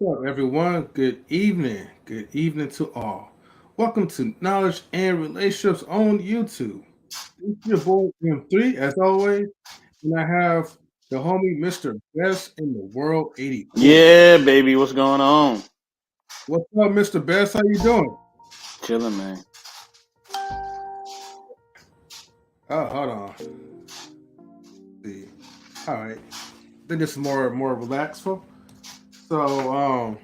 What's up, everyone? Good evening. Good evening to all. Welcome to Knowledge and Relationships on YouTube. It's your boy M3, as always, and I have the homie Mr. Best in the World 84. Yeah, baby, what's going on? What's up, Mr. Best? How you doing? Chilling, man. Oh, hold on. See. All right. I think this is more relaxful. So,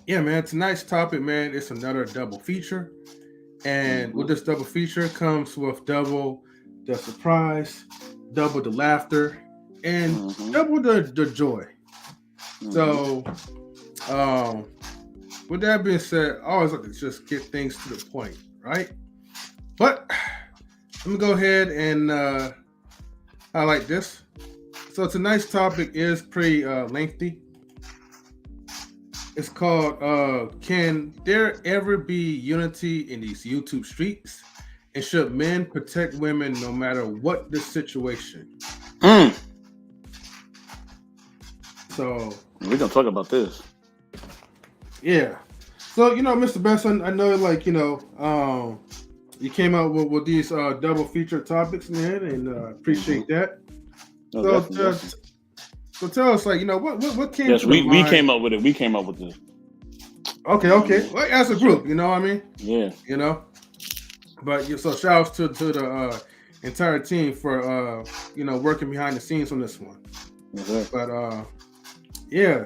yeah, man. Tonight's topic, man, it's another double feature. And with hmm this double feature comes with double the surprise, double the laughter, and hmm double the joy. hmm So, um, with that being said, I always like to just get things to the point, right? But let me go ahead and highlight this. So tonight's topic is pretty lengthy. It's called Can There Ever Be Unity in These YouTube Streets? And should men protect women no matter what the situation? Mm. So, We're gonna talk about this. yeah. So, Mr. Benson, I know, you came out with these double feature topics, man, and hmm appreciate that. No, So, definitely, definitely. so tell us, what came Yes, to the we mind? came up with it. We came up with this. Okay, okay. Well, as a For sure. group, you know what I mean? Yeah. You know? But so shout outs to the entire team for working behind the scenes on this one. Yes, sir. But yeah.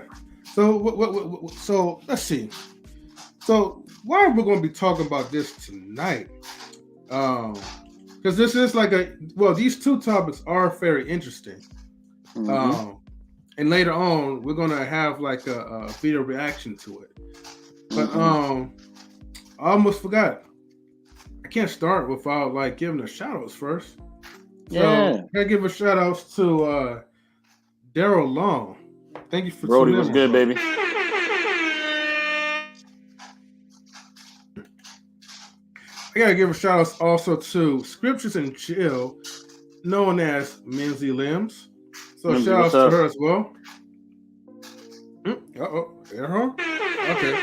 So so let's see. So why are we going to be talking about this tonight? Because this is these two topics are very interesting. hmm Um, and later on we're gonna have like a video reaction to it. But hmm I almost forgot. I can't start without like giving the shout outs first. So Yeah. I gotta give a shout outs to Daryl Long. Thank you for Brody tuning in, was my good, brother. baby. I gotta give a shout outs also to Scriptures and Chill, known as Minzy Limbs. So Mimsy, shout what's outs to up? her as well. Hear her? Okay.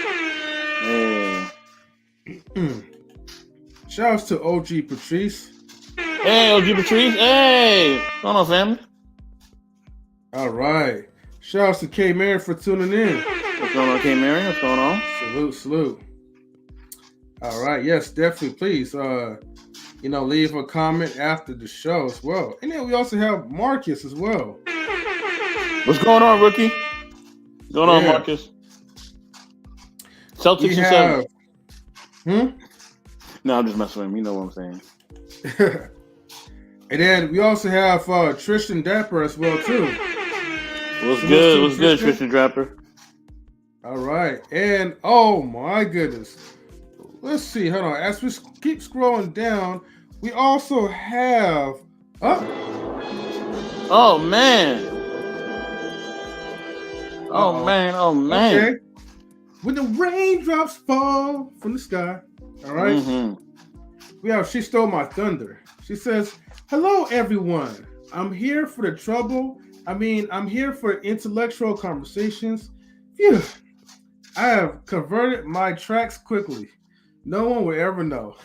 Hey. Shout outs to OG Patrice. Hey, OG Patrice. Hey. What's going on, family? All right. Shout outs to K Mary for tuning in. What's going on, K Marion? What's going on? Salute, salute. All right, yes, definitely. Please, leave a comment after the show as well. And then we also have Marcus as well. What's going on, rookie? What's going on, Yeah, Marcus? we Celtics in seven. have. Hmm. No, I'm just messing with him. You know what I'm saying. And then we also have Tristan Dapper as well too. What's Salute good? to What's good, Tristan. Tristan Draper? All right, and oh my goodness, let's see. Hold on. As we keep scrolling down, we also have. Oh man! Oh Oh. man! Oh Okay. man! When the raindrops fall from the sky. All right. Mm-hmm. We have She Stole My Thunder. She says, "Hello, everyone. I'm here for the trouble. I'm here for intellectual conversations. Phew. I have converted my tracks quickly. No one will ever know."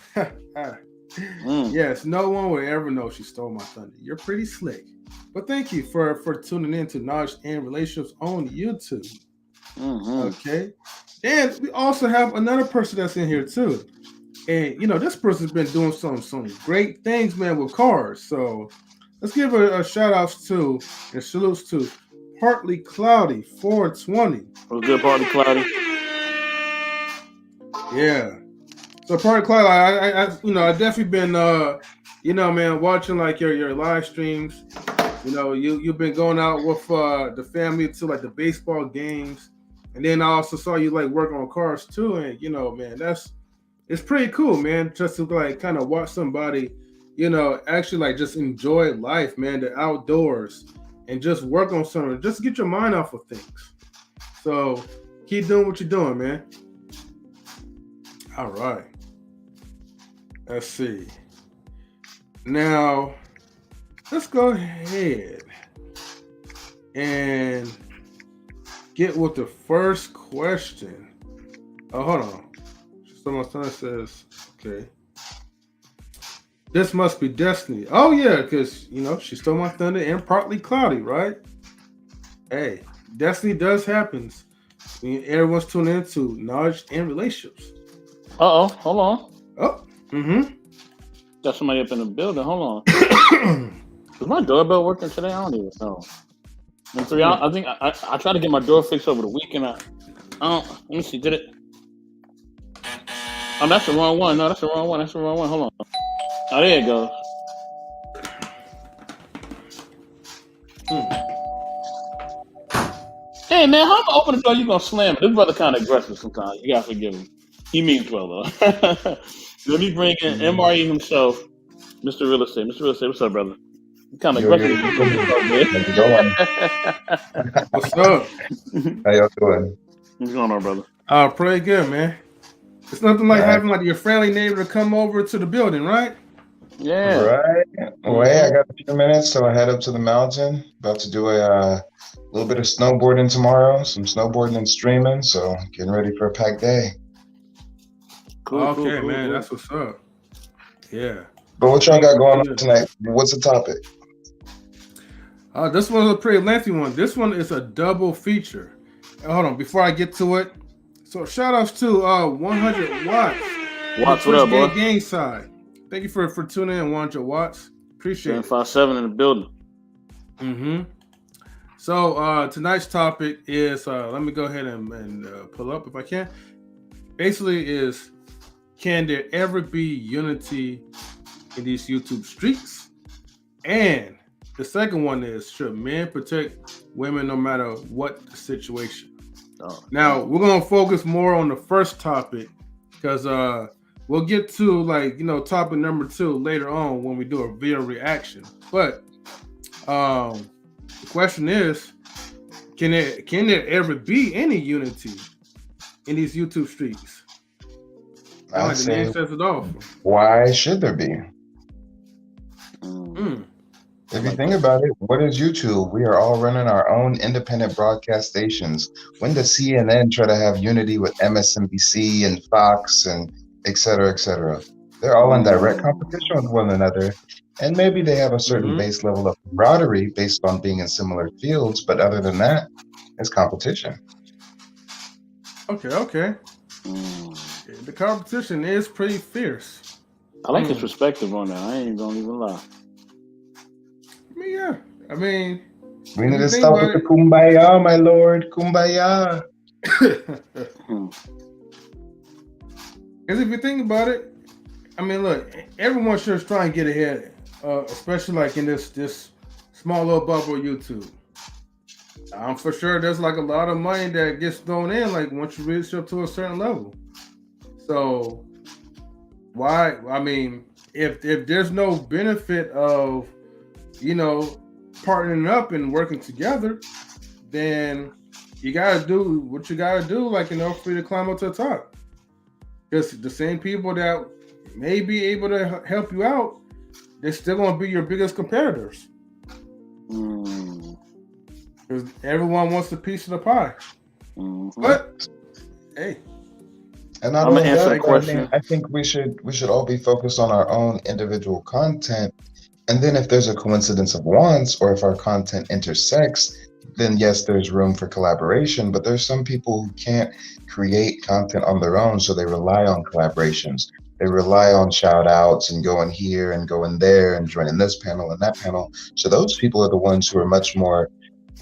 Mm. Yes, no one will ever know she stole my thunder. You're pretty slick. But thank you for tuning in to Knowledge and Relationships on YouTube. Mm-hmm. Okay. And we also have another person that's in here too. And this person's been doing some great things, man, with cars. So let's give a shout outs to and salutes to Partly Cloudy 420. What's good, Party Cloudy? Yeah. So Partly Cloudy, I definitely been man, watching like your live streams. You've been going out with the family to like the baseball games. And then I also saw you like work on cars too. And man, it's pretty cool, man. Just to like kind of watch somebody, actually like just enjoy life, man, the outdoors, and just work on something, just get your mind off of things. So keep doing what you're doing, man. All right. Let's see. Now, let's go ahead and get with the first question. Oh, hold on. So my son says, okay. This must be destiny. Oh yeah, because she stole my thunder and partly cloudy, right? Hey, destiny does happen when everyone's tuning into knowledge and relationships. Hold on. Oh, Got somebody up in the building. Hold on. Is my doorbell working today? I don't even know. And three, I think I tried to get my door fixed over the weekend. I don't. Let me see. Did it? Oh, that's the wrong one. No, that's the wrong one. That's the wrong one. Hold on. Oh, there it goes. Hey man, how I'm gonna open the door? You gonna slam it? This brother kind of aggressive sometimes. You gotta forgive him. He means well though. Let me bring in MRE himself, Mr. Real Estate. Mr. Real Estate, what's up, brother? You kind of aggressive. What's up? How y'all doing? What's going on, brother? Pretty good, man. It's nothing like having like your friendly neighbor to come over to the building, right? Yeah. Right. Well, hey, I got a few minutes, so I head up to the mountain. About to do a little bit of snowboarding tomorrow, some snowboarding and streaming, so getting ready for a packed day. Cool, man. That's what's up. Yeah. But what y'all got going on tonight? What's the topic? This one's a pretty lengthy one. This one is a double feature. Hold on, before I get to it. So shout outs to 100 Watts. Watts, what up, boy? Gang side. Thank you for tuning in, 100 Watts. Appreciate it. 757 in the building. So tonight's topic is, let me go ahead and pull up if I can. Basically is, can there ever be unity in these YouTube streets? And the second one is, should men protect women no matter what the situation? Now, we're going to focus more on the first topic because we'll get to topic number 2 later on when we do a video reaction. But the question is, can there ever be any unity in these YouTube streets? I'd the say, name says it all. Why should there be? If you think about it, what is YouTube? We are all running our own independent broadcast stations. When does CNN try to have unity with MSNBC and Fox and et cetera, et cetera? They're all in direct competition with one another. And maybe they have a certain base level of camaraderie based on being in similar fields. But other than that, it's competition. Okay. The competition is pretty fierce. I like his perspective on that. I ain't gonna even lie. Yeah. I mean, we need to stop with the kumbaya, my lord. Kumbaya. Because if you think about it, I mean, look, everyone sure is trying to get ahead, especially like in this small little bubble of YouTube. For sure there's like a lot of money that gets thrown in like once you reach up to a certain level. So why, I mean, if there's no benefit of partnering up and working together, then you gotta do what you gotta do, for you to climb up to the top. Because the same people that may be able to help you out, they're still gonna be your biggest competitors. Because everyone wants a piece of the pie. But hey. And not only that, I think we should all be focused on our own individual content. And then if there's a coincidence of wants, or if our content intersects, then yes, there's room for collaboration. But there's some people who can't create content on their own, so they rely on collaborations. They rely on shout outs and going here and going there and joining this panel and that panel. So those people are the ones who are much more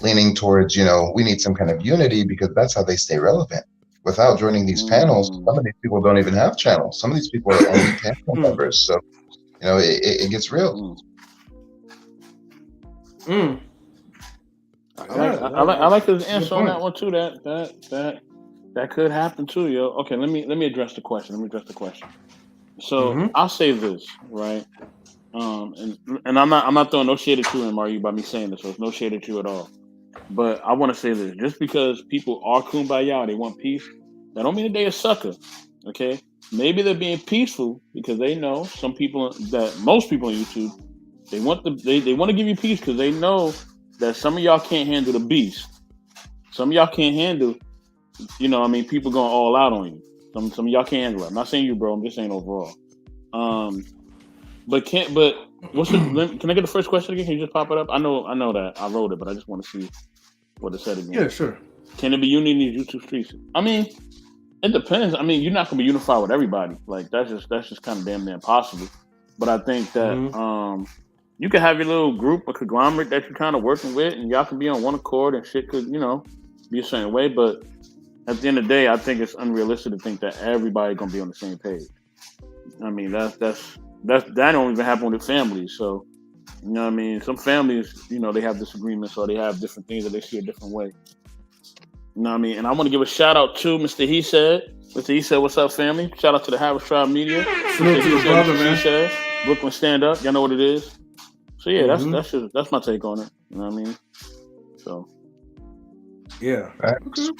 leaning towards, we need some kind of unity, because that's how they stay relevant. Without joining these panels, some of these people don't even have channels. Some of these people are only panel members. So, it gets real. I like his answer on that one too. That could happen too, yo. Okay, let me address the question. So I'll say this, right? And I'm not throwing no shade at you, Mario, by me saying this. So it's no shade at you at all. But I want to say this: just because people are kumbaya, they want peace, that don't mean that they're a sucker. Okay, maybe they're being peaceful because they know most people on YouTube, they want to give you peace because they know that some of y'all can't handle the beast. Some of y'all can't handle, people going all out on you. Some of y'all can't handle it. I'm not saying you, bro. I'm just saying overall. But can I get the first question again? Can you just pop it up? I know that I wrote it, but I just want to see what it said again. Yeah, sure. Can it be union in these YouTube streets? I mean, it depends. I mean, you're not gonna be unified with everybody. Like that's just kind of damn near impossible. But I think that you can have your little group or conglomerate that you're kind of working with, and y'all can be on one accord, and shit could be a certain way. But at the end of the day, I think it's unrealistic to think that everybody gonna be on the same page. I mean, that don't even happen with families. So, you know what I mean? Some families, they have disagreements or they have different things that they see a different way. You know what I mean? And I want to give a shout out to Mr. He Said. Mr. He Said, what's up, family? Shout out to the Harvard Tribe Media. Salute to the brother, man. He Said, Brooklyn Stand Up. Y'all know what it is. So yeah, that's my take on it. You know what I mean? So yeah.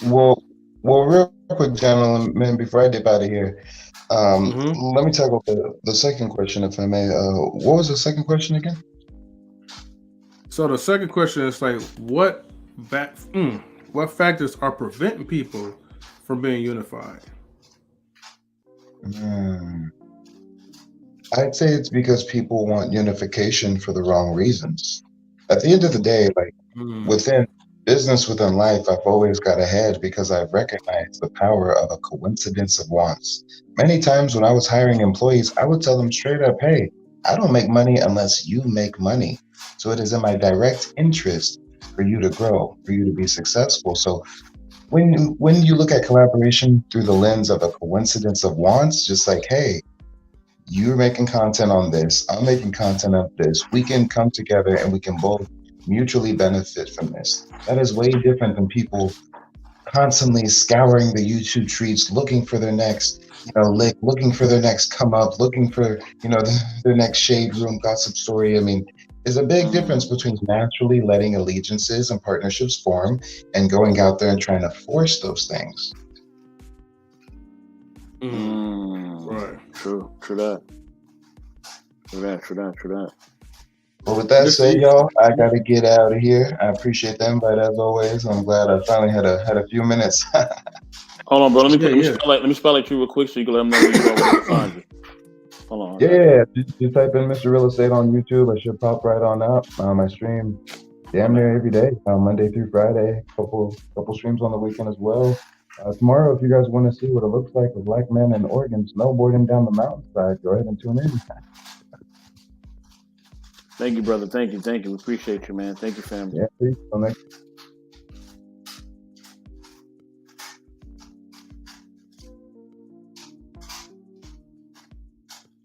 Well, real quick, gentlemen, before I dip out of here, let me tackle the second question, if I may. What was the second question again? So the second question is like, what factors are preventing people from being unified? I'd say it's because people want unification for the wrong reasons. At the end of the day, like within business, within life, I've always got ahead because I've recognized the power of a coincidence of wants. Many times when I was hiring employees, I would tell them straight up, hey, I don't make money unless you make money. So it is in my direct interest for you to grow, for you to be successful. So when you look at collaboration through the lens of a coincidence of wants, just like, hey, you're making content on this, I'm making content on this, we can come together and we can both mutually benefit from this. That is way different than people constantly scouring the YouTube streets, looking for their next, lick, looking for their next come up, looking for, their next shade room gossip story. I mean, there's a big difference between naturally letting allegiances and partnerships form and going out there and trying to force those things. Right. True that. Well, with that said, y'all, I gotta get out of here. I appreciate the invite as always. I'm glad I finally had a few minutes. Hold on, bro. Let me spell it you real quick so you can let them know where you can find you. Hold on. Yeah, you type in Mr. Real Estate on YouTube. I should pop right on up. I stream damn near every day, Monday through Friday. Couple streams on the weekend as well. Tomorrow, if you guys want to see what it looks like with black men in Oregon snowboarding down the mountainside, go ahead and tune in. Thank you, brother. Thank you. We appreciate you, man. Thank you, family. Yeah, please.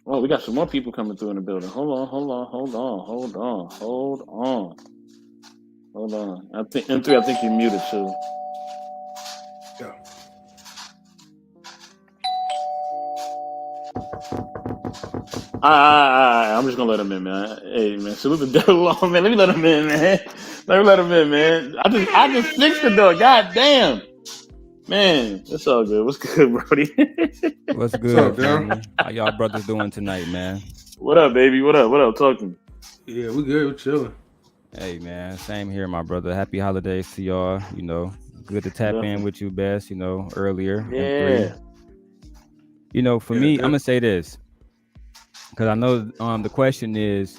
Oh, we got some more people coming through in the building. Hold on. I think M3, I think you're muted too. Yeah. I'm just gonna let him in, man. Hey, man, salute the devil long, man. Let me let him in, man. I just fixed the door. God damn. Man, it's all good. What's good, Brody? What's good, family? How y'all brothers doing tonight, man? What up, baby? What up? Talk to me. Yeah, we good. We're chilling. Hey, man. Same here, my brother. Happy holidays to y'all. Good to tap in with you, Best, earlier. Yeah. For me, I'm going to say this. Because I know the question is,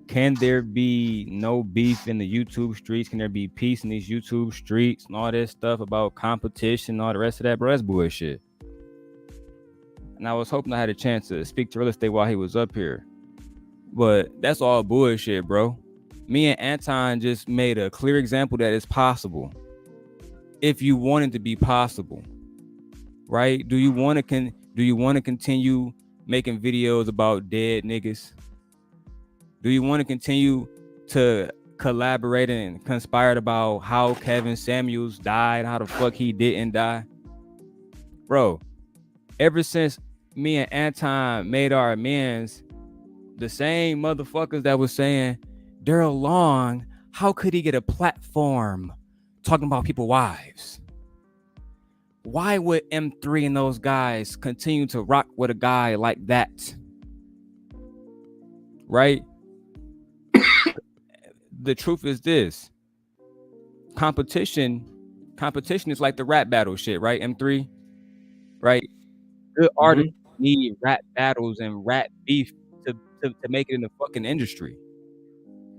can there be no beef in the YouTube streets? Can there be peace in these YouTube streets and all this stuff about competition and all the rest of that? Bro, that's bullshit. And I was hoping I had a chance to speak to Real Estate while he was up here. But that's all bullshit, bro. Me and Anton just made a clear example that it's possible. If you want it to be possible, right? Do you want to continue making videos about dead niggas? Do you want to continue to collaborate and conspire about how Kevin Samuels died, how the fuck he didn't die? Bro, ever since me and Anton made our amends, the same motherfuckers that was saying, Daryl Long, how could he get a platform talking about people's wives? Why would M3 and those guys continue to rock with a guy like that? Right? The truth is this: competition Competition is like the rap battle shit, right? M3, right? Good artists need rap battles and rap beef to make it in the fucking industry.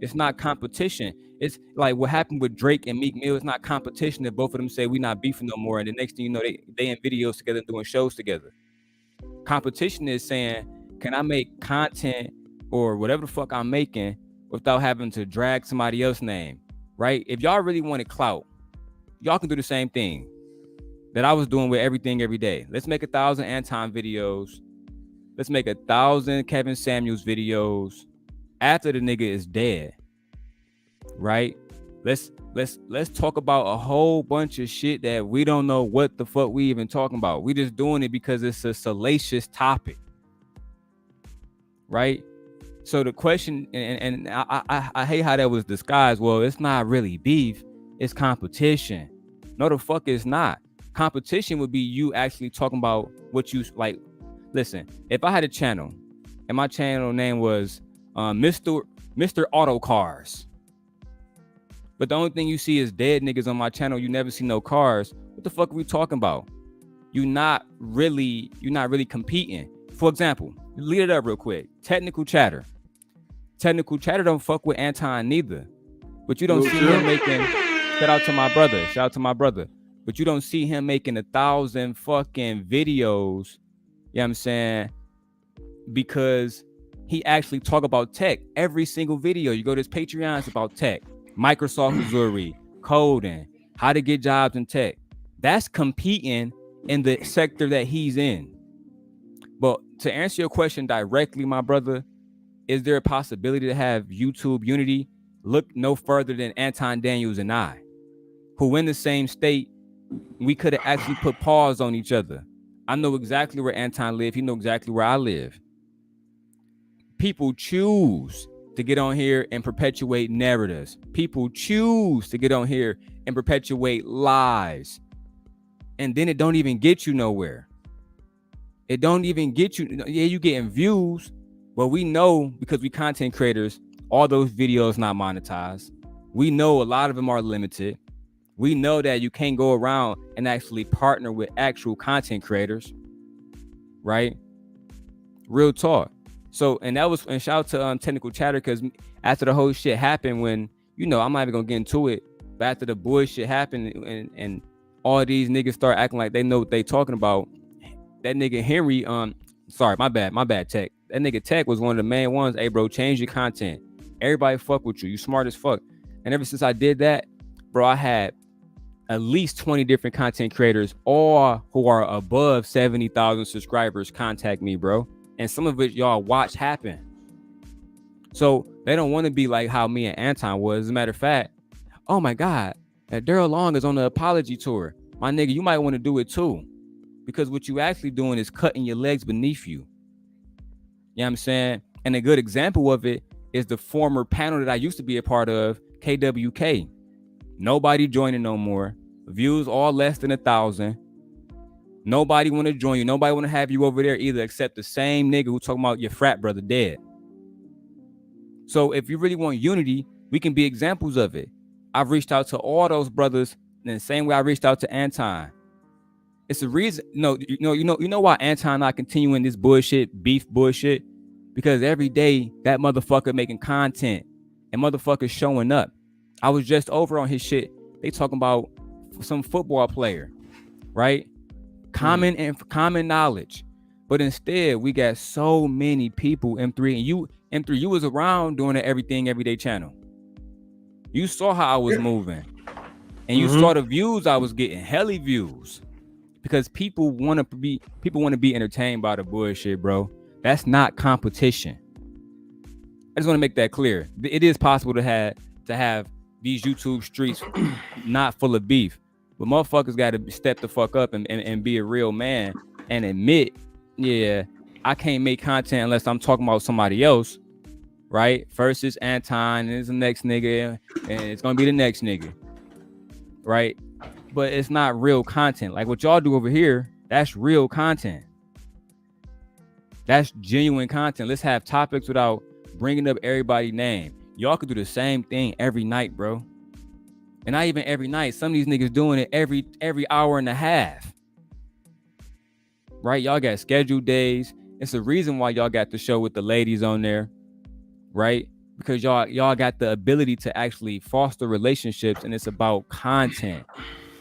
It's not competition. It's like what happened with Drake and Meek Mill. It's not competition that both of them say we not beefing no more, and the next thing you know, they in videos together doing shows together. Competition is saying, can I make content or whatever the fuck I'm making without having to drag somebody else's name, right? If y'all really wanted clout, y'all can do the same thing that I was doing with everything every day. Let's make 1,000 Anton videos. Let's make 1,000 Kevin Samuels videos after the nigga is dead, right? Let's talk about a whole bunch of shit that we don't know what the fuck we even talking about. We just doing it because it's a salacious topic, right? So the question, and I hate how that was disguised. Well, it's not really beef, it's competition. No, the fuck it's not. Competition would be you actually talking about what you like. Listen, if I had a channel and my channel name was Mr. Auto Cars, but the only thing you see is dead niggas on my channel, you never see no cars, what the fuck are we talking about? You're not really competing. For example, lead it up real quick. Technical Chatter don't fuck with Anton neither, but you don't see him making. Shout out to my brother. But you don't see him making 1,000 fucking videos. You know what I'm saying? Because he actually talk about tech every single video. You go to his Patreon, it's about tech, Microsoft Azure, coding, how to get jobs in tech. That's competing in the sector that he's in. But to answer your question directly, my brother, is there a possibility to have YouTube unity? Look no further than Anton Daniels and I, who in the same state. We could have actually put pause on each other. I know exactly where Anton live. He know exactly where I live. People choose to get on here and perpetuate narratives. People choose to get on here and perpetuate lies. And then it don't even get you nowhere. It don't even get you. Yeah, you getting views, but we know because we content creators, all those videos not monetized. We know a lot of them are limited. We know that you can't go around and actually partner with actual content creators, right? Real talk. So, and shout out to Technical Chatter, because after the whole shit happened, when, you know, I'm not even gonna get into it, but after the bullshit happened and all these niggas start acting like they know what they talking about, that nigga Henry, sorry, my bad, Tech. That nigga Tech was one of the main ones. Hey, bro, change your content. Everybody fuck with you. You smart as fuck. And ever since I did that, bro, I had at least 20 different content creators, all who are above 70,000 subscribers, contact me, bro. And some of it y'all watch happen. So they don't want to be like how me and Anton was. As a matter of fact, oh my God, Daryl Long is on the apology tour. My nigga, you might want to do it too. Because what you actually doing is cutting your legs beneath you. You know what I'm saying? And a good example of it is the former panel that I used to be a part of, KWK. Nobody joining no more. Views all less than 1,000. Nobody want to join you. Nobody want to have you over there either, except the same nigga who talking about your frat brother dead. So if you really want unity, we can be examples of it. I've reached out to all those brothers in the same way I reached out to Anton. It's a reason. You know why Anton not continuing this beef bullshit? Because every day that motherfucker making content and motherfuckers showing up. I was just over on his shit. They talking about some football player, right? Common knowledge. But instead, we got so many people, M3, and you was around doing the Everything Everyday channel. You saw how I was moving. And you saw the views I was getting, hella views. Because people want to be entertained by the bullshit, bro. That's not competition. I just want to make that clear. It is possible to have these YouTube streets not full of beef, but motherfuckers got to step the fuck up and be a real man and admit, yeah, I can't make content unless I'm talking about somebody else, right? First is Anton, and it's the next nigga, and it's gonna be the next nigga, right? But it's not real content. Like what y'all do over here, that's real content. That's genuine content. Let's have topics without bringing up everybody's name. Y'all could do the same thing every night, bro. And not even every night. Some of these niggas doing it every hour and a half. Right? Y'all got scheduled days. It's the reason why y'all got the show with the ladies on there. Right? Because y'all got the ability to actually foster relationships, and it's about content.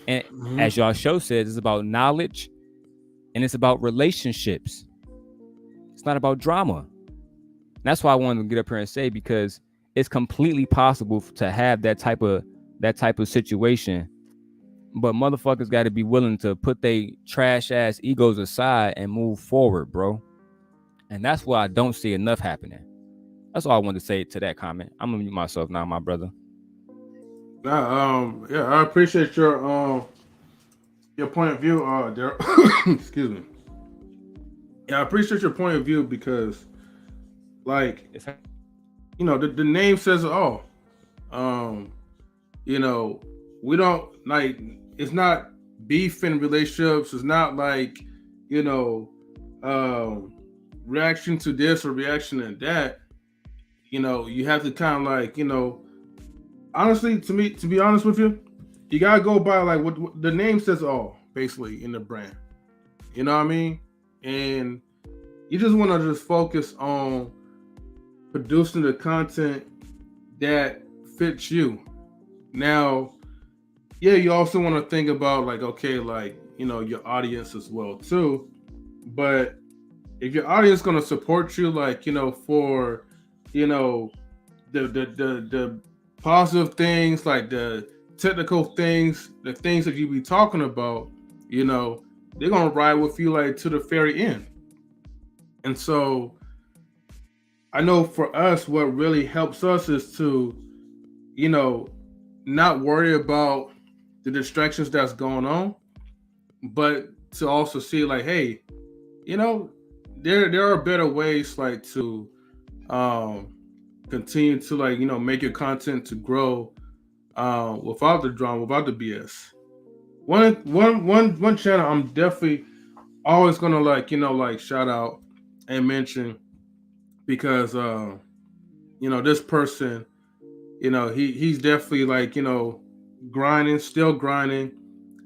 And as y'all show says, it's about knowledge and it's about relationships. It's not about drama. And that's why I wanted to get up here and say, because it's completely possible to have that type of situation, but motherfuckers got to be willing to put their trash ass egos aside and move forward, bro. And that's why I don't see enough happening. That's all I wanted to say to that comment. I'm gonna mute myself now, my brother. Yeah, I appreciate your point of view, Daryl. Excuse me. Yeah, I appreciate your point of view because, like, you know, the name says it all. You know, we don't like. It's not beef in relationships. It's not like, you know, reaction to this or reaction to that. You know, you have to kind of like, you know. Honestly, to be honest with you, you gotta go by like what the name says all, basically, in the brand. You know what I mean? And you just want to just focus on producing the content that fits you. Now, yeah, you also want to think about like, okay, like, you know, your audience as well too. But if your audience is gonna support you, like, you know, for, you know, the positive things, like the technical things, the things that you be talking about, you know, they're gonna ride with you like to the very end. And so I know for us, what really helps us is to, you know, not worry about the distractions that's going on, but to also see like, hey, you know, there are better ways like to continue to like, you know, make your content to grow without the drama, without the BS. One channel I'm definitely always gonna like, you know, like shout out and mention because you know, this person, you know, he's definitely like, you know, still grinding,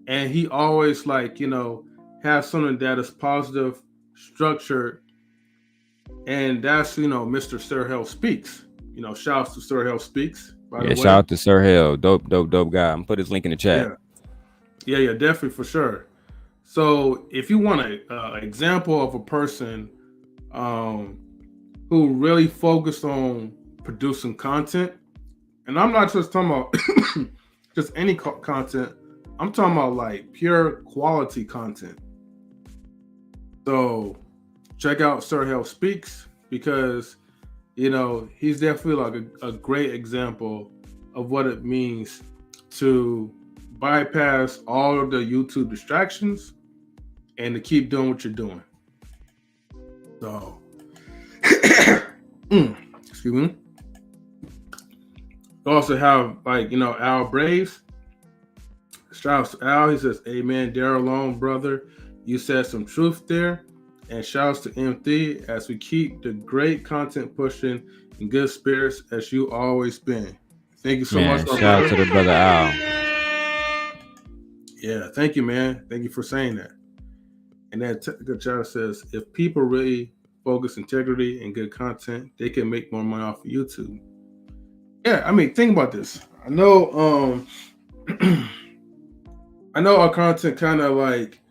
and he always like, you know, has something that is positive, structured, and that's, you know, Mr. Sir Hell Speaks. You know, shouts to Sir Hell Speaks. By the way. Shout out to Sir Hell, dope guy. I'm gonna put his link in the chat. Yeah, definitely, for sure. So if you want an example of a person who really focused on producing content, and I'm not just talking about just any content, I'm talking about like pure quality content. So check out Sir Hell Speaks, because, you know, he's definitely like a great example of what it means to bypass all of the YouTube distractions and to keep doing what you're doing. So, excuse me. We also have like, you know, Al Braves. Shout out to Al. He says, "Amen, Daryl Long, brother. You said some truth there." And shouts to MT as we keep the great content pushing in good spirits as you always been. Thank you so much. Shout out to the brother Al. Yeah, thank you, man. Thank you for saying that. And that technical chat says, if people really focus integrity and good content, they can make more money off of YouTube. Yeah, I mean, think about this. I know I know our content kind of like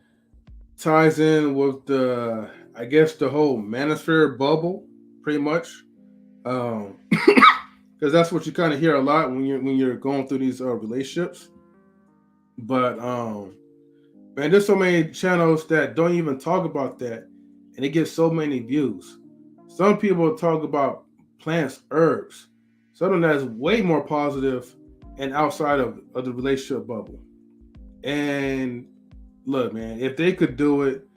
ties in with the, I guess, the whole manosphere bubble, pretty much, because that's what you kind of hear a lot when you're going through these relationships. But man, there's so many channels that don't even talk about that, and it gets so many views. Some people talk about plants, herbs, something that's way more positive and outside of the relationship bubble. And look, man, if they could do it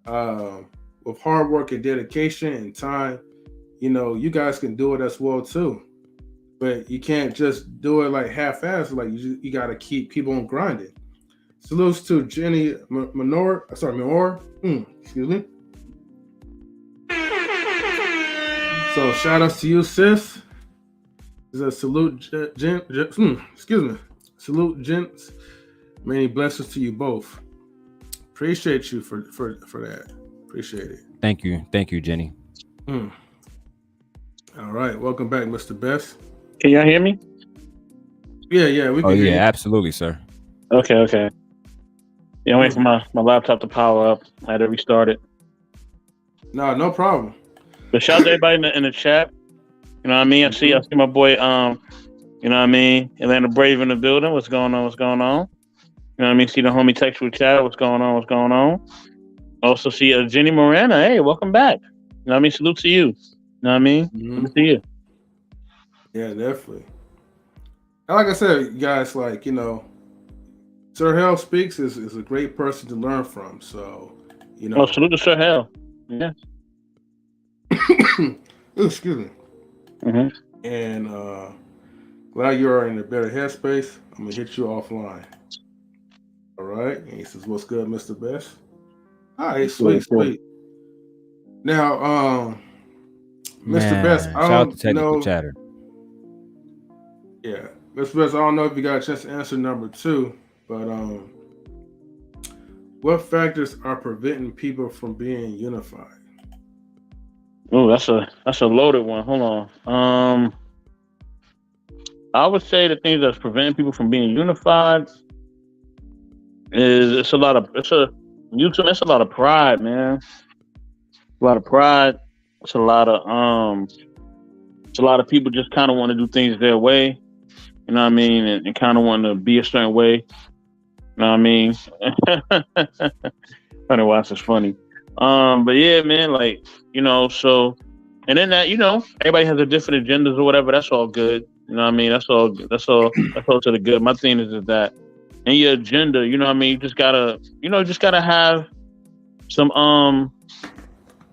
with hard work and dedication and time, you know, you guys can do it as well too. But you can't just do it like half-assed. Like you got to keep on grinding. Salutes to Jenny Minor. Excuse me. So shout outs to you, sis. Is a salute, excuse me. Salute, gents. Many blessings to you both. Appreciate you for that. Appreciate it. Thank you, Jenny. All right, welcome back, Mr. Best. Can y'all hear me? Yeah, we can hear you. Absolutely, sir. Okay. Yeah, I'm waiting for my laptop to power up. I had to restart it. No problem. But shout out to everybody in the chat. You know what I mean? I see my boy, you know what I mean? Atlanta Brave in the building. What's going on? You know what I mean? See the homie textual chat. What's going on? Also see Jenny Morana. Hey, welcome back. You know what I mean? Salute to you. You know what I mean? Good to see you. Yeah, definitely. And like I said, guys, like, you know, Sir Hell Speaks is a great person to learn from. So, you know. Oh, salute to Sir Hell. Yeah. Excuse me. And glad you are in a better headspace. I'm gonna hit you offline. All right. And he says, "What's good, Mr. Best?" All right, sweet. Now, Mr. Best, I don't know. Chatter. Yeah, Mr. Best, I don't know if you got a chance to answer number 2, but what factors are preventing people from being unified? Oh, that's a loaded one. Hold on. I would say the things that's preventing people from being unified is it's a lot of pride, man. A lot of pride. It's a lot of people just kind of want to do things their way. You know what I mean? And kind of want to be a certain way. You know what I mean? Funny, watch is funny. But yeah, man, like, you know, so, and then that, you know, everybody has their different agendas or whatever. That's all good. You know what I mean? That's all to the good. My thing is that in your agenda, you know what I mean? You just gotta have some,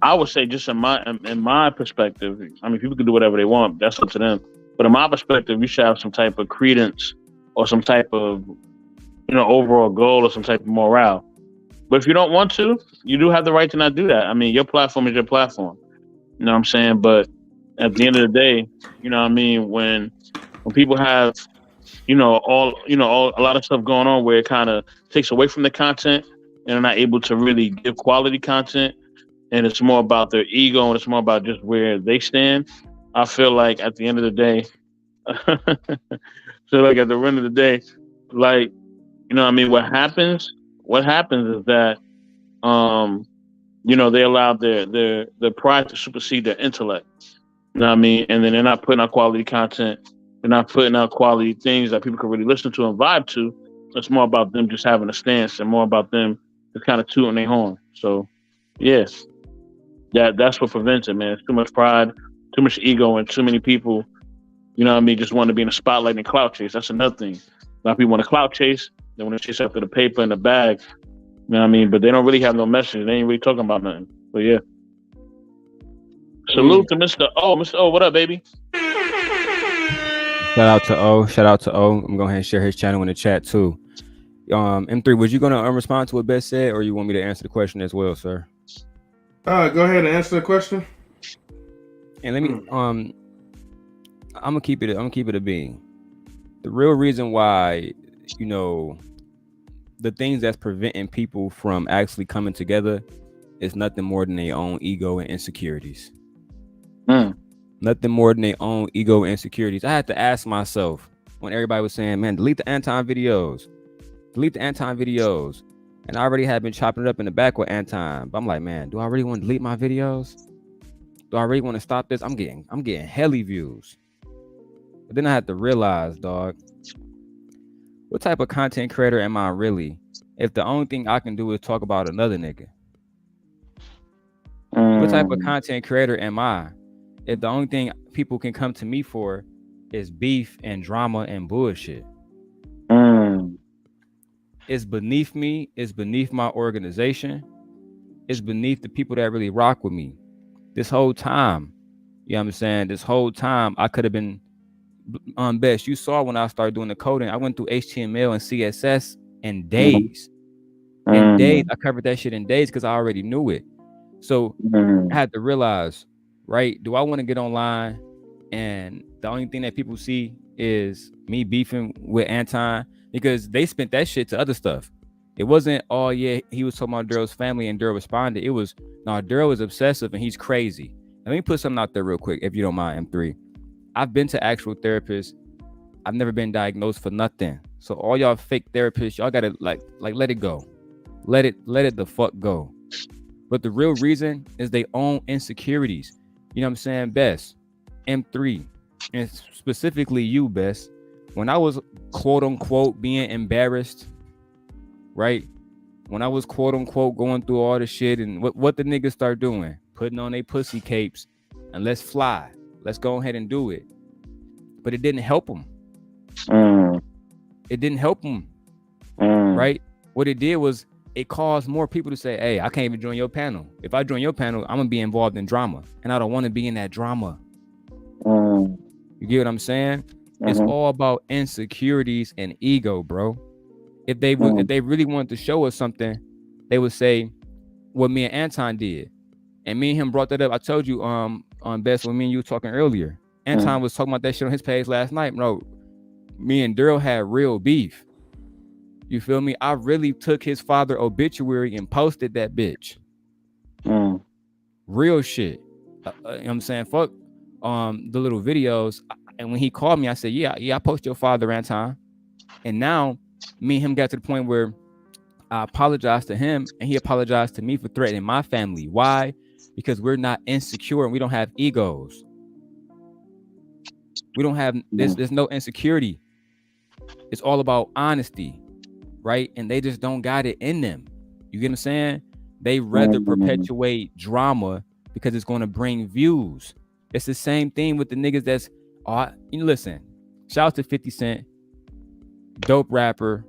I would say just in my perspective, I mean, people can do whatever they want. That's up to them. But in my perspective, you should have some type of credence or some type of, you know, overall goal or some type of morale. But if you don't want to, you do have the right to not do that. I mean, your platform is your platform. You know what I'm saying? But at the end of the day, you know what I mean, when people have, a lot of stuff going on where it kind of takes away from the content and they're not able to really give quality content, and it's more about their ego and it's more about just where they stand, I feel like at the end of the day, like, you know what I mean, what happens is that, they allow their pride to supersede their intellect. You know what I mean? And then they're not putting out quality content. They're not putting out quality things that people can really listen to and vibe to. It's more about them just having a stance and more about them just kind of tooting their horn. So, yes, that's what prevents it, man. It's too much pride, too much ego, and too many people, you know what I mean, just want to be in the spotlight and clout chase. That's another thing. A lot of people want to clout chase. They want to chase after the paper and the bag. You know what I mean? But they don't really have no message. They ain't really talking about nothing. But yeah. Salute to Mr. O. Mr. O, what up, baby? Shout out to O. I'm going to go ahead and share his channel in the chat too. M3, was you going to respond to what Beth said, or you want me to answer the question as well, sir? Go ahead and answer the question. And let me I'm gonna keep it a being. The real reason why, you know, the things that's preventing people from actually coming together is nothing more than their own ego and insecurities. Nothing more than their own ego and insecurities. I had to ask myself when everybody was saying, man, delete the Anton videos. And I already had been chopping it up in the back with Anton. But I'm like, man, do I really want to delete my videos? Do I really want to stop this? I'm getting helly views. But then I had to realize, dog, what type of content creator am I really if the only thing I can do is talk about another nigga? What type of content creator am I if the only thing people can come to me for is beef and drama and bullshit? It's beneath me. It's beneath my organization. It's beneath the people that really rock with me. This whole time, you know what I'm saying? This whole time, I could have been on Best. You saw when I started doing the coding, I went through HTML and CSS in days. In days, I covered that shit in days because I already knew it. So I had to realize, right? Do I want to get online And the only thing that people see is me beefing with Anton because they spent that shit to other stuff. It wasn't, oh yeah, he was talking about Daryl's family and Daryl responded. It was, no, Daryl is obsessive and he's crazy. Let me put something out there real quick, if you don't mind, M3. I've been to actual therapists. I've never been diagnosed for nothing. So all y'all fake therapists, y'all gotta like let it go. Let it the fuck go. But the real reason is they own insecurities. You know what I'm saying? Best, M3, and specifically you, Best. When I was quote unquote being embarrassed, right? When I was quote unquote going through all the shit and what the niggas start doing, putting on their pussy capes and let's fly. Let's go ahead and do it. But it didn't help them. It didn't help them. Right? What it did was it caused more people to say, hey, I can't even join your panel. If I join your panel, I'm gonna be involved in drama. And I don't want to be in that drama. You get what I'm saying? It's all about insecurities and ego, bro. If they really wanted to show us something, they would say what me and Anton did. And me and him brought that up. I told you on Best when me and you were talking earlier. Anton was talking about that shit on his page last night. Bro, me and Daryl had real beef. You feel me? I really took his father obituary and posted that bitch. Real shit. You know what I'm saying? Fuck the little videos. And when he called me, I said, yeah, I post your father, Anton. And now me and him got to the point where I apologized to him and he apologized to me for threatening my family. Why? Because we're not insecure and we don't have egos. We don't have this. There's no insecurity. It's all about honesty, right? And they just don't got it in them. You get what I'm saying? They rather perpetuate drama because it's going to bring views. It's the same thing with the niggas that's, listen, shout out to 50 Cent, dope rapper,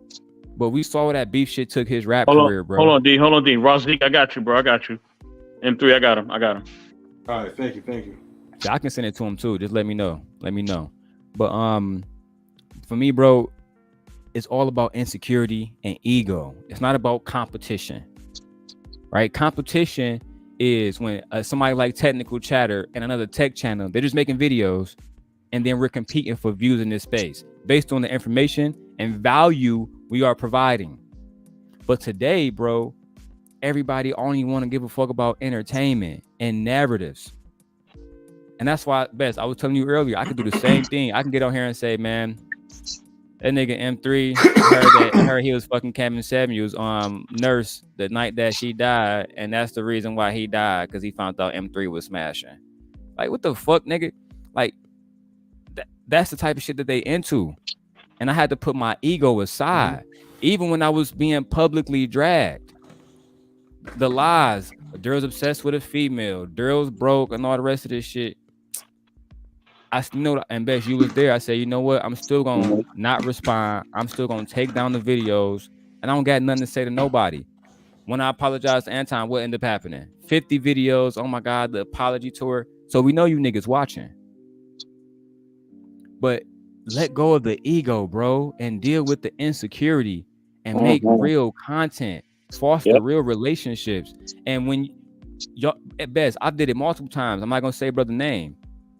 but we saw that beef shit took his rap career, bro. Hold on, D. Rosnick, I got you, bro. I got you. M3, I got him. All right, thank you. So I can send it to him too. Just let me know. But for me, bro, it's all about insecurity and ego. It's not about competition, right? Competition is when somebody like Technical Chatter and another tech channel, they're just making videos and then we're competing for views in this space based on the information and value we are providing. But today, bro, everybody only want to give a fuck about entertainment and narratives. And that's why, Best, I was telling you earlier, I could do the same thing. I can get on here and say, man, that nigga M3, I heard he was fucking Kevin Samuels nurse the night that she died, and that's the reason why he died, because he found out M3 was smashing. Like, what the fuck, nigga? Like, that's the type of shit that they into. And I had to put my ego aside, even when I was being publicly dragged. The lies, Daryl's obsessed with a female, Daryl's broke, and all the rest of this shit. And Best, you was there. I said, you know what? I'm still gonna not respond. I'm still gonna take down the videos, and I don't got nothing to say to nobody. When I apologized to Anton, what ended up happening? 50 videos. Oh my God, the apology tour. So we know you niggas watching. But let go of the ego, bro, and deal with the insecurity and make real content, foster real relationships. And when y'all, at Best, I did it multiple times. I'm not gonna say brother name.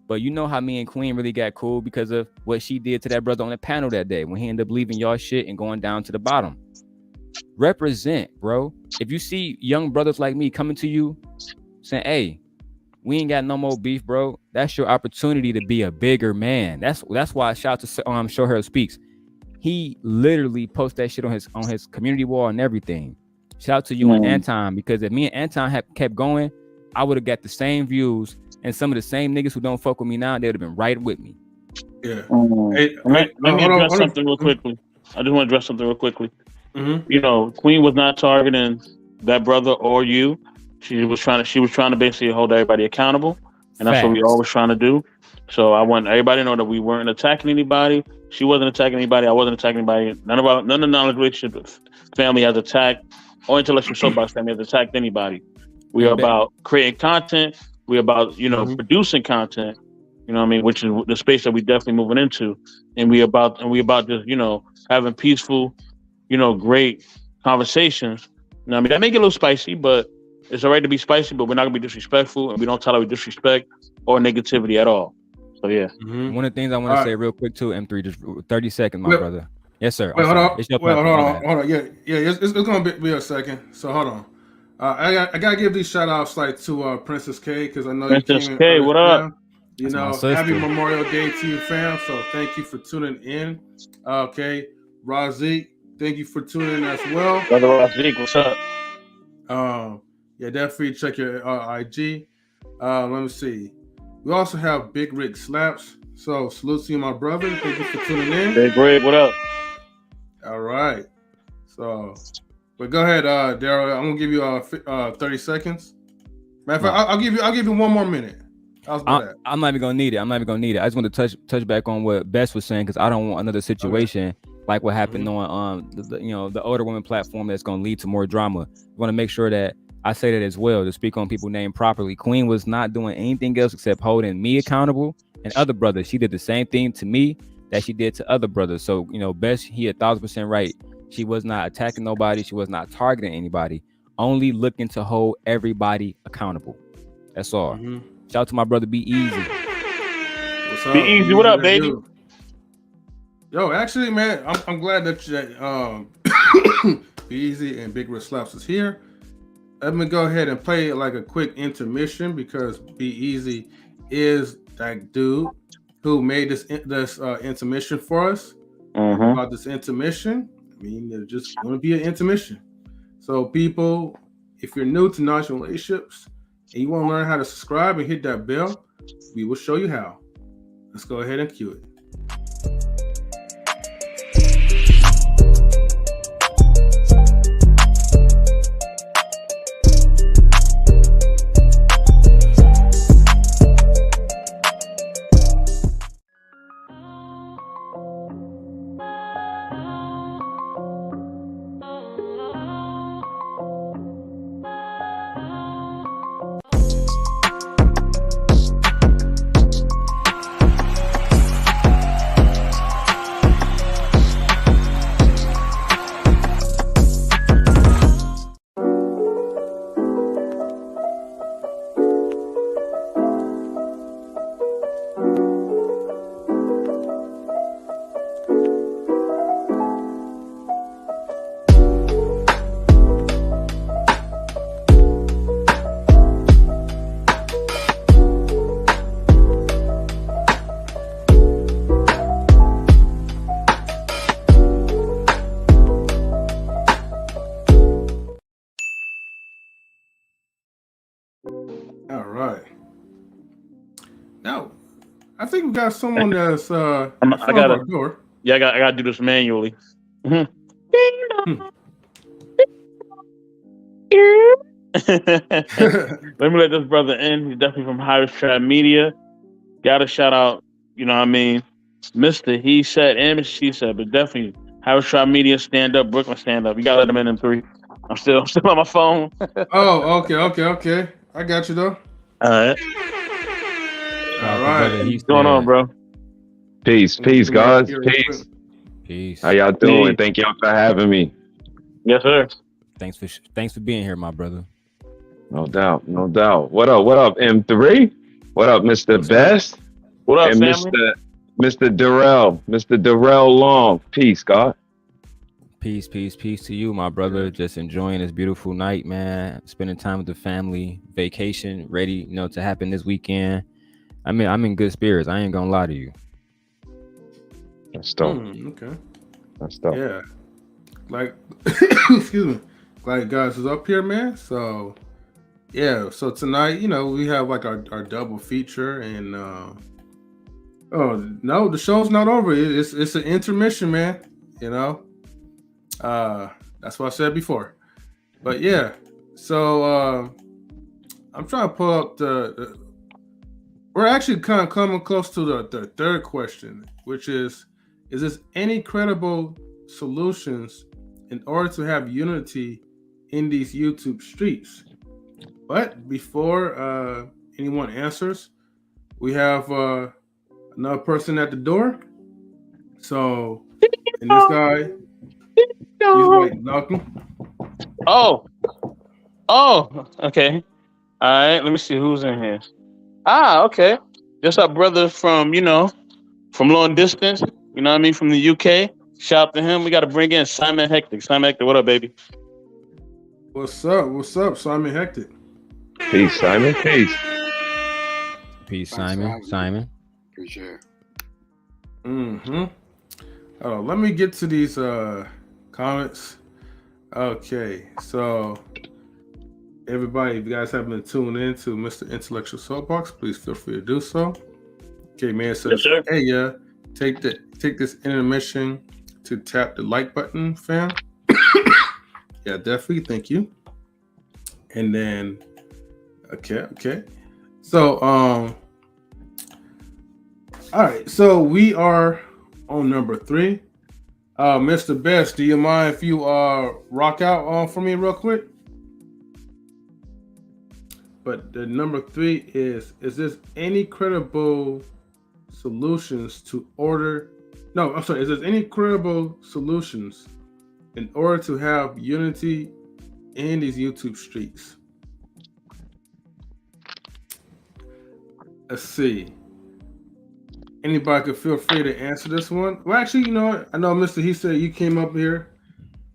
But you know how me and Queen really got cool because of what she did to that brother on the panel that day when he ended up leaving y'all shit and going down to the bottom. Represent, bro. If you see young brothers like me coming to you saying, hey, we ain't got no more beef, bro, that's your opportunity to be a bigger man. That's why I shout to Show Her Speaks. He literally posted that shit on his community wall and everything. Shout out to you and Anton, because if me and Anton had kept going, I would have got the same views. And some of the same niggas who don't fuck with me now, they would have been right with me. Yeah. Let me address something real quickly. I just want to address something real quickly. You know, Queen was not targeting that brother or you. She was trying to basically hold everybody accountable, and that's what we always trying to do. So I want everybody to know that we weren't attacking anybody. She wasn't attacking anybody. I wasn't attacking anybody. None of the knowledge relationship family has attacked, or intellectual soapbox family has attacked anybody. We are about creating content. We're about, producing content, you know what I mean, which is the space that we definitely moving into. And we about just, having peaceful, great conversations. You know what I mean? That may get a little spicy, but it's all right to be spicy, but we're not gonna be disrespectful, and we don't tolerate disrespect or negativity at all. So yeah. One of the things I want to say real quick too, M3, just 30 seconds, my brother. Yes, sir. Wait, hold on. It's your hold on. Yeah. It's gonna be a second. So hold on. I gotta give these shout outs like to Princess K, because I know Princess you came in. K, what up? You know, happy Memorial Day to you, fam. So thank you for tuning in. Okay, Razik, thank you for tuning in as well. Brother Razik, what's up? Yeah, definitely check your IG. Let me see. We also have Big Rick Slaps. So salute to you, my brother. Thank you for tuning in. Big Rick, what up? All right. So, but go ahead, Daryl. I'm gonna give you 30 seconds. Matter of fact, I'll give you 1 more minute. I'm not even gonna need it. I just want to touch back on what Bess was saying, because I don't want another situation like what happened on the older women platform that's gonna lead to more drama. I want to make sure that I say that as well, to speak on people's name properly. Queen was not doing anything else except holding me accountable and other brothers. She did the same thing to me that she did to other brothers. So Bess, he 1,000% right. She was not attacking nobody. She was not targeting anybody. Only looking to hold everybody accountable. That's all. Shout out to my brother Be Easy. What's up? Be Easy, what up, baby? Yo, actually, man, I'm glad that you Be Easy and Big Rick Slaps is here. Let me go ahead and play like a quick intermission, because Be Easy is that dude who made this intermission for us. About this intermission, I mean, there's just going to be an intermission. So, people, if you're new to national relationships and you want to learn how to subscribe and hit that bell, we will show you how. Let's go ahead and cue it. All right. Now, I think we got someone that's I gotta door. Yeah, I gotta do this manually. Let me let this brother in. He's definitely from Higher Trap Media. Gotta shout out, Mr. He Said and Miss She Said, but definitely Higher Trap Media, stand up, Brooklyn stand up. You gotta let them in 3. I'm still on my phone. Oh, okay. I got you though. All right. What's going on, bro? Peace, guys. Peace. How y'all doing? Peace. Thank y'all for having me. Yes, sir. Thanks for being here, my brother. No doubt. What up, M3? What up, Mr. Best? What up, and family? Mr. Darrell Long. Peace, God. Peace to you, my brother. Just enjoying this beautiful night, man. Spending time with the family, vacation ready, to happen this weekend. I mean, I'm in good spirits. I ain't gonna lie to you. That's dope. Okay. That's dope. Yeah. Like, excuse me. Like, guys is up here, man. So, yeah. So tonight, we have like our double feature, and oh no, the show's not over. It's an intermission, man. That's what I said before. But yeah, so I'm trying to pull up we're actually kind of coming close to the third question, which is this any credible solutions in order to have unity in these YouTube streets? But before anyone answers, we have another person at the door. So, and this guy, he's like knocking. Oh, okay. All right, let me see who's in here. Okay. That's our brother from from long distance. You know what I mean? From the UK. Shout out to him. We got to bring in Simon Hector. Simon Hector, what up, baby? What's up? What's up, Simon Hector? Peace, Simon. Peace. Peace, Simon. Simon. Appreciate it. Oh, let me get to these comments. Okay, so everybody, if you guys haven't been tuned in to Mr. Intellectual Soapbox, please feel free to do so. Okay, man says, Yes, hey, take this intermission to tap the like button, fam. Yeah, definitely. Thank you. And then, okay. So, all right. So we are on number 3. Mr. Best, do you mind if you rock out for me real quick? But the number 3 is there any credible solutions to order? No, I'm sorry. Is there any credible solutions in order to have unity in these YouTube streets? Let's see. Anybody could feel free to answer this one. Well, actually, you know what? I know, Mr. He said you came up here.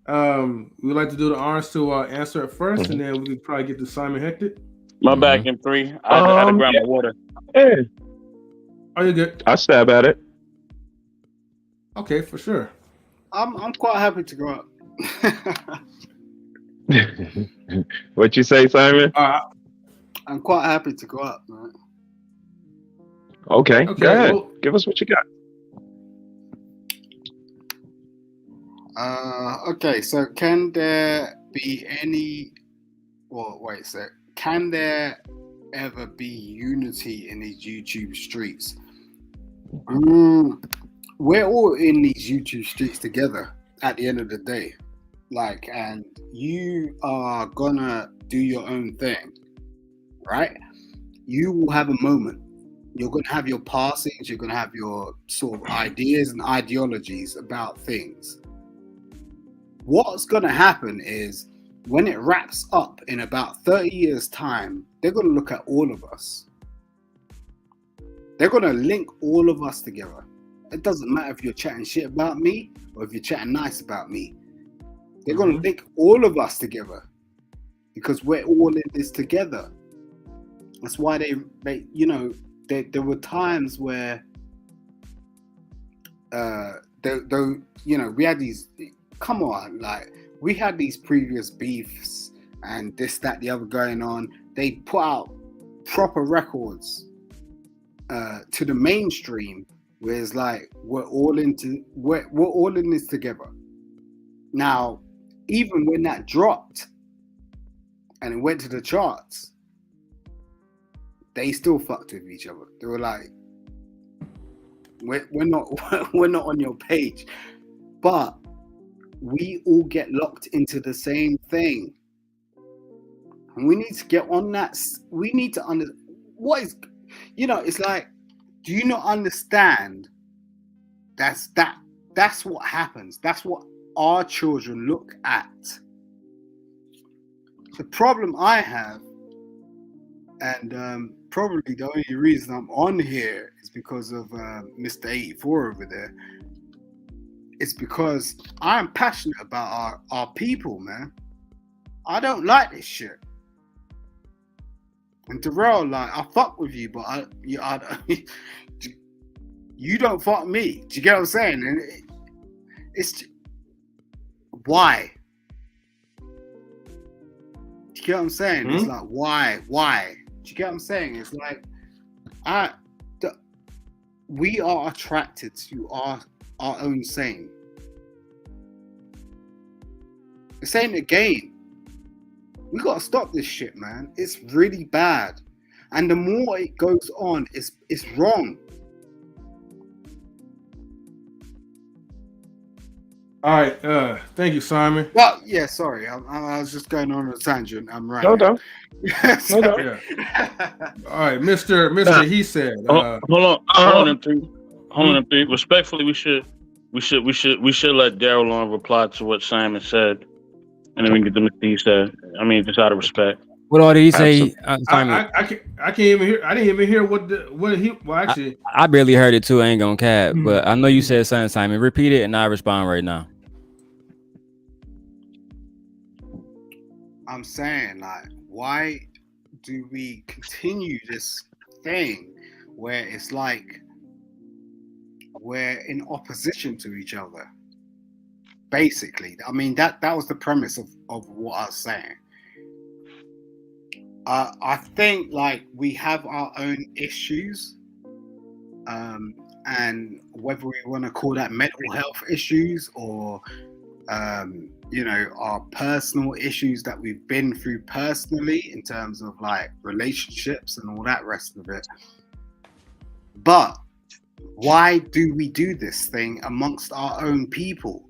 We'd like to do the honors to answer it first, and then we could probably get to Simon Hector. My back in 3. I had to grab my water. Hey. Oh, you good? I stab at it. Okay, for sure. I'm quite happy to go up. What you say, Simon? I'm quite happy to go up, man. Okay, go ahead. Well, give us what you got. Okay, so can there be any? Well, wait a sec. Can there ever be unity in these YouTube streets? We're all in these YouTube streets together at the end of the day. Like, and you are gonna do your own thing, right? You will have a moment. You're going to have your passings. You're going to have your sort of ideas and ideologies about things. What's going to happen is when it wraps up in about 30 years' time, they're going to look at all of us. They're going to link all of us together. It doesn't matter if you're chatting shit about me or if you're chatting nice about me. They're going to link all of us together because we're all in this together. That's why they there were times where, we had these. Come on, like we had these previous beefs and this, that, the other going on. They put out proper records to the mainstream, where it's like we're all in this together. Now, even when that dropped and it went to the charts, they still fucked with each other. They were like, we're not on your page, but we all get locked into the same thing, and we need to get on that. We need to what is, it's like, do you not understand? That's what happens. That's what our children look at. The problem I have, and probably the only reason I'm on here is because of Mr. 84 over there. It's because I'm passionate about our people, man. I don't like this shit. And Terrell, like, I fuck with you, but you don't fuck me. Do you get what I'm saying? And it's why? Do you get what I'm saying? It's like, why? Do you get what I'm saying? It's like, we are attracted to our own same. It's ain't a game. We gotta stop this shit, man. It's really bad, and the more it goes on, it's wrong. All right, thank you, Simon. Well, yeah, sorry, I was just going on a tangent. I'm right. No. Yeah. All right, Mr. He said. Hold on, M3. Respectfully, we should let Daryl Long reply to what Simon said, and then we can get to Mr. He said. I mean, just out of respect. What all did he say? I can't even hear. I didn't even hear what he. Well, actually, I barely heard it too. I ain't gonna cap, but I know you said something, Simon. Repeat it, and I respond right now. I'm saying, like, why do we continue this thing where it's like we're in opposition to each other? Basically, I mean that was the premise of what I was saying. I think like we have our own issues, and whether we want to call that mental health issues or our personal issues that we've been through personally in terms of like relationships and all that rest of it. But why do we do this thing amongst our own people?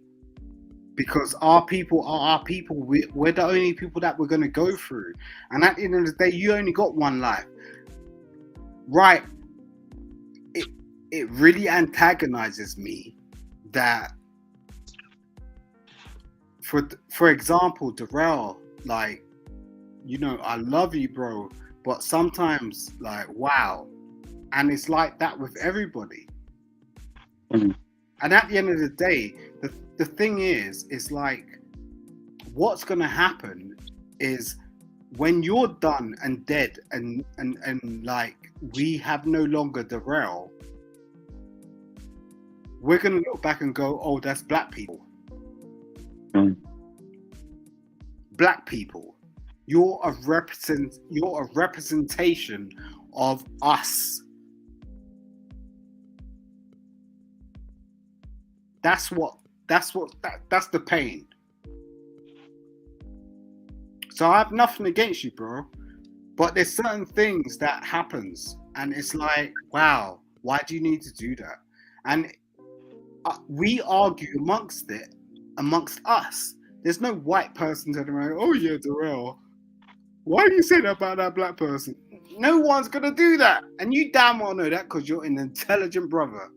Because our people are our people. We're the only people that we're going to go through. And at the end of the day, you only got one life. Right. It really antagonizes me that, for example, Darrell, like, I love you, bro, but sometimes, like, wow. And it's like that with everybody. Mm-hmm. And at the end of the day, the thing is, it's like, what's going to happen is when you're done and dead and like, we have no longer Darrell, we're going to look back and go, oh, that's black people. Mm. Black people. You're a representation of us. That's the pain. So I have nothing against you, bro. But there's certain things that happens, and it's like, wow, why do you need to do that? And we argue amongst us. There's no white person telling me, oh yeah, Darrell, why do you say that about that black person? No one's gonna do that, and you damn well know that because you're an intelligent brother.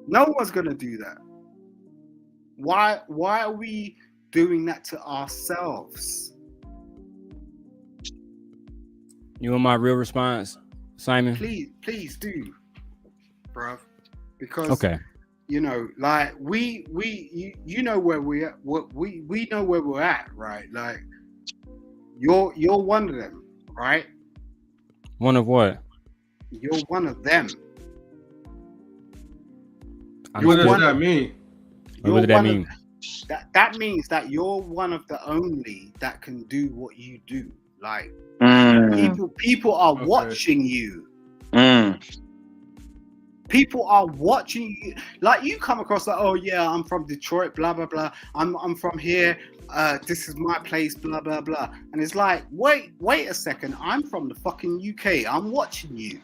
No one's gonna do that. Why are we doing that to ourselves? You want my real response, Simon? Please do, bro. Because okay, like we know where we at. We know where we're at, right? Like you're one of them, right? One of what? You're one of them. What does that mean? What does that mean? That means that you're one of the only that can do what you do. Like people are watching you. People are watching you. Like you come across like, oh yeah, I'm from Detroit, blah blah blah. I'm from here. This is my place, blah blah blah. And it's like, wait a second. I'm from the fucking UK. I'm watching you.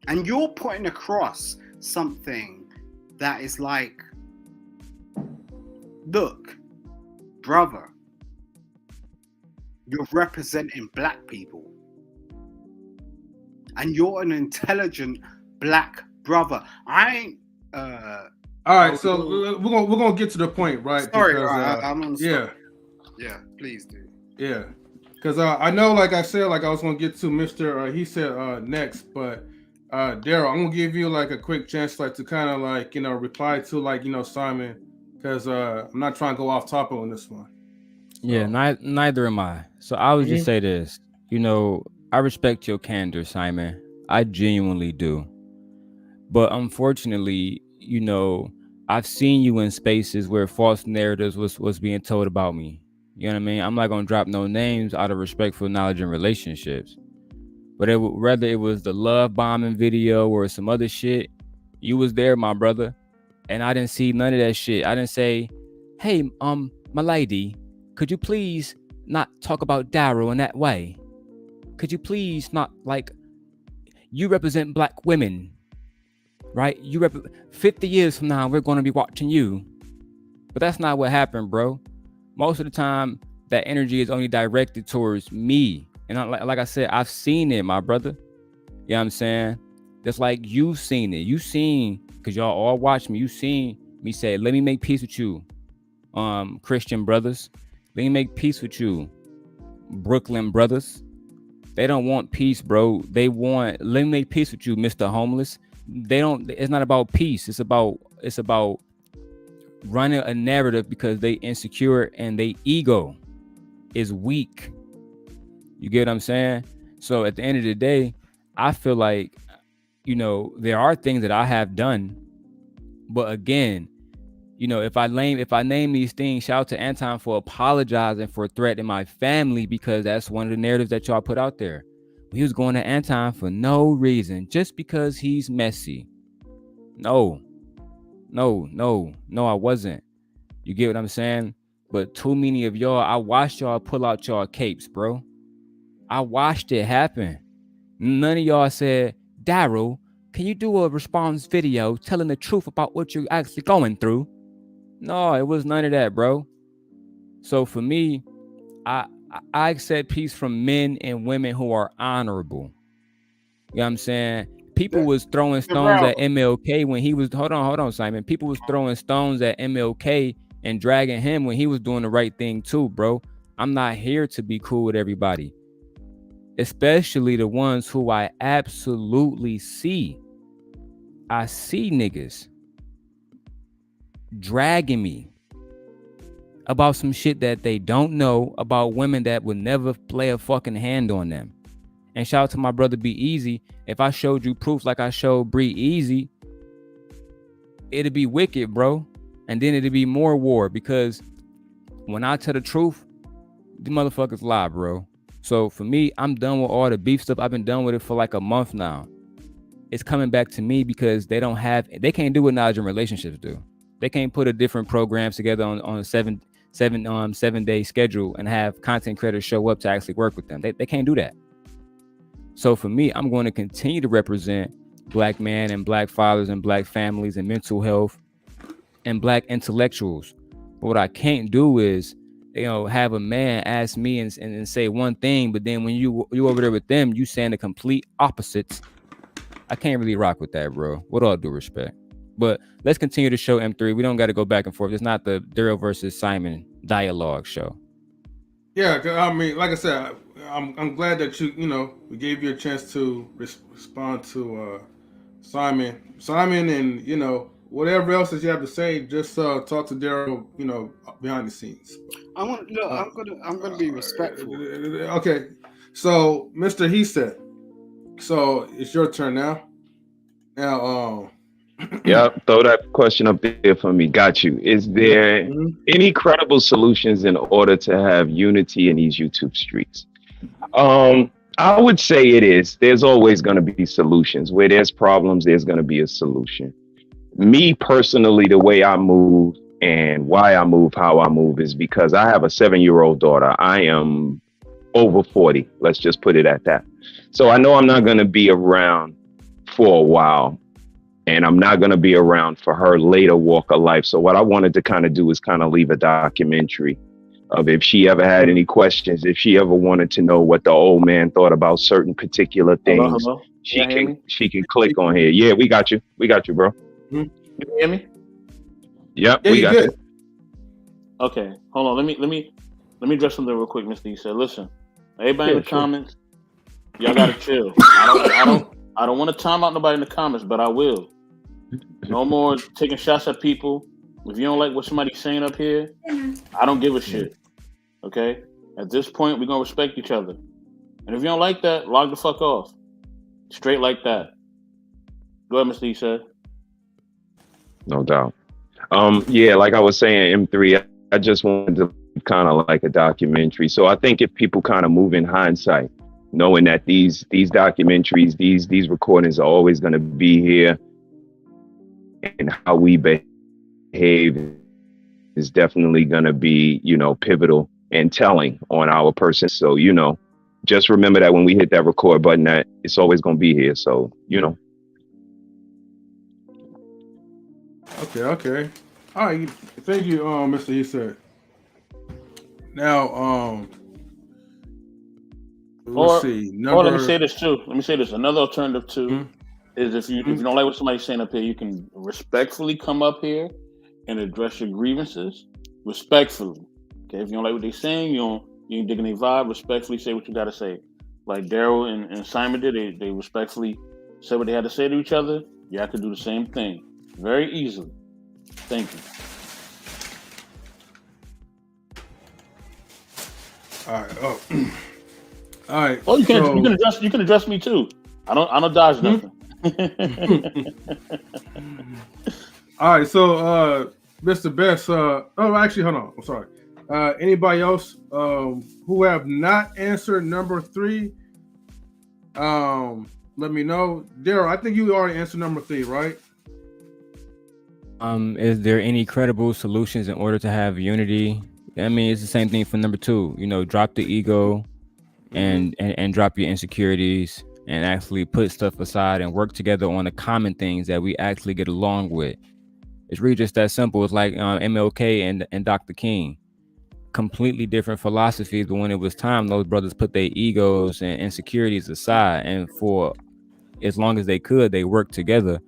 And you're putting across something that is like, look, brother, you're representing black people. And you're an intelligent black brother. I ain't. All right, so we're gonna get to the point, right? Sorry, because, I'm on the yeah, please do. Yeah, because I know, like I said, like I was gonna get to Mr. He said next, but Daryl, I'm gonna give you like a quick chance, like to kind of like reply to like Simon, because I'm not trying to go off topic on this one. So. Yeah, neither am I. So I would just say this, I respect your candor, Simon. I genuinely do. But unfortunately, I've seen you in spaces where false narratives was being told about me. You know what I mean? I'm not gonna drop no names out of respectful knowledge and relationships. But whether it was the love bombing video or some other shit, you was there, my brother. And I didn't see none of that shit. I didn't say, hey, my lady, could you please not talk about Daryl in that way? Could you please not, like, you represent black women, right? 50 years from now, we're going to be watching you. But that's not what happened, bro. Most of the time, that energy is only directed towards me. And like I said, I've seen it, my brother. You know what I'm saying? Just like you've seen it. You seen, because y'all all watch me, you seen me say, let me make peace with you. Christian brothers. Let me make peace with you, Brooklyn brothers. They don't want peace, bro. They want, let me make peace with you, Mr. Homeless. They don't, it's not about peace. It's about running a narrative because they insecure and they ego is weak. You get what I'm saying? So at the end of the day, I feel like, you know, there are things that I have done, but again, you know, if I name these things, shout out to Anton for apologizing for threatening my family, because that's one of the narratives that y'all put out there. He was going to Anton for no reason, just because he's messy. No, I wasn't. You get what I'm saying? But too many of y'all, I watched y'all pull out y'all capes, bro. I watched it happen. None of y'all said, Daryl, can you do a response video telling the truth about what you're actually going through? No, it was none of that, bro. So for me, I accept peace from men and women who are honorable. You know what I'm saying? People was throwing stones at MLK when he was, hold on, Simon. People was throwing stones at MLK and dragging him when he was doing the right thing too, bro. I'm not here to be cool with everybody, especially the ones who I absolutely see. I see niggas dragging me about some shit that they don't know about women that would never lay a fucking hand on them. And shout out to my brother Be Easy. If I showed you proof like I showed Bree Easy, it'd be wicked, bro. And then it'd be more war, because when I tell the truth, the motherfuckers lie, bro. So for me, I'm done with all the beef stuff. I've been done with it for like a month now. It's coming back to me because they can't do what knowledge and relationships do. They can't put a different programs together on a 7-day schedule and have content creators show up to actually work with them. They can't do that. So for me, I'm going to continue to represent Black men and Black fathers and Black families and mental health and Black intellectuals. But what I can't do is, you know, have a man ask me and say one thing, but then when you over there with them, you saying the complete opposites. I can't really rock with that, bro. With all due respect. But let's continue to show M3. We don't got to go back and forth. It's not the Daryl versus Simon dialogue show. Yeah, I mean, like I said, I'm glad that we gave you a chance to respond to Simon, and whatever else that you have to say, just talk to Daryl, behind the scenes. I'm gonna be respectful. Okay, so Mr. He said, so it's your turn now. Yep, throw that question up there for me. Got you. Is there any credible solutions in order to have unity in these YouTube streets? I would say it is. There's always going to be solutions. Where there's problems, there's going to be a solution. Me personally, the way I move and why I move, how I move is because I have a 7-year-old daughter. I am over 40. Let's just put it at that. So I know I'm not going to be around for a while. And I'm not going to be around for her later walk of life. So what I wanted to kind of do is kind of leave a documentary of if she ever had any questions, if she ever wanted to know what the old man thought about certain particular things, hello? she can click on here. Yeah, we got you. We got you, bro. You hear me? Yep, we got you. Okay, hold on. Let me address something real quick, Mr. You said, listen, everybody in the comments, y'all gotta chill. I don't want to time out nobody in the comments, but I will. No more taking shots at people. If you don't like what somebody's saying up here, I don't give a shit. Okay? At this point, we're going to respect each other. And if you don't like that, log the fuck off. Straight like that. Go ahead, Mr. Issa. No doubt. Yeah, like I was saying, M3, I just wanted to kind of like a documentary. So I think if people kind of move in hindsight, knowing that these documentaries, these recordings are always going to be here, and how we behave is definitely going to be, pivotal and telling on our person. So, just remember that when we hit that record button, that it's always going to be here. So, Okay. All right. Thank you, Mr. He said. Now, let's see. Let me say this too. Another alternative too is if you don't like what somebody's saying up here, you can respectfully come up here and address your grievances. respectfully. Okay, if you don't like what they saying, you ain't digging their vibe. Respectfully say what you gotta say. Like Daryl and Simon did, they respectfully said what they had to say to each other. You have to do the same thing very easily. Thank you. All right. Oh. All right. Oh, you can address me too. I don't dodge nothing. All right. So, Mr. Best. Actually, hold on. I'm sorry. Anybody else who have not answered number 3? Let me know. Daryl, I think you already answered number 3, right? Is there any credible solutions in order to have unity? I mean, it's the same thing for number 2. You know, drop the ego and drop your insecurities and actually put stuff aside and work together on the common things that we actually get along with. It's really just that simple. It's like MLK and Dr. King. Completely different philosophies, but when it was time, those brothers put their egos and insecurities aside, and for as long as they could, they worked together.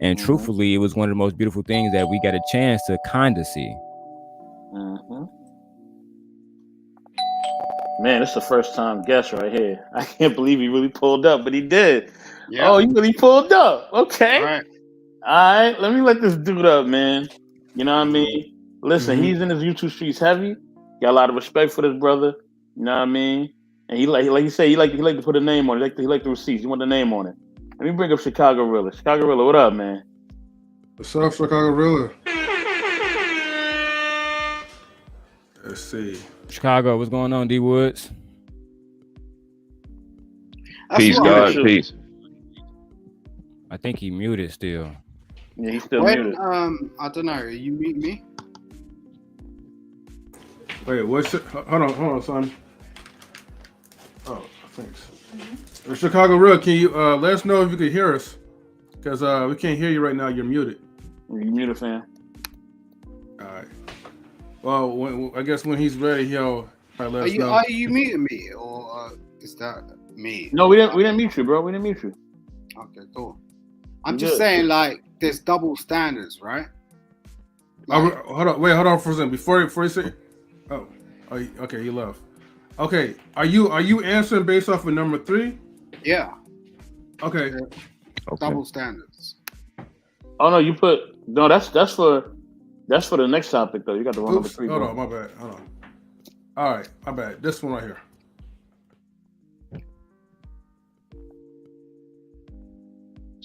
And truthfully, it was one of the most beautiful things that we got a chance to kind of see. Man, this is the first time guest right here. I can't believe he really pulled up, but he did. Yeah. Oh, he really pulled up. Okay. All right. All right. Let this dude up, man. You know what I mean? Listen, he's in his YouTube streets heavy. Got a lot of respect for this brother. You know what I mean? And he like you say, he like to put a name on it. He like the receipts. He want the name on it. Let me bring up Chicago Rilla. Chicago Rilla, what up, man? What's up, Chicago Rilla? Let's see. Chicago, what's going on, D Woods? Peace, God, peace. I think he muted still. Yeah, he's still muted. I don't know. You mute me? Wait, hold on, son. Oh, thanks. Chicago Real, can you let us know if you can hear us? Because we can't hear you right now. You're muted. You're muted, fam. All right. Well, I guess when he's ready, he'll let us know. Are you muting me, or is that me? No, we didn't mute you, bro. We didn't mute you. Okay, cool. I'm just saying, like, there's double standards, right? Like, hold on for a second. Before you say, okay, he left. Okay, are you answering based off of number 3? Yeah. Okay. Double standards. Oh no, that's for the next topic though. You got the wrong number 3. Hold on, my bad. Hold on. All right, my bad. This one right here.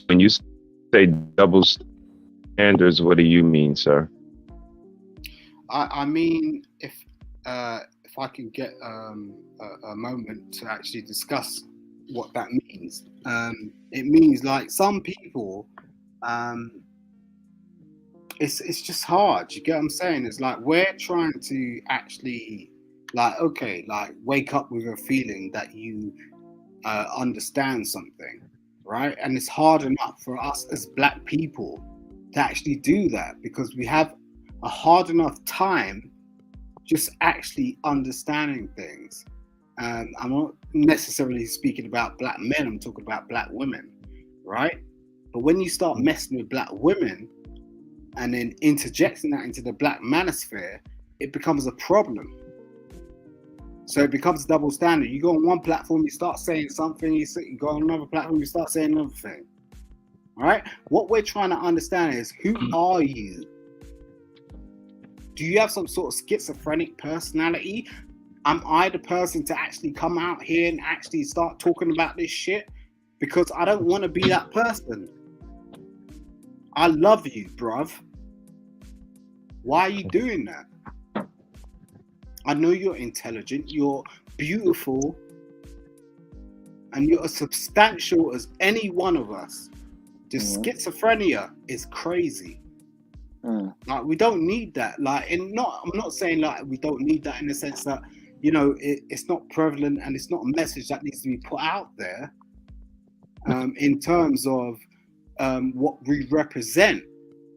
When you say double standards, what do you mean, sir? I mean, if I can get a moment to actually discuss what that means. It means, like, some people, it's just hard. You get what I'm saying? It's like we're trying to actually, like, okay, like, wake up with a feeling that you understand something, right? And it's hard enough for us as Black people to actually do that, because we have a hard enough time just actually understanding things. I'm not necessarily speaking about Black men, I'm talking about Black women, right? But when you start messing with Black women and then interjecting that into the Black manosphere, it becomes a problem. So it becomes a double standard. You go on one platform, you start saying something, you go on another platform, you start saying another thing. All right? What we're trying to understand is, who are you? Do you have some sort of schizophrenic personality? Am I the person to actually come out here and actually start talking about this shit? Because I don't want to be that person. I love you, bruv. Why are you doing that? I know you're intelligent, you're beautiful, and you're as substantial as any one of us. Just schizophrenia is crazy. Like, we don't need that. Like, and I'm not saying like we don't need that in the sense that, you know, it's not prevalent and it's not a message that needs to be put out there in terms of what we represent,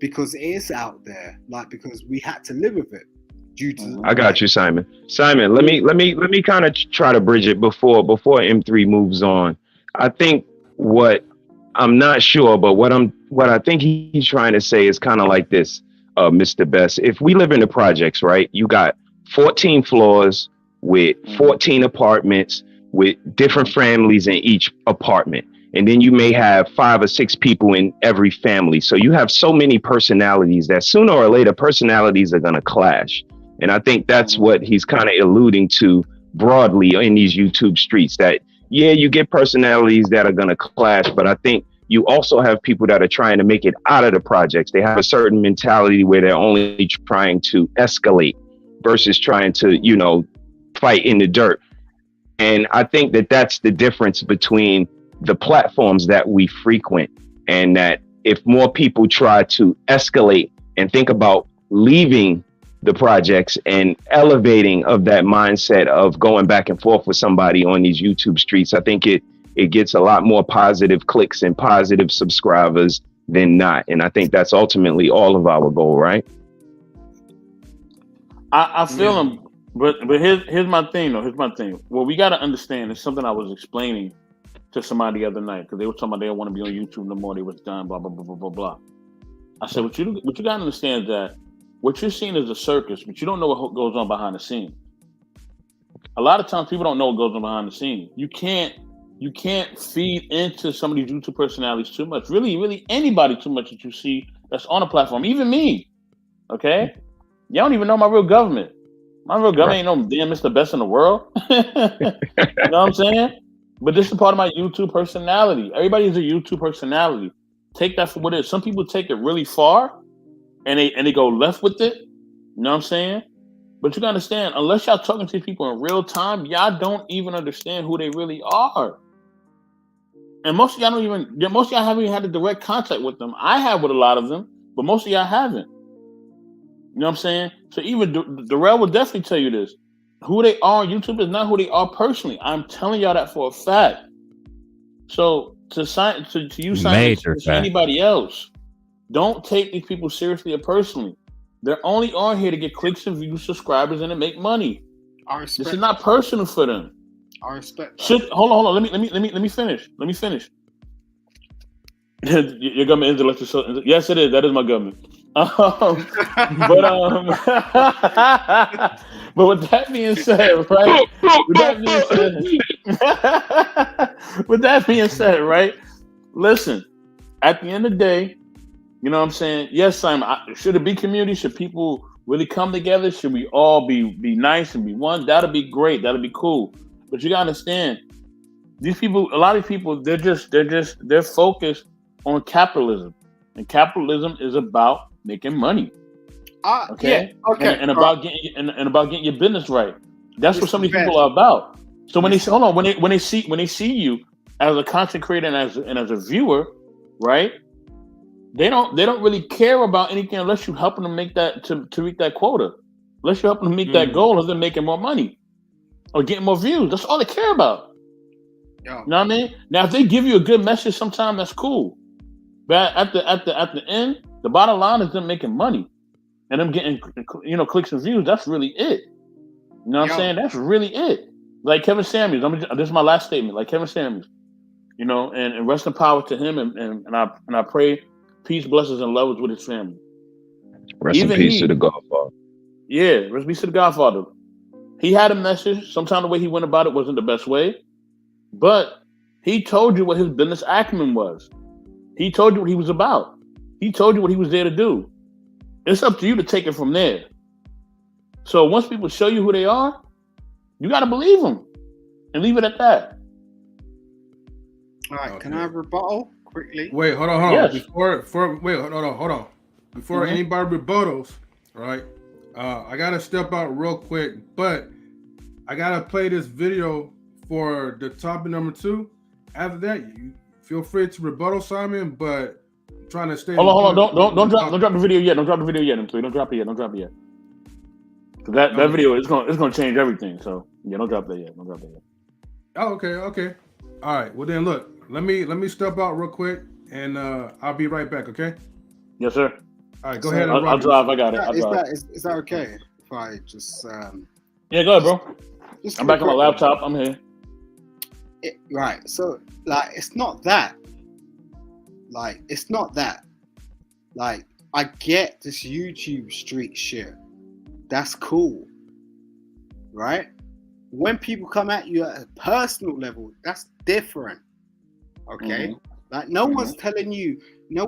because it is out there, like, because we had to live with it due to. I got you, Simon. Simon, let me kind of try to bridge it before M3 moves on. I think what I'm not sure, but what I think he's trying to say is kind of like this. Mr. Best. If we live in the projects, right, you got 14 floors with 14 apartments with different families in each apartment. And then you may have 5 or 6 people in every family. So you have so many personalities that sooner or later personalities are going to clash. And I think that's what he's kind of alluding to broadly in these YouTube streets, that, yeah, you get personalities that are going to clash, but I think you also have people that are trying to make it out of the projects. They have a certain mentality where they're only trying to escalate versus trying to, you know, fight in the dirt. And I think that that's the difference between the platforms that we frequent, and that if more people try to escalate and think about leaving the projects and elevating of that mindset of going back and forth with somebody on these YouTube streets, I think it gets a lot more positive clicks and positive subscribers than not. And I think that's ultimately all of our goal, right? I feel him, but here's my thing though. Here's my thing. Well, we got to understand. It's something I was explaining to somebody the other night, because they were talking about they don't want to be on YouTube no more. They was done, blah blah blah blah blah blah. I said, what you got to understand is that what you're seeing is a circus, but you don't know what goes on behind the scenes. A lot of times people don't know what goes on behind the scenes. You can't feed into some of these YouTube personalities too much. Really anybody too much that you see that's on a platform. Even me. Okay? Y'all don't even know my real government. My real government ain't no damn Mr. Best in the world. You know what I'm saying? But this is part of my YouTube personality. Everybody is a YouTube personality. Take that for what it is. Some people take it really far and they go left with it. You know what I'm saying? But you gotta understand, unless y'all talking to these people in real time, y'all don't even understand who they really are. And most of y'all haven't even had a direct contact with them. I have with a lot of them, but most of y'all haven't. You know what I'm saying? So even Darrell will definitely tell you this. Who they are on YouTube is not who they are personally. I'm telling y'all that for a fact. So to anybody else, don't take these people seriously or personally. They're only on here to get clicks and views, subscribers, and to make money. This is not personal for them. I respect that. Hold on. Let me finish. Your government is elected. Yes, it is. That is my government. But with that being said, right? With that being said, right? Listen, at the end of the day, you know what I'm saying? Yes, Simon. Should it be community? Should people really come together? Should we all be nice and be one? That'll be great. That'll be cool. But you gotta understand, these people, a lot of people, they're focused on capitalism, and capitalism is about making money. Okay. Yeah, okay. And about getting your business right. That's what some of these people are about. So when they say, hold on, when they see you as a content creator and as a viewer, right? They don't really care about anything unless you're helping them make that to reach that quota. Unless you're helping them meet that goal of them making more money or getting more views. That's all they care about. Yo. You know what I mean? Now, if they give you a good message sometime, that's cool. But at the end, the bottom line is them making money and them getting, you know, clicks and views. That's really it. You know what I'm saying? That's really it. Like Kevin Samuels. This is my last statement. Like Kevin Samuels, you know, and rest in power to him. And I pray peace, blessings, and love with his family. Rest in peace to the Godfather. Yeah, rest in peace to the Godfather. He had a message. Sometimes the way he went about it wasn't the best way, but he told you what his business acumen was. He told you what he was about. He told you what he was there to do. It's up to you to take it from there. So once people show you who they are, you got to believe them and leave it at that. All right. Okay. Can I rebuttal quickly? Wait, hold on. Yes. Before anybody rebuttals, right? I gotta step out real quick, but I gotta play this video for the topic number 2. After that, you feel free to rebuttal, Simon. But I'm trying to stay. Hold on. Don't drop the video yet. Don't drop the video yet. Don't drop it yet. That video is gonna change everything. So yeah, don't drop that yet. Oh, okay. All right. Well then, look. Let me step out real quick, and I'll be right back. Okay. Yes, sir. All right. Go ahead. I'll drive. I got it. Is that okay? If I just yeah, go ahead, bro. I'm back on my laptop. I'm here. Right. So it's not that. Like I get this YouTube street shit. That's cool, right? When people come at you at a personal level, that's different. Okay, like no one's telling you to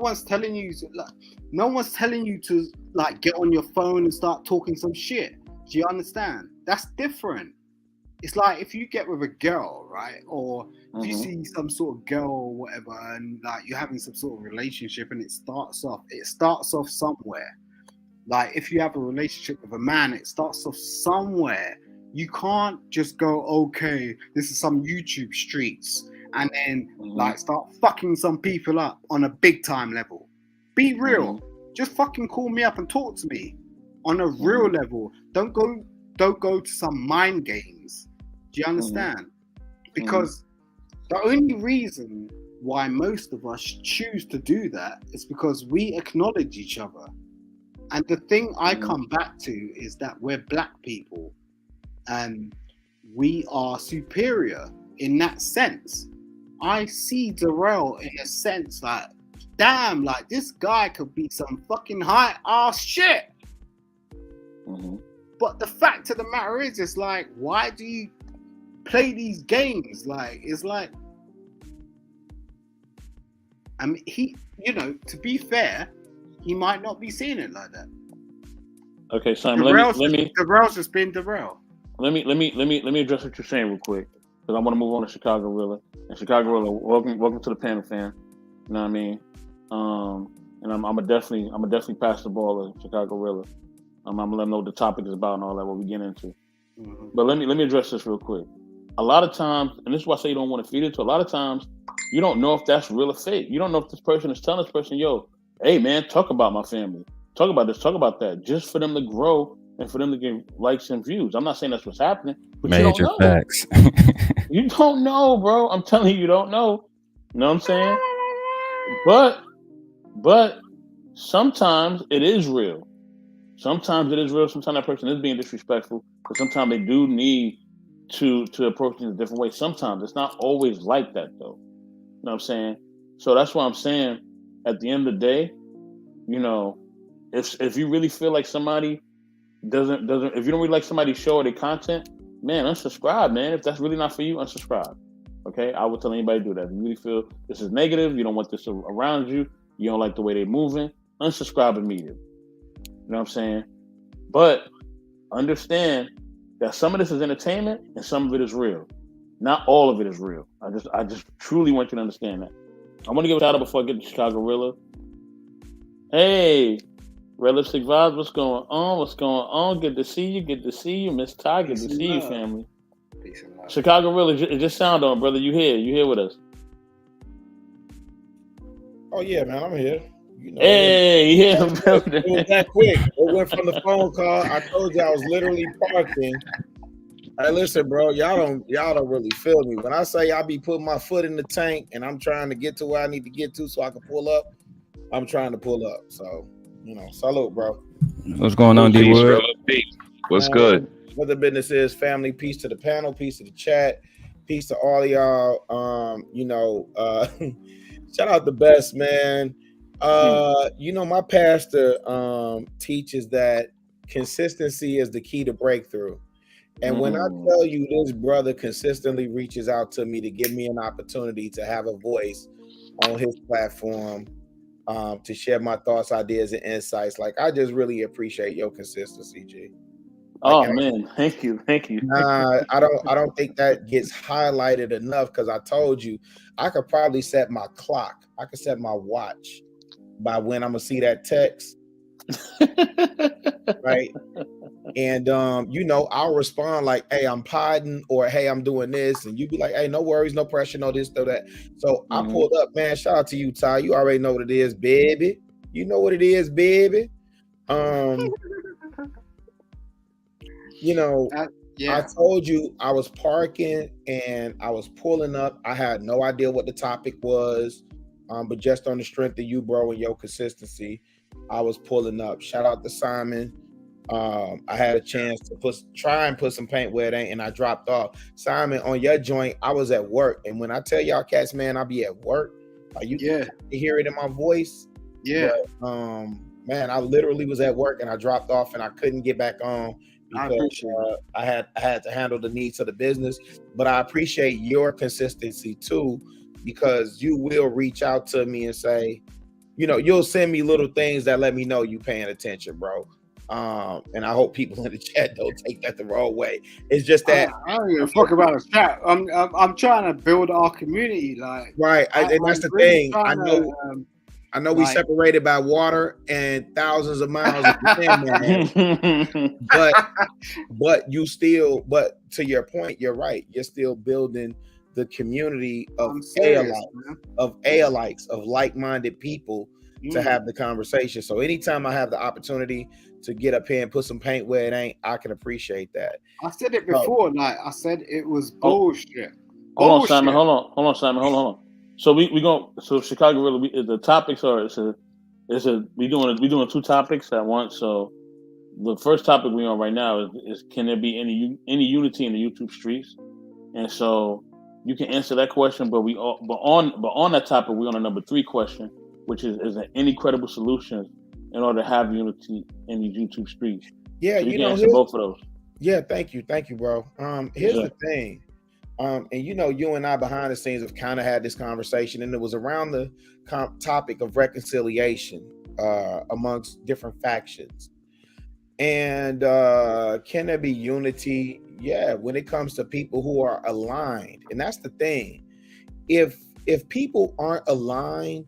like get on your phone and start talking some shit. Do you understand? That's different. It's like if you get with a girl, right? Or if you see some sort of girl or whatever, and like you're having some sort of relationship, and it starts off somewhere. Like if you have a relationship with a man, it starts off somewhere. You can't just go, okay, this is some YouTube streets, and then like start fucking some people up on a big time level. Be real. Just fucking call me up and talk to me on a real level. Don't go to some mind games. Do you understand? Because the only reason why most of us choose to do that is because we acknowledge each other. And the thing I come back to is that we're black people and we are superior in that sense. I see Darrell in a sense like, damn, like this guy could be some fucking high ass shit. But the fact of the matter is, it's like, why do you play these games? Like, it's like, I mean, he, you know, to be fair, he might not be seeing it like that. Okay, Simon, Darrell's just been Darrell. Let me address what you're saying real quick, because I want to move on to Chicago Rilla. And Chicago Rilla, welcome to the panel, fam. You know what I mean? And I'm definitely pass the ball to Chicago Rilla. I'm gonna let them know what the topic is about and all that, what we get into. But let me address this real quick. A lot of times, and this is why I say you don't want to feed it to. A lot of times, you don't know if that's real or fake. You don't know if this person is telling this person, "Yo, hey man, talk about my family, talk about this, talk about that," just for them to grow and for them to get likes and views. I'm not saying that's what's happening, but major you don't know. Facts. You don't know, bro. I'm telling you don't know. You know what I'm saying? But sometimes it is real. Sometimes it is real. Sometimes that person is being disrespectful, but sometimes they do need to approach it in a different way. Sometimes it's not always like that, though. You know what I'm saying? So that's why I'm saying, at the end of the day, you know, if you really feel like somebody doesn't, if you don't really like somebody's show or their content, man, unsubscribe, man. If that's really not for you, unsubscribe. Okay, I would tell anybody to do that. If you really feel this is negative, you don't want this around you, you don't like the way they're moving, unsubscribe immediately. You know what I'm saying? But understand that some of this is entertainment and some of it is real. Not all of it is real. I just truly want you to understand that. I want to give a shout out before I get to Chicago Rilla. Hey, Realistic Vibes, what's going on? What's going on? Good to see you. Good to see you, Miss Ty. Good to see you, family. Peace and love. Chicago Rilla, it just sound on, brother. You here with us? Oh yeah, man, I'm here. You know, hey, yeah, it was that quick. It went from the phone call. I told you I was literally parking. Hey, listen, bro, y'all don't really feel me. When I say I be putting my foot in the tank and I'm trying to get to where I need to get to so I can pull up, I'm trying to pull up. So, you know, salute, bro. What's going on, D Wood? What's good? What the business is, family. Peace to the panel, peace to the chat, peace to all of y'all. Shout out the best, man. You know, my pastor teaches that consistency is the key to breakthrough. And when I tell you this brother consistently reaches out to me to give me an opportunity to have a voice on his platform, to share my thoughts, ideas, and insights, like I just really appreciate your consistency, G. Like, man, thank you. I don't think that gets highlighted enough, because I told you I could probably set my clock. I could set my watch by when I'm gonna see that text. Right. And you know, I'll respond like, hey, I'm podding, or hey, I'm doing this, and you be like, hey, no worries, no pressure, no this, no that. So I pulled up, man. Shout out to you, Ty. You already know what it is, baby. You know what it is, baby. You know, I told you I was parking and I was pulling up. I had no idea what the topic was, but just on the strength of you, bro, and your consistency, I was pulling up. Shout out to Simon. I had a chance to try and put some paint where it ain't, and I dropped off. Simon, on your joint, I was at work, and when I tell y'all cats, man, I be at work. Like you hear it in my voice. Yeah. But, man, I literally was at work and I dropped off and I couldn't get back on because I had to handle the needs of the business. But I appreciate your consistency too, because you will reach out to me and say, you know, you'll send me little things that let me know you paying attention, bro. And I hope people in the chat don't take that the wrong way. It's just that I don't even fuck about the chat. I'm trying to build our community, like right. And that's the thing. I know we separated by water and thousands of miles of man. but you still, but to your point, you're right. You're still building the community of Aolites, of like-minded people to have the conversation. So anytime I have the opportunity to get up here and put some paint where it ain't, I can appreciate that. I said it before, like I said it was bullshit. Hold on, Simon. Hold on. So we going. So Chicago really. The topics are. We doing two topics at once. So the first topic we on right now is can there be any unity in the YouTube streets? And so you can answer that question. But on that topic we on a number 3 question, which is there any credible solutions in order to have unity in the YouTube streets? Yeah, so you can answer both of those. Yeah, thank you, bro. Here's the thing. And you know, you and I behind the scenes have kind of had this conversation, and it was around the topic of reconciliation amongst different factions. And can there be unity? Yeah, when it comes to people who are aligned. And that's the thing. If people aren't aligned,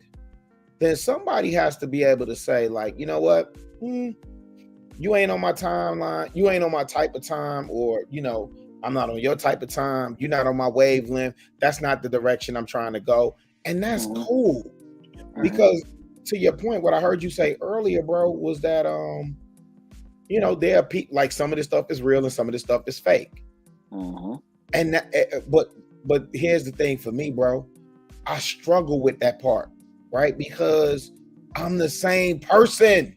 then somebody has to be able to say, like, you know what? You ain't on my timeline. You ain't on my type of time, or, you know, I'm not on your type of time. You're not on my wavelength. That's not the direction I'm trying to go. And that's cool. Because to your point, what I heard you say earlier, bro, was that, you know, there are people, like, some of this stuff is real and some of this stuff is fake. And that, but here's the thing for me, bro. I struggle with that part, right? Because I'm the same person.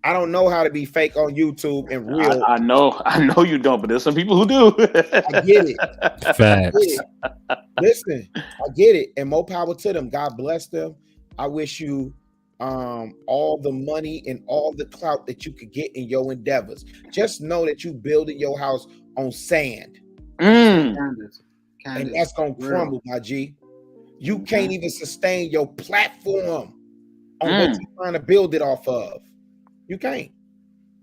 I don't know how to be fake on YouTube and real. I know you don't, but there's some people who do. I get it. Facts. Listen, I get it, and more power to them. God bless them. I wish you all the money and all the clout that you could get in your endeavors. Just know that you building your house on sand, and that's gonna crumble, my G. You can't even sustain your platform on what you're trying to build it off of. You can't.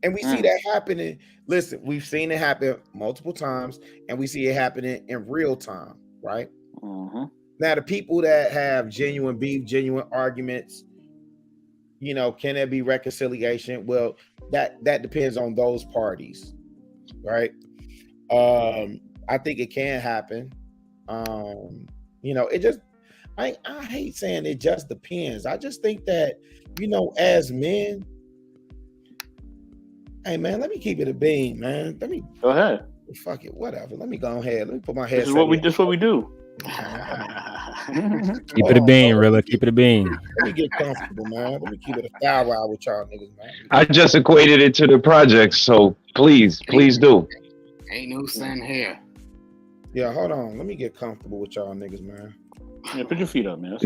And we see that happening. Listen, we've seen it happen multiple times, and we see it happening in real time, right? Now, the people that have genuine beef, genuine arguments, you know, can there be reconciliation? Well, that depends on those parties, right? I think it can happen. You know, it just, I hate saying it just depends. I just think that, you know, as men, hey man, let me keep it a beam, man. Let me go ahead. Fuck it, whatever. Let me go ahead. Let me put my head. This is what we do. Keep it a bean, Rilla. Keep it a bean. Let me get comfortable, man. Let me keep it a thou with y'all niggas, man. I just equated it to the project, so please do. Ain't no sin here. Yeah, hold on. Let me get comfortable with y'all niggas, man. Yeah, put your feet up, man.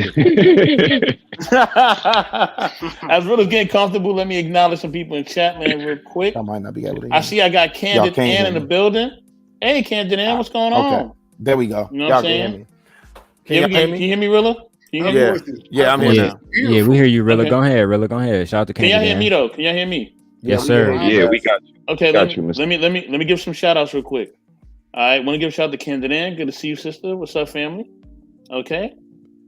As Rilla's getting comfortable, let me acknowledge some people in chat, man, real quick. I might not be able to. I see I got Candid Ann in the building. Hey, Candid Ann, what's going on? There we go. You know what I'm saying? Can you hear me, Rilla? Yeah, I'm here now. Yeah, we hear you, Rilla. Okay. Go ahead, Rilla. Go ahead. Shout out to Candid. Can y'all hear me though? Can y'all hear me? Yes, sir. Yeah, we got you. Okay, let me give some shout outs real quick. All right, want to give a shout out to Candid Ann. Good to see you, sister. What's up, family? Okay.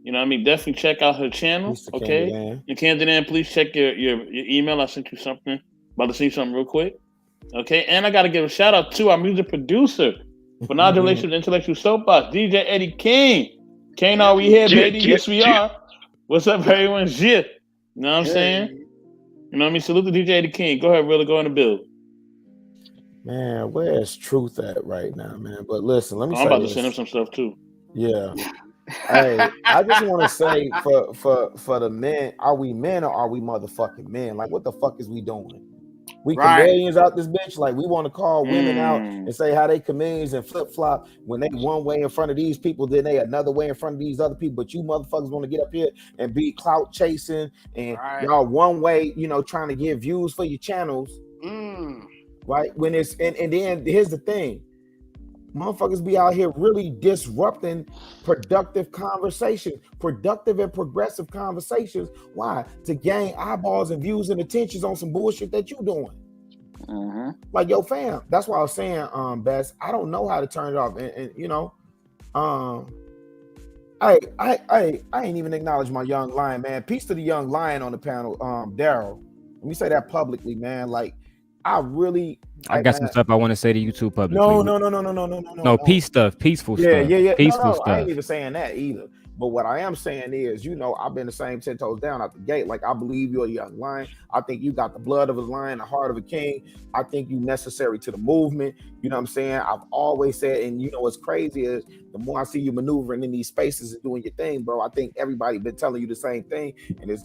You know what I mean? Definitely check out her channel. Mr. Okay. And Candid Ann, please check your email. I sent you something. About to see something real quick. Okay. And I got to give a shout out to our music producer for non-related intellectual soapbox, DJ Eddie King. Kane, are we here, baby? Yes, we are. What's up, everyone? Jit. You know what I'm saying? You know what I mean? Salute to DJ Eddie King. Go ahead, really go in the build. Man, where's Truth at right now, man? But listen, let me I'm about to send him some stuff too. Yeah. Hey, I just want to say for the men, are we men or are we motherfucking men? Like, what the fuck is we doing? We chameleons out this bitch. Like, we want to call women out and say how they chameleons and flip flop when they one way in front of these people, then they another way in front of these other people. But you motherfuckers want to get up here and be clout chasing and y'all one way, you know, trying to get views for your channels. Right? When it's and then here's the thing. Motherfuckers be out here really disrupting productive conversation, productive and progressive conversations. Why? To gain eyeballs and views and attentions on some bullshit that you doing. Like, yo, fam, that's why I was saying, Bess, I don't know how to turn it off. And you know, I ain't even acknowledge my young lion, man. Peace to the young lion on the panel, Daryl. Let me say that publicly, man. Like, I got some stuff I want to say to you too publicly. No, peace stuff, peaceful stuff. Yeah. Peaceful stuff. I ain't even saying that either. But what I am saying is, you know, I've been the same 10 toes down out the gate. Like, I believe you're a young lion. I think you got the blood of a lion, the heart of a king. I think you necessary to the movement. You know what I'm saying? I've always said, and you know what's crazy is the more I see you maneuvering in these spaces and doing your thing, bro, I think everybody been telling you the same thing. And it's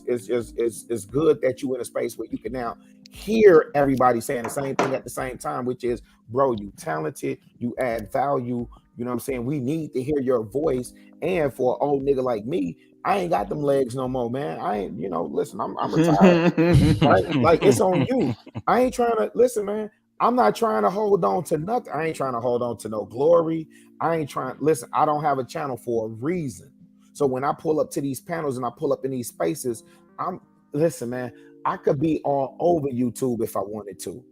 good that you in a space where you can now hear everybody saying the same thing at the same time, which is, bro, you talented, you add value. You know what I'm saying? We need to hear your voice. And for an old nigga like me, I ain't got them legs no more, man. I ain't, you know, listen, I'm retired. Right? Like, it's on you. I ain't trying to, listen, man, I'm not trying to hold on to nothing. I ain't trying to hold on to no glory. I ain't trying, listen, I don't have a channel for a reason. So when I pull up to these panels and I pull up in these spaces, listen, man, I could be all over YouTube if I wanted to.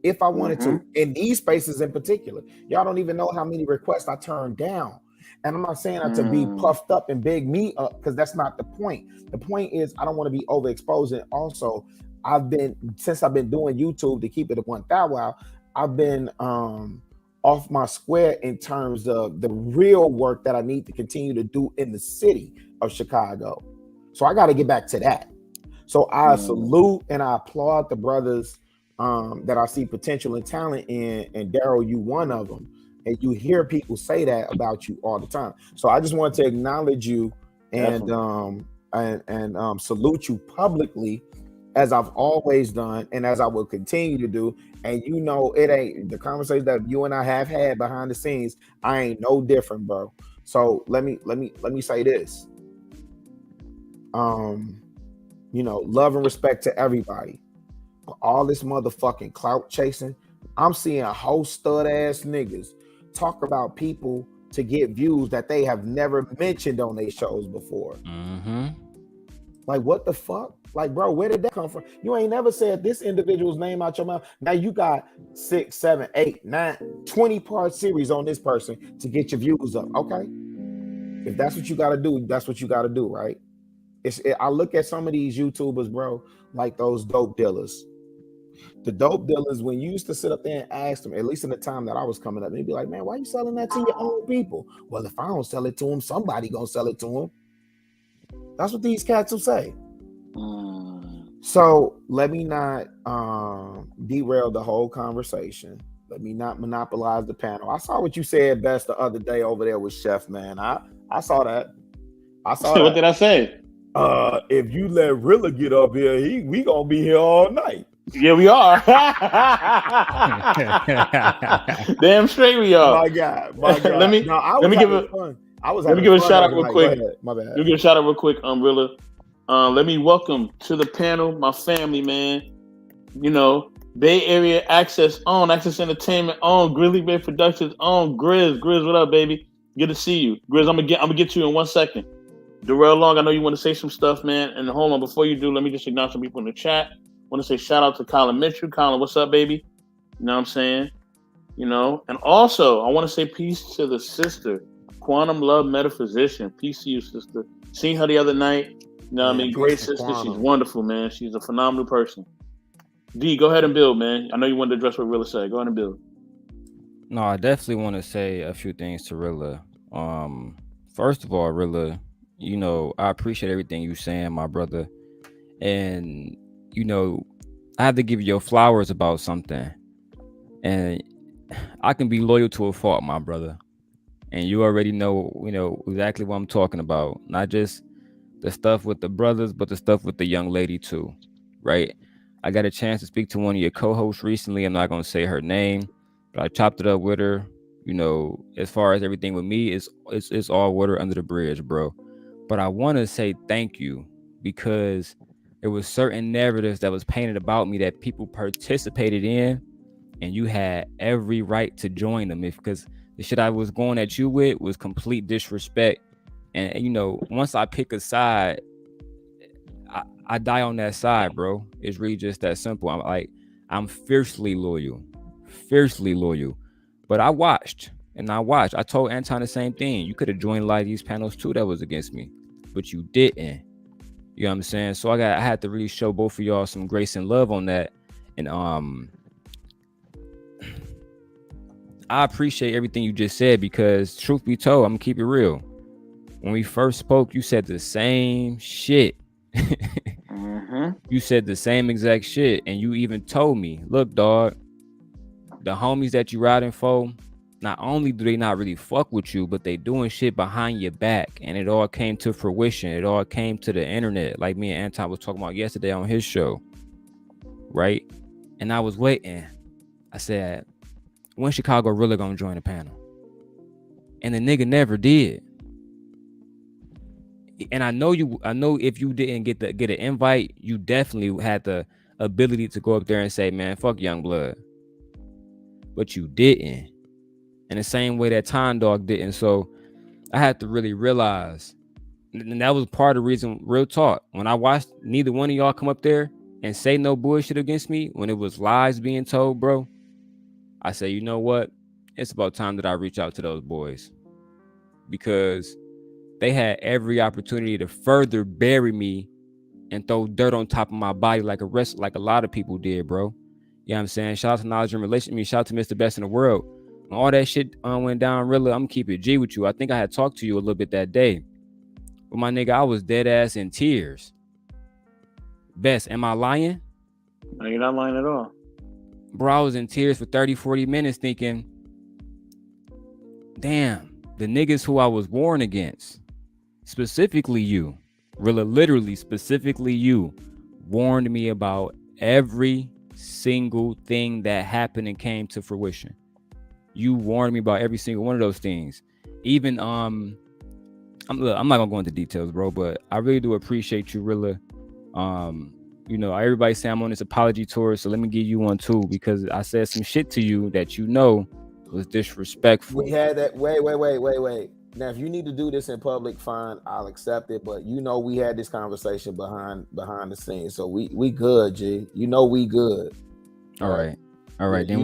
If I wanted to, in these spaces in particular. Y'all don't even know how many requests I turned down. And I'm not saying that to be puffed up and big me up, because that's not the point. The point is, I don't want to be overexposed. And also, since I've been doing YouTube to keep it at 1,000, I've been off my square in terms of the real work that I need to continue to do in the city of Chicago. So I got to get back to that. So I salute and I applaud the brothers that I see potential and talent in, and Daryl, you one of them. And you hear people say that about you all the time. So I just want to acknowledge you and salute you publicly, as I've always done and as I will continue to do. And you know, it ain't the conversation that you and I have had behind the scenes. I ain't no different, bro. So let me say this. You know, love and respect to everybody. All this motherfucking clout chasing, I'm seeing a whole stud ass niggas talk about people to get views that they have never mentioned on their shows before. Like, what the fuck? Like, bro, where did that come from? You ain't never said this individual's name out your mouth. Now you got 6, 7, 8, 9, 20-part series on this person to get your views up. Okay. If that's what you got to do, that's what you got to do, right? I look at some of these YouTubers, bro, like those dope dealers. The dope dealers, when you used to sit up there and ask them, at least in the time that I was coming up, they'd be like, man, why are you selling that to your own people? Well, if I don't sell it to them, somebody gonna sell it to them. That's what these cats will say. So let me not derail the whole conversation. Let me not monopolize the panel. I saw what you said best the other day over there with Chef, man. I saw that. What did I say? If you let Rilla get up here, we gonna be here all night. Yeah, we are. Damn straight we are. My God. let me give a shout out real quick. My bad. Let me give a shout out real quick, Rilla. Let me welcome to the panel my family, man. You know, Bay Area Access Entertainment on, Grizzly Bay Productions on, Grizz, what up, baby? Good to see you, Grizz. I'm gonna get to you in 1 second. Darrell Long, I know you want to say some stuff, man. And hold on, before you do, let me just acknowledge some people in the chat. Want to say shout out to Colin Mitchell. Colin, what's up, baby? You know what I'm saying? You know, and also I want to say peace to the sister, Quantum Love Metaphysician. Peace to you, sister. Seen her the other night. You know what I mean? Great sister. Quantum. She's wonderful, man. She's a phenomenal person. D, go ahead and build, man. I know you wanted to address what Rilla said. Go ahead and build. No, I definitely want to say a few things to Rilla. First of all, Rilla, you know, I appreciate everything you're saying, my brother. And, you know, I have to give you your flowers about something. And I can be loyal to a fault, my brother. And you already know, you know, exactly what I'm talking about. Not just the stuff with the brothers, but the stuff with the young lady too, right? I got a chance to speak to one of your co-hosts recently. I'm not gonna say her name, but I chopped it up with her. You know, as far as everything with me, it's all water under the bridge, bro. But I want to say thank you because there was certain narratives that was painted about me that people participated in, and you had every right to join them. Because the shit I was going at you with was complete disrespect, and you know, once I pick a side, I die on that side, bro. It's really just that simple. I'm fiercely loyal. But I watched. I told Anton the same thing. You could have joined a lot of these panels too that was against me, but you didn't. You know what I'm saying? So I had to really show both of y'all some grace and love on that. And I appreciate everything you just said because truth be told, I'm gonna keep it real. When we first spoke, you said the same shit. You said the same exact shit, and you even told me, look, dog, the homies that you riding for, not only do they not really fuck with you, but they doing shit behind your back. And it all came to fruition. It all came to the internet, like me and Anton was talking about yesterday on his show, right? And I was waiting. I said, when Chicago really gonna join the panel? And the nigga never did. And I know if you didn't get an invite, you definitely had the ability to go up there and say, man, fuck Youngblood. But you didn't. In the same way that Time Dog didn't. So I had to really realize, and that was part of the reason, real talk, when I watched neither one of y'all come up there and say no bullshit against me, when it was lies being told, bro, I say, you know what? It's about time that I reach out to those boys. Because they had every opportunity to further bury me and throw dirt on top of my body like a lot of people did, bro. You know what I'm saying? Shout out to Knowledge and Relationship. Shout out to Mr. Best in the World. When all that shit went down, really, I'm gonna keep it G with you. I think I had talked to you a little bit that day. But my nigga, I was dead ass in tears. Best, am I lying? No, you're not lying at all. Bro, I was in tears for 30, 40 minutes thinking, damn, the niggas who I was warned against, specifically you, really literally specifically you, warned me about every single thing that happened and came to fruition. You warned me about every single one of those things. Even I'm not gonna go into details, bro, but I really do appreciate you, Rilla. You know, everybody say I'm on this apology tour, so let me give you one too, because I said some shit to you that you know was disrespectful. We had that. Wait. Now, if you need to do this in public, fine, I'll accept it. But you know, we had this conversation behind the scenes, so we good, G. You know, we good. All right. Then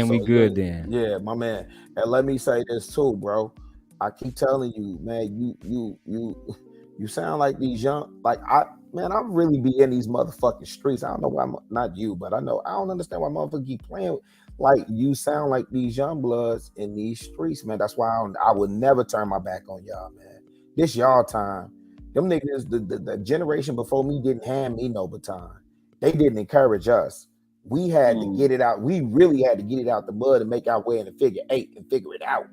we good. Then. Yeah, my man. And let me say this too, bro. I keep telling you, man. You sound like these young. I really be in these motherfucking streets. I don't know why. Not you, but I don't understand why motherfuckers keep playing. Like, you sound like these young bloods in these streets, man. That's why I would never turn my back on y'all, man. This y'all time. Them niggas, the generation before me didn't hand me no baton. They didn't encourage us. We had to get it out. We really had to get it out the mud and make our way in the figure 8 and figure it out.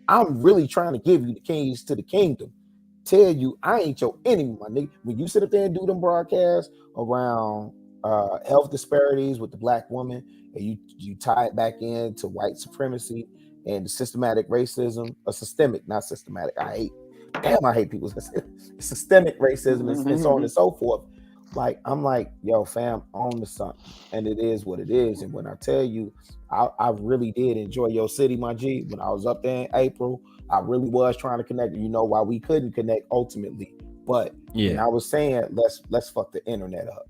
I'm really trying to give you the keys to the kingdom. Tell you I ain't your enemy, my nigga. When you sit up there and do them broadcasts around health disparities with the black woman, and you tie it back into white supremacy and the systematic racism, or systemic, not systematic. I hate people. Systemic racism and so on and so forth. Like, I'm like, yo, fam, on to something, and it is what it is. And when I tell you, I really did enjoy your city, my G. When I was up there in April, I really was trying to connect. You know why we couldn't connect ultimately, but and I was saying, let's fuck the internet up.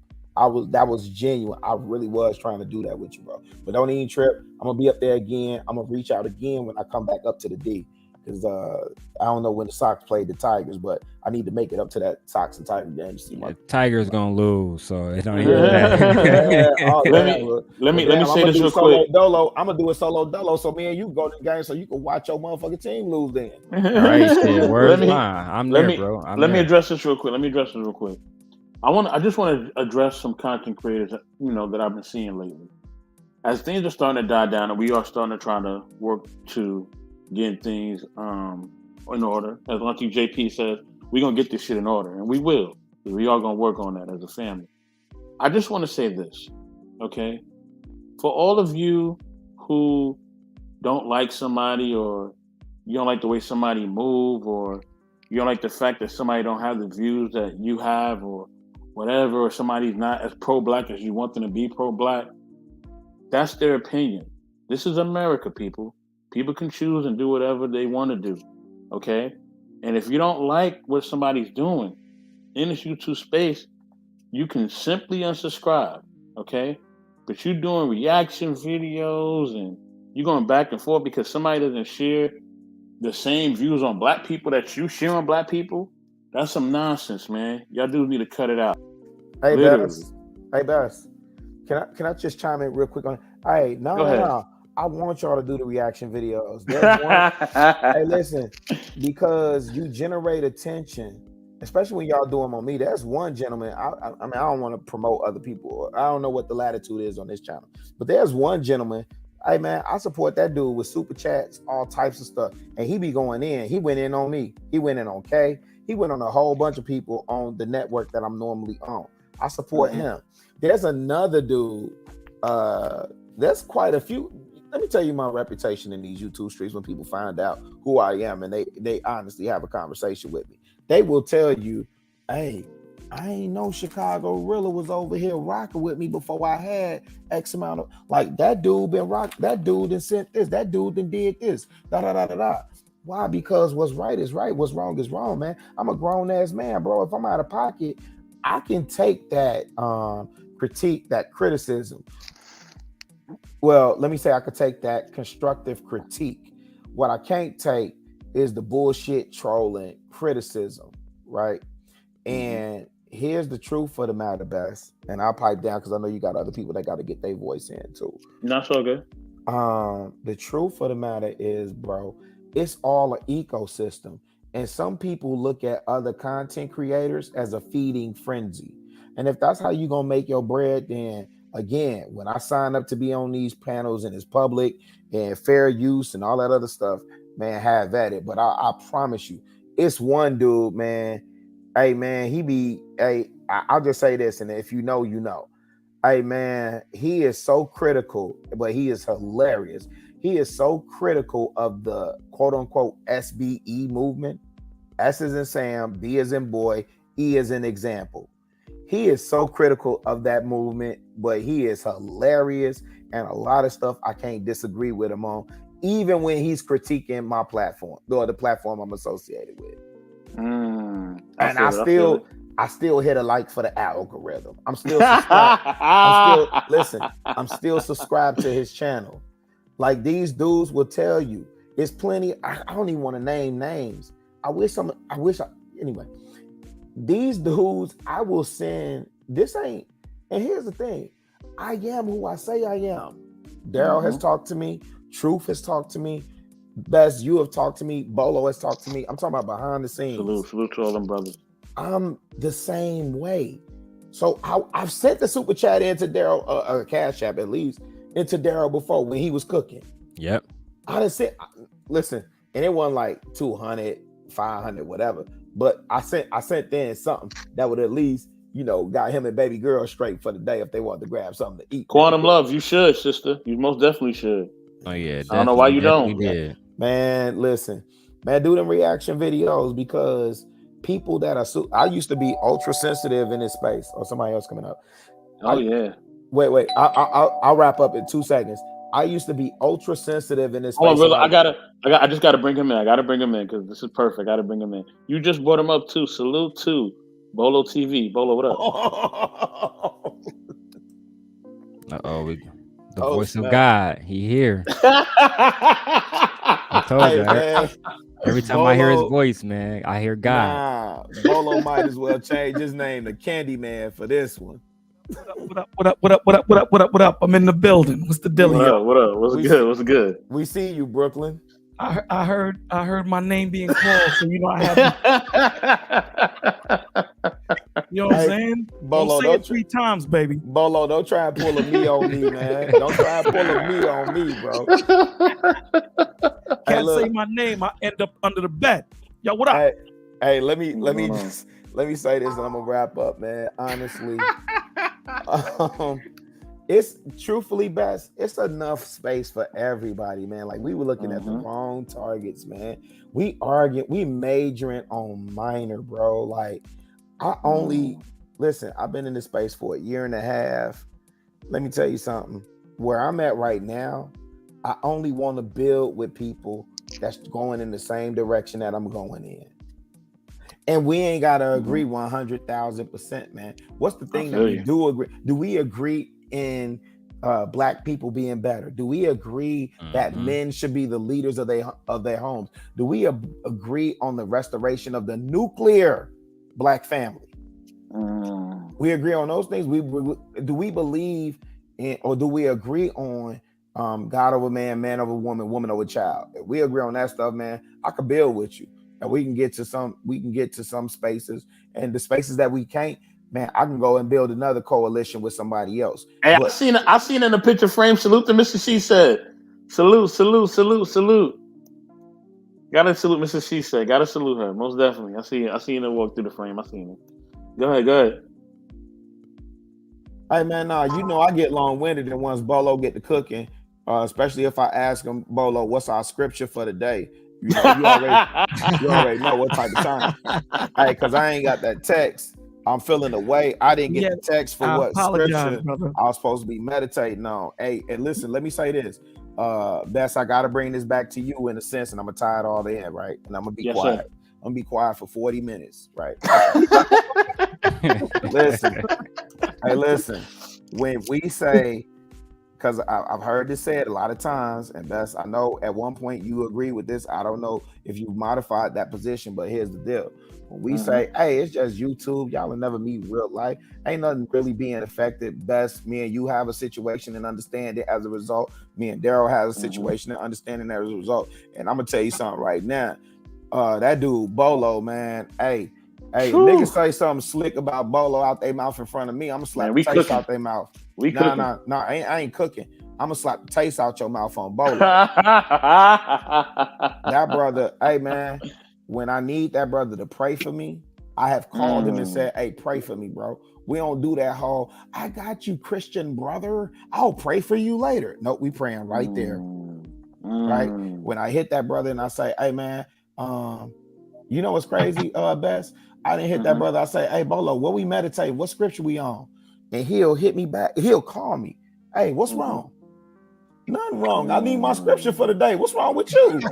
That was genuine. I really was trying to do that with you, bro. But don't even trip. I'm gonna be up there again. I'm gonna reach out again when I come back up to the D. Because I don't know when the Sox played the Tigers, but I need to make it up to that Sox and Tigers game to see my Tigers gonna lose, so it don't even matter. Let me say this real quick. I'm gonna do a solo dolo, so me and you go to the game, so you can watch your motherfucking team lose. Then, all right, shit. Where's mine? I'm there, bro. Let me address this real quick. I just want to address some content creators, that I've been seeing lately. As things are starting to die down, and we are starting to try to work to get things in order. As Auntie JP says, we're gonna get this shit in order, and we will. We are gonna work on that as a family. I just want to say this, okay? For all of you who don't like somebody, or you don't like the way somebody move, or you don't like the fact that somebody don't have the views that you have, or whatever, or somebody's not as pro-black as you want them to be pro-black, that's their opinion. This is America, people. People can choose and do whatever they want to do, okay? And if you don't like what somebody's doing in this YouTube space, you can simply unsubscribe, okay? But you doing reaction videos and you're going back and forth because somebody doesn't share the same views on black people that you share on black people, that's some nonsense, man. Y'all do need to cut it out. Hey, Bess. Hey, Bess. Can I just chime in real quick on? Hey, no. I want y'all to do the reaction videos. Hey, listen, because you generate attention, especially when y'all do them on me. There's one gentleman. I mean, I don't want to promote other people. I don't know what the latitude is on this channel, but there's one gentleman. Hey, man, I support that dude with super chats, all types of stuff, and he be going in. He went in on me. He went in on Kay. He went on a whole bunch of people on the network that I'm normally on. I support him. There's another dude. There's quite a few. Let me tell you my reputation in these YouTube streets. When people find out who I am and they honestly have a conversation with me, they will tell you, hey, I ain't know Chicago Rilla was over here rocking with me before I had X amount of, like, that dude been rock, that dude done sent this, that dude done did this, da. Why? Because what's right is right, what's wrong is wrong, man. I'm a grown ass man, bro. If I'm out of pocket, I can take that critique, that criticism. Well, let me say I could take that constructive critique. What I can't take is the bullshit trolling criticism, right? And here's the truth for the matter, Bess. And I'll pipe down because I know you got other people that got to get their voice in too. Not so good. The truth for the matter is, bro, it's all an ecosystem. And some people look at other content creators as a feeding frenzy. And if that's how you're going to make your bread, then again, when I sign up to be on these panels and it's public and fair use and all that other stuff, man, have at it. But I promise you, it's one dude, man. Hey, man, I'll just say this, and if you know, you know. Hey, man, he is so critical, but he is hilarious. He is so critical of the quote-unquote SBE movement. S as in Sam, B as in boy, E as in example. He is so critical of that movement, but he is hilarious, and a lot of stuff I can't disagree with him on, even when he's critiquing my platform, or the platform I'm associated with. And I still hit a like for the algorithm. I'm still subscribed. I'm still subscribed to his channel. Like, these dudes will tell you, it's plenty. I don't even want to name names. Anyway. These dudes, I will send, and here's the thing, I am who I say I am. Daryl has talked to me, Truth has talked to me, Bess, you have talked to me, Bolo has talked to me. I'm talking about behind the scenes. Salute to all them brothers. I'm the same way. So I've sent the super chat into Daryl, or Cash App at least, into Daryl before when he was cooking. Yep. I done sent, listen, and it wasn't like 200, 500, whatever. But I sent in something that would at least, got him and baby girl straight for the day if they wanted to grab something to eat. Quantum love, you should, sister. You most definitely should. Oh yeah, I don't know why you don't. Yeah. Man, listen, man, do them reaction videos, because people that are I used to be ultra sensitive in this space. Or somebody else coming up. Yeah. Wait. I'll wrap up in 2 seconds. I used to be ultra sensitive in this space. Oh, really? I just gotta bring him in. I gotta bring him in because this is perfect. I gotta bring him in. You just brought him up too. Salute to Bolo TV. Bolo, what up? The voice of God. He here. I told you. Every time Bolo, I hear his voice, man, I hear God. Bolo might as well change his name to Candyman for this one. What up? I'm in the building. What's the deal here? What up? What's good? We see you, Brooklyn. I heard my name being called, so I have. You know what I'm saying? Bolo, don't say it 3 times, baby. Bolo, don't try and pull a me on me, man. Don't try and pull a me on me, bro. Can't say my name. I end up under the bed. Yo, what up? Hey, let me say this, and I'm gonna wrap up, man. Honestly, It's truthfully best. It's enough space for everybody, man. Like we were looking at the wrong targets, man. We majoring on minor, bro. Like listen, I've been in this space for a year and a half. Let me tell you something. Where I'm at right now, I only want to build with people that's going in the same direction that I'm going in. And we ain't gotta agree 100,000%, man. What's the thing that we do agree? Do we agree in black people being better? Do we agree that men should be the leaders of their homes? Do we agree on the restoration of the nuclear black family? We agree on those things. Do we believe in, or do we agree on God over man, man over woman, woman over child? If we agree on that stuff, man, I could build with you. And we can get to some spaces, and the spaces that we can't, man, I can go and build another coalition with somebody else. Hey, I seen in the picture frame. Salute to Mr. She said. Salute. Gotta salute Mrs. She said. Gotta salute her. Most definitely. I seen her walk through the frame. I seen her. Go ahead. Hey man, you know I get long-winded, and once Bolo get to cooking, especially if I ask him, Bolo, what's our scripture for the day? You already know what type of time. Hey, because I ain't got that text. I'm feeling away. I didn't get the text for what scripture brother. I was supposed to be meditating on. Hey, and listen, let me say this. Bess, I gotta bring this back to you in a sense, and I'm gonna tie it all in, right? And I'm gonna be quiet. Sir. I'm gonna be quiet for 40 minutes, right? Listen. Hey, listen. When we say, because I've heard this said a lot of times, and Bess, I know at one point you agree with this. I don't know if you've modified that position, but here's the deal. When we say, hey, it's just YouTube, y'all will never meet real life. Ain't nothing really being affected. Best, me and you have a situation and understand it as a result. Me and Daryl has a situation and understanding as a result. And I'm gonna tell you something right now. That dude Bolo, man. Hey, niggas say something slick about Bolo out their mouth in front of me, I'm gonna slap the taste out their mouth. Nah, I ain't cooking. I'm gonna slap the taste out your mouth on Bolo. That brother, hey man, when I need that brother to pray for me, I have called him and said, hey, pray for me, bro. We don't do that whole, I got you, Christian brother. I'll pray for you later. Nope, we praying right there. Right? When I hit that brother and I say, hey man, you know what's crazy, Bess? I didn't hit that brother. I say, hey, Bolo, what we meditate? What scripture we on? And he'll hit me back. He'll call me. Hey, what's wrong? Nothing wrong. I need my scripture for the day. What's wrong with you? You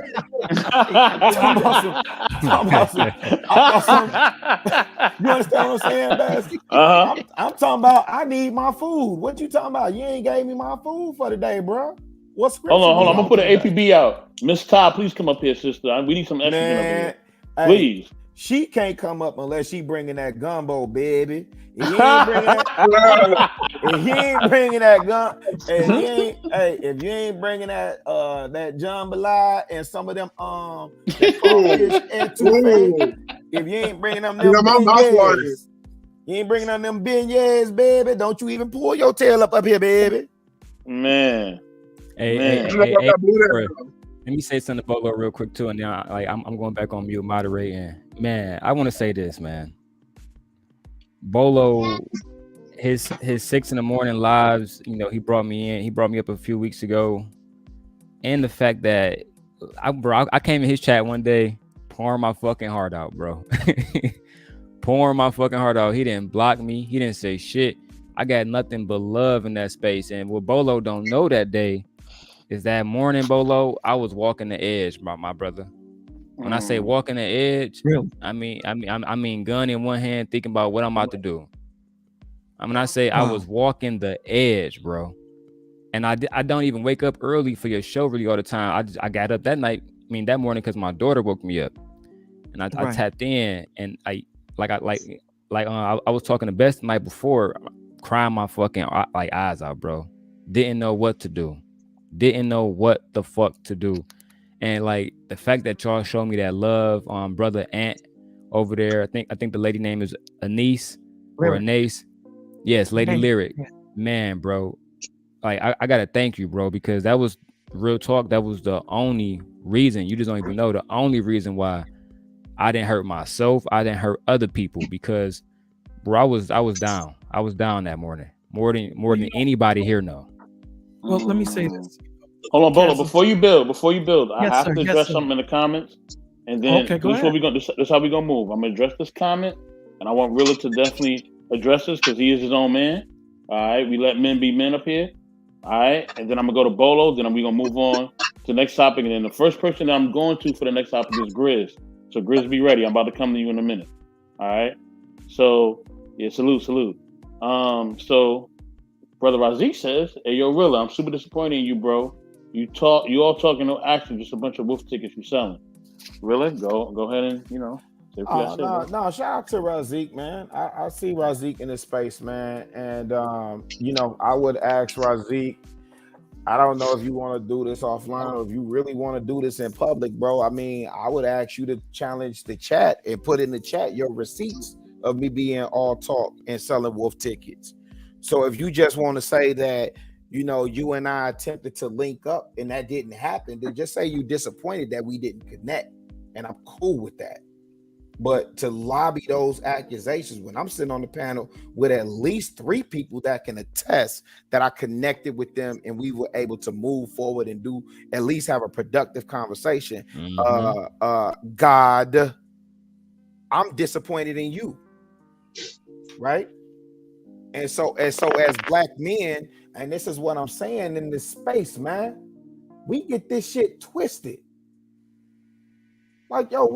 understand what I'm saying, Bess? I'm talking about I need my food. What you talking about? You ain't gave me my food for the day, bro. What scripture? Hold on. I'm gonna put an APB out. Miss Todd, please come up here, sister. We need some estrogen up here. Please. She can't come up unless she bringing that gumbo, baby. If you ain't bringing that gun, if you ain't bringing that jambalaya and some of them and toothpaste, if you ain't bringing them beignets, you ain't bringing them beignets, baby. Don't you even pull your tail up here, baby. Man. Hey, let me say something to Bolo real quick too, and then I'm going back on mute moderating. Man, I want to say this, man. Bolo, his 6 in the morning lives, you know, he brought me up a few weeks ago, and the fact that I came in his chat one day, pouring my fucking heart out, bro. Pouring my fucking heart out. He didn't block me. He didn't say shit. I got nothing but love in that space, and what Bolo don't know that day is that morning, Bolo, I was walking the edge, my brother. When I say walking the edge, really? I mean gun in one hand, thinking about what I'm about to do. I mean, I say I was walking the edge, bro. And I don't even wake up early for your show really all the time. I got up that morning because my daughter woke me up, and I tapped in, and I was talking the best the night before, crying my fucking eyes out, bro. Didn't know what to do. Didn't know what the fuck to do. And like the fact that y'all showed me that love, brother Ant over there. I think the lady name is Anise or Anase. Yes, Lady Lyric. Yeah. Man, bro. Like I gotta thank you, bro, because that was real talk. That was the only reason, you just don't even know, the only reason why I didn't hurt myself. I didn't hurt other people, because bro, I was down. I was down that morning. more than anybody here know. Well, let me say this. Hold on, Bolo. Before you build, I have to address sir. something in the comments, and then Okay, this is how we gonna move. I'm gonna address this comment, and I want Rilla to definitely address this because he is his own man. All right, we let men be men up here. All right, and then I'm gonna go to Bolo. Then we gonna move on to the next topic, and then the first person that I'm going to for the next topic is Grizz. So Grizz, be ready. I'm about to come to you in a minute. All right. So yeah, salute. So Brother Razik says, "Hey, yo, Rilla, I'm super disappointed in you, bro. You all talking no action, just a bunch of wolf tickets you selling. Rilla, go ahead and No, shout out to Razik, man. I see Razik in this space, man. And I would ask Razik, I don't know if you want to do this offline or if you really want to do this in public, bro. I mean, I would ask you to challenge the chat and put in the chat your receipts of me being all talk and selling wolf tickets. So if you just want to say that, you and I attempted to link up and that didn't happen, then just say you disappointed that we didn't connect. And I'm cool with that. But to lobby those accusations when I'm sitting on the panel with at least 3 people that can attest that I connected with them and we were able to move forward and do at least have a productive conversation. God, I'm disappointed in you. Right? And so as black men, and this is what I'm saying in this space, man, we get this shit twisted. Like, yo,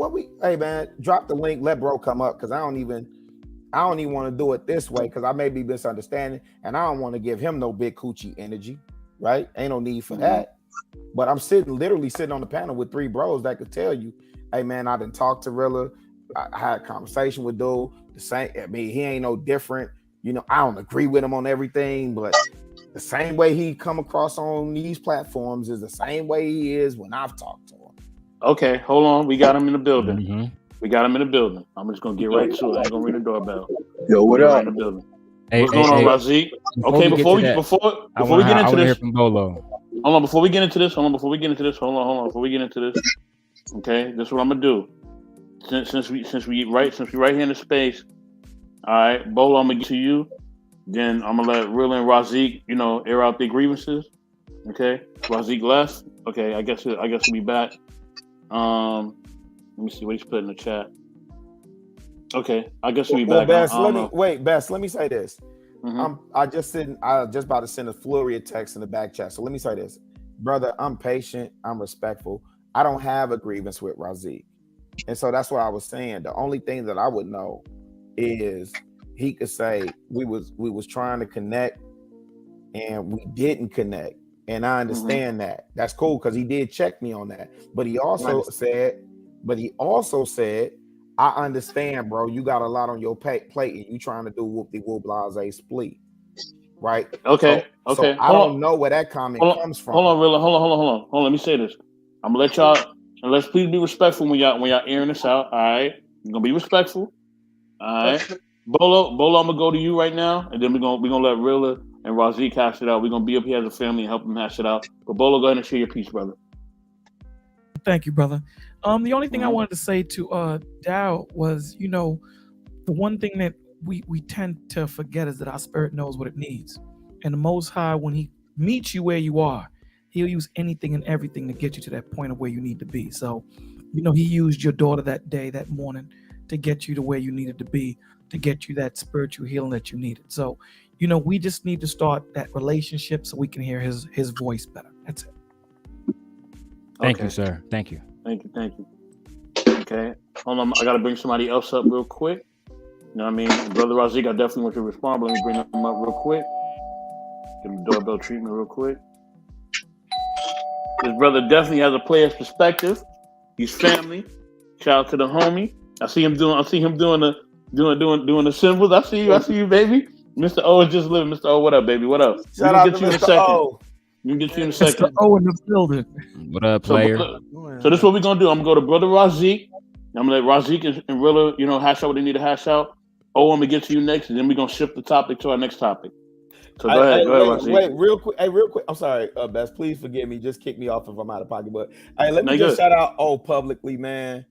hey man, drop the link, let bro come up, because I don't even want to do it this way, because I may be misunderstanding, and I don't want to give him no big coochie energy, right? Ain't no need for that. But I'm literally sitting on the panel with 3 bros that could tell you, hey man, I done talked to Rilla, I had a conversation with dude, the same, I mean, he ain't no different, I don't agree with him on everything, but the same way he come across on these platforms is the same way he is when I've talked to him. Okay, hold on. We got him in the building. I'm just gonna get right to it. I ain't gonna ring the doorbell. Yo, what up? In the building. What's going on, Razik? Okay, before we get into this, from Bolo. Hold on, before we get into this. Okay, this is what I'm gonna do. Since we right here in the space. All right, Bolo, I'm gonna get to you. Then I'm gonna let Rilla and Razik, air out their grievances. Okay, Razik left. Okay, I guess we'll be back. Let me see what he's put in the chat. Okay, I guess we'll be back. Bess, let me say this. I just about to send a flurry of text in the back chat. So let me say this, brother. I'm patient. I'm respectful. I don't have a grievance with Razik, and so that's what I was saying. The only thing that I would know is he could say we was trying to connect and we didn't connect. And I understand that. That's cool because he did check me on that. But he also said, I understand, bro. You got a lot on your plate and you trying to do whoop-de-whoop blase split. Right? Okay. So I don't know where that comment comes from. Hold on, Rilla. Hold on. Let me say this. I'm gonna let y'all, and let's please be respectful when y'all airing this out. All right. You're gonna be respectful. All right. Bolo, I'm gonna go to you right now, and then we're gonna let Rilla and Razik hash it out. We're gonna be up here as a family and help them hash it out. But Bolo, go ahead and share your piece, brother. Thank you, brother. The only thing I wanted to say to Dow was, the one thing that we tend to forget is that our spirit knows what it needs. And the Most High, when he meets you where you are, he'll use anything and everything to get you to that point of where you need to be. So, he used your daughter that morning to get you to where you needed to be, to get you that spiritual healing that you needed. So, we just need to start that relationship so we can hear his voice better. That's it. Thank you, sir. Thank you. Thank you. Okay. Hold on. I got to bring somebody else up real quick. You know what I mean? Brother Razik, I definitely want you to respond, but let me bring him up real quick. Give him doorbell treatment real quick. This brother definitely has a player's perspective. He's family. Shout out to the homie. I see him doing the symbols. I see you, baby. Mr. O is just living. Mr. O, what up, baby? What up? Shout out to Mr. O. We can get you in a second. Mr. O in the building. What up, player? So this is what we're gonna do. I'm gonna go to Brother Razik. I'm gonna let Razik and Rilla, hash out what they need to hash out. Oh, I'm gonna get to you next, and then we're gonna shift the topic to our next topic. So go ahead, Razik. Wait, real quick. I'm sorry, Bess. Please forgive me. Just kick me off if I'm out of pocket. But let me just shout out O publicly, man.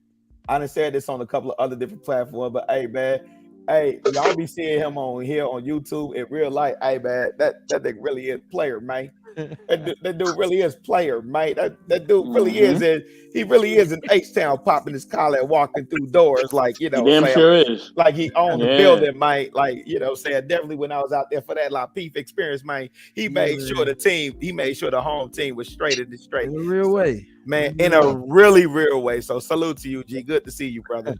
I done said this on a couple of other different platforms, but hey, man, Hey, y'all be seeing him on here on YouTube in real life. Hey, man, that nigga really is player, man. That dude really is player, man. That dude really is. He really is in H-Town popping his collar and walking through doors like, He damn sure is. Like he owned the building, man. Like, saying definitely when I was out there for that La Peep experience, man, he made sure the home team was straight in the straight. In a real way. Man, in a really real way. So salute to you, G. Good to see you, brother.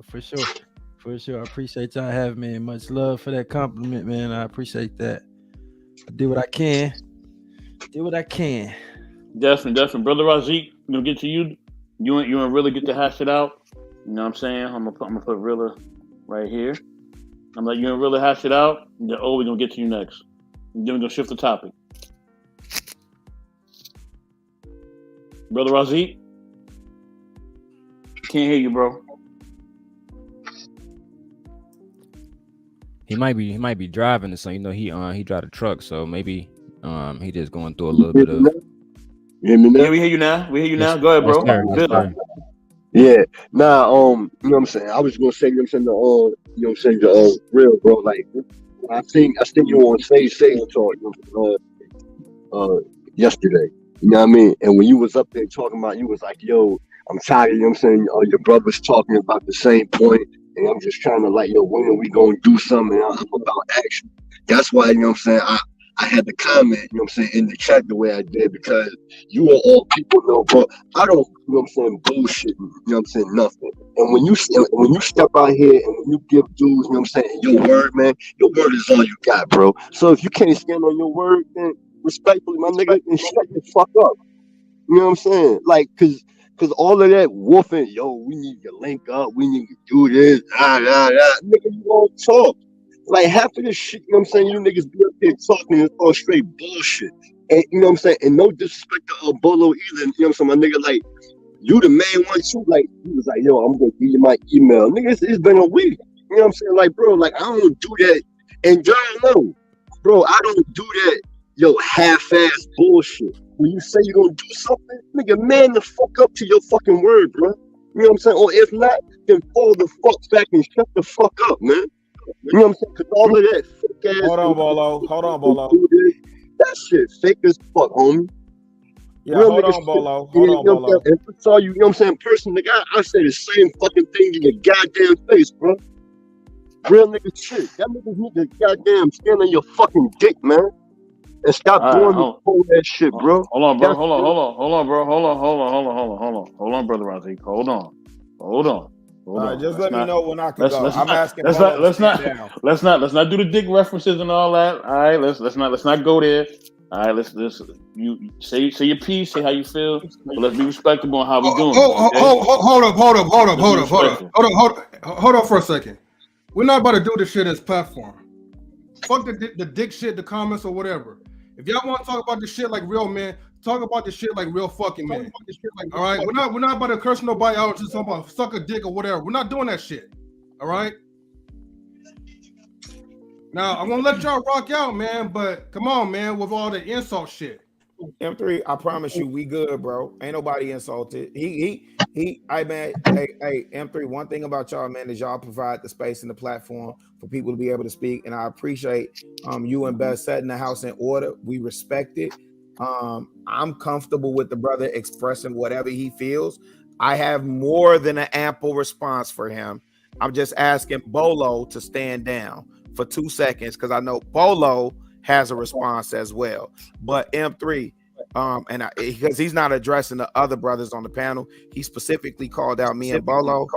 For sure. For sure. I appreciate y'all having me. Much love for that compliment, man. I appreciate that. I did what I can. Definitely. Brother Razik, gonna get to you. You and really get to hash it out. You know what I'm saying? I'm gonna put Rilla right here. I'm like, you and really hash it out. And then, we're gonna get to you next. And then we're gonna shift the topic. Brother Razik, can't hear you, bro. He might be driving or something. He drive a truck, so maybe he just going through a little bit of. You hear me now? Yeah, we hear you now. Go ahead, bro. Yes, sir. Yeah. Nah, you know what I'm saying? I was gonna say, you know what I'm saying, the real, bro. Like, I think you on stage talk yesterday. You know what I mean? And when you was up there talking about, you was like, yo, I'm tired, you know what I'm saying? Your brother's talking about the same point, and I'm just trying to like, yo, when are we gonna do something? I'm about action. That's why, you know what I'm saying, I had to comment, you know what I'm saying, in the chat the way I did, because you are all people know, but I don't, you know what I'm saying, bullshit, you know what I'm saying, nothing. And when you step out here and when you give dudes, you know what I'm saying, your word, man, your word is all you got, bro. So if you can't stand on your word, then respectfully, my nigga, then shut the fuck up. You know what I'm saying? Like, cause all of that woofing, yo, we need to link up, we need to do this, nigga, you won't talk. Like half of this shit, you know what I'm saying, you niggas be up here talking, it's all straight bullshit. And you know what I'm saying? And no disrespect to Bolo either, you know what I'm saying, my nigga, like, you the main one too, like, he was like, yo, I'm gonna give you my email. Nigga, it's been a week. You know what I'm saying? Like, bro, like, I don't do that. And y'all know, bro, I don't do that, yo, half-ass bullshit. When you say you're gonna do something, nigga, man the fuck up to your fucking word, bro. You know what I'm saying? Or if not, then fall the fuck back and shut the fuck up, man. You know what I'm saying? Cause all of that fake ass. Hold on, Bolo. That shit fake as fuck, homie. Yeah, hold on, Bolo. And for all you know what I'm saying, person, nigga, I say the same fucking thing in your goddamn face, bro. Real nigga shit. That niggas need to goddamn stand on your fucking dick, man. And stop doing this whole ass shit, bro. Hold on, bro. Hold on, brother Razik. Hold on. Just let me know when I can go. I'm asking. Let's not do the dick references and all that. All right, let's not go there. All right, let's you say your piece, say how you feel, but let's be respectable on how we doing. Hold up for a second. We're not about to do this shit as platform. Fuck the dick shit, the comments or whatever. If y'all want to talk about this shit like real men, talk about this shit like real fucking men. All right, we're not about to curse nobody out, just talking about suck a dick or whatever. We're not doing that shit. All right. Now I'm gonna let y'all rock out, man. But come on, man, with all the insult shit. M3, I promise you, we good, bro. Ain't nobody insulted. Man, hey, M3. One thing about y'all, man, is y'all provide the space and the platform for people to be able to speak, and I appreciate you and Beth setting the house in order. We respect it. I'm comfortable with the brother expressing whatever he feels. I have more than an ample response for him. I'm just asking Bolo to stand down for 2 seconds because I know Bolo has a response as well. But M3, because he's not addressing the other brothers on the panel, he specifically called out me and Bolo.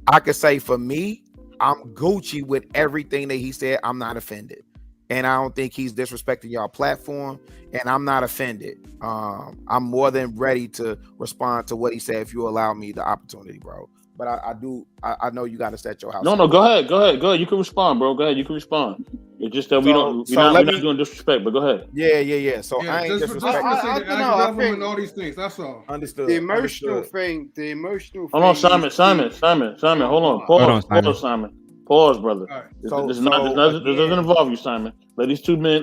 I could say for me, I'm Gucci with everything that he said. I'm not offended. And I don't think he's disrespecting y'all platform, and I'm not offended. I'm more than ready to respond to what he said if you allow me the opportunity, bro. But I know you got to set your house. No, go ahead. You can respond, bro. Go ahead, you can respond. It's just that we're not doing disrespect, but go ahead. Yeah. So I ain't disrespecting. I think all these things. That's all. Understood. The emotional thing. Hold on, Simon. Hold on. Pause, Simon. Pause, brother. Right. This doesn't involve you, Simon. Let these three men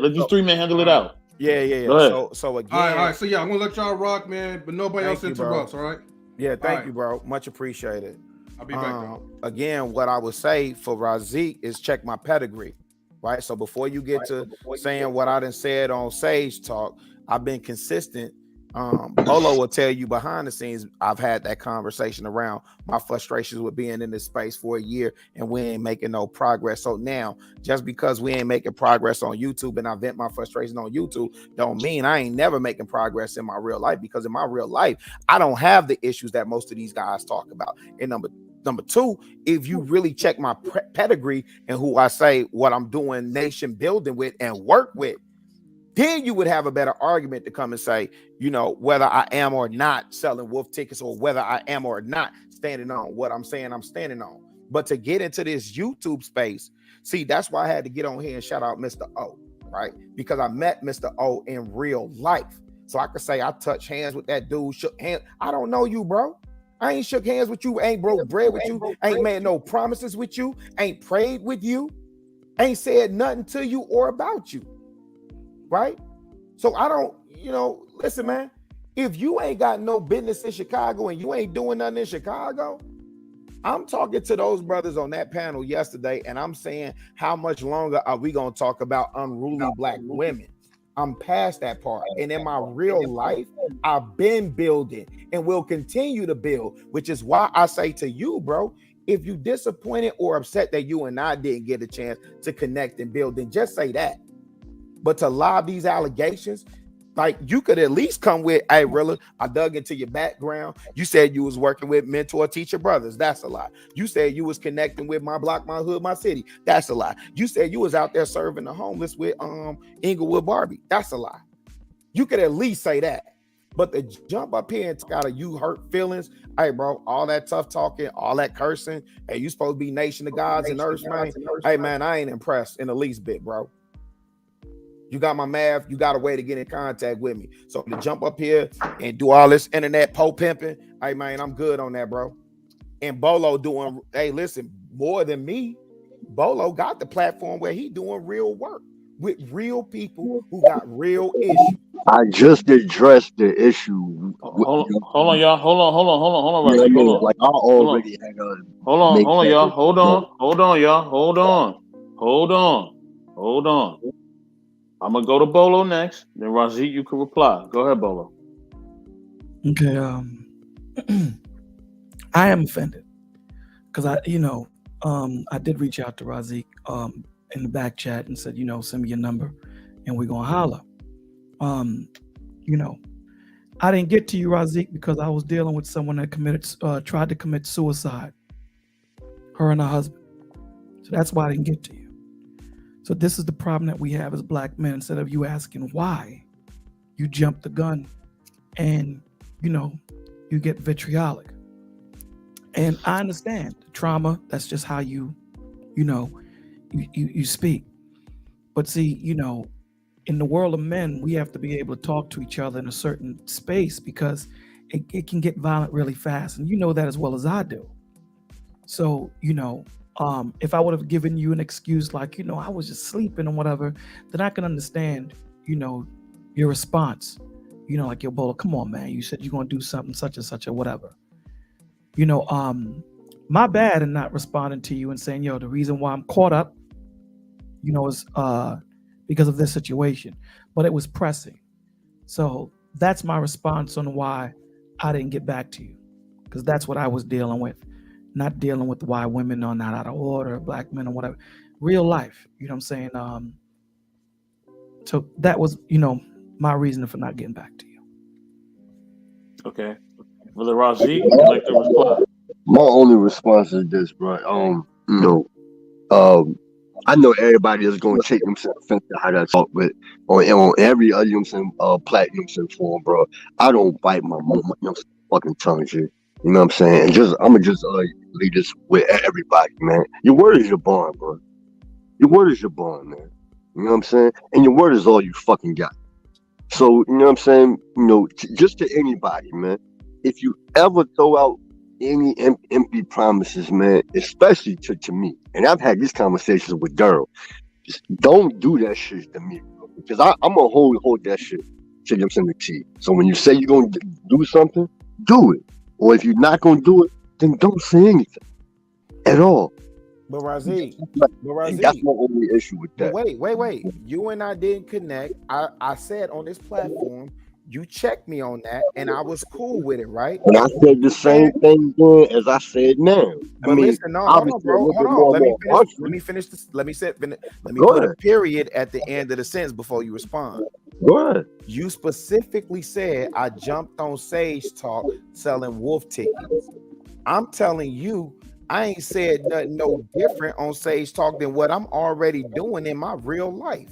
handle it out. Yeah. So again. All right. So yeah, I'm gonna let y'all rock, man. But nobody else interrupts. All right. Yeah. Thank you, bro. Much appreciated. I'll be back. Again, what I would say for Razik is check my pedigree, right? So before you get to saying what I done said on Sage Talk, I've been consistent. Bolo will tell you behind the scenes, I've had that conversation around my frustrations with being in this space for a year and we ain't making no progress. So now, just because we ain't making progress on YouTube and I vent my frustration on YouTube, don't mean I ain't never making progress in my real life, because in my real life, I don't have the issues that most of these guys talk about. And number two, if you really check my pedigree and who I say what I'm doing nation building with and work with, then you would have a better argument to come and say, you know, whether I am or not selling wolf tickets, or whether I am or not standing on what I'm saying I'm standing on. But to get into this YouTube space, see, that's why I had to get on here and shout out Mr. O, right? Because I met Mr. O in real life. So I could say I touched hands with that dude, shook hands. I don't know you, bro. I ain't shook hands with you, ain't broke bread with you, ain't made no promises with you, ain't prayed with you, ain't said nothing to you or about you. Right? So I don't, you know, listen, man, if you ain't got no business in Chicago and you ain't doing nothing in Chicago, I'm talking to those brothers on that panel yesterday, and I'm saying, how much longer are we going to talk about unruly black women? I'm past that part. And in my real life, I've been building and will continue to build, which is why I say to you, bro, if you disappointed or upset that you and I didn't get a chance to connect and build, then just say that. But to lob these allegations, like, you could at least come with, hey, Rilla, I dug into your background. You said you was working with mentor teacher brothers. That's a lie. You said you was connecting with my block, my hood, my city. That's a lie. You said you was out there serving the homeless with Inglewood Barbie. That's a lie. You could at least say that. But to jump up here and talk out of you hurt feelings, hey, bro, all that tough talking, all that cursing, hey, you supposed to be nation of gods and earth, man. Hey, man, I ain't impressed in the least bit, bro. You got my math. You got a way to get in contact with me. So to jump up here and do all this internet pimping, hey, man, I'm good on that, bro. And Bolo doing, hey, listen, more than me, Bolo got the platform where he doing real work with real people who got real issues. I just addressed the issue. Hold on, y'all. Hold on, Yeah, Razik. Hold on. like I already had a. Hold on, y'all. Hold on, y'all. Hold on. I'm gonna go to Bolo next. Then Razik, you can reply. Go ahead, Bolo. Okay. I am offended because I did reach out to Razik in the back chat and said, send me your number and we're gonna holler. I didn't get to you, Razik, because I was dealing with someone that tried to commit suicide. Her and her husband. So that's why I didn't get to you. So this is the problem that we have as black men. Instead of you asking why, you jump the gun and, you get vitriolic. And I understand the trauma. That's just how you speak. But see, in the world of men, we have to be able to talk to each other in a certain space because it can get violent really fast. And you know that as well as I do. So, if I would have given you an excuse like, I was just sleeping or whatever, then I can understand, your response. Like, yo, Bolo, come on, man. You said you're going to do something such and such or whatever. My bad in not responding to you and saying, yo, the reason why I'm caught up, is because of this situation. But it was pressing. So that's my response on why I didn't get back to you. Because that's what I was dealing with. Not dealing with why women are not out of order, black men or whatever. Real life, you know what I'm saying? So that was, my reason for not getting back to you. Okay. Brother Razik, would you like to reply? My only response is this, bro. I know everybody is going to take themselves offense to how that talk, but on every other, platinum forum, bro, I don't bite my fucking tongue shit. You know what I'm saying? And I'm gonna just leave this with everybody, man. Your word is your bond, bro. Your word is your bond, man. You know what I'm saying? And your word is all you fucking got. So, you know what I'm saying? Just to anybody, man, if you ever throw out any empty promises, man, especially to me, and I've had these conversations with girls, just don't do that shit to me, bro, because I'm gonna hold that shit to them in the key. So when you say you're gonna do something, do it. Or if you're not gonna do it, then don't say anything. at all. But Razi, that's my only issue with that. Wait. You and I didn't connect. I said on this platform, you checked me on that, and I was cool with it, right? And I said the same thing then as I said now. But listen, no, hold on, bro. Hold on. Let me finish this. Let me put a period at the end of the sentence before you respond. Go ahead. You specifically said I jumped on Sage Talk selling wolf tickets. I'm telling you, I ain't said nothing no different on Sage Talk than what I'm already doing in my real life.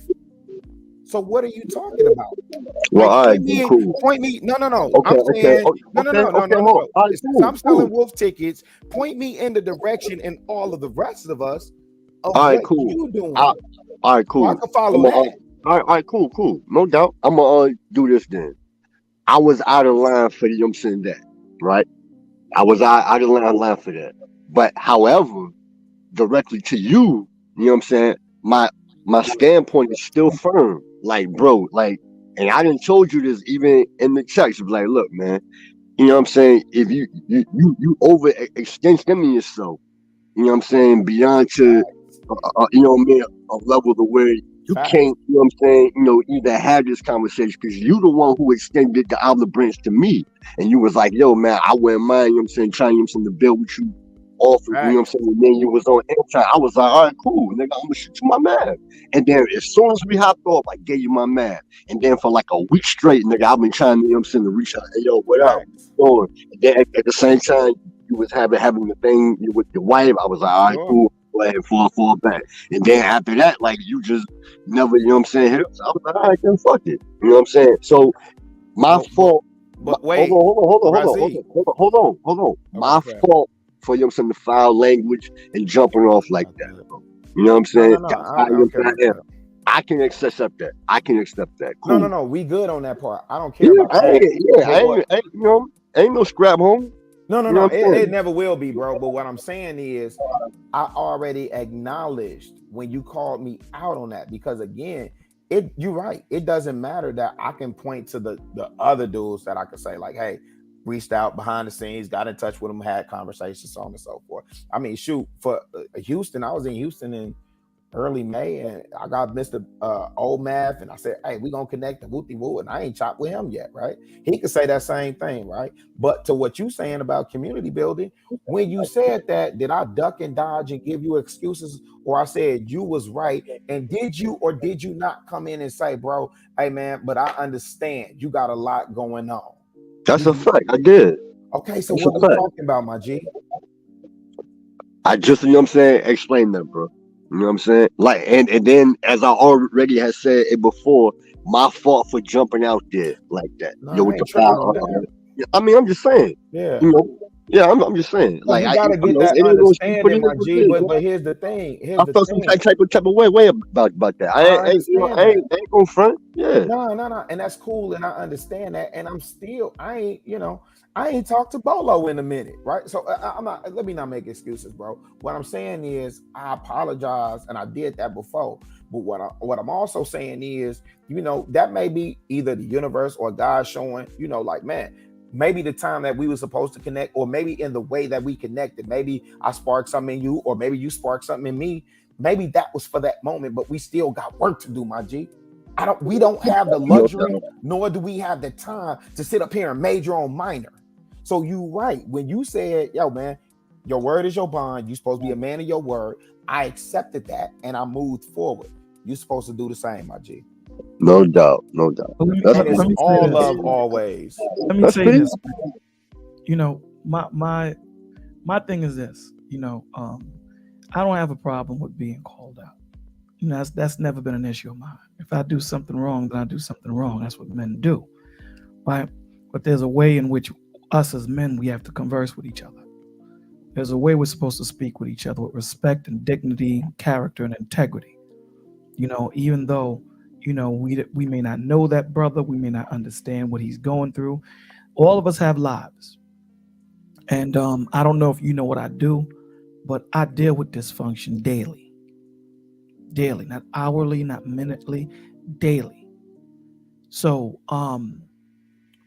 So what are you talking about? Well, all right, cool. Point me. No. Okay, I'm saying no. Right, Since I'm selling wolf tickets, point me in the direction and all of the rest of us of all right, what cool. you doing. All right, cool. So I can follow that. All right, cool. No doubt. I'm gonna do this then. I was out of line for the saying that, right? I was out of line for that. But however, directly to you, you know what I'm saying? My standpoint is still firm. Like, bro, like, and I didn't told you this even in the text. Like, look, man, you know what I'm saying? If you overextending yourself, you know what I'm saying, beyond to, you know what I mean, a level to where you can't, you know what I'm saying, you know, either have this conversation because you the one who extended the olive branch to me, and you was like, yo, man, I wouldn't mind, you know what I'm saying, trying, you know what I'm saying, to build with you off, you know what I'm saying, and then you was on airtime. I was like, all right, cool, nigga, I'm gonna shoot you my man. And then as soon as we hopped off, I gave you my man. And then for like a week straight, nigga, I've been trying to, you know what I'm saying, to reach out, hey, yo, what up? And then at the same time, you was having the thing with your wife. I was like, all right, cool. Go ahead and fall back. And then after that, like, you just never, you know what I'm saying, hit us. I was like, all right, then fuck it. You know what I'm saying? So my fault. But wait. Hold on. My fault for, you know what I'm saying, the foul language and jumping off like that. You know what I'm saying? No, I can accept that. Cool. No. We good on that part. I don't care about that. Ain't no scrap home. No. It never will be, bro. But what I'm saying is, I already acknowledged when you called me out on that, because again, you're right. It doesn't matter that I can point to the other dudes that I could say like, hey, reached out behind the scenes, got in touch with them, had conversations, so on and so forth. I mean, shoot, for Houston, I was in Houston in early May, and I got Mr. Old Math, and I said, hey, we gonna connect the wooty woo, and I ain't chopped with him yet, right? He could say that same thing, right? But to what you saying about community building, when you said that, did I duck and dodge and give you excuses, or I said you was right? And did you or did you not come in and say, bro, hey man, but I understand you got a lot going on? That's a fact. I did. Okay, so what we talking about, my G? I just, you know what I'm saying, explain that, bro. You know what I'm saying? Like, and then as I already had said it before, my fault for jumping out there like that. No, with the foul. I mean, I'm just saying. Yeah. You know, yeah, I'm just saying. Like, you gotta get that understanding, my G. But here's the thing. I felt some type of way about that. I ain't gonna front. Yeah. No. And that's cool, and I understand that. And I ain't talked to Bolo in a minute, right? So I'm not. Let me not make excuses, bro. What I'm saying is, I apologize, and I did that before. But what I'm also saying is, that may be either the universe or God showing, like, man, maybe the time that we were supposed to connect, or maybe in the way that we connected, maybe I sparked something in you, or maybe you sparked something in me. Maybe that was for that moment, but we still got work to do, my G. We don't have the luxury, nor do we have the time to sit up here and major on minor. So you right. When you said, yo, man, your word is your bond. You're supposed to be a man of your word. I accepted that and I moved forward. You're supposed to do the same, my G. No doubt. It's all love always. Let me say this. My thing is this. I don't have a problem with being called out. That's never been an issue of mine. If I do something wrong, then I do something wrong. That's what men do, right? But there's a way in which us as men, we have to converse with each other. There's a way we're supposed to speak with each other with respect and dignity, character and integrity. Even though, we may not know that brother, we may not understand what he's going through. All of us have lives. And I don't know if you know what I do, but I deal with dysfunction daily, not hourly, not minutely, daily. So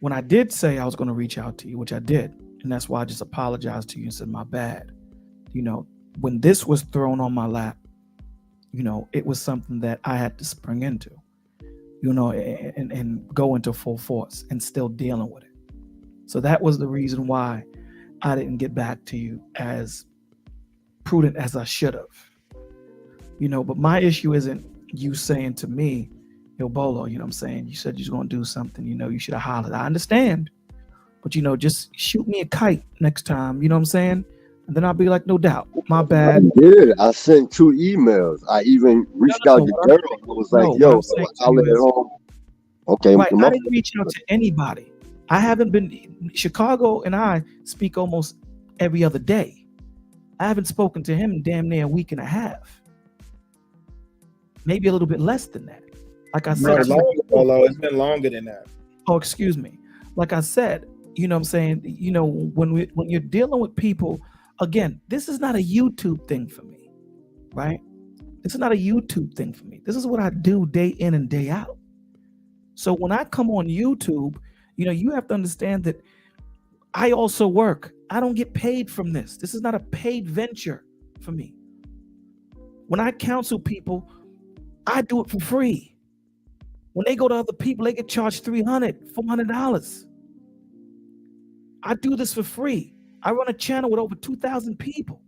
when I did say I was going to reach out to you, which I did, and that's why I just apologized to you and said my bad, when this was thrown on my lap, it was something that I had to spring into, and go into full force and still dealing with it. So that was the reason why I didn't get back to you as prudent as I should have. But my issue isn't you saying to me, yo, Bolo, you said you're going to do something, you should have hollered. I understand. But, just shoot me a kite next time, And then I'll be like, no doubt, my bad. I did. I sent 2 emails. I even reached out to Daryl. I was like, yo, I'll let it home. Okay. Right, I didn't reach out to anybody. I haven't been, Chicago and I speak almost every other day. I haven't spoken to him in damn near a week and a half. Maybe a little bit less than that. Like I said. It's been longer than that. Oh, excuse me. Like I said, when you're dealing with people, again, this is not a YouTube thing for me, right? This is not a YouTube thing for me. This is what I do day in and day out. So when I come on YouTube, you have to understand that I also work. I don't get paid from this. This is not a paid venture for me. When I counsel people, I do it for free. When they go to other people, they get charged $300, $400. I do this for free. I run a channel with over 2,000 people.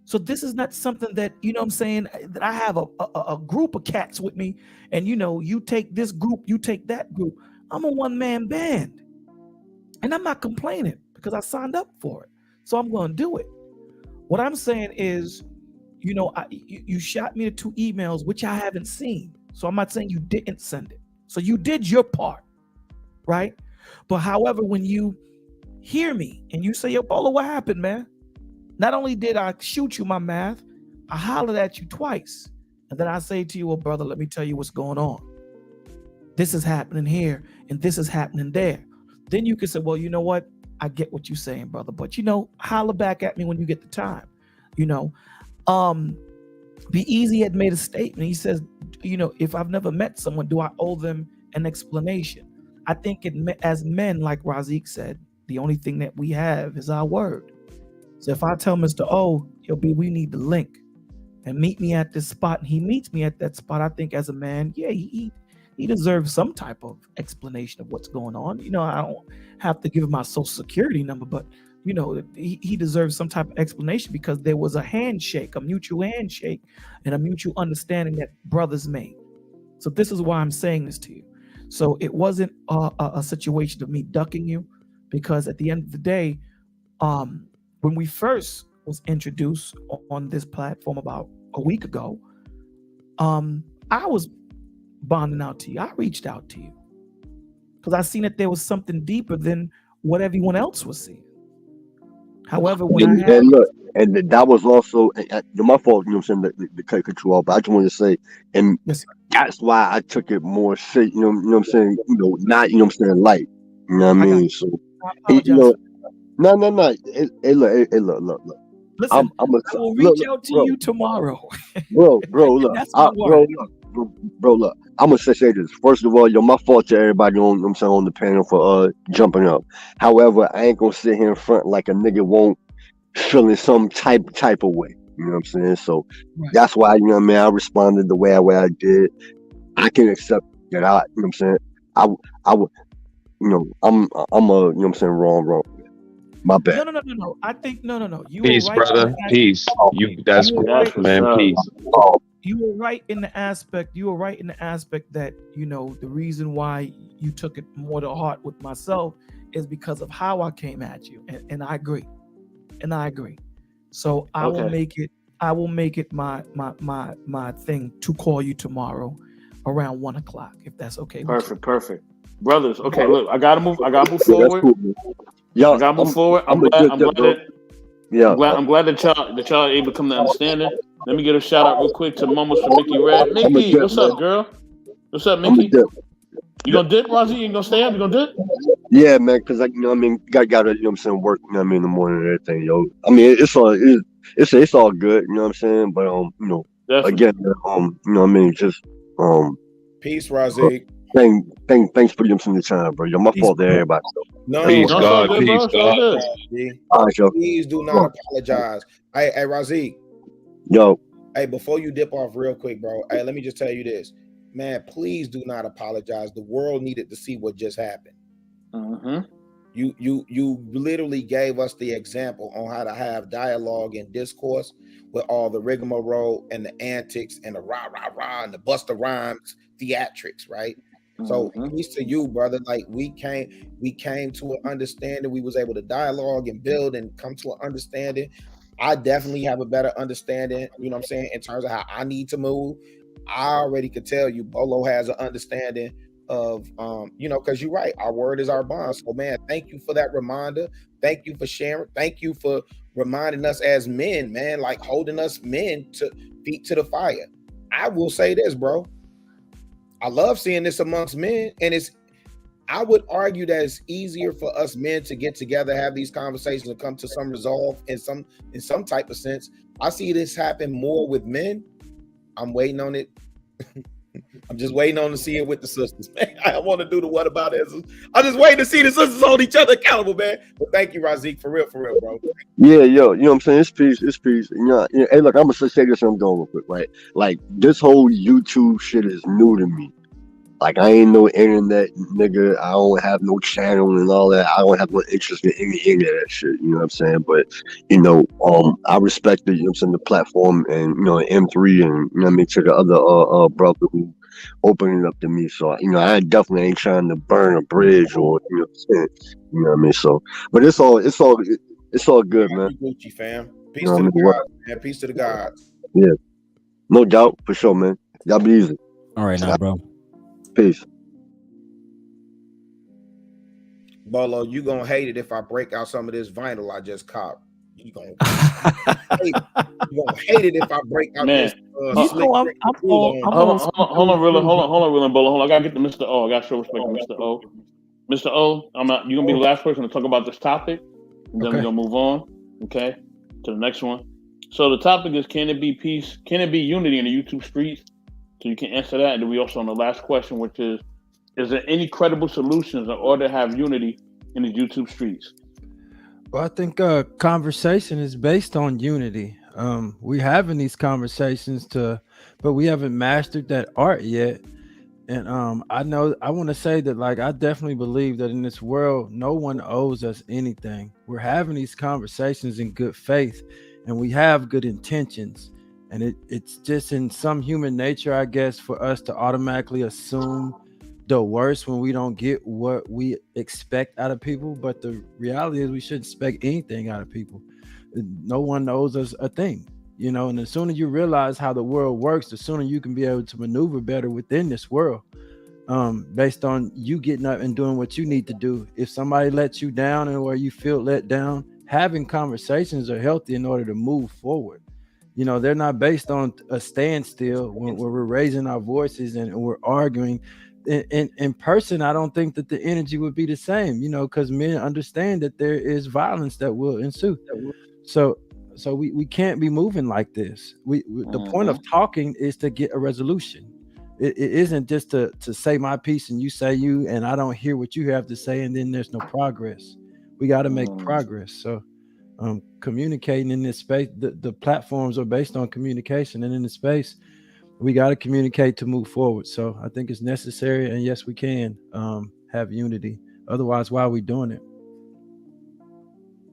So this is not something that, that I have a group of cats with me and, you take this group, you take that group. I'm a one-man band. And I'm not complaining because I signed up for it. So I'm going to do it. What I'm saying is, you shot me the 2 emails, which I haven't seen. So I'm not saying you didn't send it. So you did your part, right? But however, when you hear me and you say, yo, Bolo, what happened, man? Not only did I shoot you my math, I hollered at you twice. And then I say to you, well, brother, let me tell you what's going on. This is happening here and this is happening there. Then you can say, well, you know what? I get what you're saying, brother. But, holler back at me when you get the time. Be Easy had made a statement. He says, if I've never met someone, do I owe them an explanation? I think as men, like Razik said, the only thing that we have is our word. So if I tell Mr. O, we need the link and meet me at this spot, and he meets me at that spot, I think as a man, yeah, he deserves some type of explanation of what's going on. I don't have to give him my social security number, but he deserves some type of explanation because there was a handshake, a mutual handshake, and a mutual understanding that brothers made. So this is why I'm saying this to you. So it wasn't a situation of me ducking you, because at the end of the day, when we first was introduced on this platform about a week ago, I was bonding out to you. I reached out to you because I seen that there was something deeper than what everyone else was seeing. However, when that was also my fault, the cut you off, but I just wanted to say, and that's why I took it more serious, not, light, light, so, no, look. Listen, I will reach out to you tomorrow. Bro, look, look, I'm gonna say this. First of all, my fault to everybody on, on the panel for jumping up. However, I ain't gonna sit here in front like a nigga won't feel in some type of way. You know what I'm saying? So that's why, I responded the way I did. I can accept that I would, I'm wrong. My bad. No. I think no. You peace, were right, brother. Peace. That's growth, man. Peace. You were right in the aspect. That the reason why you took it more to heart with myself is because of how I came at you, and I agree. So I will make it my thing to call you tomorrow around 1:00 if that's okay. Perfect. Brothers, okay, look, I gotta move forward. Yeah, I gotta move forward. I'm glad that y'all are able to come to understanding. Let me get a shout out real quick to Momos for Mickey Red. Mickey, what's up, girl? What's up, Mickey? You gonna dip, Rozzy? You ain't gonna stay up? You gonna dip? Yeah, man, because gotta work, in the morning and everything, yo. It's all good, you know what I'm saying? But again, just peace, Razik. Thanks for giving some time, bro. Yo, my fault to everybody. No, Peace, No, God. good, Peace, bro. God. Good. All right, yo. please do not apologize. Hey, Razik. Yo. Hey, before you dip off real quick, bro. Hey, let me just tell you this, man. Please do not apologize. The world needed to see what just happened. You literally gave us the example on how to have dialogue and discourse with all the rigmarole and the antics and the rah rah rah and the Busta Rhymes theatrics, right? So peace to you, brother. Like we came to an understanding. We was able to dialogue and build and come to an understanding. I definitely have a better understanding, you know what I'm saying, in terms of how I need to move. I already could tell you Bolo has an understanding of you know, because you're right, our word is our bond. So man, thank you for that reminder. Thank you for sharing. Thank you for reminding us as men, man, like holding us men to feet to the fire. I will say this, bro. I love seeing this amongst men, and I would argue that it's easier for us men to get together, have these conversations, and come to some resolve in some type of sense. I see this happen more with men. I'm waiting on it. I'm just waiting on to see it with the sisters, man. I want to do the what about it. I'm just waiting to see the sisters hold each other accountable, man. But thank you, Razik, for real, bro. Yeah, yo, you know what I'm saying? It's peace. You know, hey, look, I'm gonna say this and I'm going real quick, right? Like this whole YouTube shit is new to me. Like I ain't no internet nigga. I don't have no channel and all that. I don't have no interest in any of that shit. You know what I'm saying? But you know, I respect the, you know what I'm saying, the platform and you know M3 and you know what I mean, to the other brother who opened it up to me. So you know, I definitely ain't trying to burn a bridge or you know what I'm saying. You know what I mean? So, but it's all good, man. Gucci fam. Peace You know to the what I mean? gods, man. Peace to the gods. Yeah, no doubt for sure, man. Y'all be easy. All right, now, bro. Peace. Bolo, you gonna hate it if I break out some of this vinyl I just copped. You gonna hate it if I break out this. Hold on, Bolo. Hold on. I gotta get to Mr. O. I gotta show respect to Mr. O. Mr. O, you're gonna be the last person to talk about this topic, and then we're gonna move on, okay, to the next one. So the topic is: can it be peace? Can it be unity in the YouTube streets? So you can answer that, and then we also on the last question, which is there any credible solutions in order to have unity in the YouTube streets? Well, I think conversation is based on unity. We're having these conversations but we haven't mastered that art yet. And I want to say that, like, I definitely believe that in this world, no one owes us anything. We're having these conversations in good faith, and we have good intentions. And it's just in some human nature, I guess, for us to automatically assume the worst when we don't get what we expect out of people. But the reality is we shouldn't expect anything out of people. No one owes us a thing, you know, and the sooner you realize how the world works, the sooner you can be able to maneuver better within this world, based on you getting up and doing what you need to do. If somebody lets you down and where you feel let down, having conversations are healthy in order to move forward. You know, they're not based on a standstill when we're raising our voices and we're arguing. In person, I don't think that the energy would be the same, you know, because men understand that there is violence that will ensue. So we can't be moving like this. The point of talking is to get a resolution. It isn't just to say my piece and you say you, and I don't hear what you have to say, and then there's no progress. We got to make progress. So communicating in this space, the platforms are based on communication, and in the space, we got to communicate to move forward. So I think it's necessary, and yes, we can have unity. Otherwise, why are we doing it?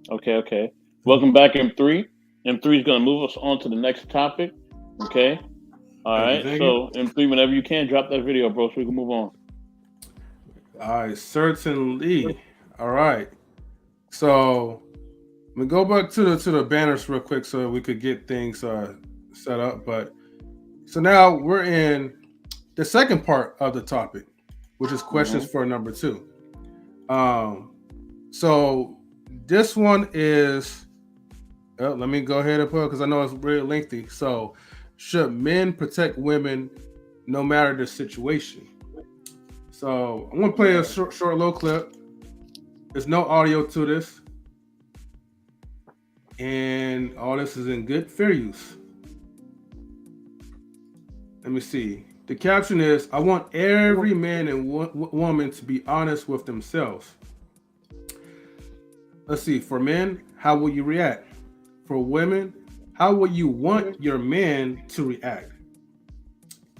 Okay. Welcome back, M3. M3 is going to move us on to the next topic. Okay. All right. So M3, whenever you can, drop that video, bro, so we can move on. All right, certainly. All right. So we go back to the banners real quick so we could get things set up. But so now we're in the second part of the topic, which is questions for number 2. So this one is, let me go ahead and put it because I know it's really lengthy. So, should men protect women no matter the situation? So I'm gonna play a short little clip. There's no audio to this, and all this is in good fair use. Let me see. The caption is, I want every man and woman to be honest with themselves. Let's see, for men, how will you react? For women, how will you want your man to react?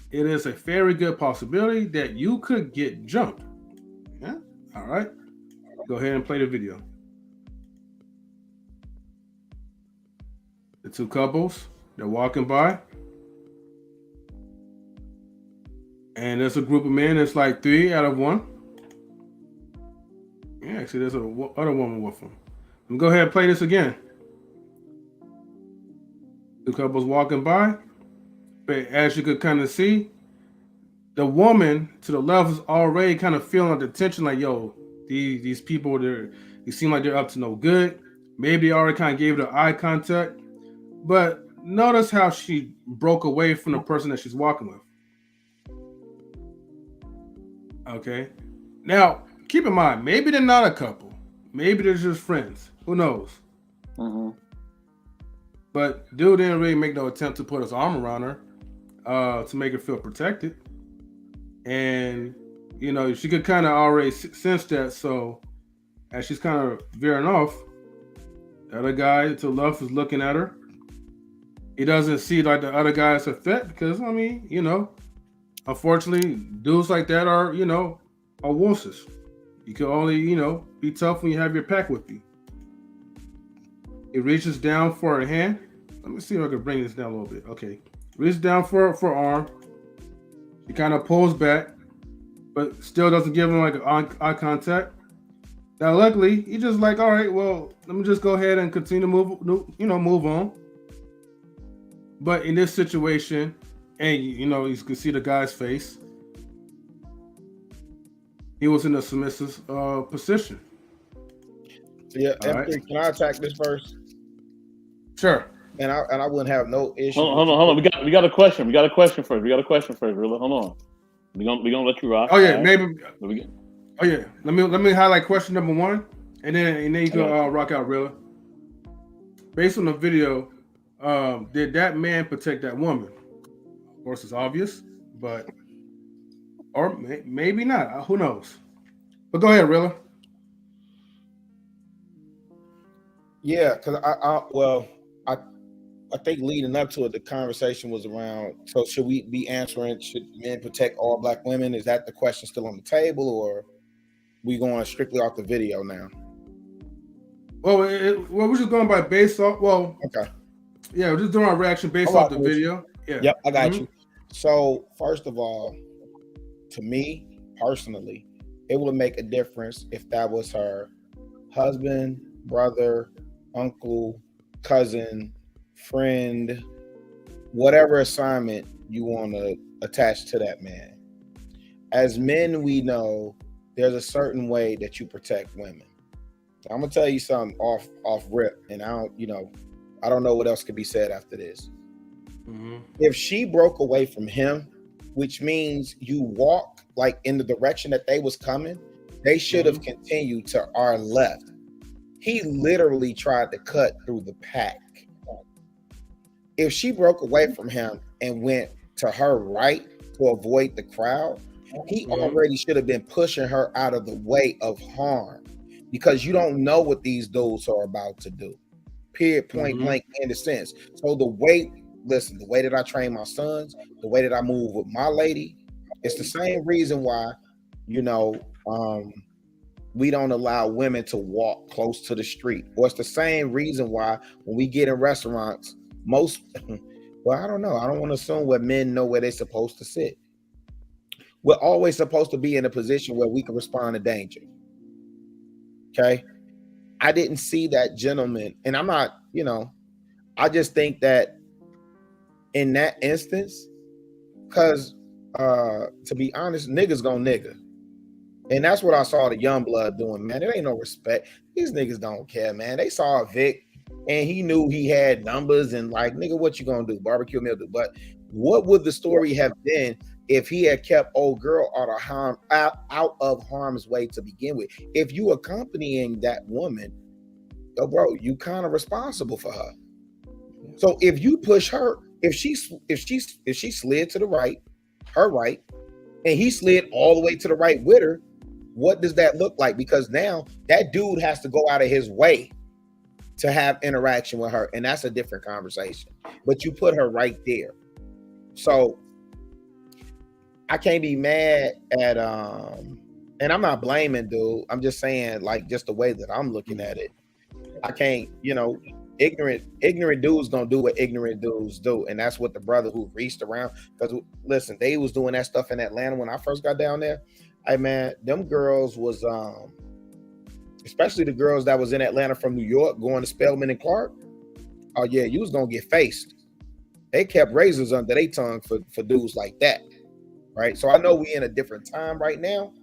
It is a very good possibility that you could get jumped. Yeah? All right. Go ahead and play the video. The two couples, they're walking by. And there's a group of men. It's like 3 out of 1. Yeah, actually, there's a other woman with them. Let me go ahead and play this again. Two couples walking by. But as you could kind of see, the woman to the left is already kind of feeling the tension, like, yo, these people, they seem like they're up to no good. Maybe they already kind of gave her eye contact. But notice how she broke away from the person that she's walking with. Okay. Now, keep in mind, maybe they're not a couple. Maybe they're just friends. Who knows? Mm-hmm. But dude didn't really make no attempt to put his arm around her to make her feel protected. And, you know, she could kind of already sense that. So as she's kind of veering off, the other guy to the left is looking at her. He doesn't see like the other guy's effect because, I mean, you know, unfortunately, dudes like that are, you know, are wusses. You can only, you know, be tough when you have your pack with you. He reaches down for her hand. Let me see if I can bring this down a little bit. Okay. Reaches down for her arm. He kind of pulls back, but still doesn't give him like eye contact. Now, luckily, he just like, all right, well, let me just go ahead and continue to move on. But in this situation, and you know, you can see the guy's face, he was in a submissive position. Yeah, M3, can I attack this first? Sure. And I wouldn't have no issue. Hold on. We got a question. We got a question first. Really. Hold on. We gonna let you rock. Oh yeah, maybe. Oh yeah. Let me highlight question number 1, and then you can rock out, really. Based on the video, did that man protect that woman? Of course, it's obvious, but or maybe not. Who knows? But go ahead, Rilla. Yeah, because I think leading up to it, the conversation was around, so should we be answering, should men protect all black women? Is that the question still on the table, or we going strictly off the video now? Well, we're just going by based off, okay. Yeah, we're just doing our reaction based off the video. Yeah. Yep, I got you. So, first of all, to me, personally, it would make a difference if that was her husband, brother, uncle, cousin, friend, whatever assignment you want to attach to that man. As men, we know there's a certain way that you protect women. I'm gonna tell you something off rip, and I don't know what else could be said after this. Mm-hmm. If she broke away from him, which means you walk like in the direction that they was coming, they should have continued to our left. He literally tried to cut through the pack. If she broke away from him and went to her right to avoid the crowd, he already should have been pushing her out of the way of harm, because you don't know what these dudes are about to do. Period, point blank, in a sense. So the way that I train my sons, the way that I move with my lady, it's the same reason why, we don't allow women to walk close to the street. Or it's the same reason why when we get in restaurants, I don't know. I don't want to assume where men know where they're supposed to sit. We're always supposed to be in a position where we can respond to danger. Okay? I didn't see that gentleman, and I'm not, I just think that in that instance, because to be honest, niggas gon' nigga. And that's what I saw the young blood doing, man. It ain't no respect. These niggas don't care, man. They saw Vic and he knew he had numbers and like, nigga, what you gonna do? Barbecue meal do. But what would the story have been if he had kept old girl out of harm's way to begin with? If you accompanying that woman, bro, you kind of responsible for her. So if you push her, if she slid to the right her right, and he slid all the way to the right with her, what does that look like? Because now that dude has to go out of his way to have interaction with her, and that's a different conversation. But you put her right there. So I can't be mad at and I'm not blaming dude. I'm just saying, like, just the way that I'm looking at it. I can't, ignorant dudes gonna do what ignorant dudes do, and that's what the brother who reached around. Because listen, they was doing that stuff in Atlanta when I first got down there. Hey man, them girls was especially the girls that was in Atlanta from New York going to Spelman and Clark. Oh yeah, you was gonna get faced. They kept razors under their tongue for dudes like that, right? So I know we in a different time right now,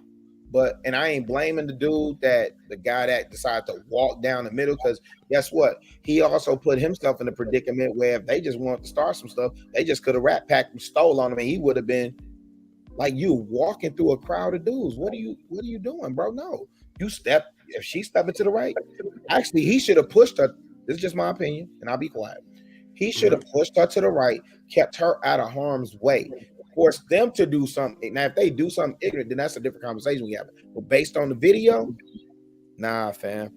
and I ain't blaming the guy that decided to walk down the middle, because guess what? He also put himself in a predicament where if they just wanted to start some stuff, they just could have rat packed and stole on him, and he would have been like, you walking through a crowd of dudes. What are you doing, bro? No, if she stepping to the right, actually he should have pushed her. This is just my opinion, and I'll be quiet. He should have pushed her to the right, kept her out of harm's way, forced them to do something. Now, if they do something ignorant, then that's a different conversation we have. But based on the video, nah, fam.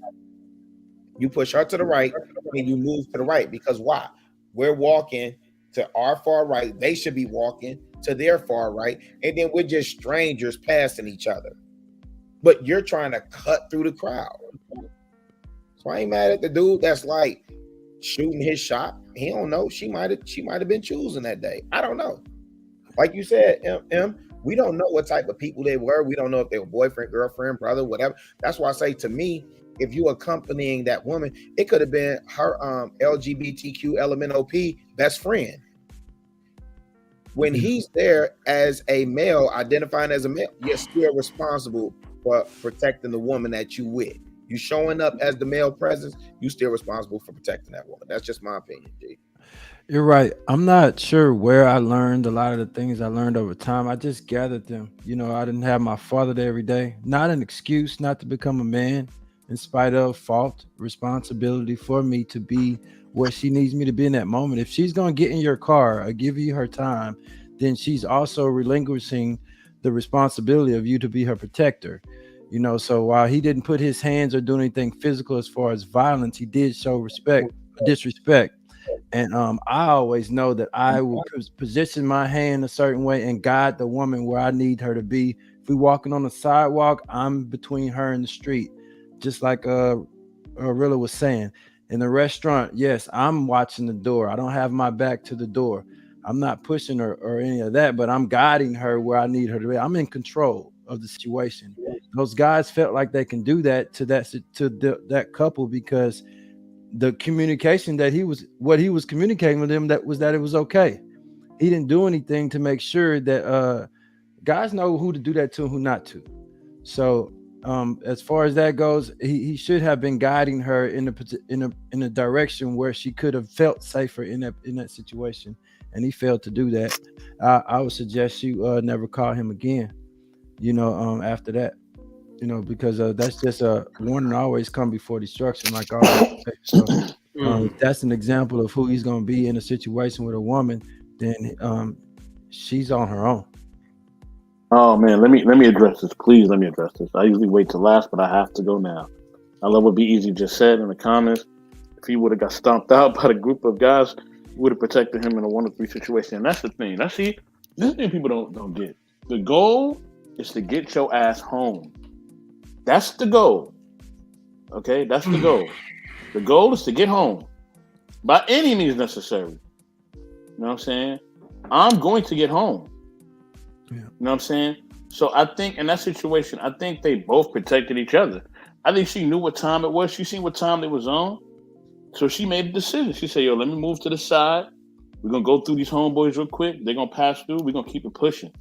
You push her to the right and you move to the right, because why? We're walking to our far right. They should be walking to their far right, and then we're just strangers passing each other. But you're trying to cut through the crowd. So I ain't mad at the dude that's like shooting his shot. He don't know. She might have been choosing that day. I don't know. Like you said, we don't know what type of people they were. We don't know if they were boyfriend, girlfriend, brother, whatever. That's why I say, to me, if you accompanying that woman, it could have been her LGBTQ LMNOP best friend. When he's there as a male, identifying as a male, you're still responsible for protecting the woman that you with. You showing up as the male presence, you still responsible for protecting that woman. That's just my opinion, G. You're right. I'm not sure where I learned a lot of the things I learned over time. I just gathered them. I didn't have my father there every day. Not an excuse not to become a man, in spite of fault, responsibility for me to be where she needs me to be in that moment. If she's going to get in your car or give you her time, then she's also relinquishing the responsibility of you to be her protector. So while he didn't put his hands or do anything physical as far as violence, he did show disrespect. And I always know that I will position my hand a certain way and guide the woman where I need her to be. If we're walking on the sidewalk, I'm between her and the street, just like Rilla was saying. In the restaurant, yes, I'm watching the door. I don't have my back to the door. I'm not pushing her or any of that, but I'm guiding her where I need her to be. I'm in control of the situation. Those guys felt like they can do that to that couple because the communication that he was communicating with them, that it was okay. He didn't do anything to make sure that guys know who to do that to and who not to. So as far as that goes, he should have been guiding her in a direction where she could have felt safer in that situation, and he failed to do that. I would suggest you never call him again. After that. Because that's just a warning always come before destruction, like I always say. So that's an example of who he's going to be in a situation with a woman. Then she's on her own. Oh man, let me address this. Please let me address this. I usually wait till last, but I have to go now. I love what Be Easy just said in the comments. If he would have got stomped out by the group of guys, would have protected him in a 1-3 situation. And that's the thing. This is the thing people don't get. The goal is to get your ass home. That's the goal. Okay, that's the goal. The goal is to get home by any means necessary. You know what I'm saying? I'm going to get home. Yeah. You know what I'm saying? So I think in that situation, I think they both protected each other. I think she knew what time it was. She seen what time it was on. So she made a decision. She said, yo, let me move to the side. We're going to go through these homeboys real quick. They're going to pass through. We're going to keep it pushing.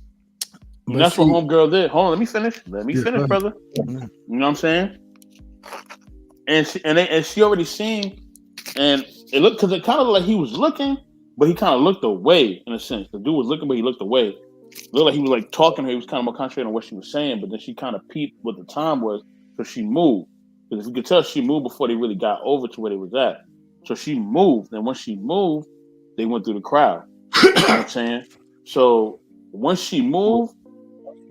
And that's what homegirl did. Hold on, let me finish. Brother. You know what I'm saying? And she already seen, and it looked, because it kind of looked like he was looking, but he kind of looked away in a sense. The dude was looking, but he looked away. It looked like he was like talking to her. He was kind of more concentrating on what she was saying, but then she kind of peeped what the time was, so she moved. Because if you could tell, she moved before they really got over to where they was at. So she moved, and when she moved, they went through the crowd. You know what I'm saying? So Once she moved,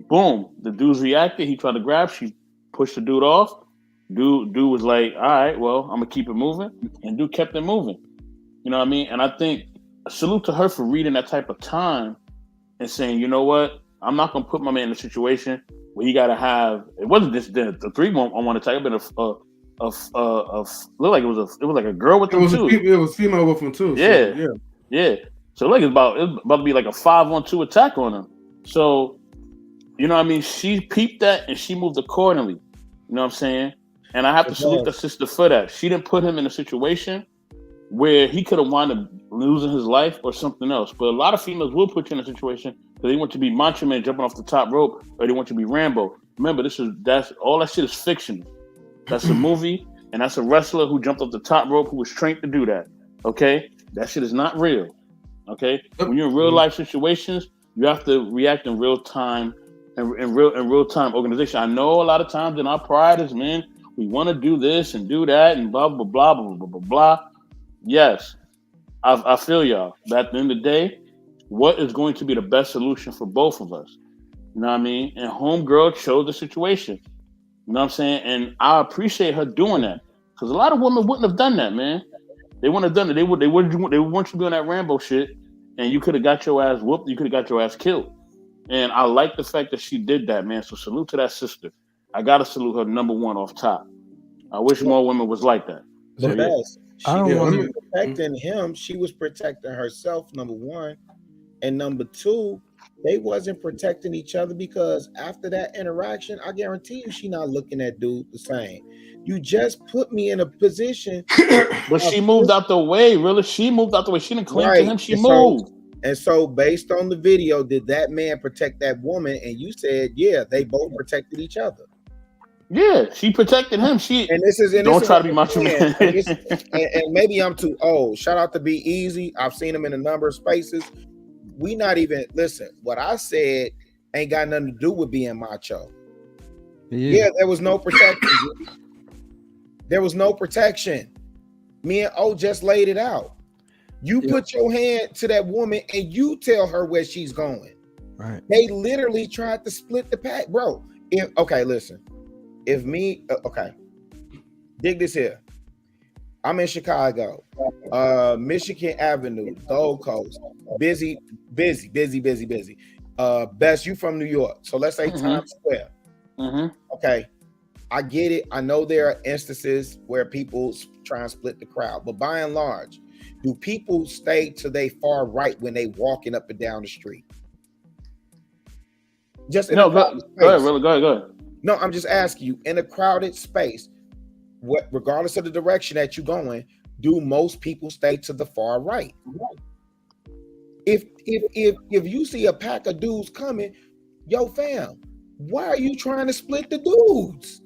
boom, the dude's reacted. He tried to grab. She pushed the dude off. Dude was like, all right, well, I'm gonna keep it moving, and dude kept it moving. You know what I mean? And I think salute to her for reading that type of time and saying, you know what, I'm not gonna put my man in a situation where he gotta have. It wasn't just the 3 I want to tell you, but looked like it was like a girl with him too. It was female with him too. Yeah, so, yeah. So like it's about to be like a 5-on-2 attack on him. So, you know what I mean? She peeped that and she moved accordingly. You know what I'm saying? And I have to salute the sister for that. She didn't put him in a situation where he could have wound up losing his life or something else. But a lot of females will put you in a situation because they want you to be Macho Man jumping off the top rope, or they want you to be Rambo. Remember, that's all that shit is fiction. That's a movie, and that's a wrestler who jumped off the top rope who was trained to do that. Okay? That shit is not real. Okay? When you're in real life situations, you have to react in real time and in real time organization. I know a lot of times in our pride as men, we want to do this and do that and blah, blah, blah, blah, blah, blah, blah. Yes, I feel y'all. But at the end of the day, what is going to be the best solution for both of us? You know what I mean? And homegirl chose the situation. You know what I'm saying? And I appreciate her doing that. Because a lot of women wouldn't have done that, man. They wouldn't have done it. They want you doing that Rambo shit, and you could have got your ass whooped. You could have got your ass killed. And I like the fact that she did that, man. So salute to that sister. I gotta salute her number one off top. I wish more women was like that. The So, best. She wasn't protecting him. She was protecting herself, number one. And number two, they wasn't protecting each other because after that interaction, I guarantee you she not looking at dude the same. You just put me in a position. But she moved out the way, really. She moved out the way. She didn't cling to him. She moved. And so based on the video, did that man protect that woman? And you said, yeah, they both protected each other. Yeah, she protected him. Don't try to be Macho Man. And maybe I'm too old. Shout out to Be Easy. I've seen him in a number of spaces. We not even listen. What I said ain't got nothing to do with being macho. Yeah, there was no protection. There was no protection. Me and O just laid it out. You put your hand to that woman and you tell her where she's going. Right. They literally tried to split the pack, bro. Listen. If me, dig this here. I'm in Chicago, Michigan Avenue, Gold Coast, busy. Best, you from New York, so let's say Times Square. Okay, I get it. I know there are instances where people try and split the crowd, but by and large, do people stay to their far right when they walking up and down the street? Just in go ahead. No, I'm just asking you, in a crowded space, regardless of the direction that you're going, do most people stay to the far right? If you see a pack of dudes coming, yo fam, why are you trying to split the dudes?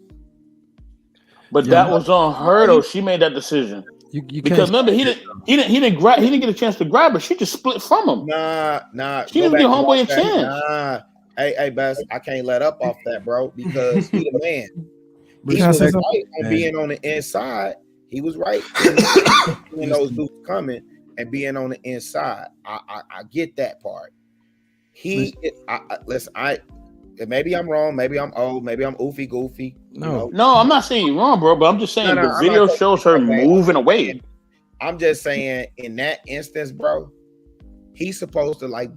But that was on her though. She made that decision. Because remember, he didn't get a chance to grab her. She just split from him. Nah. She didn't give homeboy a chance. Nah. Hey, Bess, I can't let up off that, bro, because he the man. He was right on being on the inside. He was right when those dudes coming and being on the inside. I get that part. Listen, maybe I'm wrong, maybe I'm old, maybe I'm oofy goofy. No, I'm not saying you're wrong, bro, but I'm just saying the video shows her moving away. I'm just saying in that instance, bro, he's supposed to like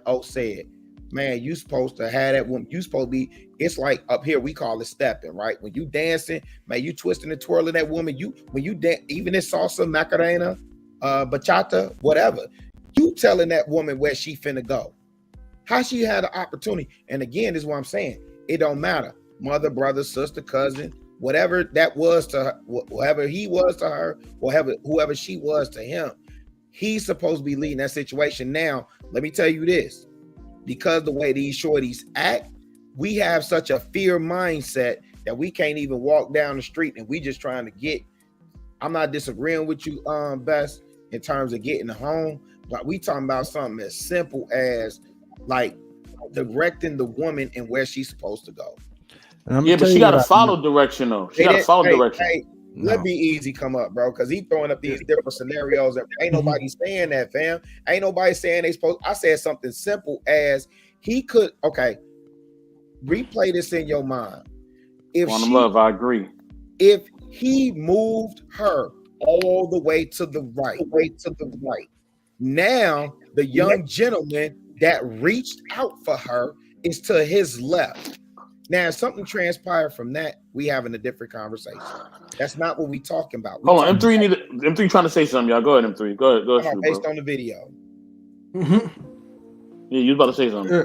O said. Man, you supposed to have that woman. You supposed to be. It's like up here we call it stepping, right? When you dancing, man, you twisting and twirling that woman. When you dance, even in salsa, macarena, bachata, whatever, you telling that woman where she finna go, how she had an opportunity. And again, this is what I'm saying. It don't matter, mother, brother, sister, cousin, whatever that was to her, whoever he was to her, whoever she was to him. He's supposed to be leading that situation. Now, let me tell you this. Because the way these shorties act, we have such a fear mindset that we can't even walk down the street and we just trying to get. I'm not disagreeing with you, Bess, in terms of getting home, but we talking about something as simple as like directing the woman and where she's supposed to go. Yeah, but she got to follow direction though. She got to follow direction. Let Be Easy come up, bro, because he throwing up these different scenarios and ain't nobody saying that, fam. Ain't nobody saying they supposed. I said something simple as he could. Okay, replay this in your mind. If Quantum Love, I agree. If he moved her all the way to the right, now the young gentleman that reached out for her is to his left. Now, if something transpired from that, we having a different conversation. That's not what we talking about. Hold on, M3 trying to say something, y'all. Go ahead, M3. Go ahead. Based on the video. Yeah, you was about to say something. Yeah.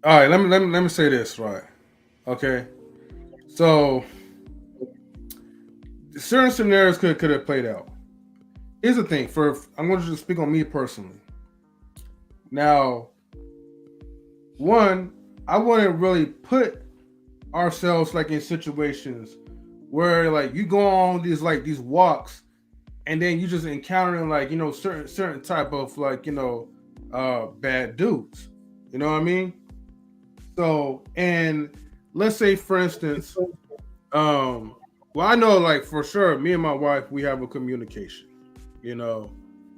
All right, let me say this, right? Okay. So certain scenarios could have played out. Here's the thing. I'm going to just speak on me personally. Now, one, I wouldn't really put ourselves like in situations where like you go on these walks and then you just encountering like, you know, certain type of like, you know, bad dudes. You know what I mean? So, and let's say for instance, well, I know like for sure me and my wife, we have a communication, you know.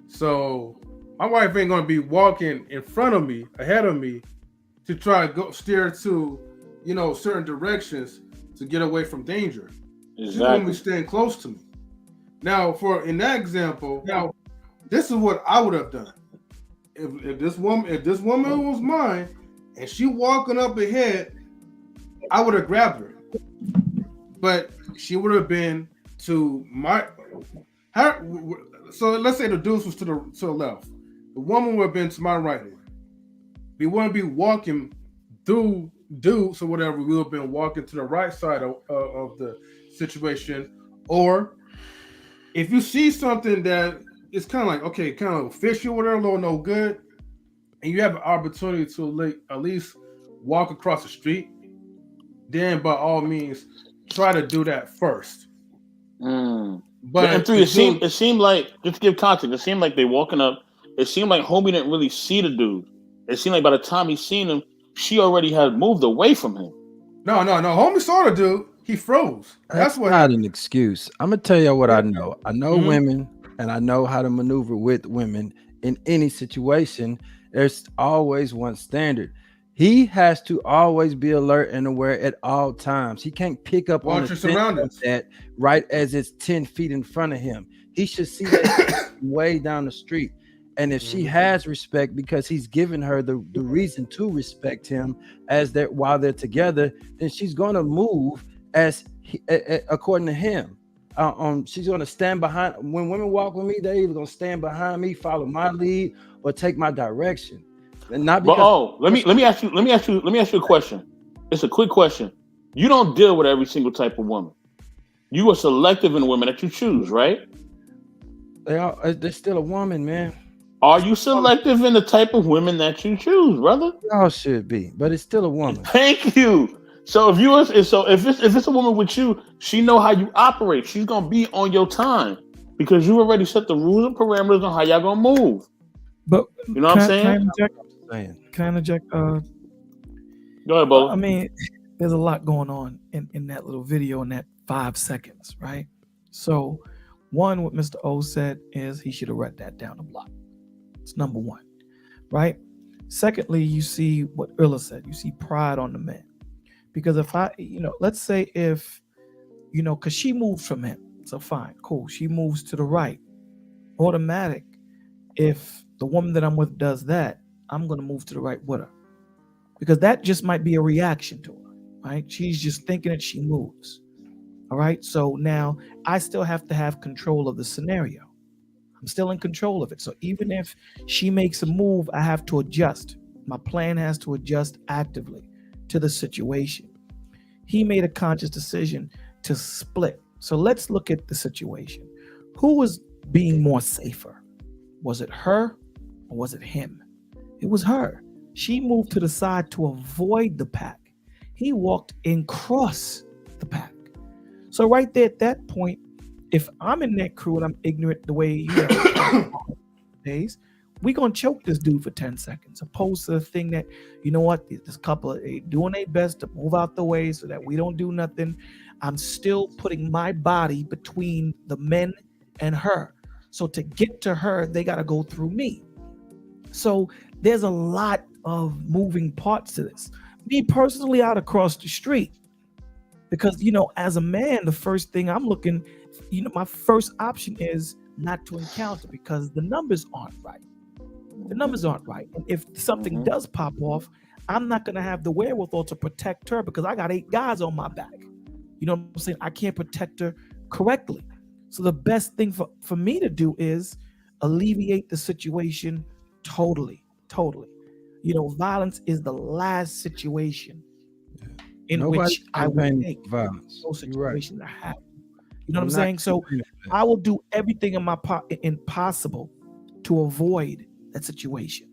So my wife ain't gonna be walking in front of me, ahead of me, to try to steer to, you know, certain directions to get away from danger. Exactly. She's gonna be staying close to me. Now, in that example, this is what I would have done. If this woman was mine and she walking up ahead, I would have grabbed her. But she would have been to her. So let's say the dude was to the left. The woman would have been to my right hand. We wouldn't be walking through dudes or whatever. We would have been walking to the right side of the situation. Or if you see something that is kind of like, okay, kind of fishy or whatever, little no good, and you have an opportunity to at least walk across the street, then by all means, try to do that first. But M3, it seemed like, just to give context, it seemed like they walking up. It seemed like homie didn't really see the dude. It seemed like by the time he seen him, she already had moved away from him. No. Homie saw the dude. He froze. That's not an excuse. I'm gonna tell you what I know. I know women, and I know how to maneuver with women in any situation. There's always one standard. He has to always be alert and aware at all times. He can't pick up on your surroundings that right as it's 10 feet in front of him. He should see that way down the street. And if she has respect because he's given her the reason to respect him while they're together, then she's going to move according to him. She's going to stand behind. When women walk with me, they're either going to stand behind me, follow my lead, or take my direction. And not because. But, let me ask you a question. It's a quick question. You don't deal with every single type of woman. You are selective in women that you choose, right? They're still a woman, man. Are you selective in the type of women that you choose, brother? Y'all should be, but it's still a woman. Thank you. So if it's a woman with you, she know how you operate. She's gonna be on your time because you already set the rules and parameters on how y'all gonna move. But you know what I'm saying? Can I interject? Go ahead, Bo. I mean, there's a lot going on in that little video in that 5 seconds, right? So, one, what Mr. O said is he should have read that down the block. It's number one, right? Secondly, you see what Illa said. You see pride on the man. Because if let's say if, because she moved from him. So fine, cool. She moves to the right. Automatic. If the woman that I'm with does that, I'm going to move to the right with her. Because that just might be a reaction to her, right? She's just thinking that she moves. All right. So now I still have to have control of the scenario. I'm still in control of it. So even if she makes a move, I have to adjust. My plan has to adjust actively to the situation. He made a conscious decision to split. So let's look at the situation. Who was being more safer? Was it her or was it him? It was her. She moved to the side to avoid the pack. He walked across the pack. So right there at that point, if I'm in that crew and I'm ignorant the way days, we gonna choke this dude for 10 seconds, opposed to the thing that, you know what, this couple are doing their best to move out the way so that we don't do nothing. I'm still putting my body between the men and her. So to get to her, they gotta go through me. So there's a lot of moving parts to this. Me personally, out across the street, because, you know, as a man, the first thing I'm looking, you know, my first option is not to encounter, because the numbers aren't right. The numbers aren't right. And if something does pop off, I'm not going to have the wherewithal to protect her, because I got 8 guys on my back. You know what I'm saying? I can't protect her correctly. So the best thing for me to do is alleviate the situation totally. You know, violence is the last situation in which I would make violence. No situation that happen. You know what I'm saying? So I will do everything in my possible to avoid that situation.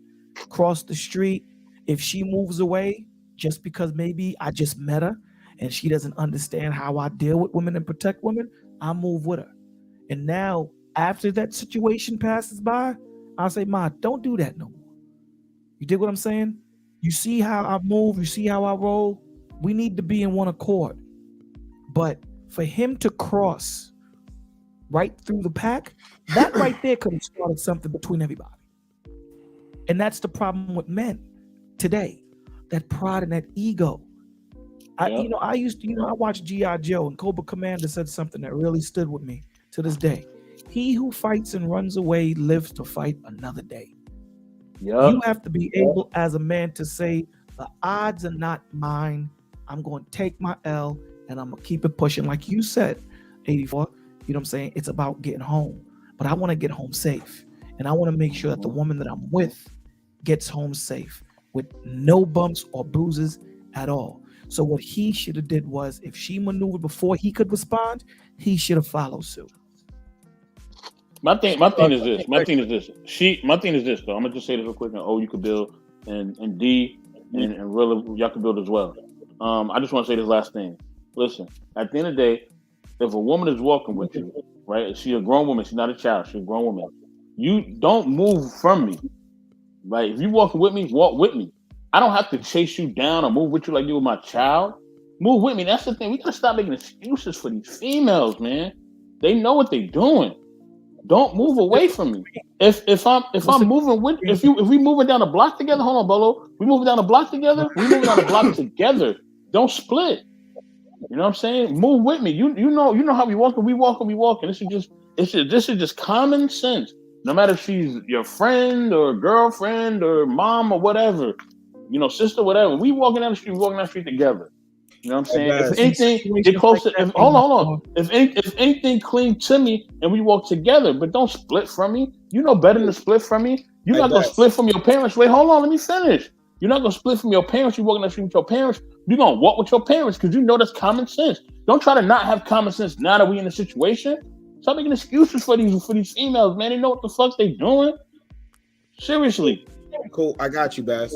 Cross the street. If she moves away just because maybe I just met her and she doesn't understand how I deal with women and protect women, I move with her. And now, after that situation passes by, I'll say, Ma, don't do that no more. You dig what I'm saying? You see how I move, you see how I roll? We need to be in one accord. But for him to cross right through the pack, that right there could have started something between everybody. And that's the problem with men today. That pride and that ego. I watched G.I. Joe, and Cobra Commander said something that really stood with me to this day. He who fights and runs away lives to fight another day. Yep. You have to be able as a man to say, the odds are not mine. I'm going to take my L and I'm going to keep it pushing. Like you said, 84, you know what I'm saying? It's about getting home. But I want to get home safe. And I want to make sure that the woman that I'm with gets home safe with no bumps or bruises at all. So what he should have did was, if she maneuvered before he could respond, he should have followed suit. My thing is this. Though. I'm gonna just say this real quick, and you could build, and D and really y'all could build as well. I just want to say this last thing. Listen, at the end of the day, if a woman is walking with you, right? She's a grown woman. She's not a child. She's a grown woman. You don't move from me, right? If you walking with me, walk with me. I don't have to chase you down or move with you like you were my child. Move with me. That's the thing. We gotta stop making excuses for these females, man. They know what they're doing. Don't move away from me. If we moving down the block together, hold on, Bolo. We moving down the block together. We moving down the block together. Don't split. You know what I'm saying? Move with me. You know how we walking. We walking. This is just common sense. No matter if she's your friend or girlfriend or mom or whatever, you know, sister, whatever. We walking down the street together. You know what I'm saying? If anything, get closer. Hold on. If anything, cling to me and we walk together, but don't split from me. You know better than to split from me. You're not gonna split from your parents. Wait, hold on, let me finish. You're not gonna split from your parents. You're walking down the street with your parents. You're gonna walk with your parents because you know that's common sense. Don't try to not have common sense now that we in a situation. Stop making excuses for these females, man. They know what the fuck they doing. Seriously. Cool, I got you, Bass.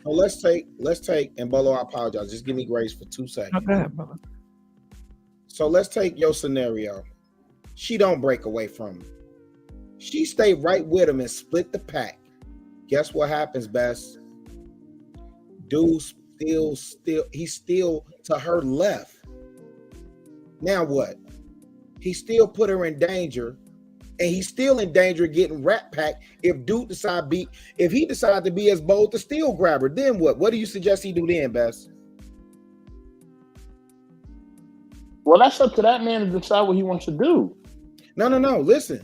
So let's take, and Bolo, I apologize. Just give me grace for 2 seconds. Okay, brother. So let's take your scenario. She don't break away from him. She stay right with him and split the pack. Guess what happens, Bass? Dude he's still to her left. Now what? He still put her in danger. And he's still in danger of getting rat packed if he decides to be as bold to still grab her. Then what? What do you suggest he do then, Bess? Well, that's up to that man to decide what he wants to do. No. Listen,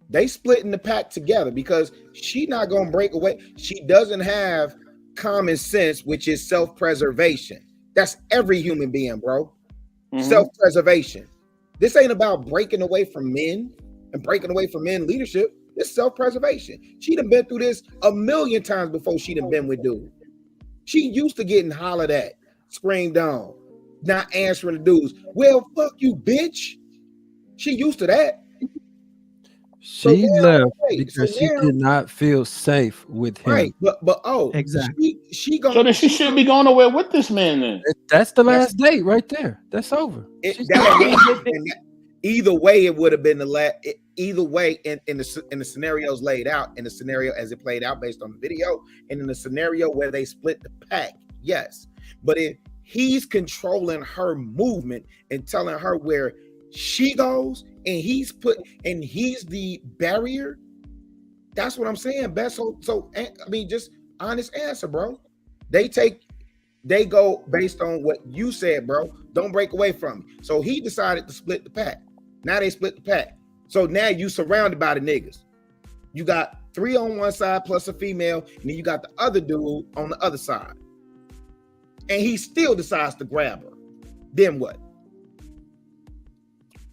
they splitting the pack together because she's not gonna break away. She doesn't have common sense, which is self-preservation. That's every human being, bro. Mm-hmm. Self-preservation. This ain't about breaking away from men. And breaking away from men leadership, it's self-preservation. She done been through this a million times before she done been with dude. She used to getting hollered at, screamed on, not answering the dudes. Well, fuck you, bitch. She used to that. She left because she did not feel safe with him. Right, but exactly. She gonna. So then she shouldn't be going nowhere with this man then. That's the last date right there. That's over. Either way, it would have been the last. either way, in the scenarios laid out, in the scenario as it played out based on the video, and in the scenario where they split the pack, yes. But if he's controlling her movement and telling her where she goes, and he's the barrier, that's what I'm saying, Best. So I mean, just honest answer, bro. They go based on what you said, bro. Don't break away from me. So he decided to split the pack. Now they split the pack. So now you surrounded by the niggas. You got 3 on one side plus a female, and then you got the other dude on the other side. And he still decides to grab her. Then what?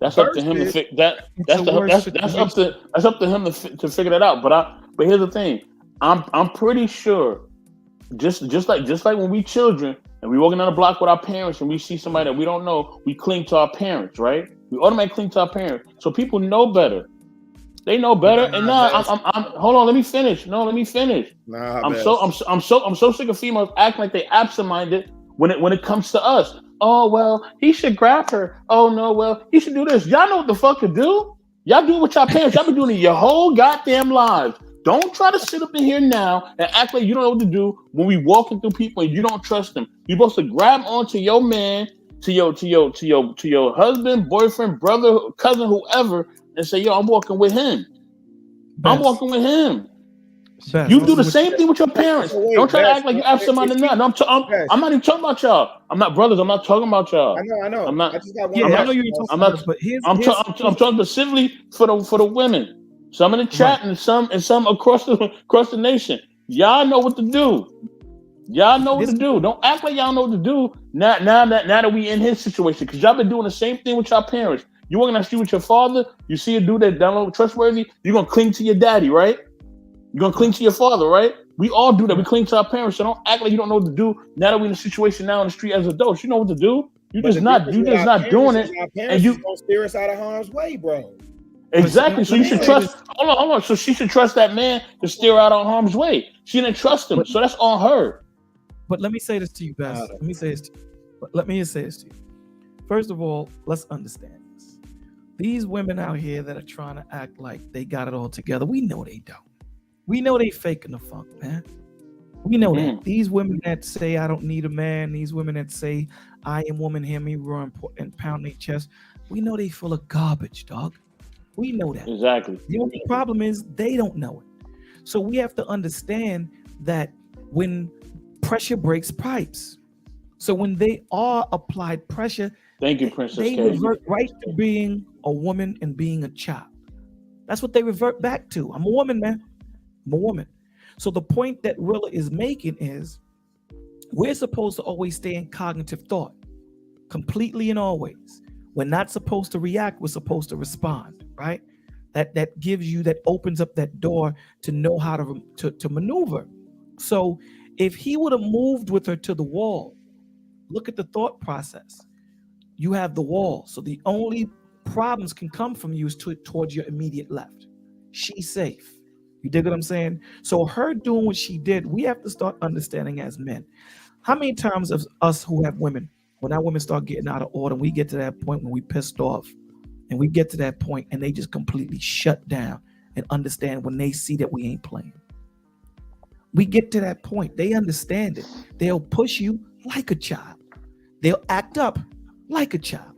That's up to him to figure that. That's up to him to figure that out. But here's the thing. I'm pretty sure. Just like when we children and we walking down the block with our parents and we see somebody that we don't know, we cling to our parents, right? We automatically cling to our parents. So people know better. They know better. And now I'm hold on, let me finish. No, let me finish. I'm so sick of females acting like they absent-minded when it comes to us. Oh well, he should grab her. Oh no, well, he should do this. Y'all know what the fuck to do. Y'all do what y'all parents. Y'all been doing it your whole goddamn lives. Don't try to sit up in here now and act like you don't know what to do when we walking through people and you don't trust them. You're supposed to grab onto your man, to your husband, boyfriend, brother, cousin, whoever, and say, "Yo, I'm walking with him. I'm walking with him." You do the same thing with your parents. Don't try to act like you have somebody now. No, I'm not even talking about y'all. I'm not brothers. I'm not talking about y'all. I know. I'm not. I just got one. I know you're talking about, but I'm talking specifically for the women. Some in the chat and some across the nation. Y'all know what to do. Y'all know what to do. Don't act like y'all know what to do now that we in his situation, because y'all been doing the same thing with your parents. You walking down the street with your father, you see a dude that don't look trustworthy, you're gonna cling to your daddy, right? You're gonna cling to your father, right? We all do that. We cling to our parents. So don't act like you don't know what to do now that we're in a situation now on the street as adults. You know what to do. You're just not doing it. And you gonna steer us out of harm's way, bro. Exactly. So you should trust. Hold on. So she should trust that man to steer out on harm's way. She didn't trust him, so that's on her. But let me say this to you, Bess. Let me say this to you. First of all, let's understand this. These women out here that are trying to act like they got it all together, we know they don't. We know they faking the funk, man. We know that. These women that say I don't need a man, these women that say I am woman, hear me roar and pound their chest, we know they full of garbage, dog. We know that. Exactly. The only problem is they don't know it. So we have to understand that when pressure breaks pipes. So when they are applied pressure, thank you, Princess they K. revert right to being a woman and being a child. That's what they revert back to. I'm a woman, man. I'm a woman. So the point that Rilla is making is we're supposed to always stay in cognitive thought, completely and always. We're not supposed to react. We're supposed to respond, right? That gives you, that opens up that door to know how to maneuver. So if he would have moved with her to the wall, look at the thought process. You have the wall. So the only problems can come from you is towards your immediate left. She's safe. You dig what I'm saying? So her doing what she did, we have to start understanding as men. How many times of us who have women, when our women start getting out of order, we get to that point when we pissed off, and we get to that point and they just completely shut down and understand when they see that we ain't playing. We get to that point. They understand it. They'll push you like a child. They'll act up like a child.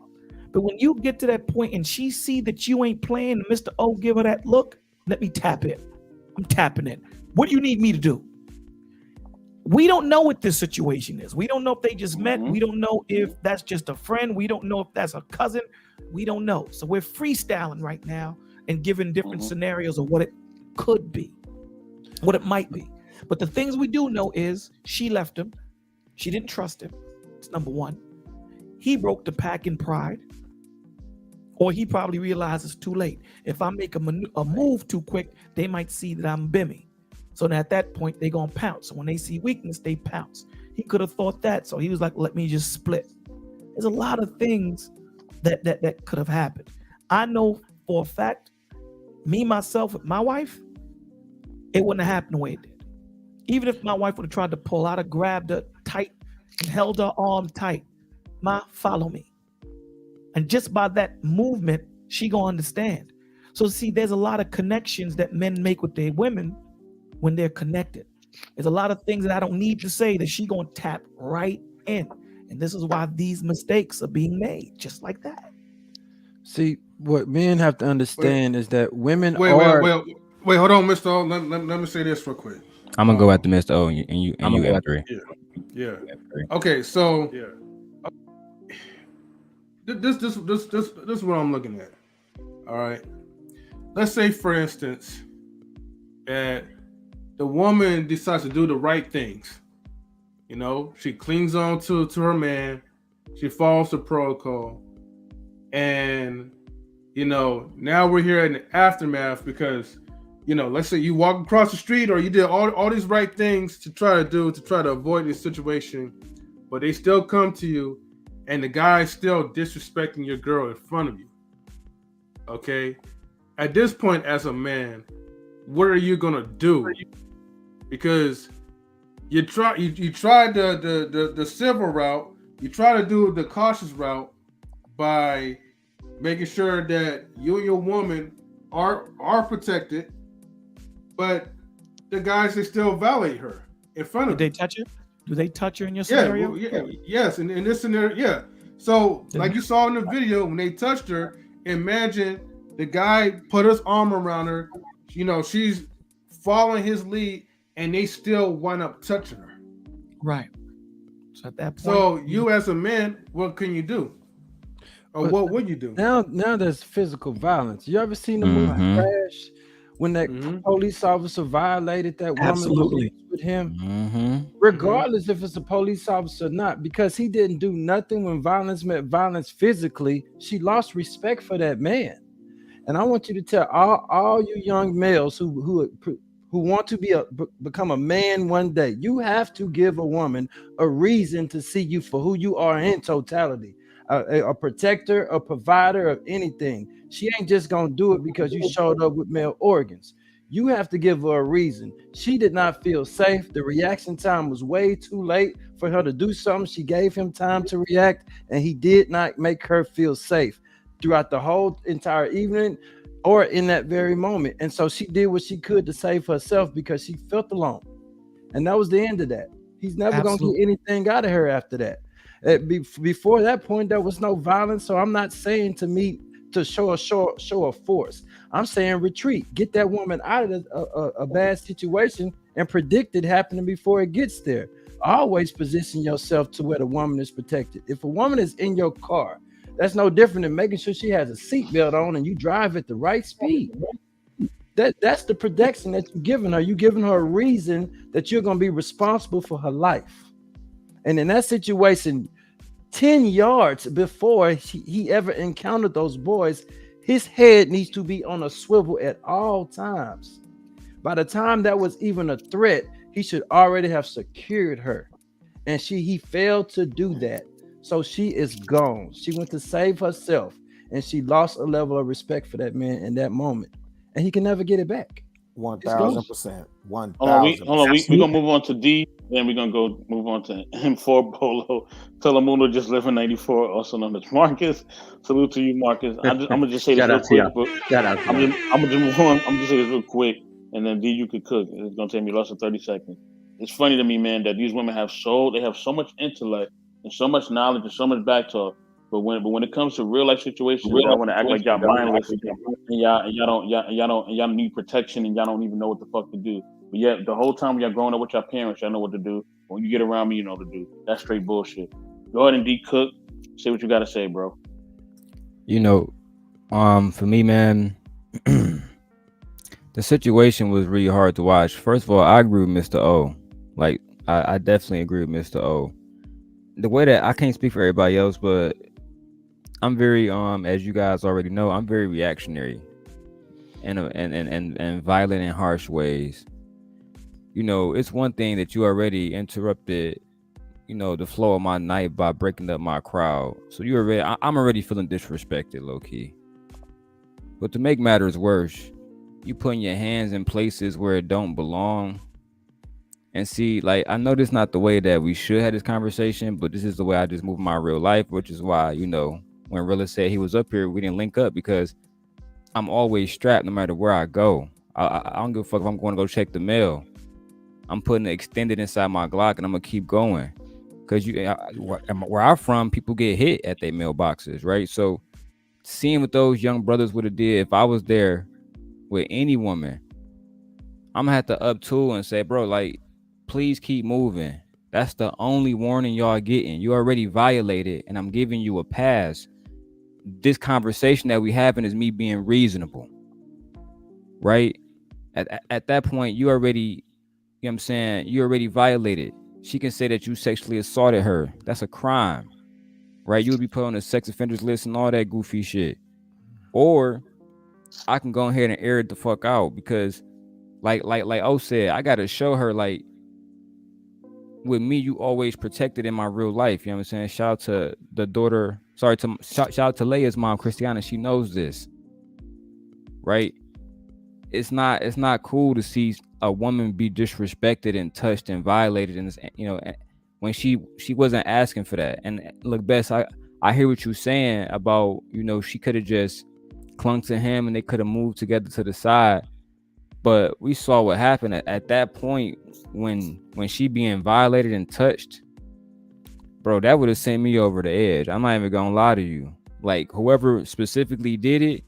But when you get to that point and she see that you ain't playing, and Mr. O give her that look, let me tap it. I'm tapping it. What do you need me to do? We don't know what this situation is. We don't know if they just met. We don't know if that's just a friend. We don't know if that's a cousin. We don't know. So we're freestyling right now and giving different scenarios of what it could be, what it might be. But the things we do know is she left him. She didn't trust him. It's number one. He broke the pack in pride. Or he probably realized it's too late. If I make a move too quick, they might see that I'm bimmy. So at that point, they're going to pounce. So when they see weakness, they pounce. He could have thought that. So he was like, let me just split. There's a lot of things that could have happened. I know for a fact, me, myself, with my wife, it wouldn't have happened the way it did. Even if my wife would have tried to pull out, I grabbed her tight and held her arm tight. Follow me. And just by that movement, she gonna understand. So see, there's a lot of connections that men make with their women when they're connected. There's a lot of things that I don't need to say that she gonna tap right in. And this is why these mistakes are being made, just like that. See, what men have to understand is that women wait, hold on, Mr. O. Let me say this real quick. I'm gonna go after Mr. O and you have three. Yeah. Okay, so this is what I'm looking at. All right. Let's say, for instance, that the woman decides to do the right things. You know, she clings on to her man, she follows the protocol, and now we're here in the aftermath because, let's say you walk across the street or you did all these right things to try to avoid this situation, but they still come to you and the guy's still disrespecting your girl in front of you. Okay? At this point, as a man, what are you gonna do? Because you tried the civil route, you try to do the cautious route by making sure that you and your woman are protected, but the guys, they still violate her in front of you. Did they touch her? Do they touch her in your scenario? Yes, in this scenario, yeah. So, like you saw in the video, when they touched her, imagine the guy put his arm around her. She's following his lead, and they still wind up touching her. Right. So at that point, so you as a man, what can you do? Or what would you do? Now there's physical violence. You ever seen the movie Crash? When that police officer violated that woman with him, regardless if it's a police officer or not, because he didn't do nothing when violence meant violence physically, she lost respect for that man. And I want you to tell all you young males who want to become a man one day, you have to give a woman a reason to see you for who you are in totality. A protector, a provider of anything. She ain't just gonna do it because you showed up with male organs. You have to give her a reason. She did not feel safe. The reaction time was way too late for her to do something. She gave him time to react, and he did not make her feel safe throughout the whole entire evening or in that very moment. And so she did what she could to save herself because she felt alone. And that was the end of that. He's never gonna get anything out of her after that. Before that point, there was no violence. So I'm not saying to show of force. I'm saying retreat. Get that woman out of a bad situation and predict it happening before it gets there. Always position yourself to where the woman is protected. If a woman is in your car, that's no different than making sure she has a seatbelt on and you drive at the right speed. That's the protection that you're giving her. You're giving her a reason that you're going to be responsible for her life. And in that situation, 10 yards before he ever encountered those boys, his head needs to be on a swivel at all times. By the time that was even a threat, he should already have secured her. And he failed to do that. So she is gone. She went to save herself, and she lost a level of respect for that man in that moment. And he can never get it back. 1000%. 1000%. Hold on, we're gonna move on to D, then we're gonna move on to M4 Bolo. Telemundo just living 94, also known as Marcus. Salute to you, Marcus. I'm gonna just say this real quick. I'm gonna say this real quick, and then D, you could cook. It's gonna take me less than 30 seconds. It's funny to me, man, that these women have so much intellect and so much knowledge and so much back talk. But when it comes to real life situations, y'all want to act like y'all mindless and y'all need protection and y'all don't even know what the fuck to do. But yet the whole time y'all growing up with your parents, y'all know what to do. When you get around me, you know what to do. That's straight bullshit. Go ahead and D-Cook. Say what you gotta say, bro. For me, man, the situation was really hard to watch. First of all, I agree with Mr. O. Like, I definitely agree with Mr. O. The way that I can't speak for everybody else, but I'm very as you guys already know, I'm very reactionary and violent in harsh ways. It's one thing that you already interrupted, the flow of my night by breaking up my crowd. So I'm already feeling disrespected, low key. But to make matters worse, you putting your hands in places where it don't belong. And see, like, I know this is not the way that we should have this conversation, but this is the way I just move my real life, which is why, when Rilla said he was up here, we didn't link up because I'm always strapped no matter where I go. I don't give a fuck if I'm going to go check the mail. I'm putting it extended inside my Glock and I'm gonna keep going. Cause where I'm from, people get hit at their mailboxes, right? So seeing what those young brothers would have did if I was there with any woman, I'm gonna have to up tool and say, bro, like, please keep moving. That's the only warning y'all getting. You already violated, and I'm giving you a pass. This conversation that we having is me being reasonable, right? At that point, you already, you know what I'm saying, you already violated. She can say that you sexually assaulted her. That's a crime, right? You would be put on the sex offenders list and all that goofy shit. Or I can go ahead and air it the fuck out because like O said, I gotta show her, like, with me, you always protected in my real life. You know what I'm saying? Shout out to the daughter. Shout out to Leia's mom, Christiana. She knows this, right? It's not cool to see a woman be disrespected and touched and violated, and, you know, when she wasn't asking for that. And look, Bess, I hear what you're saying about, you know, she could have just clung to him and they could have moved together to the side. But we saw what happened at that point when she being violated and touched, bro. That would have sent me over the edge. I'm not even gonna lie to you. Like, whoever specifically did it,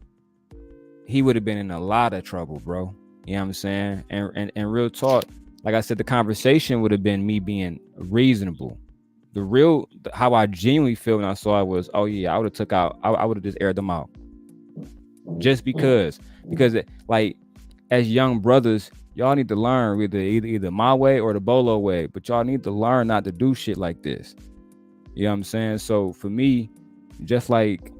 he would have been in a lot of trouble, bro. You know what I'm saying? And real talk, like I said, the conversation would have been me being reasonable. How I genuinely feel when I saw it was, oh yeah, I would have just aired them out. Just because like, as young brothers, y'all need to learn either my way or the Bolo way, but y'all need to learn not to do shit like this. You know what I'm saying? So for me, just like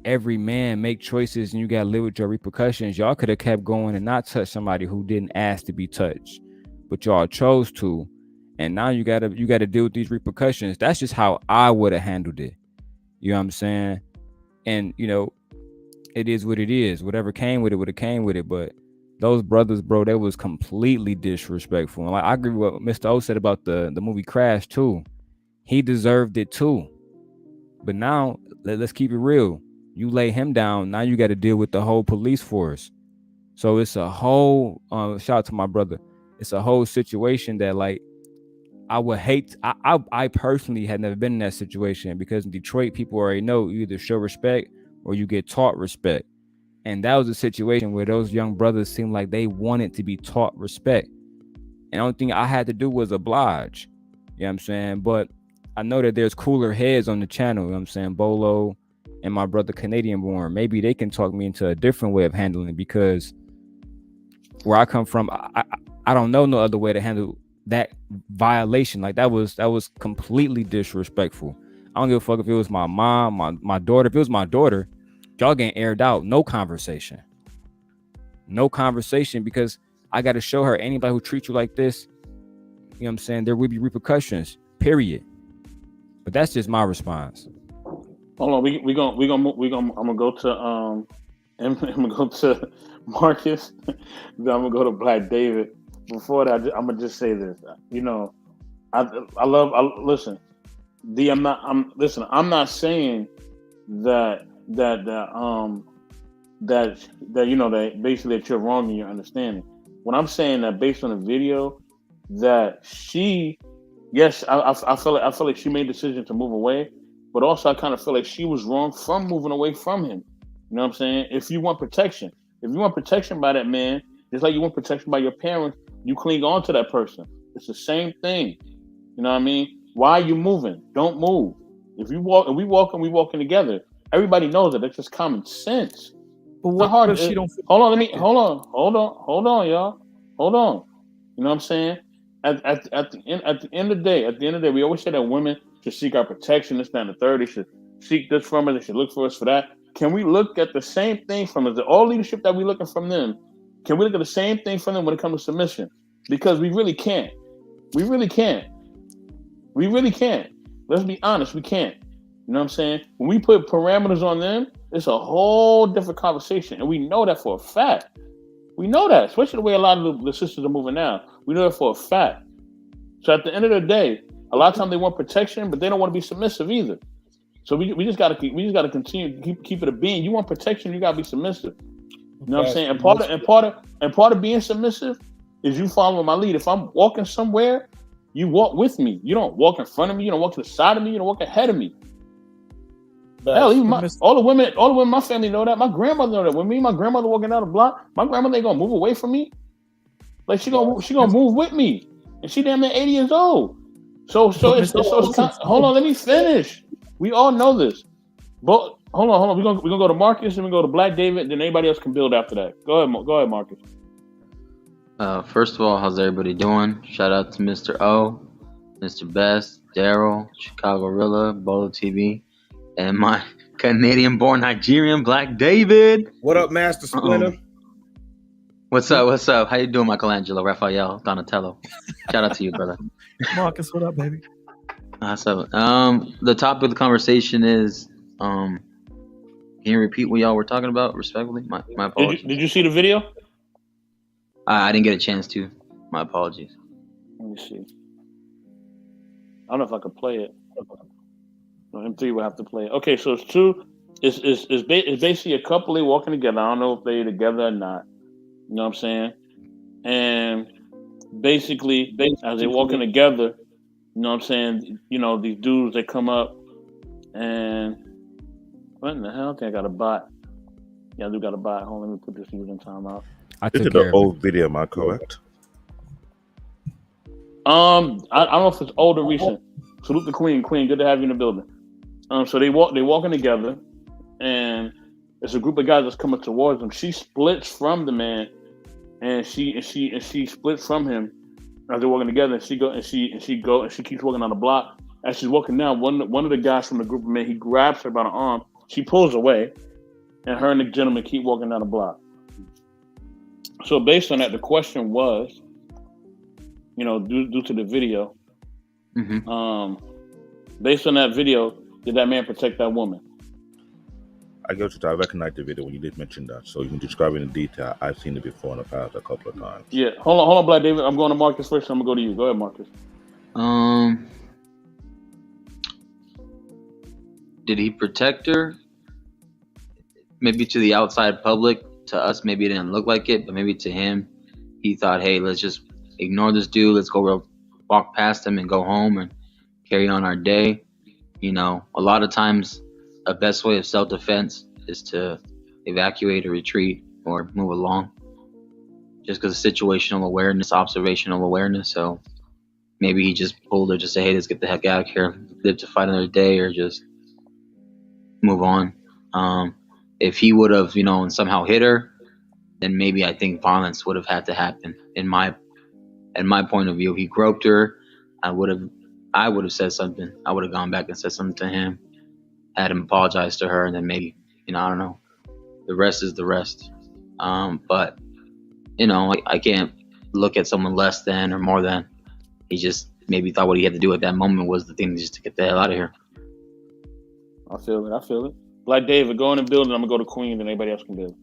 every man make choices and you gotta live with your repercussions, y'all could have kept going and not touched somebody who didn't ask to be touched, but y'all chose to, and now you gotta deal with these repercussions. That's just how I would have handled it. You know what I'm saying? And, you know, it is what it is. Whatever came with it would have came with it, but those brothers, bro, they was completely disrespectful. And like, I agree with what Mr. O said about the movie Crash too. He deserved it too. But now, let's keep it real. You lay him down, now you got to deal with the whole police force. So it's a whole, shout out to my brother, it's a whole situation that, like, I would hate. I personally had never been in that situation, because in Detroit, people already know you either show respect or you get taught respect. And that was a situation where those young brothers seemed like they wanted to be taught respect. And the only thing I had to do was oblige. You know what I'm saying? But I know that there's cooler heads on the channel. You know what I'm saying? Bolo and my brother Canadian Born. Maybe they can talk me into a different way of handling it, because where I come from, I don't know no other way to handle that violation. Like, that was completely disrespectful. I don't give a fuck if it was my mom, my daughter. If it was my daughter, y'all getting aired out. No conversation, because I got to show her, anybody who treats you like this, you know what I'm saying, there will be repercussions, period. But that's just my response. Hold on, I'm gonna go to I'm gonna go to Marcus, then I'm gonna go to Black David. Before that, I'm gonna just say this. You know, listen. I'm not saying that you know, that basically that you're wrong in your understanding. When I'm saying that, based on the video, that she, yes, I feel like she made the decision to move away, but also I kind of feel like she was wrong from moving away from him. You know what I'm saying? If you want protection by that man, just like you want protection by your parents, you cling on to that person. It's the same thing. You know what I mean? Why are you moving? Don't move. If we walking together. Everybody knows that. That's just common sense. But what if she don't? Hold on, y'all. Hold on. You know what I'm saying? At the end of the day, we always say that women should seek our protection. This, that, and the third. They should seek this from us. They should look for us for that. Can we look at the same thing from us? All leadership that we're looking from them. Can we look at the same thing from them when it comes to submission? Because we really can't. We really can't. Let's be honest. We can't. You know what I'm saying? When we put parameters on them, it's a whole different conversation. And we know that for a fact. We know that, especially the way a lot of the sisters are moving now. We know that for a fact. So at the end of the day, a lot of times they want protection, but they don't want to be submissive either. So we just gotta continue to keep it a being. You want protection, you gotta be submissive. You know what I'm saying? And part of being submissive is you following my lead. If I'm walking somewhere, you walk with me. You don't walk in front of me. You don't walk to the side of me. You don't walk ahead of me. Hell, even all the women in my family know that. My grandmother know that. When me and my grandmother walking down the block, my grandmother ain't gonna move away from me. Like she gonna move with me, and she damn near 80 years old. So it's hold on, let me finish. We all know this, but hold on. We're gonna go to Marcus and we go to Black David. Then anybody else can build after that. Go ahead, Marcus. First of all, how's everybody doing? Shout out to Mr. O, Mr. Best, Daryl, Chicago Rilla, Bolo TV, and my Canadian-born Nigerian Black David. What up, Master Splinter? What's up? How you doing, Michelangelo, Raphael, Donatello? Shout out to you, brother. Marcus, what up, baby? What's up? The topic of the conversation is, can you repeat what y'all were talking about, respectfully? My apologies. Did you see the video? I didn't get a chance to. My apologies. Let me see. I don't know if I could play it. M3 will have to play it. Okay, so it's two. It's basically a couple they walking together. I don't know if they're together or not. You know what I'm saying? And basically, as they're walking together, you know what I'm saying? You know, these dudes, they come up and what in the hell? I think I got a bot. Yeah, I do got a bot. Hold on, let me put this using timeout. This is an old video, am I correct? I don't know if it's old or recent. Salute the Queen. Queen, good to have you in the building. So they walking together, and there's a group of guys that's coming towards them. She splits from the man, and she splits from him as they're walking together. And she keeps walking on the block. As she's walking down, one of the guys from the group of men, he grabs her by the arm. She pulls away, and her and the gentleman keep walking down the block. So based on that, the question was, you know, due to the video, based on that video, did that man protect that woman? I recognize the video when you did mention that. So you can describe it in detail. I've seen it before in the past a couple of times. Yeah. Hold on, Black David. I'm going to Marcus first. I'm going to go to you. Go ahead, Marcus. Did he protect her? Maybe to the outside public. To us, maybe it didn't look like it, but maybe to him, he thought, hey, let's just ignore this dude. Let's go walk past him and go home and carry on our day. You know, a lot of times, a best way of self-defense is to evacuate or retreat or move along. Just because of situational awareness, observational awareness. So maybe he just pulled her, just say, hey, let's get the heck out of here, live to fight another day, or just move on. If he would have, you know, and somehow hit her, then maybe I think violence would have had to happen. In my point of view, he groped her. I would have said something. I would have gone back and said something to him, had him apologize to her, and then maybe, you know, I don't know. The rest is the rest. But you know, I can't look at someone less than or more than. He just maybe thought what he had to do at that moment was the thing just to get the hell out of here. I feel it. Like David, go in and build, and I'm gonna go to Queen, and anybody else can build.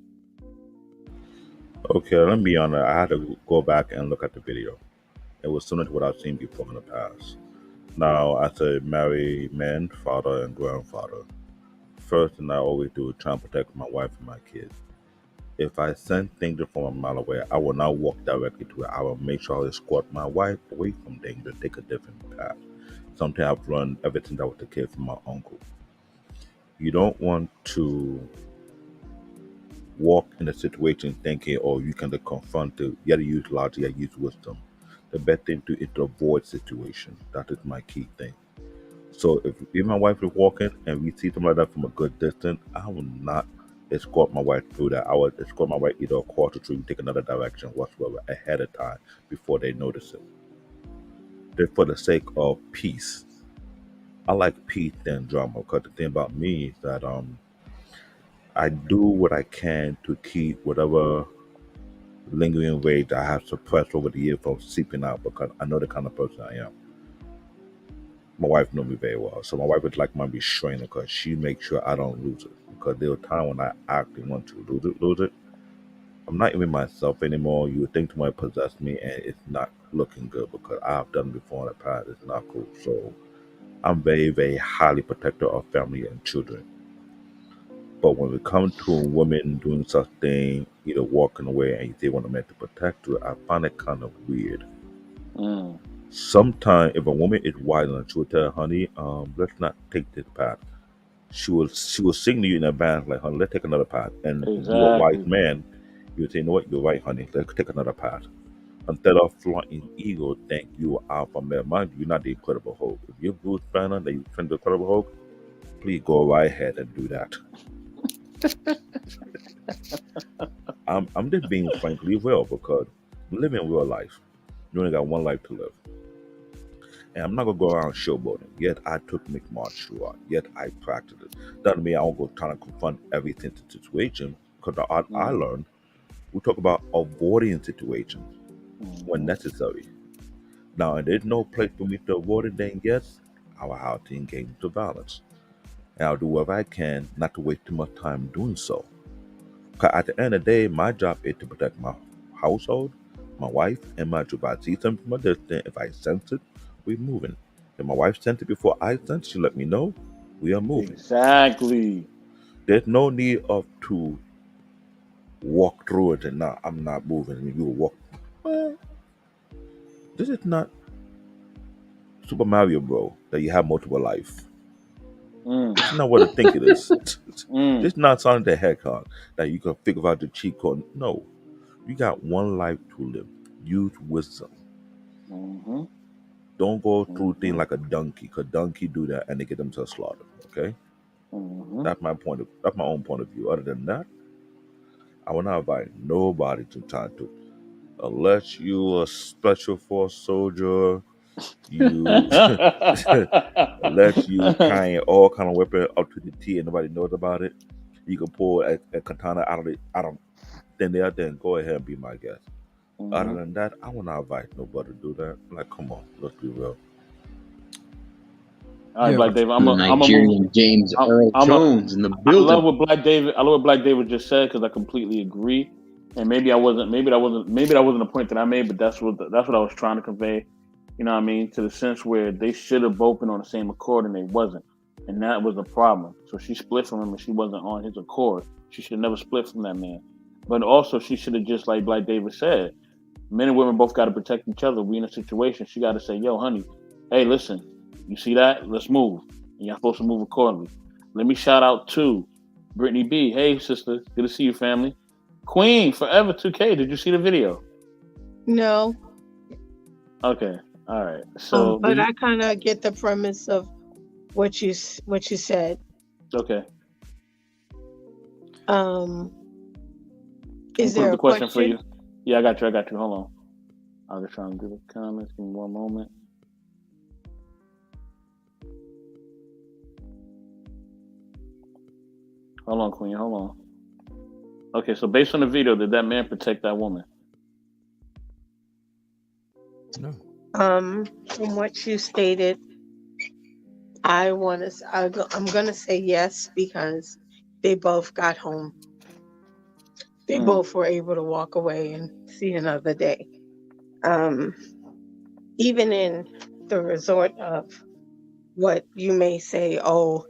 Okay, let me be honest. I had to go back and look at the video. It was similar to what I've seen before in the past. Now, as a married man, father, and grandfather, first thing I always do is try and protect my wife and my kids. If I sense danger from a mile away, I will not walk directly to it. I will make sure I escort my wife away from danger, take a different path. Sometimes I've run everything that was the case from my uncle. You don't want to walk in a situation thinking, oh, you can confront it. You got to use logic, you got to use wisdom. The best thing to do is to avoid situation. That is my key thing. So if my wife is walking and we see something like that from a good distance, I will not escort my wife through that. I will escort my wife either across the street and take another direction whatsoever ahead of time before they notice it. Just for the sake of peace. I like peace than drama, because the thing about me is that I do what I can to keep whatever lingering rage I have suppressed over the years from seeping out, because I know the kind of person I am. My wife knows me very well, so my wife is like my restrainer, because she makes sure I don't lose it. Because there were times when I actually want to lose it. I'm not even myself anymore. You would think somebody possessed me, and it's not looking good, because I've done it before in the past. It's not cool. So I'm very, very highly protective of family and children. But when it comes to women doing such thing, either walking away and they want a man to protect her, I find it kind of weird. Sometimes if a woman is wild, she will tell her, honey, let's not take this path. She will sing to you in advance, like, honey, let's take another path. And you're a wise man, you would say, you know what, you're right, honey, let's take another path. Instead of flaunting ego, think you are alpha male. Mind you, you're not the Incredible Hulk. If you're Bruce Banner, that you train the Incredible Hulk, please go right ahead and do that. I'm just being frankly real because I'm living real life. You only got one life to live. And I'm not going to go around showboating. Yet I took mixed martial art. Yet I practiced it. Doesn't mean I won't go trying to confront every situation. Because the art I learned, we talk about avoiding situations when necessary. Now, and there's no place for me to avoid it, then yes, I will have to engage into violence. And I'll do whatever I can not to waste too much time doing so. Because at the end of the day, my job is to protect my household, my wife, and my job. If I see something from a distance, if I sense it, we're moving. If my wife sent it before I sent it, she let me know, we are moving. Exactly. There's no need of to walk through it and now I'm not moving and you will walk. Well, this is not Super Mario Bro that you have multiple life. This is not what I think it is. This is not Sonic the Hedgehog that you can figure out the cheat code. No. You got one life to live. Use wisdom. Don't go through things like a donkey, because donkey do that and they get themselves slaughtered. Okay? That's my own point of view. Other than that, I will not invite nobody to time to, unless you a special force soldier, you unless you carrying all kind of weapon up to the T and nobody knows about it, you can pull a katana out of thin air, then go ahead and be my guest. Other than that, I will not invite nobody to do that. Like, come on, let's be real. All right, Black David. I'm Nigerian James Earl Jones in the building. I love what Black David just said because I completely agree. And maybe that wasn't a point that I made, but that's what I was trying to convey. You know what I mean? To the sense where they should have both been on the same accord and they wasn't, and that was a problem. So she split from him and she wasn't on his accord. She should have never split from that man. But also she should have, just like Black David said, men and women both got to protect each other. We in a situation. She got to say, "Yo, honey, hey, listen, you see that? Let's move. And you're supposed to move accordingly." Let me shout out to Brittany B. Hey, sister, good to see you, family. Queen Forever 2K. Did you see the video? No. Okay. All right. So, but I kind of get the premise of what you said. Okay. Is there a question for you? Yeah, I got you. Hold on. I was trying to do the comments. Give me one moment. Hold on, Queen. Hold on. Okay, so based on the video, did that man protect that woman? No. From what you stated, I'm gonna say yes because they both got home. They both were able to walk away and see another day. Even in the resort of what you may say, oh,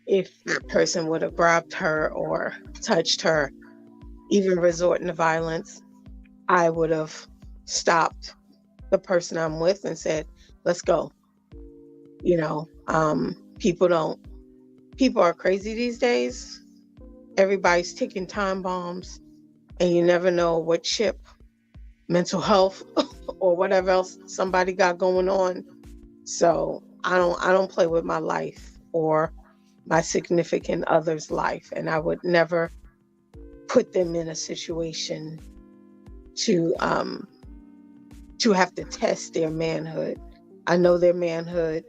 if the person would have grabbed her or touched her, even resorting to violence, I would have stopped the person I'm with and said, let's go. You know, people are crazy these days. Everybody's ticking time bombs and you never know what chip, mental health or whatever else somebody got going on. So I don't play with my life or my significant other's life. And I would never put them in a situation to have to test their manhood. I know their manhood.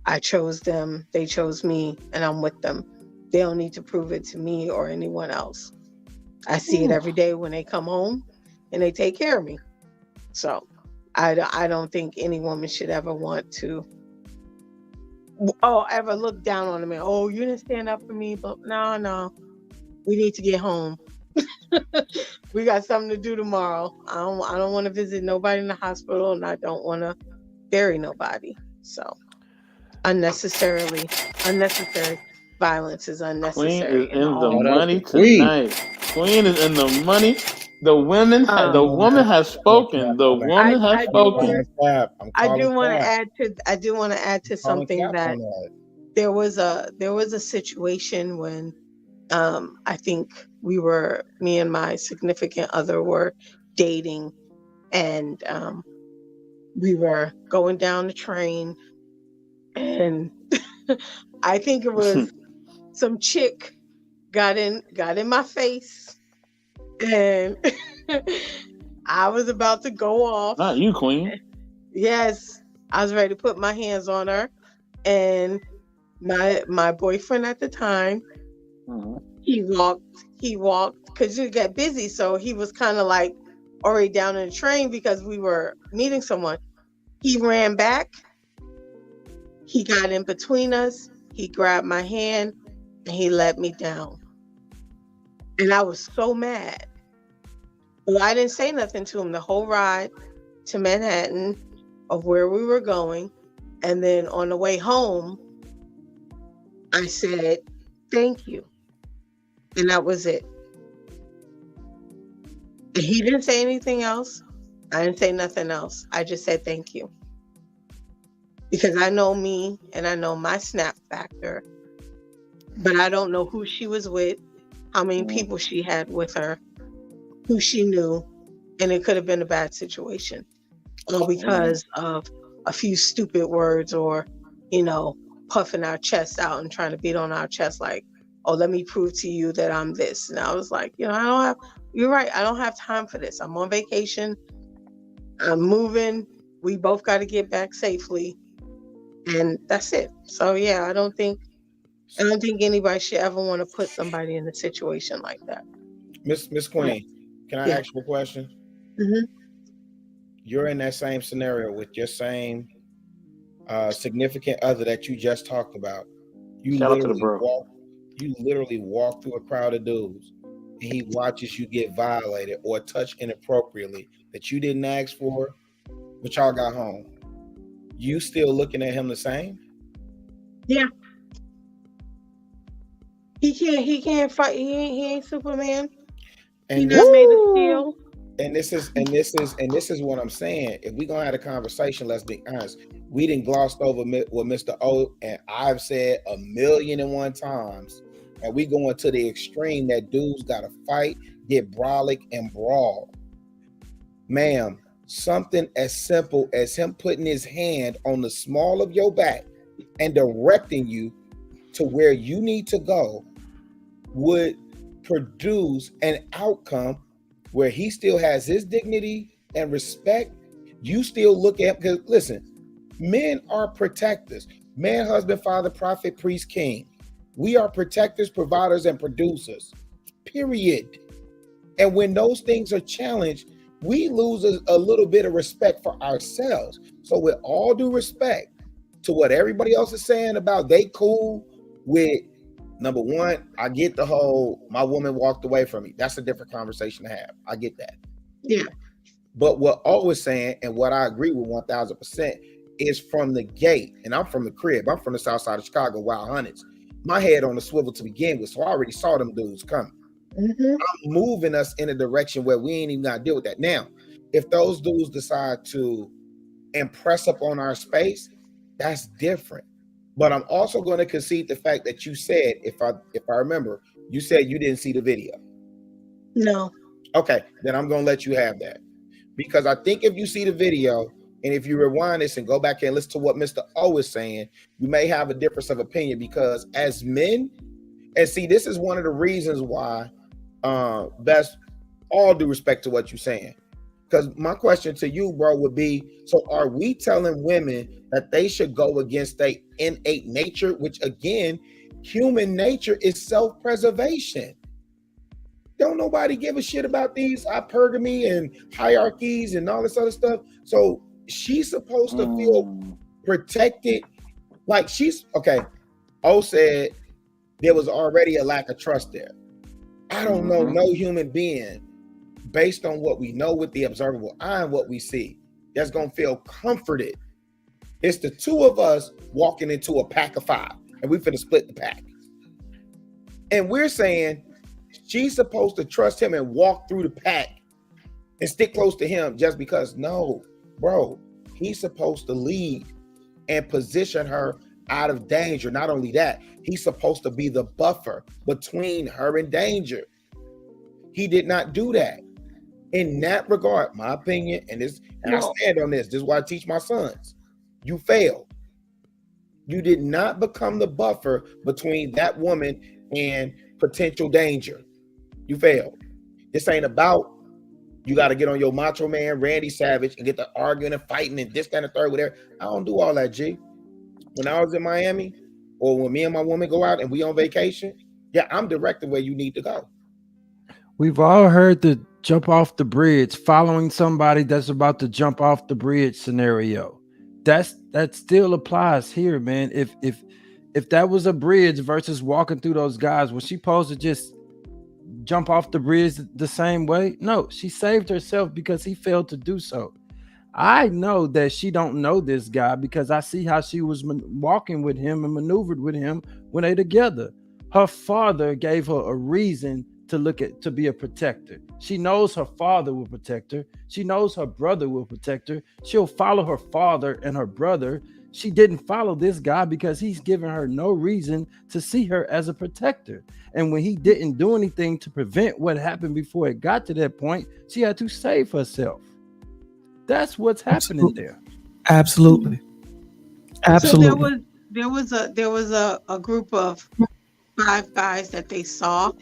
I chose them. They chose me, and I'm with them. They don't need to prove it to me or anyone else. I see it every day when they come home and they take care of me. So I don't think any woman should ever want to ever look down on them and, oh, you didn't stand up for me, but no. We need to get home. We got something to do tomorrow. I don't want to visit nobody in the hospital, and I don't want to bury nobody. So unnecessary violence is unnecessary. Queen is in the money tonight. Queen is in the money. The woman has spoken. The woman has spoken. I do want to add to something that there was a situation when I think me and my significant other were dating, and we were going down the train, and I think it was some chick got in my face, and I was about to go off. Not you, Queen. Yes, I was ready to put my hands on her, and my boyfriend at the time, he walked because you get busy, so he was kind of like already down in the train because we were meeting someone. He ran back. He got in between us. He grabbed my hand and he let me down. And I was so mad. Well, I didn't say nothing to him the whole ride to Manhattan of where we were going. And then on the way home, I said, thank you. And that was it. And he didn't say anything else. I didn't say nothing else. I just said thank you. Because I know me and I know my snap factor. But I don't know who she was with, how many people she had with her, who she knew, and it could have been a bad situation. All because of a few stupid words or, puffing our chest out and trying to beat on our chest like, oh, let me prove to you that I'm this. And I was like, you're right. I don't have time for this. I'm on vacation. I'm moving. We both got to get back safely. And that's it. So yeah, I don't think anybody should ever want to put somebody in a situation like that. Miss Queen, can I ask you a question? Mm-hmm. You're in that same scenario with your same significant other that you just talked about. You literally walk through a crowd of dudes and he watches you get violated or touched inappropriately that you didn't ask for, but y'all got home. You still looking at him the same? Yeah. He can't fight. He ain't Superman. And he not made of steel. And this is what I'm saying. If we're gonna have a conversation, let's be honest. We didn't glossed over what Mr. O and I've said 1,000,001 times, and we going to the extreme that dudes gotta fight, get brolic and brawl. Ma'am, something as simple as him putting his hand on the small of your back and directing you to where you need to go would produce an outcome where he still has his dignity and respect. You still look at, because listen, men are protectors. Man, husband, father, prophet, priest, king. We are protectors, providers, and producers, period. And when those things are challenged, we lose a little bit of respect for ourselves. So with all due respect to what everybody else is saying about they cool with, number one, I get the whole, my woman walked away from me. That's a different conversation to have. I get that. Yeah. But what O was saying, and what I agree with 1000%, is from the gate. And I'm from the crib. I'm from the south side of Chicago, Wild Hundreds. My head on the swivel to begin with. So I already saw them dudes coming. Mm-hmm. I'm moving us in a direction where we ain't even got to deal with that. Now, if those dudes decide to impress upon our space, that's different. But I'm also going to concede the fact that you said, if I remember, you said you didn't see the video. No. Okay, then I'm going to let you have that. Because I think if you see the video, and if you rewind this and go back and listen to what Mr. O is saying, you may have a difference of opinion. Because as men, and see, this is one of the reasons why, best, all due respect to what you're saying. Because my question to you, bro, would be, so are we telling women that they should go against their innate nature, which again, human nature is self-preservation. Don't nobody give a shit about these hypergamy and hierarchies and all this other stuff. So she's supposed to feel protected. Like she's, okay, O said there was already a lack of trust there. I don't know no human being, based on what we know with the observable eye and what we see, that's gonna feel comforted. It's the two of us walking into a pack of 5, and we finna split the pack. And we're saying, she's supposed to trust him and walk through the pack and stick close to him just because. No, bro, he's supposed to lead and position her out of danger. Not only that, he's supposed to be the buffer between her and danger. He did not do that. In that regard, my opinion, and I stand on this. This is why I teach my sons. You failed. You did not become the buffer between that woman and potential danger. You failed. This ain't about you got to get on your macho man, Randy Savage, and get to arguing and fighting and this, that, and the third, whatever. I don't do all that, G. When I was in Miami, or when me and my woman go out and we on vacation, yeah, I'm directing where you need to go. We've all heard the jump off the bridge, following somebody that's about to jump off the bridge scenario. That still applies here, man. If that was a bridge versus walking through those guys, was she supposed to just jump off the bridge the same way? No, she saved herself because he failed to do so. I know that she don't know this guy because I see how she was walking with him and maneuvered with him when they together. Her father gave her a reason to be a protector. She knows her father will protect her. She knows her brother will protect her. She'll follow her father and her brother. She didn't follow this guy because he's given her no reason to see her as a protector. And when he didn't do anything to prevent what happened before it got to that point, she had to save herself. That's what's happening there. Absolutely. Absolutely. So there was a group of 5 guys that they saw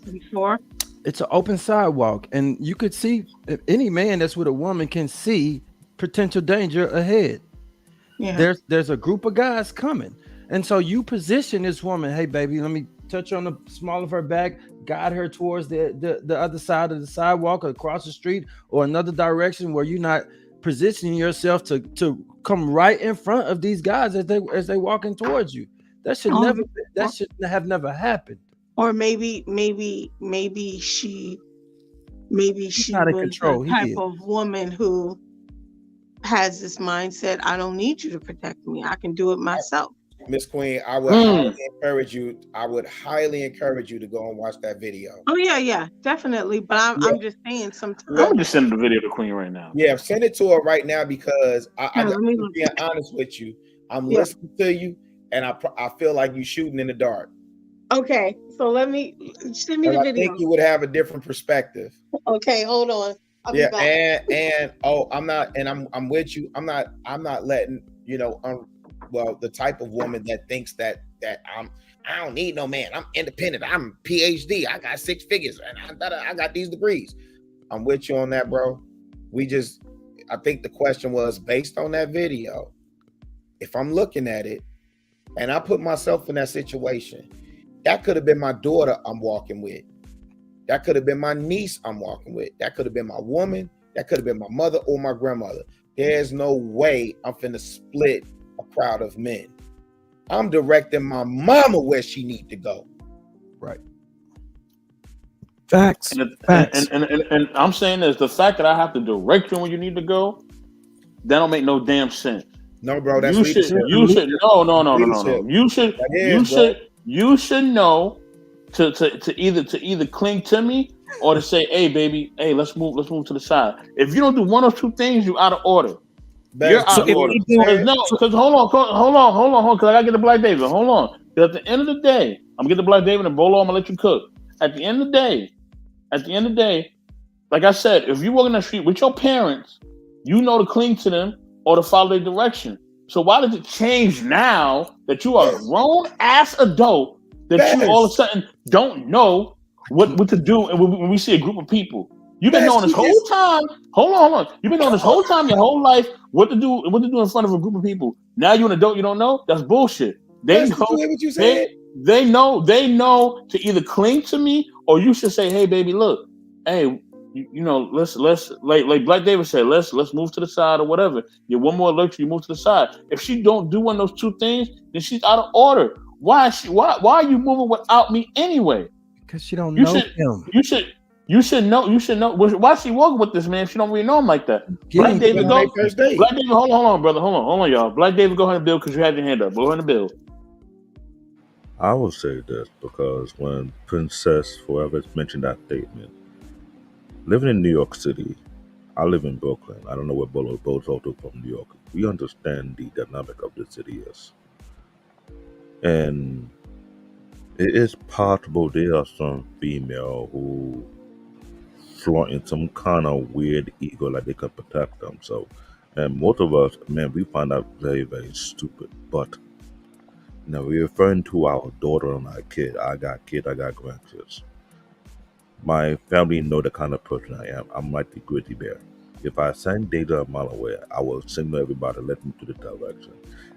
before. It's an open sidewalk, and you could see any man that's with a woman can see potential danger ahead. Yeah. There's a group of guys coming, and so you position this woman. Hey, baby, let me touch on the small of her back, guide her towards the other side of the sidewalk, or across the street, or another direction where you're not positioning yourself to come right in front of these guys as they walking towards you. That should have never happened. Or maybe she was the type of woman who has this mindset, I don't need you to protect me. I can do it myself. Miss Queen, I would highly encourage you to go and watch that video. Oh yeah, definitely. But I'm just saying sometimes. I'm just sending the video to Queen right now. Yeah, send it to her right now because I'm being honest with you. I'm listening to you, and I feel like you're shooting in the dark. Okay, so send me the video. I think you would have a different perspective. Okay, hold on. I'll be back. I'm with you. I'm not letting the type of woman that thinks that I don't need no man. I'm independent. I'm PhD. I got 6 figures and I got these degrees. I'm with you on that, bro. I think the question was based on that video. If I'm looking at it and I put myself in that situation, that could have been my daughter I'm walking with. That could have been my niece I'm walking with. That could have been my woman. That could have been my mother or my grandmother. There's no way I'm finna split a crowd of men. I'm directing my mama where she need to go. Right. Facts. And I'm saying this, the fact that I have to direct you when you need to go, that don't make no damn sense. No, bro, that's You should know to either cling to me or to say, hey baby, hey, let's move to the side. If you don't do one or two things, you're out of order. You're out of order. Because hold on, because I gotta get the Black David. Hold on. Because at the end of the day, I'm gonna get the Black David and Bolo, I'm gonna let you cook. At the end of the day, like I said, if you walk in the street with your parents, you know to cling to them or to follow their direction. So why does it change now that you are a grown ass adult that you all of a sudden don't know what to do when we see a group of people? You've been knowing this whole time. Hold on. You've been knowing this whole time, your whole life, what to do in front of a group of people. Now you're an adult, you don't know? That's bullshit. They know to either cling to me or you should say, hey baby, look, hey, let's like Black David said, let's move to the side or whatever. You're one more alert, you move to the side. If she don't do one of those two things, then she's out of order. Why are you moving without me anyway? Because she don't know him. You should know. Why is she walking with this man if she don't really know him like that? Black David, hold on, brother. Hold on, y'all. Black David, go ahead and build because you had your hand up. Go ahead and build. I will say this because when Princess Forever mentioned that statement, living in New York City, I live in Brooklyn. I don't know where both also from New York. We understand the dynamic of the city is. And it is possible there are some female who flaunting some kind of weird ego like they can protect themselves. And most of us, man, we find that very, very stupid. But we're referring to our daughter and our kid. I got grandkids. My family know the kind of person I am. I'm like the grizzly bear. If I send data a mile away, I will signal everybody, let them to the direction.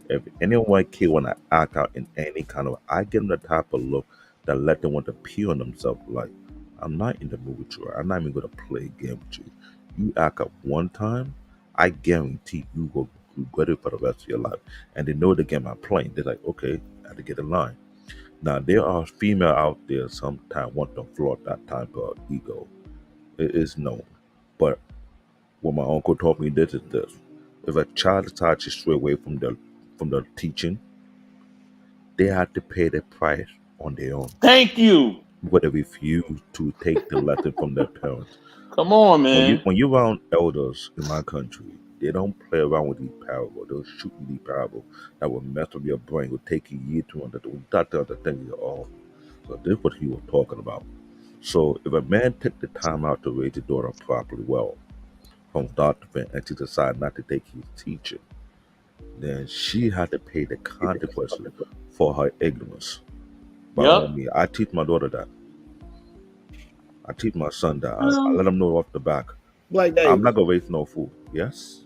If any of my kid want to act out in any kind of, I give them the type of look that let them want to pee on themselves. Like, I'm not in the mood with you. I'm not even going to play a game with you. You act up one time, I guarantee you will regret it for the rest of your life. And they know the game I'm playing. They're like, okay, I have to get in line. Now, there are female out there sometimes want to flaunt that type of ego. It is known. But what my uncle taught me this is this. If a child decides to stray away from the teaching, they have to pay the price on their own. Thank you. But they refuse to take the lesson from their parents. Come on, man. When you around elders in my country, they don't play around with these parables. They'll shoot you these parables that will mess up your brain. Will take you years to understand. That the other thing is off. So this is what he was talking about. So if a man took the time out to raise his daughter properly, well, from start to finish, and she decide not to take his teaching, then she had to pay the consequences for her ignorance. By all means, I teach my daughter that. I teach my son that. I let him know off the back. Like David. I'm not gonna raise no fool. Yes.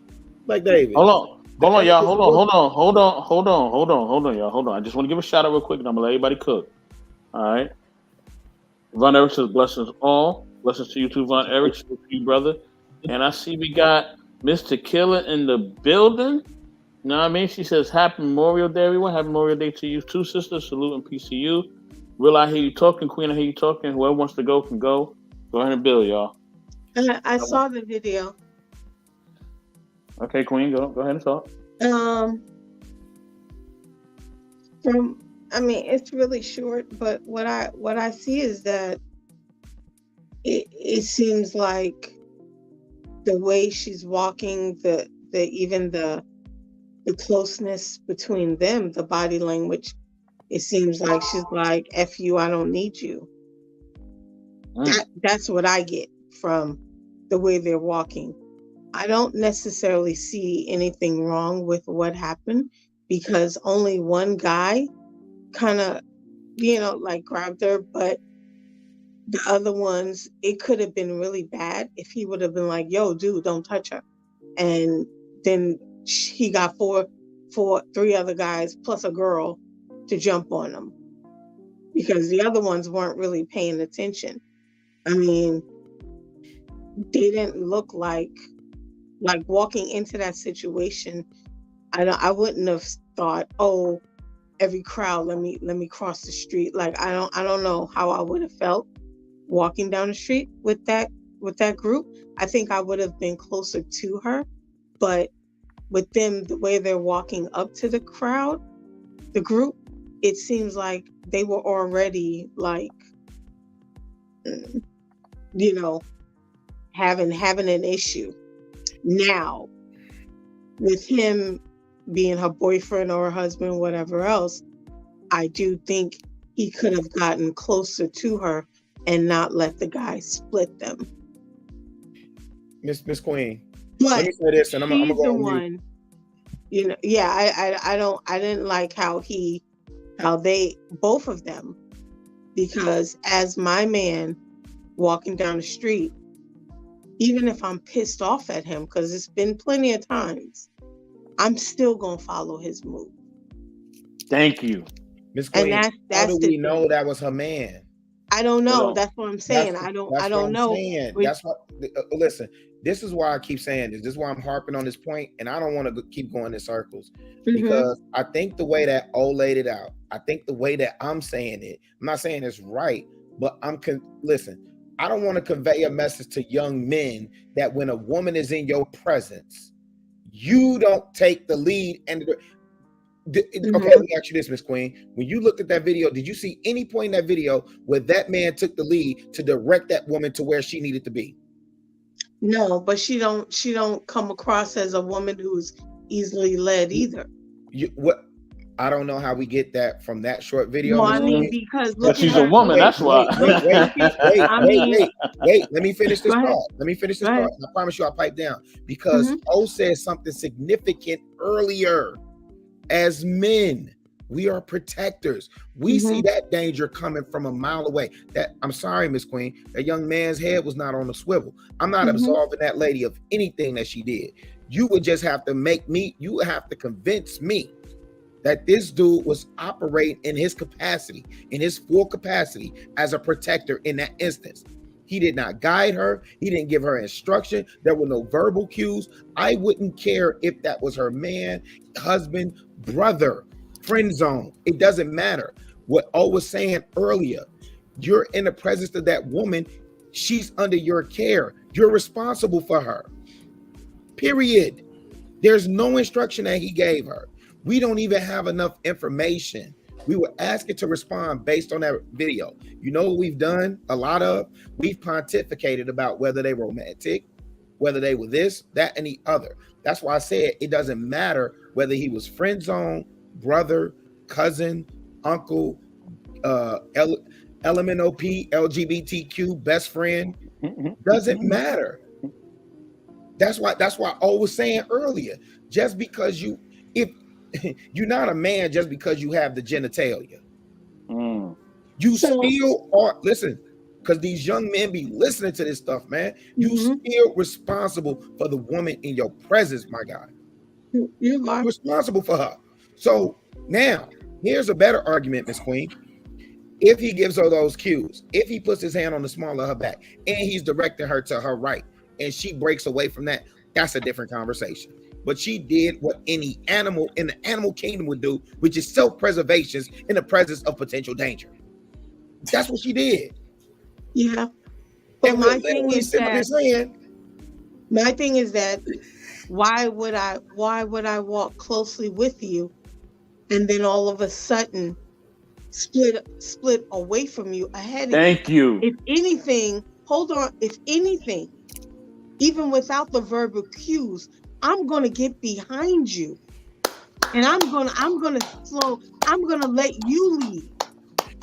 Like David. Hold on, y'all. Hold on, y'all. Hold on. I just want to give a shout out real quick, and I'm gonna let everybody cook. All right. Von Eric says blessings all. Blessings to you too, Von Eric. To you, brother. And I see we got Mr. Killer in the building. You know what I mean? She says happy Memorial Day, everyone. Happy Memorial Day to you too, sister. Salute and peace to you. Will, I hear you talking. Queen, I hear you talking. Whoever wants to go can go. Go ahead and build, y'all. I saw the video. Okay, Queen, go ahead and talk. It's really short, but what I see is that it seems like the way she's walking, the closeness between them, the body language, it seems like she's like, F you, I don't need you. That's what I get from the way they're walking. I don't necessarily see anything wrong with what happened because only one guy kind of, like grabbed her, but the other ones, it could have been really bad if he would have been like, yo, dude, don't touch her. And then he got three other guys plus a girl to jump on him because the other ones weren't really paying attention. I mean, they didn't look like walking into that situation. I wouldn't have thought, oh, every crowd, let me cross the street. Like I don't know how I would have felt walking down the street with that group. I think I would have been closer to her, but with them, the way they're walking up to the crowd, the group, it seems like they were already like, having an issue. Now, with him being her boyfriend or her husband, whatever else, I do think he could have gotten closer to her and not let the guy split them. Miss Queen. But let me say this, and I'm gonna go on one. I didn't like how they both of them, because as my man walking down the street, even if I'm pissed off at him, because it's been plenty of times, I'm still gonna follow his move. Thank you, Miss Queen. How do we know that was her man? I don't know. That's what I'm saying. I don't know. That's what. Listen, this is why I keep saying this. This is why I'm harping on this point, and I don't want to keep going in circles because I think the way that O laid it out, I think the way that I'm saying it, I'm not saying it's right, but listen. I don't want to convey a message to young men that when a woman is in your presence, you don't take the lead. And Okay, let me ask you this, Miss Queen. When you looked at that video, did you see any point in that video where that man took the lead to direct that woman to where she needed to be? No, but she don't come across as a woman who's easily led either. What? I don't know how we get that from that short video. Well, I mean, because but she's a woman. That's why. Wait. Let me finish this part. I promise you, I'll pipe down because O said something significant earlier. As men, we are protectors. We see that danger coming from a mile away. I'm sorry, Miss Queen, that young man's head was not on a swivel. I'm not absolving that lady of anything that she did. You would just have to you would have to convince me that this dude was operating in his capacity, in his full capacity as a protector in that instance. He did not guide her. He didn't give her instruction. There were no verbal cues. I wouldn't care if that was her man, husband, brother, friend zone. It doesn't matter. What O was saying earlier, you're in the presence of that woman. She's under your care. You're responsible for her. Period. There's no instruction that he gave her. We don't even have enough information. We were asking to respond based on that video. You know what we've done a lot of? We've pontificated about whether they were romantic, whether they were this, that, and the other. That's why I said it doesn't matter whether he was friend zone, brother, cousin, uncle, LMNOP, LGBTQ, best friend. Doesn't matter. That's why I was saying earlier, just because if you're not a man just because you have the genitalia. You still are, listen, because these young men be listening to this stuff, man. You still responsible for the woman in your presence, my guy. You're responsible for her. So now, here's a better argument, Miss Queen. If he gives her those cues, if he puts his hand on the small of her back, and he's directing her to her right, and she breaks away from that, that's a different conversation. But she did what any animal in the animal kingdom would do, which is self-preservation in the presence of potential danger. That's what she did. Yeah. But my thing is that why would I walk closely with you and then all of a sudden split away from you ahead of you? Thank you. If anything, even without the verbal cues, I'm gonna get behind you, and I'm gonna let you lead.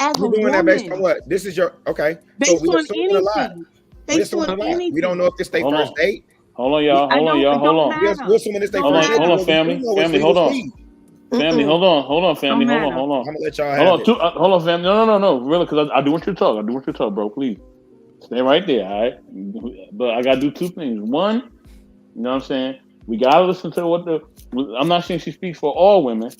As We're doing that based on what? This is your okay. Based on anything. Based on anything. We don't know if this their first date. Hold on, y'all. Hold on. We're assuming this their first date. Hold on, family. Family, hold on. Family, hold on, family. Hold on. I'm gonna let y'all have it. Hold on, family. No. Really, because I do want you to talk. Bro. Please. Stay right there, all right? But I gotta do two things. One, you know what I'm saying? We gotta listen to I'm not saying she speaks for all women,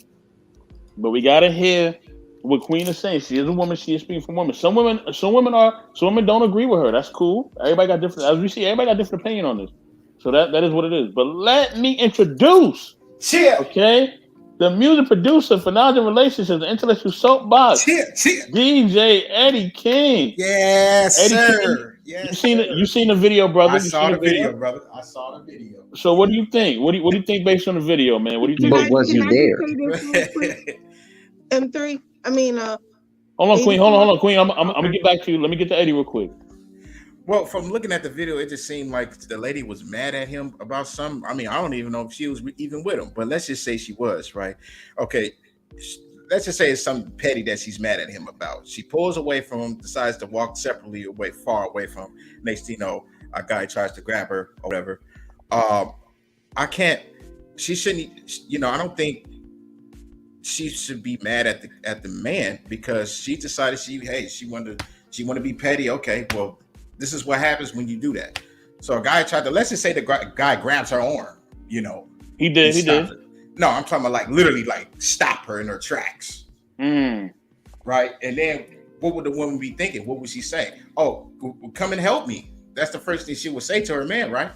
but we gotta hear what Queen is saying. She is a woman, she is speaking for women. Some women don't agree with her. That's cool. Everybody got different, as we see, everybody got different opinion on this. So that is what it is. But let me introduce, okay, the music producer for Knowledge and Relationships, the intellectual soapbox, DJ Eddie King. Yes, Eddie sir. King, yes, you seen the video, brother? I saw the video, brother. I saw the video. So what do you think? What do you think based on the video, man? What do you think? But was you there? M3. I mean, hold on, Queen. Hold on, Queen. I'm gonna get back to you. Let me get to Eddie real quick. Well, from looking at the video, it just seemed like the lady was mad at him about some. I mean, I don't even know if she was even with him, but let's just say she was, right? Okay, let's just say it's something petty that she's mad at him about. She pulls away from him, decides to walk separately away, far away from him. Next thing you know, a guy tries to grab her or whatever. She shouldn't, I don't think she should be mad at the man because she decided she wanted to be petty. Okay, well, this is what happens when you do that. So a guy tried to, let's just say the guy grabs her arm, He did. Her. No, I'm talking about like literally like stop her in her tracks. Right? And then what would the woman be thinking? What would she say? Oh, come and help me. That's the first thing she would say to her man, right?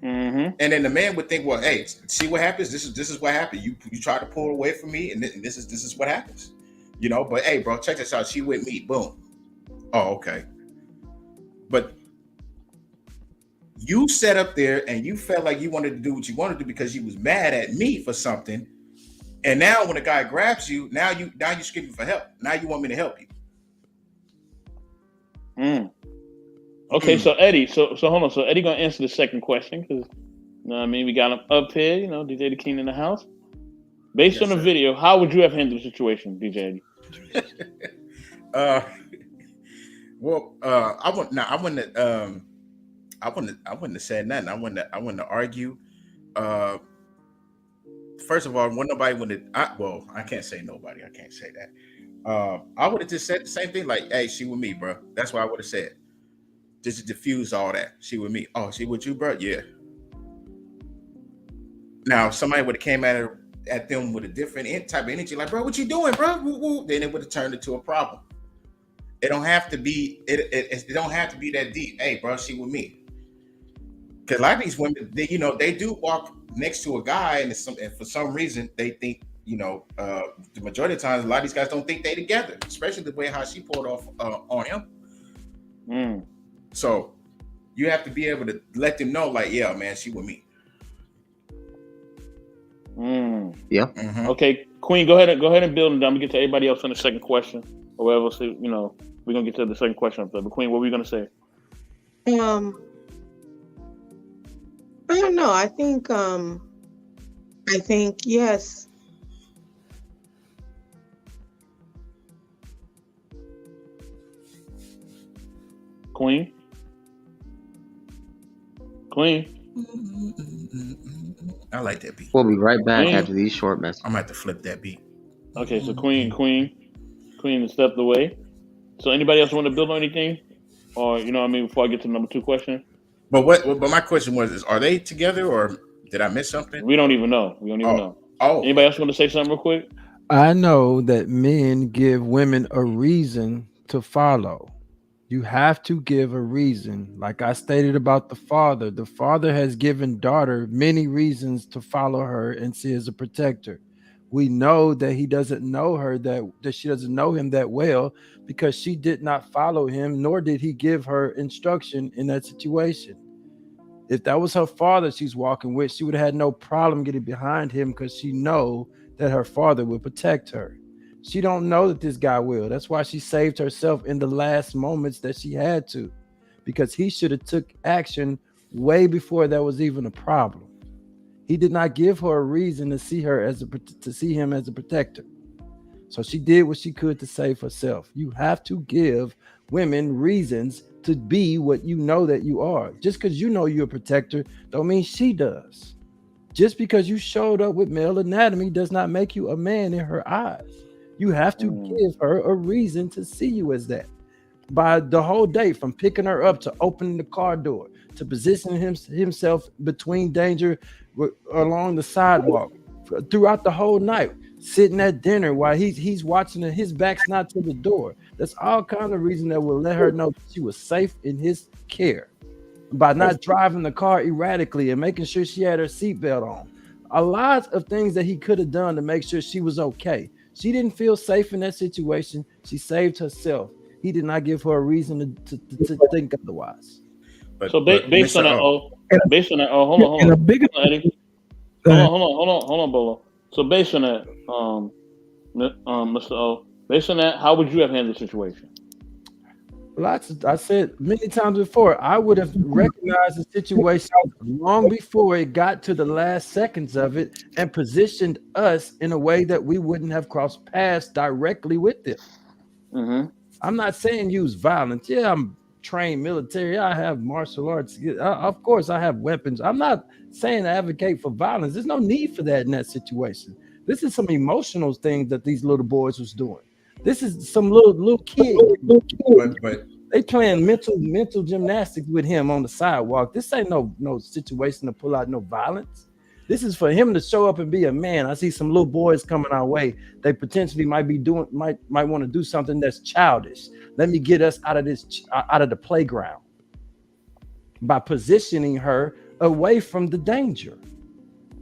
And then the man would think, well, hey, see what happens? This is what happened. You try to pull away from me, and this is what happens. But hey, bro, check this out. She with me. Boom. Oh, okay. But you sat up there and you felt like you wanted to do what you wanted to do because you was mad at me for something. And now when a guy grabs you, now you're screaming for help. Now you want me to help you. Okay, so Eddie, so hold on. So Eddie gonna answer the second question because you know what I mean, we got him up here, you know, DJ the King in the house. Based on the video, how would you have handled the situation, DJ Eddie? I wouldn't have said nothing. I wouldn't have argue. First of all, nobody would have. I can't say nobody. I can't say that. I would have just said the same thing, like, "Hey, she with me, bro." That's what I would have said. Just to diffuse all that. She with me. Oh, she with you, bro? Yeah. Now, if somebody would have came at them with a different type of energy, like, "Bro, what you doing, bro?" Woo, woo, then it would have turned into a problem. It don't have to be. It don't have to be that deep. Hey, bro, she with me. Because a lot of these women, they do walk next to a guy, and for some reason they think, the majority of the times, a lot of these guys don't think they together, especially the way how she pulled off on him. So you have to be able to let them know, like, yeah, man, she with me. Yeah. Mm-hmm. Okay, Queen, go ahead and build, and I'm gonna get to everybody else on the second question, or whatever. So we're gonna get to the second question up there. But Queen, what were you gonna say? I don't know. I think yes. Queen. I like that beat. We'll be right back after these short messages. I'm gonna have to flip that beat. Okay, so Queen stepped away. So anybody else want to build on anything? Or before I get to the number 2 question? But my question was, are they together or did I miss something? We don't even know. know. Oh. Anybody else want to say something real quick? I know that men give women a reason to follow. You have to give a reason. Like I stated about the father has given daughter many reasons to follow her and see as a protector. We know that he doesn't know her, that she doesn't know him that well, because she did not follow him, nor did he give her instruction in that situation. If that was her father she's walking with, she would have had no problem getting behind him because she know that her father would protect her. She don't know that this guy will. That's why she saved herself in the last moments that she had to, because he should have took action way before that was even a problem. He did not give her a reason to see him as a protector. So she did what she could to save herself. You have to give women reasons to be what you know that you are. Just because you know you're a protector don't mean she does. Just because you showed up with male anatomy does not make you a man in her eyes. You have to give her a reason to see you as that. By the whole day, from picking her up to opening the car door to positioning himself between danger along the sidewalk, throughout the whole night, sitting at dinner while he's watching and his back's not to the door. That's all kind of reason that will let her know that she was safe in his care. By not driving the car erratically and making sure she had her seatbelt on. A lot of things that he could have done to make sure she was okay. She didn't feel safe in that situation. She saved herself. He did not give her a reason to think otherwise. So based on that, hold on, Bolo. So based on that, Mr. O, based on that, how would you have handled the situation? I said many times before, I would have recognized the situation long before it got to the last seconds of it and positioned us in a way that we wouldn't have crossed paths directly with them. Mm-hmm. I'm not saying use violence. Yeah, I'm trained military. I have martial arts. Of course, I have weapons. I'm not saying to advocate for violence. There's no need for that in that situation. This is some emotional things that these little boys was doing. This is some little kid. But they playing mental gymnastics with him on the sidewalk. This ain't no situation to pull out no violence. This is for him to show up and be a man. I see some little boys coming our way. They potentially might want to do something that's childish. Let me get us out of the playground by positioning her away from the danger.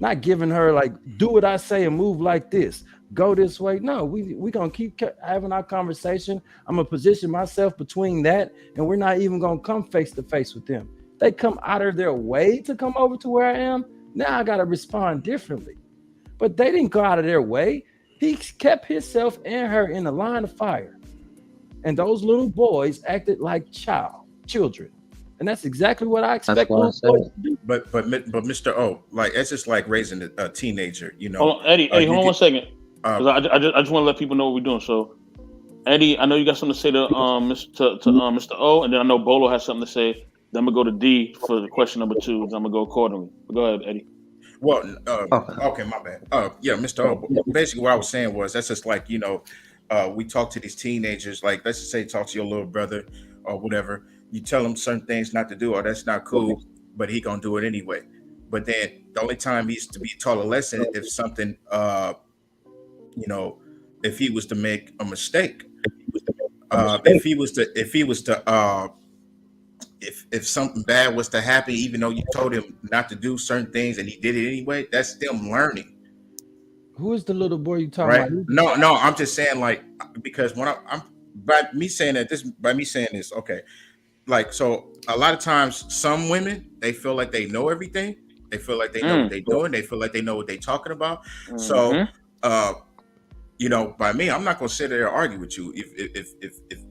Not giving her like, do what I say and move like this. Go this way. No, we gonna keep having our conversation. I'm gonna position myself between that, and we're not even gonna come face to face with them. They come out of their way to come over to where I am. Now I gotta respond differently. but they didn't go out of their way. He kept himself and her in the line of fire. And those little boys acted like children. And that's exactly what I expect little boys to do. But Mr. O, like it's just like raising a teenager, you know. Hold on, Eddie, hold on 1 second. I just want to let people know what we're doing. So, Eddie, I know you got something to say to Mr. O, and then I know Bolo has something to say. Then I'm gonna go to D for the question number 2. And I'm gonna go accordingly. But go ahead, Eddie. Well, okay, my bad. Yeah, Mr. O. Basically, what I was saying was that's just like, you know, we talk to these teenagers, like let's just say talk to your little brother or whatever. You tell him certain things not to do, or that's not cool, but he gonna do it anyway. But then the only time he's to be taught a lesson if something, you know, if he was to make a mistake, if something bad was to happen, even though you told him not to do certain things and he did it anyway, that's them learning. Who is the little boy you talking about? No, I'm just saying, like, because when I'm by me saying this, okay, like, so a lot of times some women, they feel like they know everything, they feel like they know what they're doing, they feel like they know what they're talking about. So you know, by me, I'm not gonna sit there and argue with you. If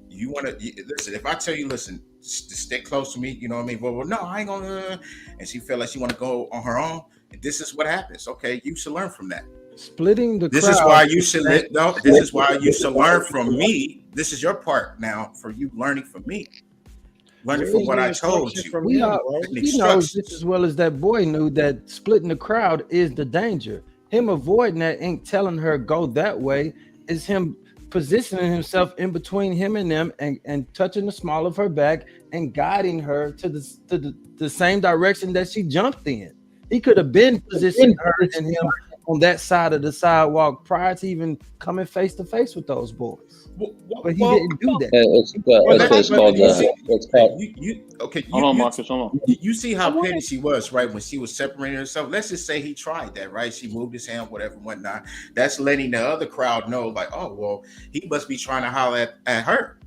you want to listen, if I tell you, listen, stick close to me, you know what I mean? Well, no, I ain't gonna. And she feel like she want to go on her own. And this is what happens. Okay, you should learn from that. Splitting the. This is why you should. No, this is why you should learn from me. This is your part now for you learning from me. Learning from what I told you. He knows just as well as that boy knew that splitting the crowd is the danger. Him avoiding that ain't telling her go that way. Is him positioning himself in between him and them and touching the small of her back and guiding her to the same direction that she jumped in. He could have been positioning her and him on that side of the sidewalk prior to even coming face to face with those boys. But he didn't do that. Hold on, Marcus. Hold on. You see how petty she was, right? When she was separating herself. Let's just say he tried that, right? She moved his hand, whatever, whatnot. That's letting the other crowd know, like, oh, well, he must be trying to holler at her.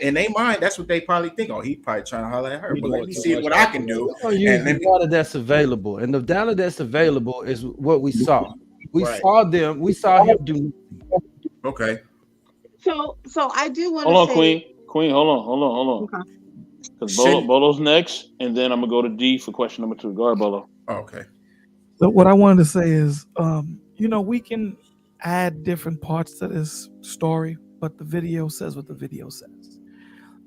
In their mind, that's what they probably think. Oh, he probably trying to holler at her. But let me see what I can do. And the data that's available, and the data that's available is what we saw. We saw them. We saw him do. Okay. So I do want to say. Hold on, Queen. Hold on. Okay. Because Bolo's next, and then I'm gonna go to D for question number 2. Go ahead, Bolo. Oh, okay. So what I wanted to say is, you know, we can add different parts to this story, but the video says what the video says,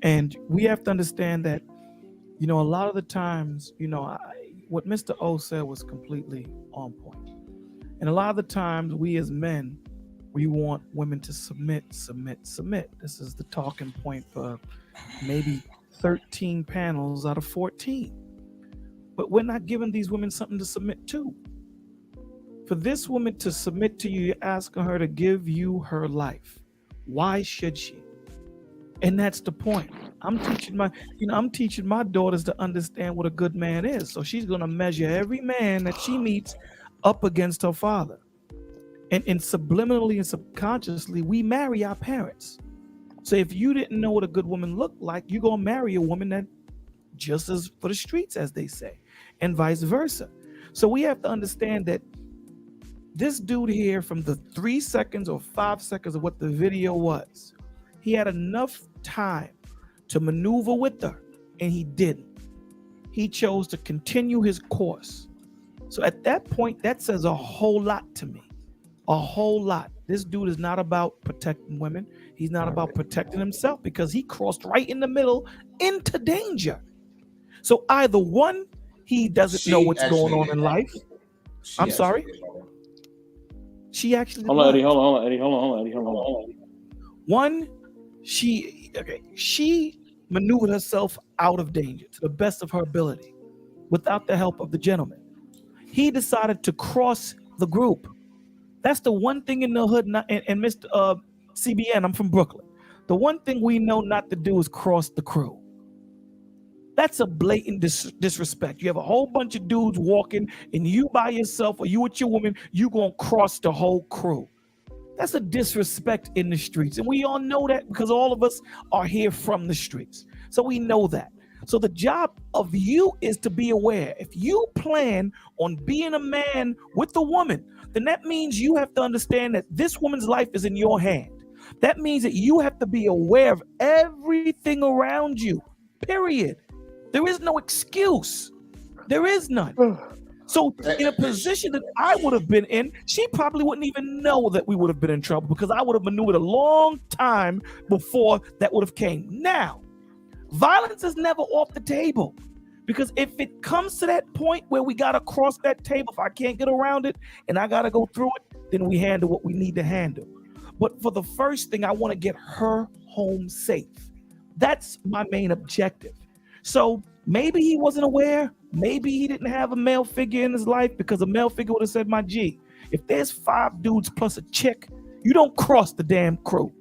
and we have to understand that, you know, a lot of the times, you know, what Mr. O said was completely on point, and a lot of the times we as men, we want women to submit. This is the talking point for maybe 13 panels out of 14. But we're not giving these women something to submit to. For this woman to submit to you, you're asking her to give you her life. Why should she? And that's the point. I'm teaching my daughters to understand what a good man is. So she's gonna measure every man that she meets up against her father. And subliminally and subconsciously, we marry our parents. So if you didn't know what a good woman looked like, you're going to marry a woman that just is for the streets, as they say, and vice versa. So we have to understand that this dude here, from the 3 seconds or 5 seconds of what the video was, he had enough time to maneuver with her, and he didn't. He chose to continue his course. So at that point, that says a whole lot to me. A whole lot. This dude is not about protecting women. He's not about protecting himself, because he crossed right in the middle into danger. So either one, he doesn't know what's going on in life. I'm sorry. She actually. Hold on, Eddie. One, she maneuvered herself out of danger to the best of her ability without the help of the gentleman. He decided to cross the group. That's the one thing in the hood, and Mr. CBN, I'm from Brooklyn. The one thing we know not to do is cross the crew. That's a blatant disrespect. You have a whole bunch of dudes walking, and you by yourself, or you with your woman, you gonna cross the whole crew. That's a disrespect in the streets, and we all know that because all of us are here from the streets. So we know that. So the job of you is to be aware. If you plan on being a man with a woman, then that means you have to understand that this woman's life is in your hand. That means that you have to be aware of everything around you, period. There is no excuse. There is none. So in a position that I would have been in, she probably wouldn't even know that we would have been in trouble because I would have maneuvered a long time before that would have came. Now, violence is never off the table because if it comes to that point where we got to cross that table, if I can't get around it and I got to go through it, then we handle what we need to handle. But for the first thing, I want to get her home safe. That's my main objective. So maybe he wasn't aware. Maybe he didn't have a male figure in his life because a male figure would have said, my G, if there's 5 dudes plus a chick, you don't cross the damn crew.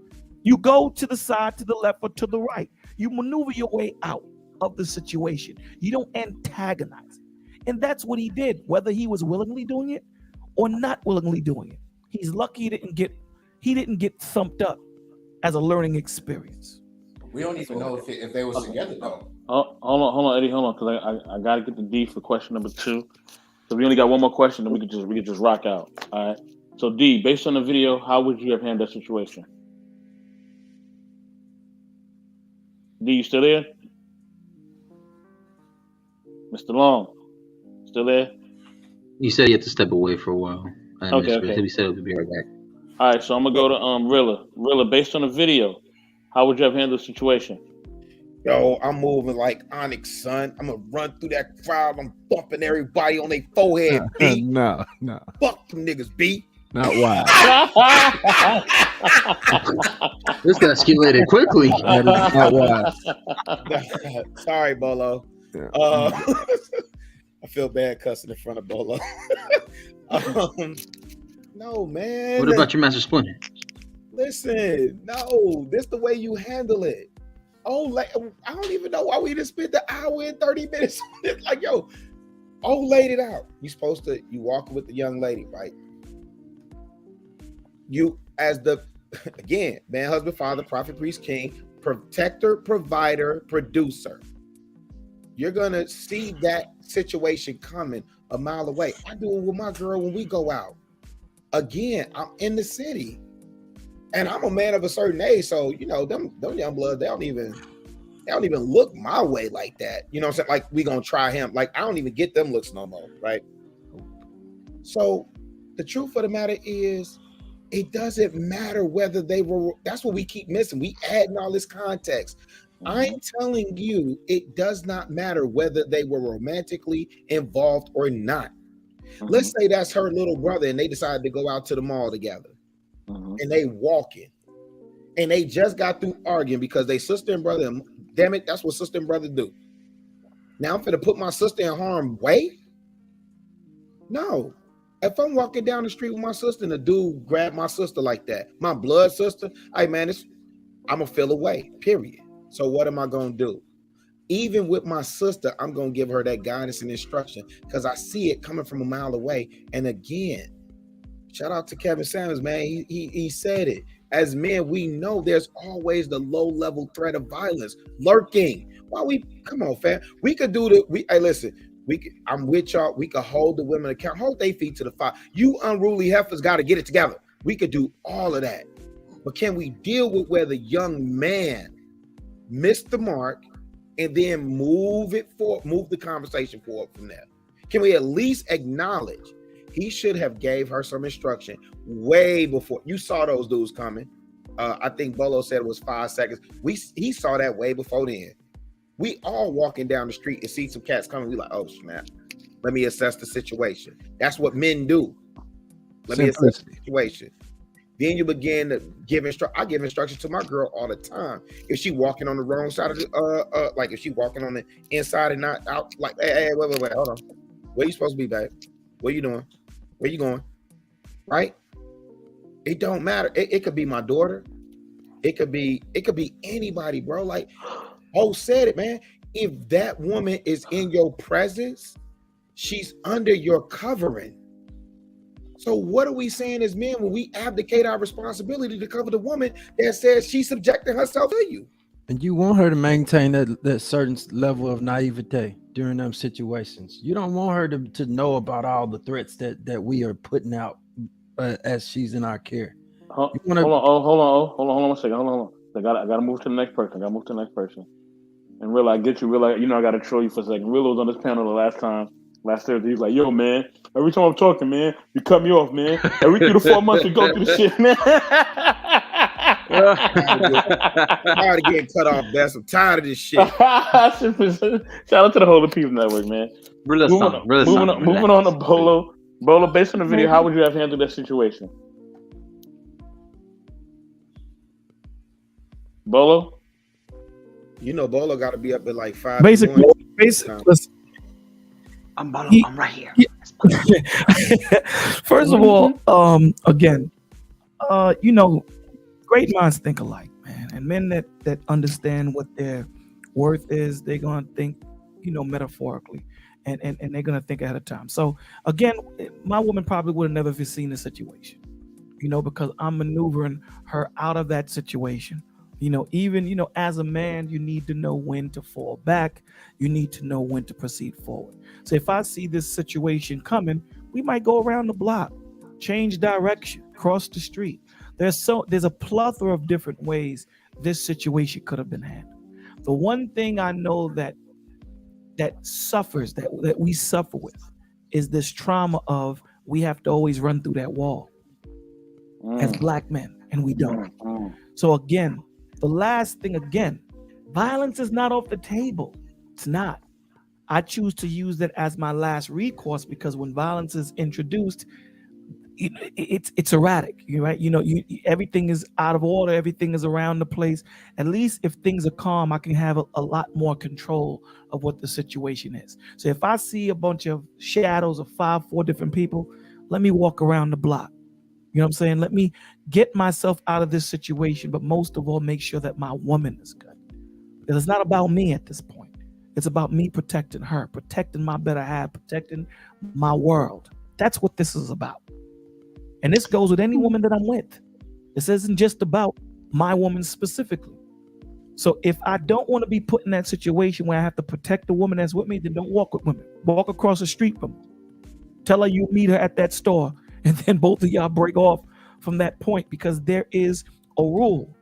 You go to the side, to the left, or to the right. You maneuver your way out of the situation. You don't antagonize it. And that's what he did, whether he was willingly doing it or not willingly doing it. He's lucky he didn't get thumped up as a learning experience. We don't even know if they was together though. Hold on, Eddie, hold on, because I gotta get the D for question number 2. So we only got one more question, and we could just rock out. All right. So D, based on the video, how would you have handled that situation? D, you still there? Mr. Long, still there? You said you had to step away for a while. Okay. He said it would be right back. All right, so I'm gonna go to Rilla. Rilla, based on the video, how would you have handled the situation? Yo, I'm moving like Onyx, son. I'm gonna run through that crowd. I'm bumping everybody on their forehead. B. No. Fuck them niggas, B. Not why. This got escalated quickly. That is not why. Sorry, Bolo. Yeah. I feel bad cussing in front of Bolo. No, man. What about your Master Splinter? Listen, no, this the way you handle it. I don't even know why we just spent the hour and 30 minutes on it. Like, yo, laid it out. You walk with the young lady, right? You as again, man, husband, father, prophet, priest, king, protector, provider, producer. You're gonna see that situation coming a mile away. I do it with my girl when we go out. Again, I'm in the city. And I'm a man of a certain age, so them young bloods, they don't even look my way like that. You know what I'm saying? Like we gonna try him. Like I don't even get them looks no more, right? So the truth of the matter is, it doesn't matter whether they were. That's what we keep missing. We adding all this context. I'm telling you, it does not matter whether they were romantically involved or not. Let's say that's her little brother, and they decided to go out to the mall together. And they walking, and they just got through arguing because they sister and brother. And damn it, that's what sister and brother do. Now I'm finna put my sister in harm's way. No, if I'm walking down the street with my sister and a dude grab my sister like that, my blood sister, hey man, I'm gonna feel away. Period. So what am I gonna do? Even with my sister, I'm gonna give her that guidance and instruction because I see it coming from a mile away. And again, shout out to Kevin Samuels, man. He said it. As men, we know there's always the low-level threat of violence lurking. Come on, fam. We could do hey, listen, I'm with y'all. We could hold the women account, hold their feet to the fire. You unruly heifers got to get it together. We could do all of that. But can we deal with where the young man missed the mark and then move the conversation forward from there? Can we at least acknowledge he should have gave her some instruction way before? You saw those dudes coming. I think Bolo said it was 5 seconds. He saw that way before then. We all walking down the street and see some cats coming. We like, oh snap. Let me assess the situation. That's what men do. Let me assess the situation. Then you begin to give instruction. I give instructions to my girl all the time. If she walking on the wrong side of the like if she walking on the inside and not out, like, hey, wait, hold on. Where you supposed to be, babe? What you doing? Where you going? Right? It don't matter. It could be my daughter. It could be anybody, bro. Like, said it, man. If that woman is in your presence, she's under your covering. So what are we saying as men when we abdicate our responsibility to cover the woman that says she's subjecting herself to you? And you want her to maintain that certain level of naivete during them situations. You don't want her to know about all the threats that we are putting out as she's in our care. Hold on 1 second. Hold on. I gotta move to the next person. And Real, I get you. Real, I gotta troll you for a second. Real was on this panel last Thursday. He was like, "Yo, man, every time I'm talking, man, you cut me off, man. Every 3 to 4 months we go through the shit, man." Tired of getting cut off, Bess. I'm tired of this shit. Shout out to the whole of People Network, man. Moving on to Bolo. Bolo, based on the video, how would you have handled that situation? Bolo? Bolo got to be up at like 5. Basically, I'm Bolo. I'm right here. First of all, again, great minds think alike, man. And men that understand what their worth is, they're gonna think, metaphorically, and they're gonna think ahead of time. So again, my woman probably would have never seen the situation, because I'm maneuvering her out of that situation. Even as a man, you need to know when to fall back. You need to know when to proceed forward. So if I see this situation coming, we might go around the block, change direction, cross the street. There's a plethora of different ways this situation could have been handled. The one thing I know that suffers, that we suffer with, is this trauma of we have to always run through that wall as black men, and we don't. So again, the last thing, violence is not off the table. It's not. I choose to use that as my last recourse, because when violence is introduced, it's erratic, right? Everything is out of order. Everything is around the place. At least if things are calm, I can have a lot more control of what the situation is. So if I see a bunch of shadows of 4 different people, let me walk around the block. You know what I'm saying? Let me get myself out of this situation, but most of all, make sure that my woman is good. Because it's not about me at this point. It's about me protecting her, protecting my better half, protecting my world. That's what this is about. And this goes with any woman that I'm with. This isn't just about my woman specifically. So if I don't want to be put in that situation where I have to protect the woman that's with me, then don't walk with women. Walk across the street from her. Tell her you meet her at that store, and then both of y'all break off from that point, because there is a rule.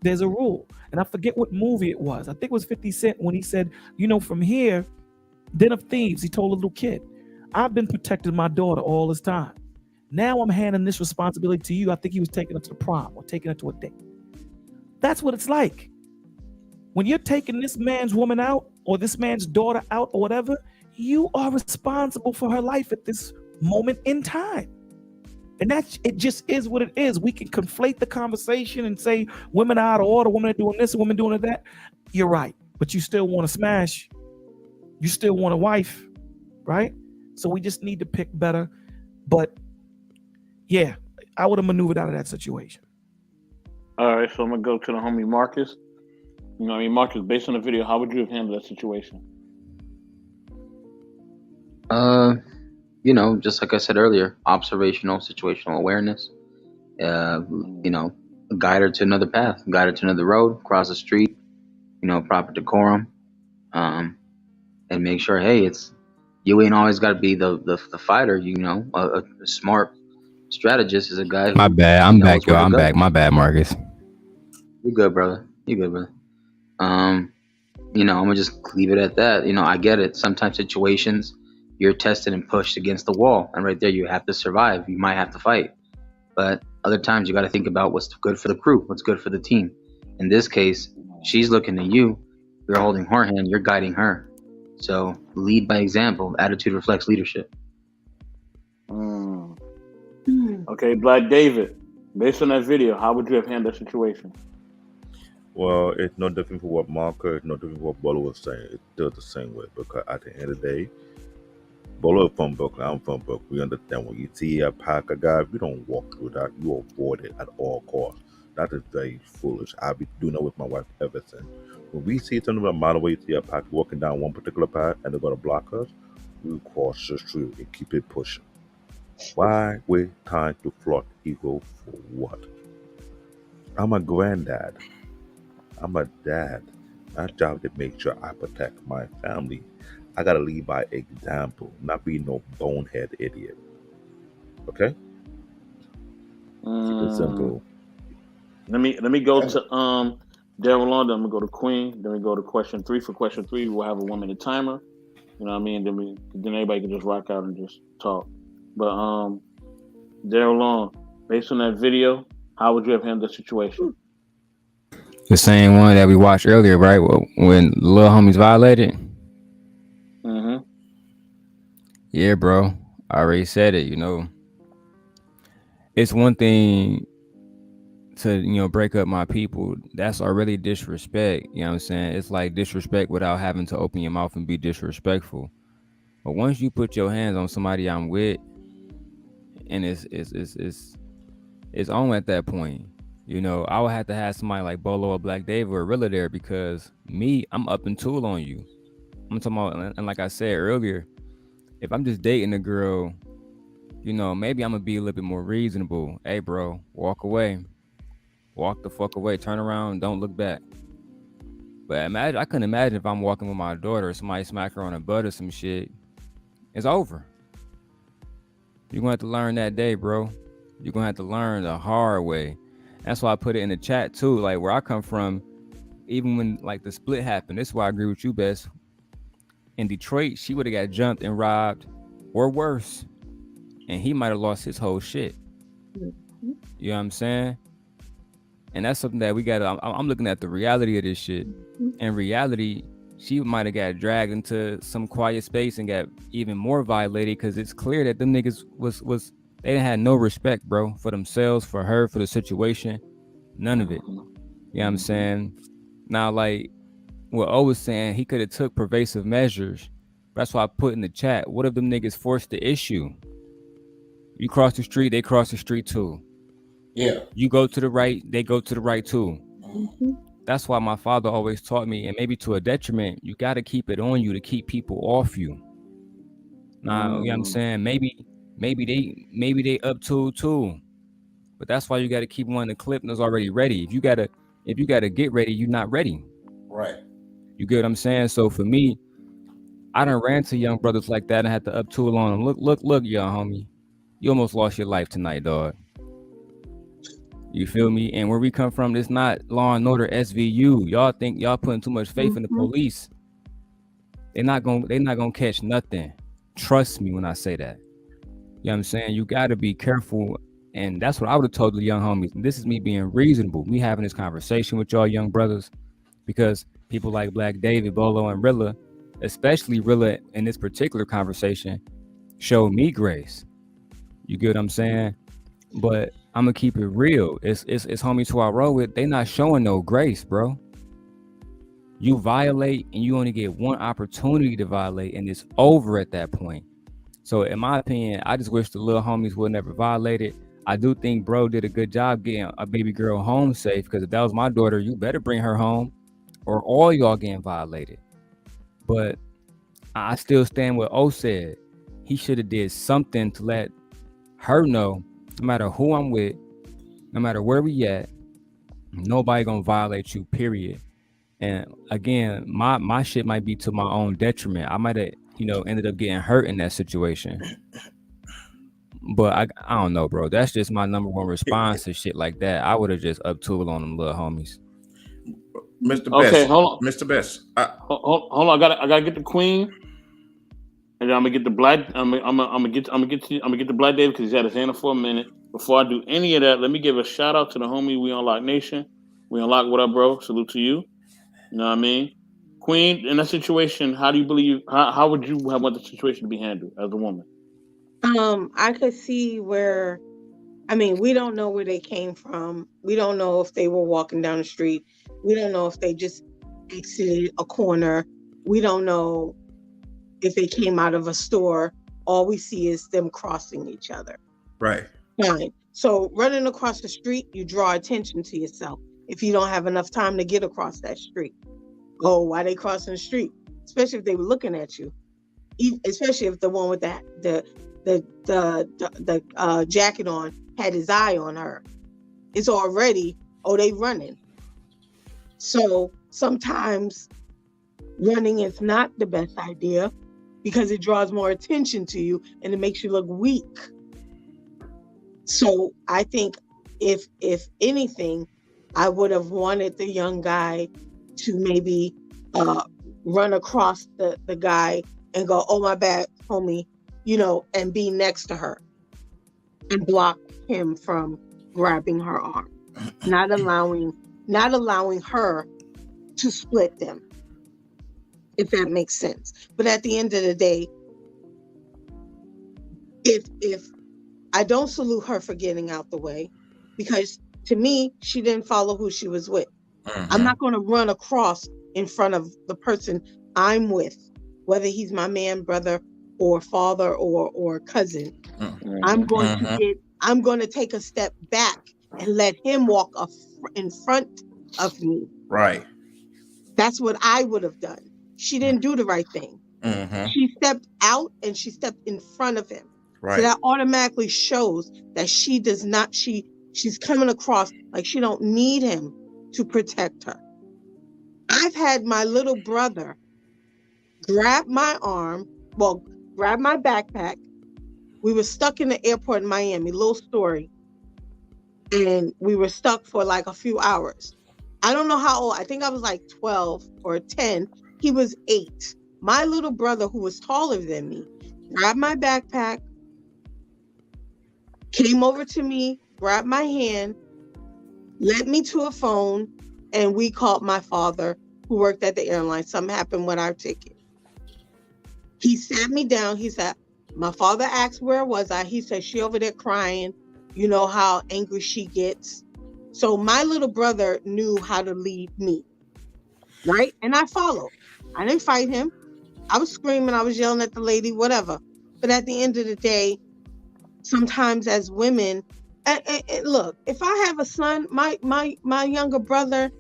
There's a rule. And I forget what movie it was. I think it was 50 Cent when he said, from here, Den of Thieves, he told a little kid, I've been protecting my daughter all this time. Now I'm handing this responsibility to you. I think he was taking her to the prom or taking her to a date. That's what it's like. When you're taking this man's woman out or this man's daughter out or whatever, you are responsible for her life at this moment in time. And it just is what it is. We can conflate the conversation and say women are out of order, women are doing this, women doing that. You're right. But you still want to smash. You still want a wife, right? So we just need to pick better. But yeah, I would have maneuvered out of that situation. All right, so I'm going to go to the homie Marcus. Marcus, based on the video, how would you have handled that situation? Just like I said earlier, observational, situational awareness. Guide her to another path, guide her to another road, cross the street, proper decorum, and make sure, hey, you ain't always got to be the fighter. A smart strategist is a guy. My bad. I'm back, yo. I'm back. My bad, Marcus. You good, brother? I'm gonna just leave it at that. I get it. Sometimes situations, you're tested and pushed against the wall, and right there you have to survive. You might have to fight, but other times you got to think about what's good for the crew, what's good for the team. In this case, she's looking at you, you're holding her hand, you're guiding her. So lead by example. Attitude reflects leadership. Okay, Black David, based on that video, how would you have handled that situation? Well, it's no different from what Marcus, no different from what Bolo was saying. It's still the same way, because at the end of the day, Bolo is from Brooklyn, I'm from Brooklyn. We understand when you see a pack of guys, we don't walk through that. You avoid it at all costs. That is very foolish. I've been doing that with my wife ever since. When we see something a mile away, see a pack walking down one particular path and they're going to block us, we cross the street and keep it pushing. Why waste time to flaunt ego for what? I'm a granddad. I'm a dad. My job is to make sure I protect my family. I gotta lead by example, not be no bonehead idiot. Okay? Keep it simple. Let me go to Daryl London. I'm gonna go to Queen. Then we go to question 3. For question 3, we'll have a 1-minute timer. You know what I mean? Then everybody can just rock out and just talk. But Daryl Long, based on that video, how would you have handled the situation? The same one that we watched earlier, right? When little homies violated. Mm-hmm. Yeah, bro. I already said it. You know, it's one thing to break up my people. That's already disrespect. You know what I'm saying? It's like disrespect without having to open your mouth and be disrespectful. But once you put your hands on somebody I'm with, and it's on at that point. You know, I would have to have somebody like Bolo or Black Dave or Rilla there, because I'm up and tool on you. I'm talking about, and like I said earlier, if I'm just dating a girl, you know, maybe I'm gonna be a little bit more reasonable. Hey, bro, walk away. Walk the fuck away. Turn around. Don't look back. But I couldn't imagine if I'm walking with my daughter, somebody smack her on the butt or some shit. It's over. You're gonna have to learn that day, bro. You're gonna have to learn the hard way. That's why I put it in the chat too. Like, where I come from, even when like the split happened, this is why I agree with you, Bess. In Detroit, she would have got jumped and robbed, or worse, and he might have lost his whole shit. You know what I'm saying? And that's something that we got. I'm looking at the reality of this shit. In reality, she might have got dragged into some quiet space and got even more violated, because it's clear that them niggas was they didn't have no respect, bro, for themselves, for her, for the situation. None of it. You know what I'm saying? Now, like what O was saying, he could have took pervasive measures. That's why I put in the chat, what if them niggas forced the issue? You cross the street, they cross the street too. Yeah. You go to the right, they go to the right too. That's why my father always taught me, and maybe to a detriment, you got to keep it on you to keep people off you. Now, you know what I'm saying? Maybe they up to too. But that's why you got to keep one in the clip that's already ready. If you gotta get ready, you're not ready. Right. You get what I'm saying? So for me, I done ran to young brothers like that and had to up tool on them. Look, young homie. You almost lost your life tonight, dog. You feel me? And where we come from, it's not Law and Order SVU. Y'all think y'all putting too much faith in the police. They're not gonna catch nothing. Trust me when I say that. You know what I'm saying? You gotta be careful. And that's what I would have told the young homies. And this is me being reasonable, me having this conversation with y'all young brothers, because people like Black David, Bolo, and Rilla, especially Rilla in this particular conversation, showed me grace. You get what I'm saying? But I'm gonna keep it real. It's homies who I roll with. They not showing no grace, bro. You violate and you only get one opportunity to violate, and it's over at that point. So in my opinion, I just wish the little homies would never violate it. I do think bro did a good job getting a baby girl home safe, because if that was my daughter, you better bring her home or all y'all getting violated. But I still stand with O said. He should have did something to let her know, no matter who I'm with, no matter where we at, nobody gonna violate you, period. And again, my shit might be to my own detriment. I might have, ended up getting hurt in that situation. But I don't know, bro. That's just my number one response to shit like that. I would have just up tool on them little homies. Mr. Best. Okay, hold on. Mr. Best. Hold on. I gotta get the Queen. And then I'm gonna get the Black. I'm gonna get the Black David, because he's had his hand up for a minute. Before I do any of that, let me give a shout out to the homie We Unlock Nation. We Unlock, what up, bro? Salute to you. You know what I mean? Queen, in that situation, how do you believe? How would you want the situation to be handled as a woman? I could see where, we don't know where they came from. We don't know if they were walking down the street. We don't know if they just exited a corner. We don't know if they came out of a store. All we see is them crossing each other. Right. Fine. So running across the street, you draw attention to yourself if you don't have enough time to get across that street. Oh, why they crossing the street? Especially if they were looking at you. Especially if the one with the jacket on had his eye on her. It's already, they running. So sometimes running is not the best idea, because it draws more attention to you and it makes you look weak. So I think if anything, I would have wanted the young guy to maybe run across the guy and go, "Oh, my bad, homie," and be next to her and block him from grabbing her arm, not allowing her to split them, if that makes sense. But at the end of the day, if I don't salute her for getting out the way, because to me, she didn't follow who she was with. I'm not going to run across in front of the person I'm with, whether he's my man, brother, or father, or cousin. I'm going to take a step back and let him walk up in front of me. Right. That's what I would have done. She didn't do the right thing. She stepped out and she stepped in front of him. Right. So that automatically shows that she does not, she's coming across like she don't need him to protect her. I've had my little brother grab my arm, grab my backpack. We were stuck in the airport in Miami, little story. And we were stuck for like a few hours. I don't know how old, I think I was like 12 or 10. He was 8. My little brother, who was taller than me, grabbed my backpack, came over to me, grabbed my hand, led me to a phone, and we called my father, who worked at the airline. Something happened with our ticket. He sat me down. He said, my father asked where was I. He said, she over there crying. You know how angry she gets. So my little brother knew how to lead me, right? And I followed. I didn't fight him. I was screaming. I was yelling at the lady, whatever. But at the end of the day, sometimes as women, and look, if I have a son, my younger brother,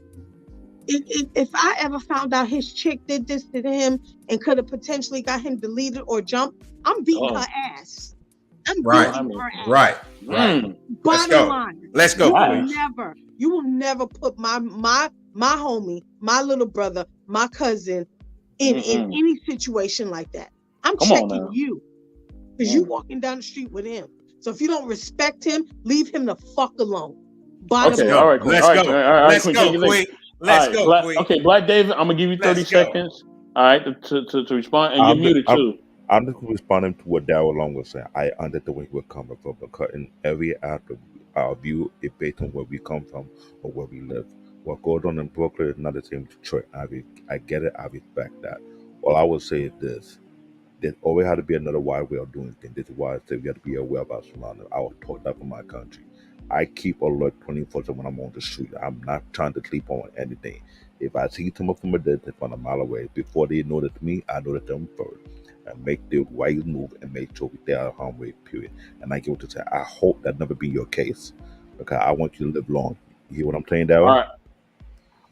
if I ever found out his chick did this to him and could have potentially got him deleted or jumped, I'm beating her ass. I'm beating her ass. Right. Bottom line. Let's go. You will never put my homie, my little brother, my cousin in any situation like that. I'm checking you because you walking down the street with him. So if you don't respect him, leave him the fuck alone. Bottom line. All right, Queen. Let's go, Queen. Let's go, Queen. Okay, Black David, I'm gonna give you 30 seconds. All right, to respond, and you're muted too. I'm just responding to what Daryl Long was saying. I understand where he was coming from, because in every act of our view is based on where we come from or where we live. What goes on in Brooklyn is not the same as Detroit. I get it. I respect that. All I would say is this: there's always had to be another wide way of doing things. This is why I say we have to be aware of our surroundings. I was taught that from my country. I keep alert 24/7 when I'm on the street. I'm not trying to sleep on anything. If I see someone from a distance, from a mile away, before they notice me, I notice them first. And make the right move and make sure we stay out of harm's way, period. And I get what to say. I hope that never be your case, because I want you to live long. You hear what I'm saying, Daryl?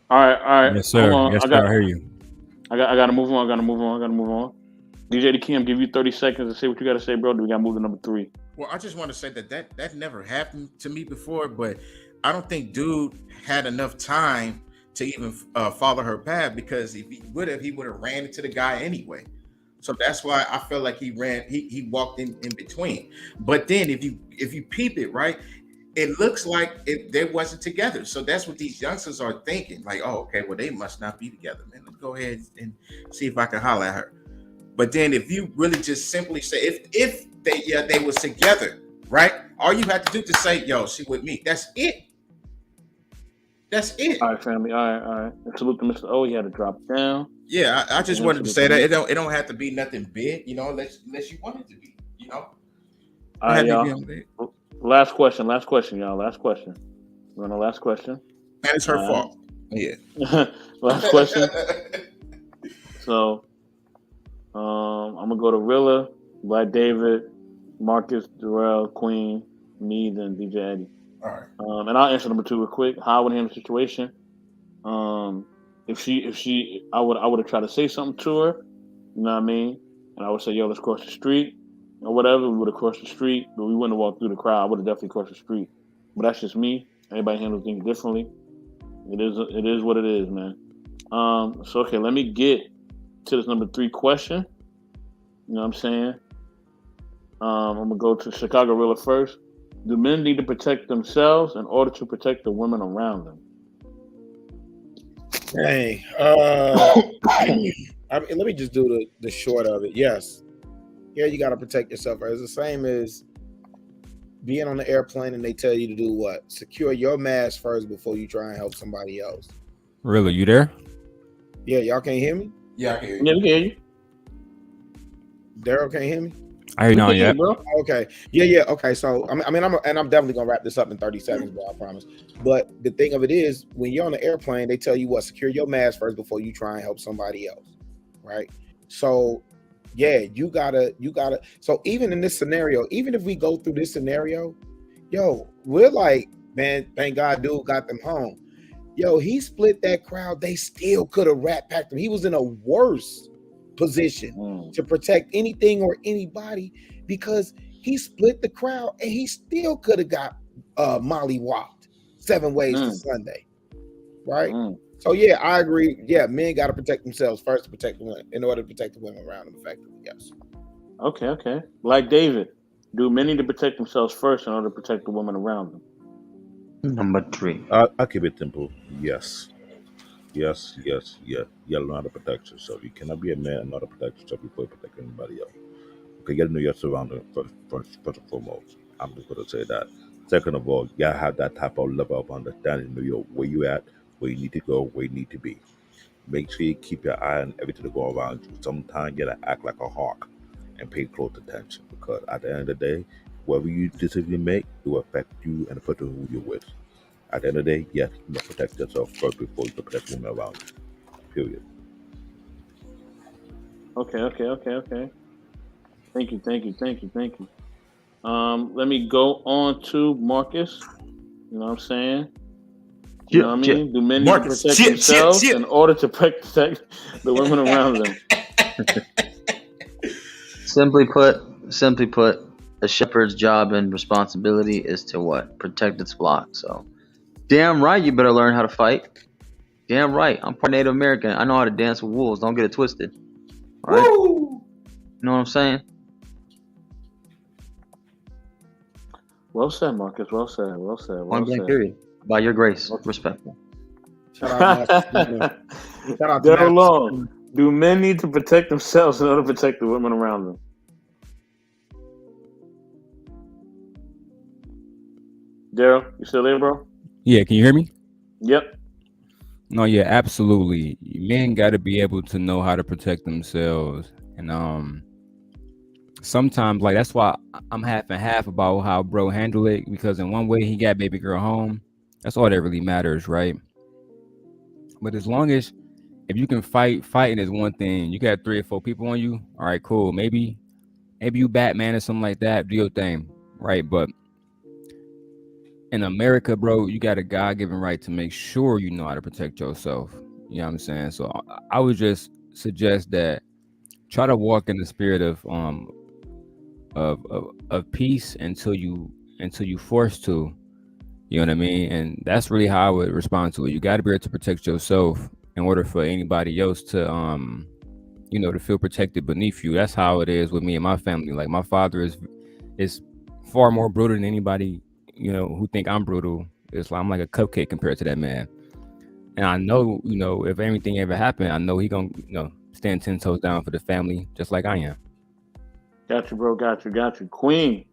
All right. Yes, sir. Yes, sir. I hear you. I gotta move on. DJ the King, give you 30 seconds to say what you gotta say, bro. Do we gotta move to number 3? Well, I just want to say that never happened to me before, but I don't think dude had enough time to even follow her path, because if he would have ran into the guy anyway. So that's why I felt like he walked in between. But then if you peep it, right, it looks like they wasn't together. So that's what these youngsters are thinking. Like, oh, okay, well, they must not be together, man. Let's go ahead and see if I can holler at her. But then if you really just simply say, if they was together, right, all you have to do to say, yo, she with me. That's it. That's it. All right, family. All right. And salute to Mr. O. He had to drop down. Yeah, I just wanted to say that it don't have to be nothing big, unless you want it to be, All right, y'all. Last question, y'all. Last question. We're on the last question. And it's her fault. Yeah. Last question. So, I'm gonna go to Rilla, Black David, Marcus, Darrell, Queen, me, then DJ Eddie. All right. And I'll answer number 2 real quick. How I would handle the situation. If she, I would have tried to say something to her, you know what I mean? And I would say, yo, let's cross the street or whatever. We would have crossed the street, but we wouldn't have walked through the crowd. I would have definitely crossed the street. But that's just me. Everybody handles things differently. It is what it is, man. So okay, let me get to this number 3 question. You know what I'm saying? I'm gonna go to Chicago Rilla first. Do men need to protect themselves in order to protect the women around them? Hey, let me just do the short of it. Yes. Yeah, you got to protect yourself. It's the same as being on the airplane and they tell you to do what? Secure your mask first before you try and help somebody else. Really, you there? Yeah, y'all can't hear me? Yeah, I can hear you. Yeah, we can hear you. Daryl can't hear me? I hear you now, yeah. Okay. Yeah. Okay. So I'm definitely gonna wrap this up in 30 seconds, bro. I promise. But the thing of it is, when you're on the airplane, they tell you what? Secure your mask first before you try and help somebody else, right? So, yeah, you gotta. So even in this scenario, even if we go through this scenario, yo, we're like, man, thank God, dude got them home. Yo, he split that crowd. They still could have rat packed him. He was in a worse position to protect anything or anybody because he split the crowd and he still could have got mollywopped 7 ways to Sunday, right? So yeah, I agree. Yeah, men got to protect themselves first to protect the women in order to protect the women around them effectively. Yes. Okay. Like David, do men need to protect themselves first in order to protect the women around them? Number 3. I'll keep it simple. Yes. Yes. You gotta learn how to protect yourself. You cannot be a man and not to protect yourself before you protect anybody else. Okay, you gotta know your surroundings first and foremost. I'm just gonna say that. Second of all, you gotta have that type of level of understanding, know where you at, where you need to go, where you need to be. Make sure you keep your eye on everything that go around you. Sometimes you gotta act like a hawk and pay close attention because at the end of the day, whatever you decision you make, it will affect you and the person who you're with. At the end of the day, yes, you must protect yourself first before you protect women around you. Period. Okay. Thank you. Let me go on to Marcus. You know what I'm saying? You know what I mean? Do men need to protect themselves in order to protect the women around them? Simply put, a shepherd's job and responsibility is to what? Protect its flock. So, damn right, you better learn how to fight. Damn right, I'm part Native American. I know how to dance with wolves. Don't get it twisted. All right? Woo! You know what I'm saying? Well said, Marcus. Well said. Point blank period. By your grace, respectful. Shout out to Daryl Long. Do men need to protect themselves in order to protect the women around them? Daryl, you still there, bro? Yeah, can you hear me? Yep. No, yeah, absolutely. Men got to be able to know how to protect themselves, and sometimes like that's why I'm half and half about how bro handled it because in one way he got baby girl home. That's all that really matters, right? But as long as if you can fighting is one thing. You got 3 or 4 people on you. All right, cool. Maybe you Batman or something like that. Do your thing, right? But in America, bro, you got a God-given right to make sure you know how to protect yourself. You know what I'm saying? So I would just suggest that try to walk in the spirit of peace until you forced to. You know what I mean? And that's really how I would respond to it. You got to be able to protect yourself in order for anybody else to to feel protected beneath you. That's how it is with me and my family. Like my father is far more brutal than anybody, who think I'm brutal. It's like I'm like a cupcake compared to that man. And I know, if anything ever happened, I know he gonna, stand 10 toes down for the family, just like I am. Got you, bro. Got you. Queen,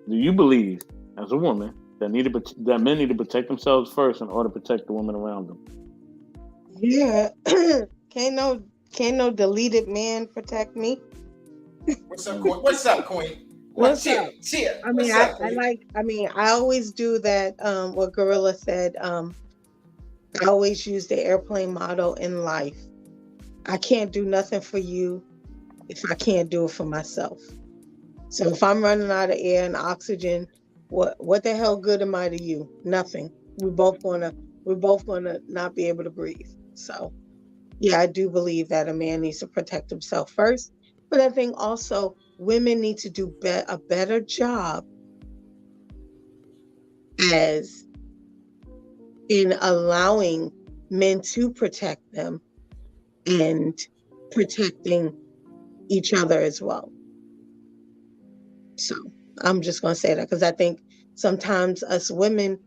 do you believe, as a woman, that men need to protect themselves first in order to protect the women around them? Yeah. Can't no deleted man protect me. What's up, Queen? What's up, Queen? What's up? Cheer. I mean, I always do that. What Gorilla said. I always use the airplane motto in life. I can't do nothing for you if I can't do it for myself. So if I'm running out of air and oxygen, what the hell good am I to you? Nothing. We're both gonna not be able to breathe. So yeah, I do believe that a man needs to protect himself first. But I think also women need to do a better job as in allowing men to protect them and protecting each other as well. So I'm just going to say that because I think sometimes us women,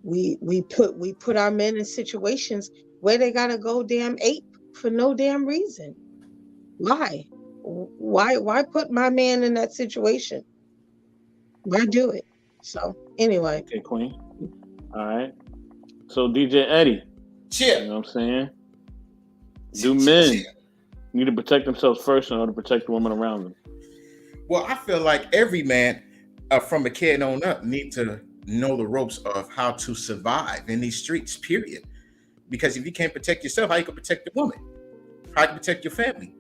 we put our men in situations where they gotta go damn ape for no damn reason. Why put my man in that situation? Why do it? So anyway. Okay, Queen. All right. So DJ Eddie. Chip. You know what I'm saying? Do men need to protect themselves first in order to protect the women around them? Well, I feel like every man from a kid on up need to know the ropes of how to survive in these streets, period. Because if you can't protect yourself, how you can protect the woman? How you can protect your family?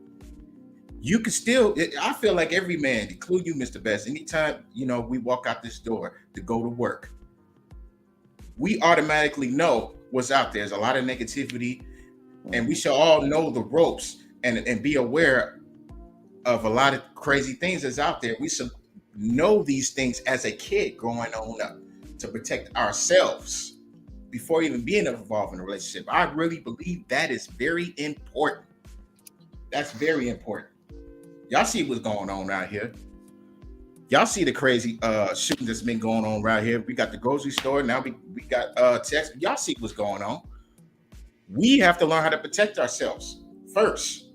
You can still, I feel like every man, including you, Mr. Best, anytime, we walk out this door to go to work, we automatically know what's out there. There's a lot of negativity, and we should all know the ropes and be aware of a lot of crazy things that's out there. We should know these things as a kid growing on up to protect ourselves before even being involved in a relationship. I really believe that is very important. That's very important. Y'all see what's going on out here. Y'all see the crazy shooting that's been going on right here. We got the grocery store. Now we got text. Y'all see what's going on. We have to learn how to protect ourselves first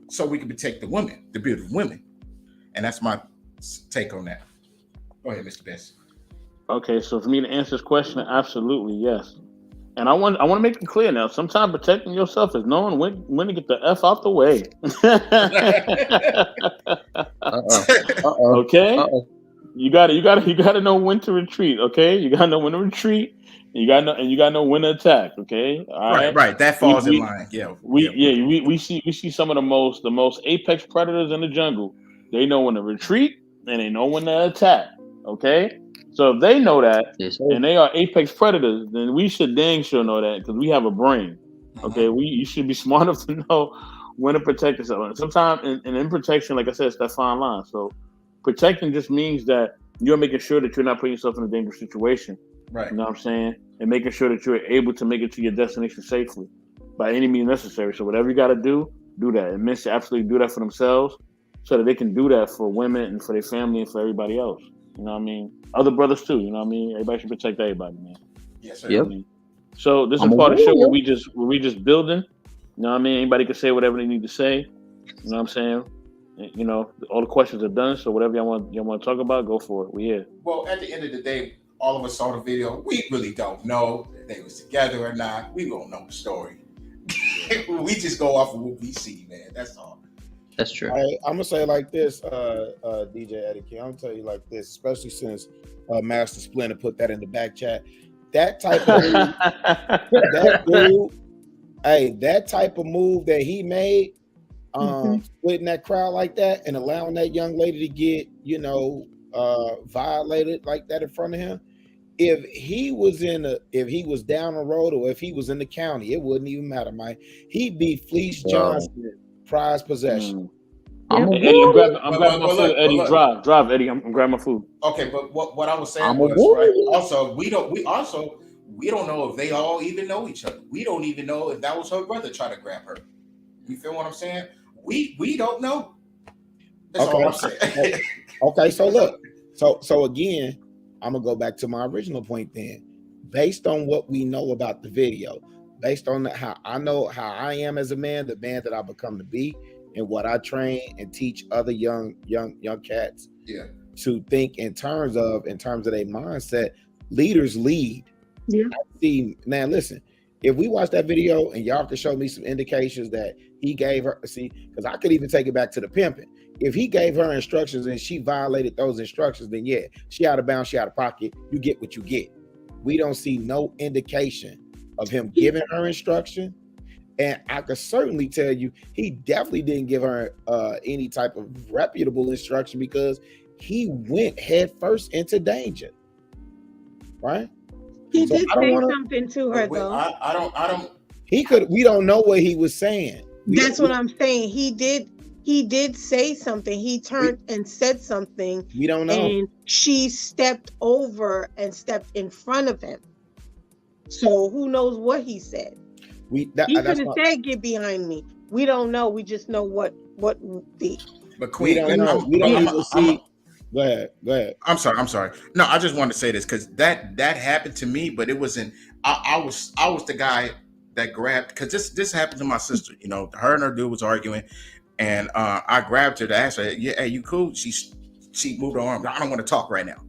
so we can protect the women, the beautiful women. And that's my take on that. Go ahead, Mr. Best. Okay, so for me to answer this question, absolutely yes. And I want to make it clear now. Sometimes protecting yourself is knowing when to get the F out the way. Okay? You gotta know when to retreat. Okay, you gotta know when to retreat. You gotta know when to attack. Okay, all right. Right. That falls in line. Yeah. We see some of the most apex predators in the jungle. They know when to retreat and they know when to attack. Okay. So if they know that and they are apex predators, then we should dang sure know that because we have a brain. Okay, you should be smart enough to know when to protect yourself. And sometimes in protection, like I said, it's that fine line. So protecting just means that you're making sure that you're not putting yourself in a dangerous situation. Right. You know what I'm saying? And making sure that you're able to make it to your destination safely by any means necessary. So whatever you got to do that. And men should absolutely do that for themselves so that they can do that for women and for their family and for everybody else. You know what I mean? Other brothers too. You know what I mean? Everybody should protect everybody, man. Yes, sir. Yep. So this is part of the show where we just building. You know what I mean? Anybody can say whatever they need to say. You know what I'm saying? You know, all the questions are done. So whatever y'all want to talk about, go for it. We here. Well, at the end of the day, all of us saw the video. We really don't know if they was together or not. We don't know the story. We just go off of what we see, man. That's all. That's true. I'm gonna say it like this, DJ Eddie King. I'm gonna tell you like this, especially since Master Splinter put that in the back chat. That type of that type of move that he made, splitting that crowd like that and allowing that young lady to get, violated like that in front of him. If he was down the road or if he was in the county, it wouldn't even matter, man. He'd be Fleece Johnson, prized possession. Eddie, I'm grabbing my food. Eddie, drive, Eddie. I'm grabbing my food. Okay, but what I was saying was right. Also, we don't know if they all even know each other. We don't even know if that was her brother trying to grab her. You feel what I'm saying? We don't know. That's all I'm saying. Okay, so look, so again, I'm gonna go back to my original point then. Based on what we know about the video, based on how I know how I am as a man, the man that I become to be, and what I train and teach other young cats to think in terms of their mindset. Leaders lead. Yeah. See, now listen, if we watch that video and y'all can show me some indications that he gave her, because I could even take it back to the pimping. If he gave her instructions and she violated those instructions, then yeah, she out of bounds, she out of pocket. You get what you get. We don't see no indication of him giving her instruction. And I could certainly tell you, he definitely didn't give her any type of reputable instruction because he went head first into danger. Right? He did say something to her though. I don't. He could. We don't know what he was saying. That's what I'm saying. He did say something. He turned and said something. We don't know. And she stepped over and stepped in front of him. So who knows what he said? He could have said, "Get behind me." We don't know. We just know what the. But Queen, we don't even see. Go ahead. I'm sorry. No, I just wanted to say this because that happened to me, but it wasn't. I was the guy that grabbed, because this happened to my sister. You know, her and her dude was arguing, and I grabbed her to ask her, "Yeah, hey, you cool?" She moved her arm. I don't want to talk right now.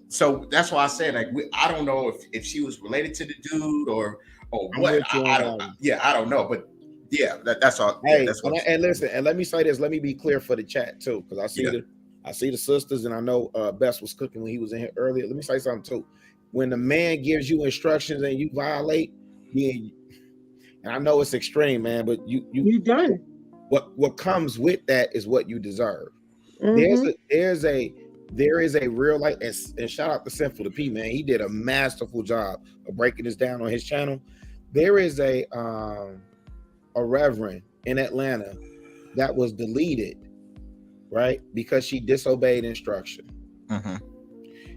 So that's why I said, like, I don't know if she was related to the dude or what. I don't know, but yeah, that's all. Hey, that's what. And listen, and let me say this. Let me be clear for the chat too, because I see the sisters, and I know Best was cooking when he was in here earlier. Let me say something too. When the man gives you instructions and you violate, and I know it's extreme, man, but you done. What comes with that is what you deserve. Mm-hmm. There is a real life, and shout out to Sinful to P, man. He did a masterful job of breaking this down on his channel. There is a reverend in Atlanta that was deleted, right, because she disobeyed instruction. Mm-hmm.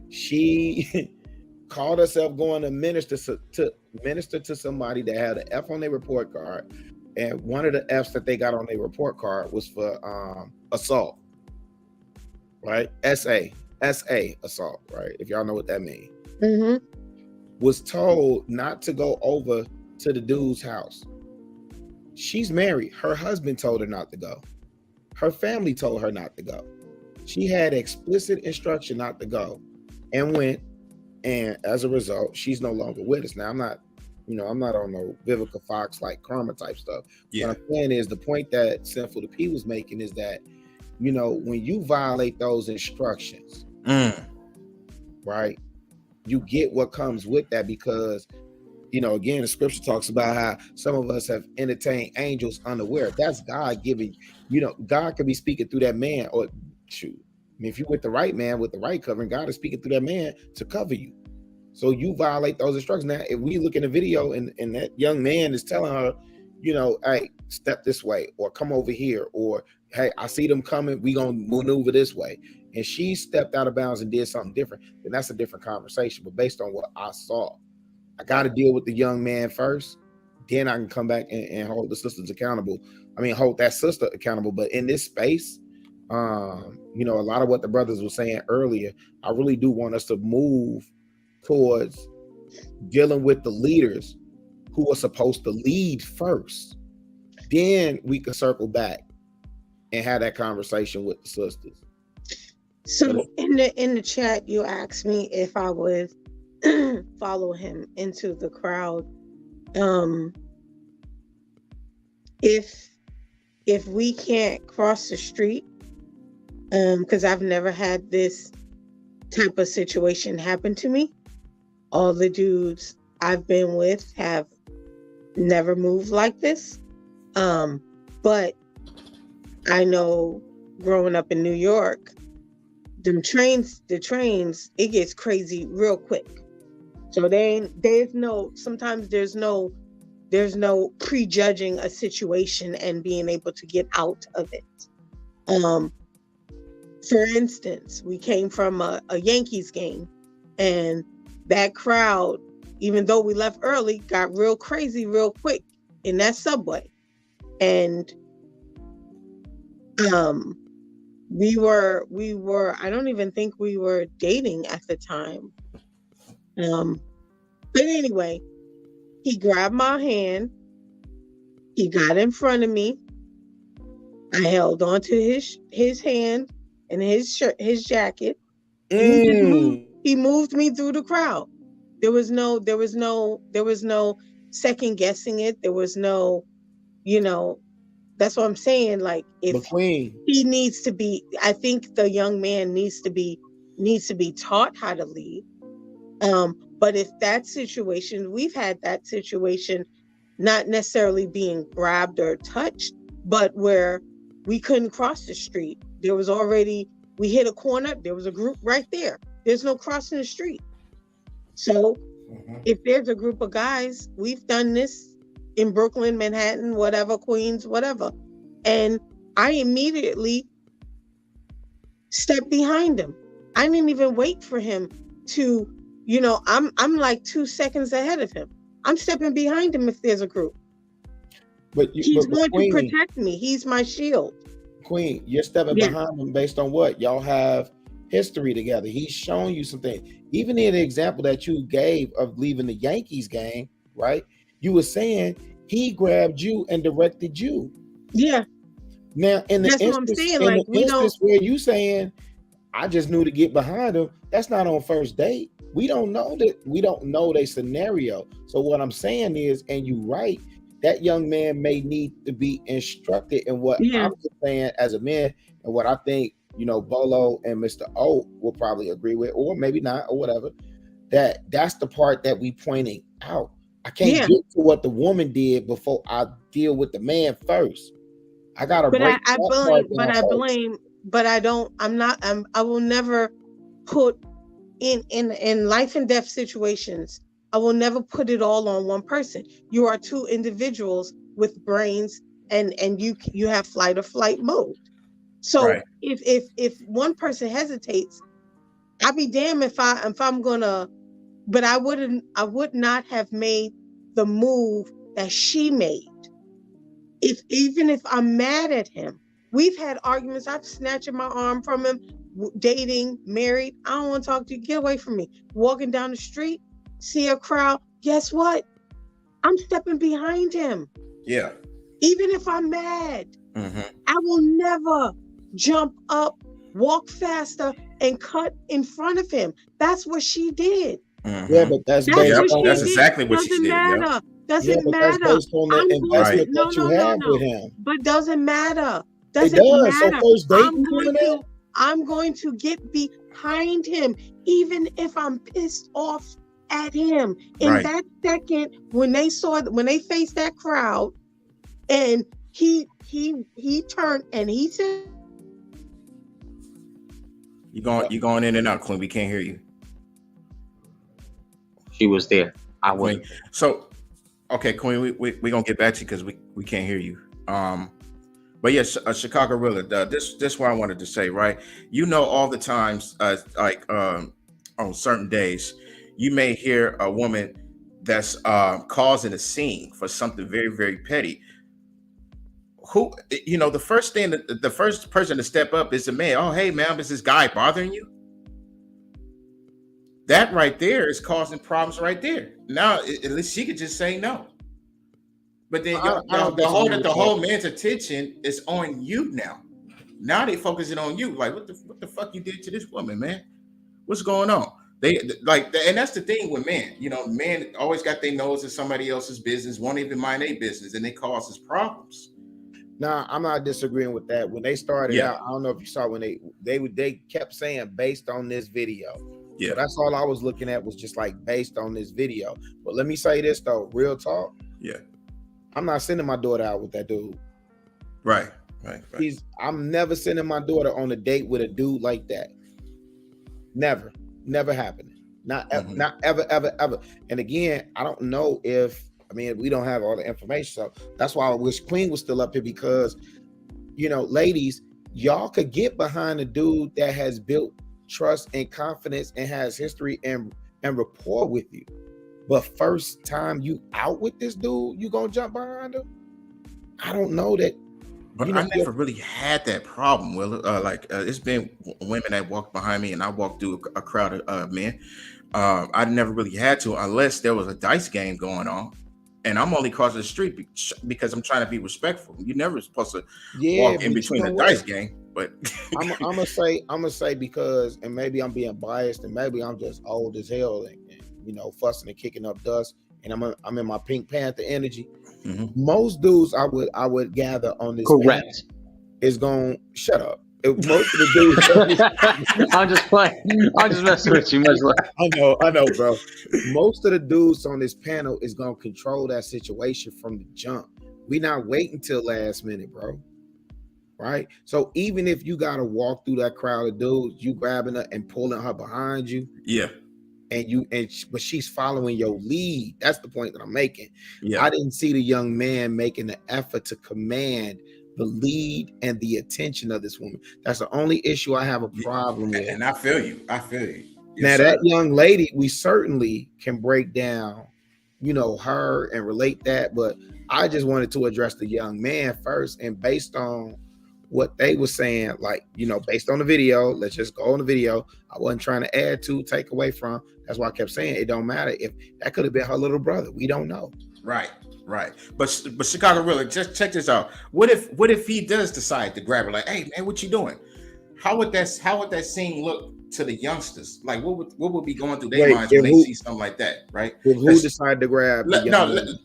She called herself going to minister to somebody that had an F on their report card, and one of the F's that they got on their report card was for assault. Right, SA assault, right? If y'all know what that means. Mm-hmm. Was told not to go over to the dude's house. She's married. Her husband told her not to go. Her family told her not to go. She had explicit instruction not to go, and went. And as a result, she's no longer with us. Now, I'm not on no Vivica Fox like karma type stuff. Yeah. What I'm saying is, the point that Sinful to P was making is that, you know, when you violate those instructions, right, you get what comes with that, because, you know, again, the scripture talks about how some of us have entertained angels unaware. That's God giving, you know, God could be speaking through that man, or shoot, I mean, if you're with the right man, with the right covering, God is speaking through that man to cover you. So you violate those instructions. Now, if we look in the video and that young man is telling her, you know, hey, step this way, or come over here, or hey, I see them coming, we gonna maneuver this way, and she stepped out of bounds and did something different, then that's a different conversation. But based on what I saw, I got to deal with the young man first, then I can come back and hold the sisters accountable. I mean, hold that sister accountable. But in this space, you know, a lot of what the brothers were saying earlier, I really do want us to move towards dealing with the leaders who are supposed to lead first. Then we can circle back and have that conversation with the sisters. So in the chat, you asked me if I would follow him into the crowd. If we can't cross the street, because I've never had this type of situation happen to me. All the dudes I've been with have never moved like this. But I know growing up in New York, the trains, it gets crazy real quick. So sometimes there's no prejudging a situation and being able to get out of it. For instance, we came from a Yankees game, and that crowd, even though we left early, got real crazy real quick in that subway. And we were I don't even think we were dating at the time. But anyway, he grabbed my hand, he got in front of me, I held onto his hand and his shirt, his jacket. He moved me through the crowd. There was no second guessing it. There was no, you know, that's what I'm saying. Like, if he needs to be, I think the young man needs to be taught how to lead. But if that situation, we've had that situation, not necessarily being grabbed or touched, but where we couldn't cross the street. There was already, we hit a corner, there was a group right there. There's no crossing the street. So if there's a group of guys, we've done this in Brooklyn, Manhattan, whatever, Queens, whatever. And I immediately stepped behind him. I didn't even wait for him to, you know, I'm like 2 seconds ahead of him. I'm stepping behind him if there's a group. He's going to protect me. He's my shield. Queen, you're stepping behind him based on what? Y'all have history together. He's shown you some things. Even in the example that you gave of leaving the Yankees game, right? You were saying he grabbed you and directed you. Yeah. Now, in the That's what I'm instance, saying. in Like, the instance where you saying, I just knew to get behind him, that's not on first date. We don't know that. We don't know their scenario. So what I'm saying is, and you right, that young man may need to be instructed in what I'm saying as a man, and what I think, you know, Bolo and Mr. O will probably agree with, or maybe not, or whatever. That's the part that we pointing out. I can't get to what the woman did before I deal with the man first. I gotta break I will never put in life and death situations, I will never put it all on one person. You are two individuals with brains, and you have flight or flight mode. So if one person hesitates, I'd be damned if I'm gonna, but I would not have made the move that she made. Even if I'm mad at him. We've had arguments. I'm snatching my arm from him, dating, married. I don't want to talk to you. Get away from me. Walking down the street, see a crowd. Guess what? I'm stepping behind him. Yeah. Even if I'm mad, I will never jump up, walk faster, and cut in front of him. That's what she did. Yeah, but that's exactly what she did. Matter. Doesn't matter. That's based on the investment that you have with him. But doesn't matter. Doesn't matter. So first date, I'm going to get behind him, even if I'm pissed off at him. In that second, when they faced that crowd, and he turned and he said, "You going in and out, Queen. We can't hear you." She was there. I wasn't. So, okay, Queen, we gonna get back to you because we can't hear you. But yes, Chicago Rilla. This what I wanted to say, right? You know, all the times, on certain days, you may hear a woman that's causing a scene for something very, very petty. Who, you know, the first person to step up is the man. Oh, hey, ma'am, is this guy bothering you? That right there is causing problems right there. Now, at least she could just say no. But then the whole man's attention is on you now. Now they focusing on you. Like, what the fuck you did to this woman, man? What's going on? And that's the thing with men. You know, men always got their nose in somebody else's business, won't even mind their business, and they causes problems. Nah, I'm not disagreeing with that. When they started out, I don't know if you saw when they kept saying based on this video. Yeah, so that's all I was looking at was just like based on this video. But let me say this though, real talk. Yeah, I'm not sending my daughter out with that dude. Right. I'm never sending my daughter on a date with a dude like that. Never happening. Not ever. And again, I don't know if, I mean, we don't have all the information. So that's why I wish Queen was still up here, because, you know, ladies, y'all could get behind a dude that has built trust and confidence and has history and rapport with you. But first time you out with this dude, you gonna jump behind him? I don't know that. But I never really had that problem. Well, it's been women that walked behind me, and I walked through a crowd of men. I never really had to, unless there was a dice game going on, and I'm only crossing the street because I'm trying to be respectful. You're never supposed to walk in between the dice game. But I'm gonna say because, and maybe I'm being biased, and maybe I'm just old as hell, and you know, fussing and kicking up dust, and I'm in my Pink Panther energy. Mm-hmm. Most dudes I would gather on this correct is going shut up. Most of the dudes I'm just playing. I'm just messing with you. I know, bro. Most of the dudes on this panel is gonna control that situation from the jump. We not waiting till last minute, bro. Right? So even if you gotta walk through that crowd of dudes, you grabbing her and pulling her behind you. Yeah. But she's following your lead. That's the point that I'm making. Yeah. I didn't see the young man making the effort to command the lead and the attention of this woman. That's the only issue I have a problem with. And I feel you. Yes, now that young lady, we certainly can break down, you know, her and relate that. But I just wanted to address the young man first. And based on what they were saying, like, you know, based on the video, let's just go on the video. I wasn't trying to add to, take away from. That's why I kept saying it don't matter. If that could have been her little brother, we don't know. Right. But Chicago really, just check this out. What if he does decide to grab her? Like, hey man, what you doing? How would that scene look to the youngsters? Like, what would be going through their minds when they see something like that, right? Who decided to grab?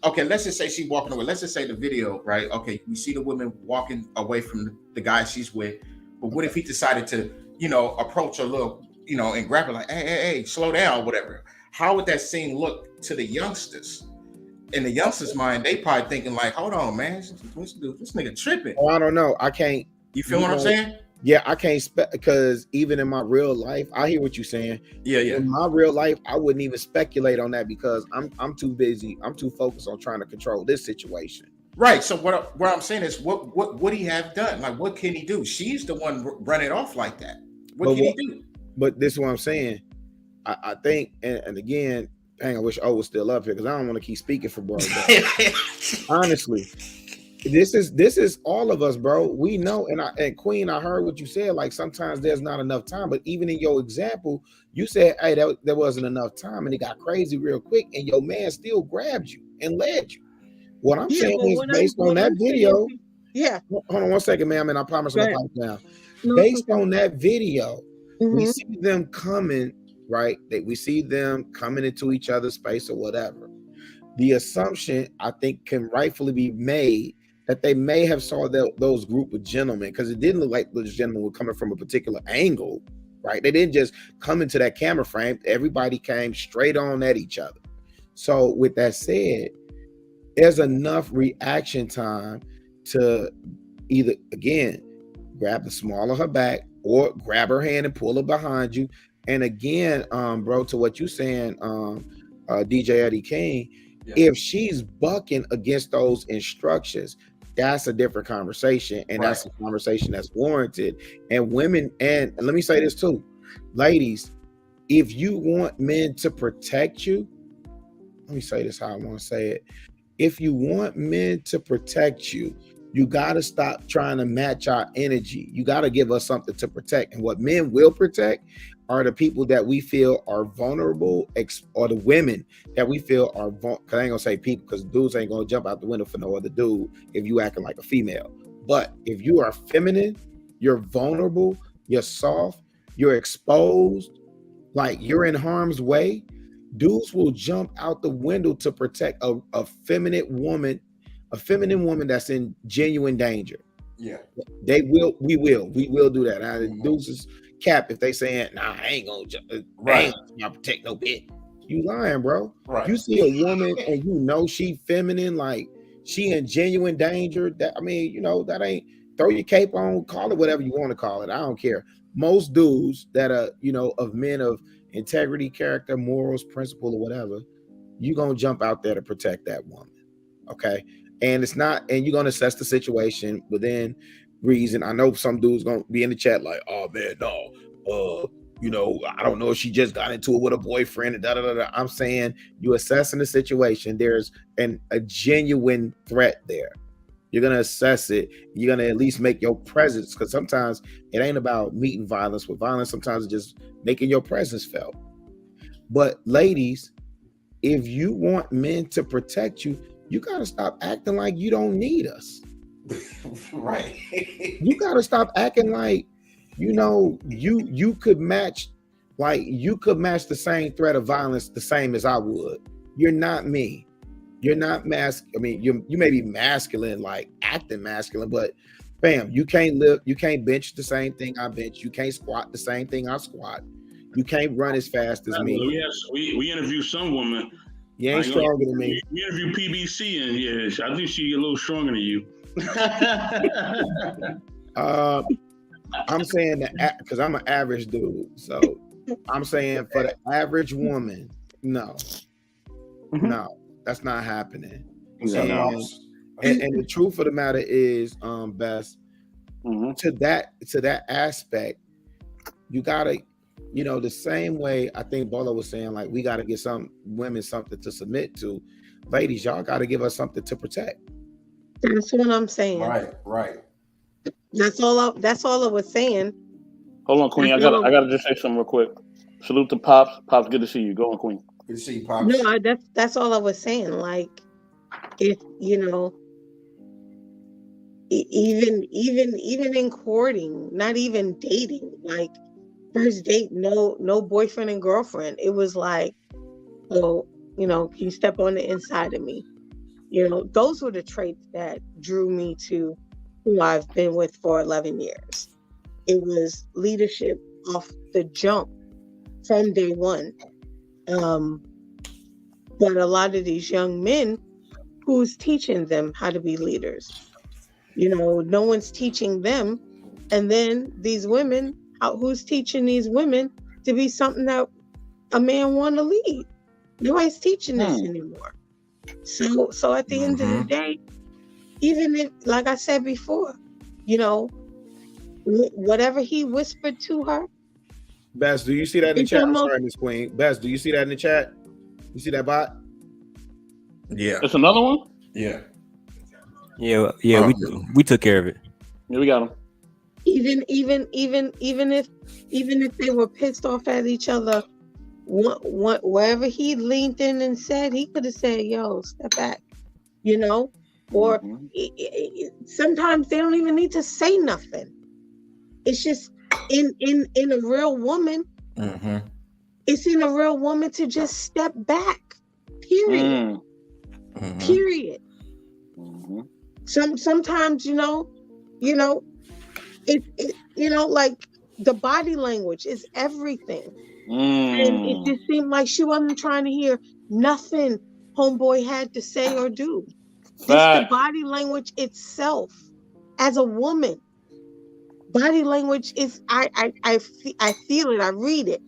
Okay, let's just say she's walking away. Let's just say the video, right? Okay, we see the woman walking away from the guy she's with, but what if he decided to, you know, approach her little, you know, and grab her like, hey, slow down, whatever? How would that scene look to the youngsters? In the youngsters' mind, they probably thinking like, hold on, man, this nigga tripping. Oh, I don't know. I can't. You feel what I'm saying? Yeah, I can't because even in my real life, I hear what you're saying. Yeah. In my real life, I wouldn't even speculate on that because I'm too busy. I'm too focused on trying to control this situation. Right. So what I'm saying is, what would he have done? Like, what can he do? She's the one running off like that. What can he do? But this is what I'm saying. I think, and again, dang, I wish O was still up here because I don't want to keep speaking for bro. Honestly, this is all of us, bro. We know, and Queen, I heard what you said. Like sometimes there's not enough time, but even in your example, you said, "Hey, there wasn't enough time," and it got crazy real quick, and your man still grabbed you and led you. What I'm saying is, based on that video. Yeah. Hold on 1 second, ma'am, and I promise I'm gonna pipe down. Based on that video, we see them coming. Right, that we see them coming into each other's space or whatever. The assumption I think can rightfully be made that they may have saw those group of gentlemen, because it didn't look like those gentlemen were coming from a particular angle, right? They didn't just come into that camera frame. Everybody came straight on at each other. So with that said, there's enough reaction time to either, again, grab the small of her back or grab her hand and pull her behind you. And again, bro, to what you're saying, DJ Eddie King, if she's bucking against those instructions, that's a different conversation. And that's a conversation that's warranted. And women, and let me say this too, ladies, if you want men to protect you, let me say this how I want to say it. If you want men to protect you, you got to stop trying to match our energy. You got to give us something to protect. And what men will protect are the people that we feel are vulnerable, or the women that we feel are vulnerable. I ain't gonna say people because dudes ain't gonna jump out the window for no other dude if you acting like a female. But if you are feminine, you're vulnerable, you're soft, you're exposed, like you're in harm's way, dudes will jump out the window to protect a feminine woman that's in genuine danger. Yeah, they will. We will do that. Dudes is cap if they saying, "Nah, I ain't gonna protect no bitch." You lying, bro. Right. You see a woman and you know she feminine, like she in genuine danger. That I mean, you know, that ain't throw your cape on, call it whatever you want to call it. I don't care. Most dudes that are, you know, of men of integrity, character, morals, principle, or whatever, you gonna jump out there to protect that woman. Okay. And it's not, and you're gonna assess the situation within reason. I know some dudes gonna be in the chat like, "Oh man, no, you know, I don't know if she just got into it with a boyfriend and da da da da." I'm saying you assessing the situation. There's a genuine threat there. You're gonna assess it. You're gonna at least make your presence, because sometimes it ain't about meeting violence with violence. Sometimes it's just making your presence felt. But ladies, if you want men to protect you, you gotta stop acting like you don't need us. Right. You gotta stop acting like, you know, you could match, like you could match the same threat of violence the same as I would. You're not me. You're not I mean, you may be masculine, like acting masculine, but bam, you can't bench the same thing I bench. You can't squat the same thing I squat. You can't run as fast as me. We interview some women. You ain't stronger than me. We interview PBC, and yeah, I think she's a little stronger than you. I'm saying that because I'm an average dude, so I'm saying for the average woman, no, that's not happening. And the truth of the matter is, Bess, to that aspect, you gotta, you know, the same way I think Bolo was saying, like we gotta get some women something to submit to. Ladies, y'all gotta give us something to protect. That's what I'm saying. Right. That's all I was saying. Hold on, Queen. I gotta just say something real quick. Salute to Pops. Pops, good to see you. Go on, Queen. Good to see you, Pops. No, that's all I was saying. Like, if even in courting, not even dating, like first date, no boyfriend and girlfriend. It was like, oh, can you step on the inside of me? Those were the traits that drew me to who I've been with for 11 years. It was leadership off the jump from day one. But a lot of these young men, who's teaching them how to be leaders? No one's teaching them. And then these women, who's teaching these women to be something that a man want to lead? Nobody's teaching this anymore. So at the end of the day, even if, like I said before, whatever he whispered to her. Bess, do you see that in the chat? I'm sorry, Miss Queen. Bess, do you see that in the chat? You see that bot? Yeah. It's another one? Yeah. Yeah. We took care of it. Yeah, we got him. Even if they were pissed off at each other, wherever he leaned in and said, he could have said, "Yo, step back," or sometimes they don't even need to say nothing. It's just in a real woman. Mm-hmm. It's in a real woman to just step back. Period. Mm-hmm. Period. Mm-hmm. Sometimes like the body language is everything. And it just seemed like she wasn't trying to hear nothing homeboy had to say or do. Just the body language itself, as a woman, body language is I feel it. I read it.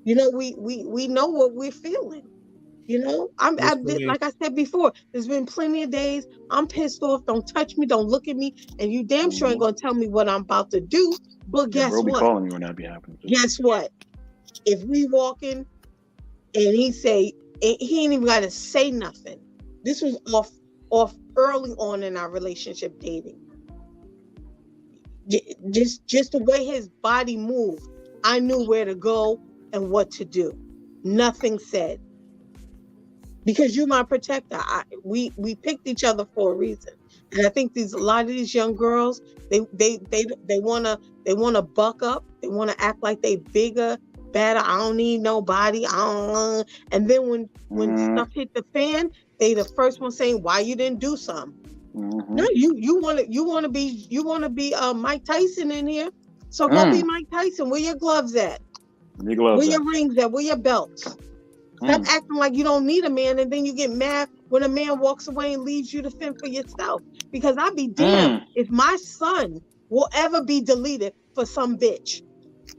We know what we're feeling. Like I said before, there's been plenty of days I'm pissed off. Don't touch me. Don't look at me. And you damn sure ain't gonna tell me what I'm about to do. But guess bro, what? Be calling me when that be happening. Guess what? If we walking and he ain't even gotta say nothing. This was off early on in our relationship dating. Just the way his body moved, I knew where to go and what to do. Nothing said. Because you're my protector. We picked each other for a reason. And I think a lot of these young girls, they wanna buck up. They wanna act like they bigger, better. I don't need nobody. And then when stuff hit the fan, they the first one saying, "Why you didn't do something?" Mm-hmm. No, you wanna be Mike Tyson in here. So go be Mike Tyson. Where your gloves at? Where your rings at? Where your belts? Stop acting like you don't need a man, and then you get mad when a man walks away and leaves you to fend for yourself. Because I'll be damned if my son will ever be deleted for some bitch.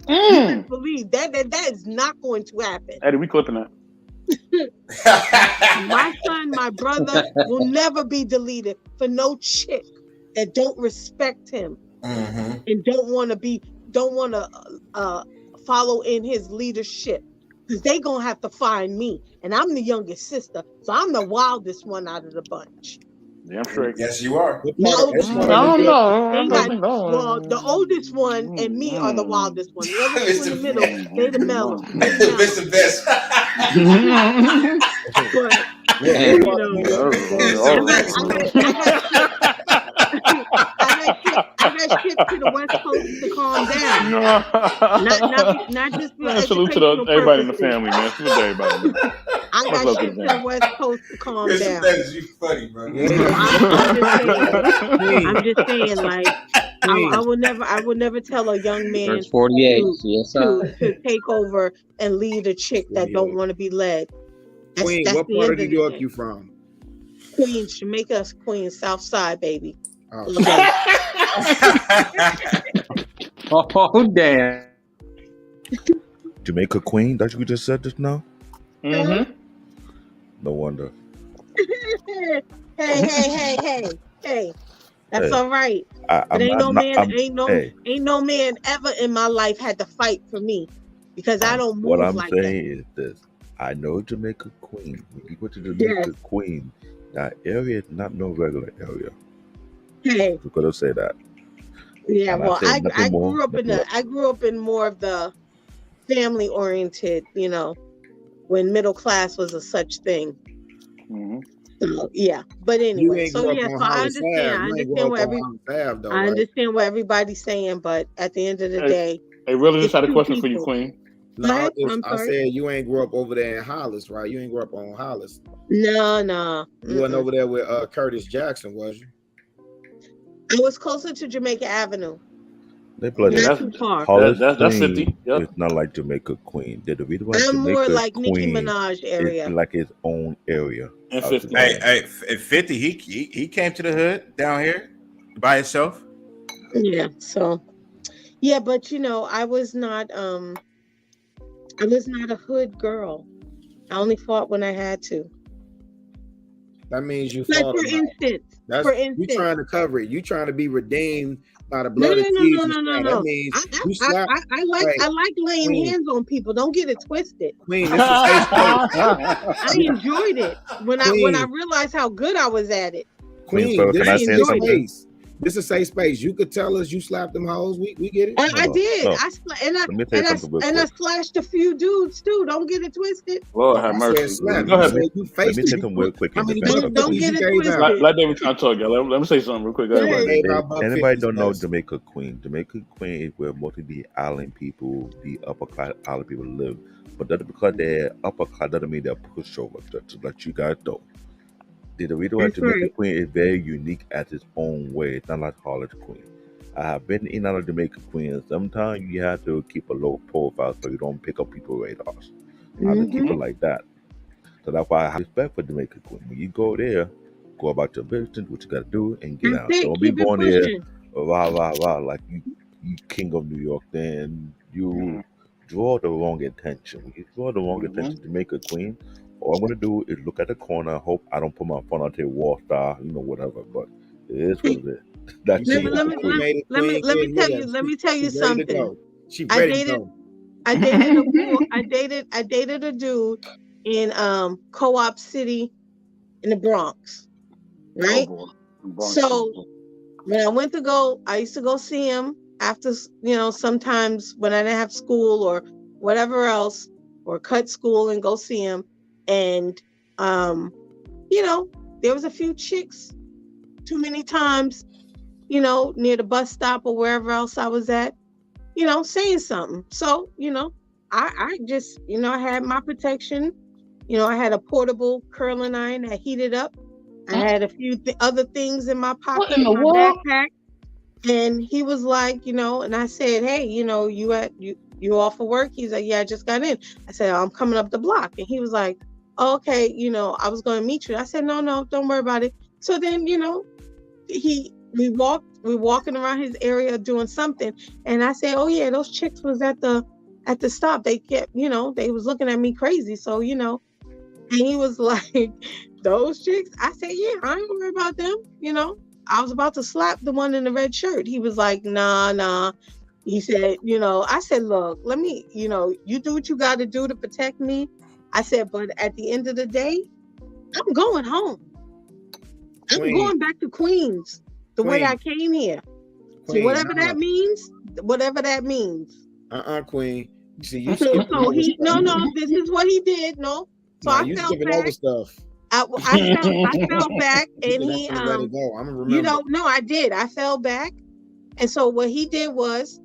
You can believe that is not going to happen. Eddie, we clipping that. My son, my brother will never be deleted for no chick that don't respect him and don't want to follow in his leadership. Because they gonna have to find me, and I'm the youngest sister, so I'm the wildest one out of the bunch. Yeah, I'm sure. Yes, you are. Well, the oldest one and me are the wildest one. The other two in the middle, they the mellow. It's the best. I got shipped to the West Coast to calm down. Not just for salute to everybody in the family, man. Salute to everybody. Man. I got shipped to the West Coast to calm down. That is you funny, bro. I'm just saying, like, I will never tell a young man to take over and lead a chick that don't want to be led. Queen, what part of New York you from? Queens, Jamaica, Queens, South Side, baby. Oh damn! Jamaica Queen, that's what you just said just now? Mm-hmm. No wonder. Hey. That's all right. But ain't no man ever in my life had to fight for me because I don't move like that. What I'm saying is this. I know Jamaica Queen. When you go to Jamaica Queen, that area is not no regular area. Hey. We're gonna say that. Yeah, And well, said I nothing more. grew up in more of the family oriented, when middle class was a such thing. Mm-hmm. So, yeah, but You anyway, ain't so grew up yeah, on so I Hollis understand. Ave. I You ain't understand grew what up on Hollis Ave, though, I right? understand what everybody's saying, but at the end of the day, Hey, really, just it's had a two question for you, people. Queen. No, Go ahead. I'm I sorry. said you ain't grew up over there in Hollis, right? You ain't grew up on Hollis. No. You wasn't over there with Curtis Jackson, was you? I was closer to Jamaica Avenue. They play Not too far. Hollis That's Queen 50. Yep. is not like Jamaica Queen. The reason why I'm more Jamaica like Nicki Queen Minaj is area. like its own area. And of 50. the game. Hey, 50, he came to the hood down here by himself. Yeah, so yeah, but I was not a hood girl. I only fought when I had to. That means you Like fought. for instance, You trying to cover it. You trying to be redeemed by the no. blood of Jesus. That means you slap. I like laying Queen. hands on people. Don't get it twisted. Queen, this is safe space. I enjoyed it when I realized how good I was at it. Queen, this I is safe enjoyed it. space. This is safe space. You could tell us you slapped them hoes. We get it. I did. no. I Let me tell you something real and I quick. slashed a few dudes too. Don't get it twisted. Lord have mercy. Go ahead. Let me say something real quick in defense of Don't get it twisted. Let David try to talk, y'all. Let me say something real quick. Go ahead. If anybody don't know Jamaica Queen is where most of the island people, the upper class island people live. But that's because they're upper class doesn't mean they're pushover. To let you guys know. The reason why Jamaica Queen is very unique at its own way. It's not like Hollis Queen. I have been in and out of Jamaica Queen, and sometimes you have to keep a low profile so you don't pick up people's radars. I just keep it like that. So that's why I have respect for Jamaica Queen. When you go there, go about your business, what you got to do, and get out. Don't be going there, rah, like you king of New York, then you draw the wrong attention. When you draw the wrong attention to Jamaica Queen, all I'm going to do is look at the corner, hope I don't put my phone out there, wall star, whatever. But it is what it is. That's Let me tell you something. She ready to go. I dated a boy. I dated a dude in Co-op City in the Bronx. Right? So when I used to go see him after, sometimes when I didn't have school or whatever else, or cut school and go see him. And there was a few chicks too many times, near the bus stop or wherever else I was at, saying something. So, I just, I had my protection. I had a portable curling iron that heated up. I had a few other things in my pocket, in my backpack. And he was like, and I said, hey, you off of work? He's like, yeah, I just got in. I said, I'm coming up the block. And he was like, oh, okay, I was going to meet you. I said, no, don't worry about it. So then, we walking around his area doing something. And I said, oh yeah, those chicks was at the stop. They kept, they was looking at me crazy. So, and he was like, those chicks? I said, yeah, I ain't worry about them. I was about to slap the one in the red shirt. He was like, nah. He said, I said, look, let me, you do what you got to do to protect me. I said, but at the end of the day, I'm going home. I'm going back to Queens the way I came here. So whatever that means. Queen. You see, you so he this is what he did. No. So I fell back. Stuff. I fell back and he let it go. I'm remember. No, I did. I fell back. And so what he did was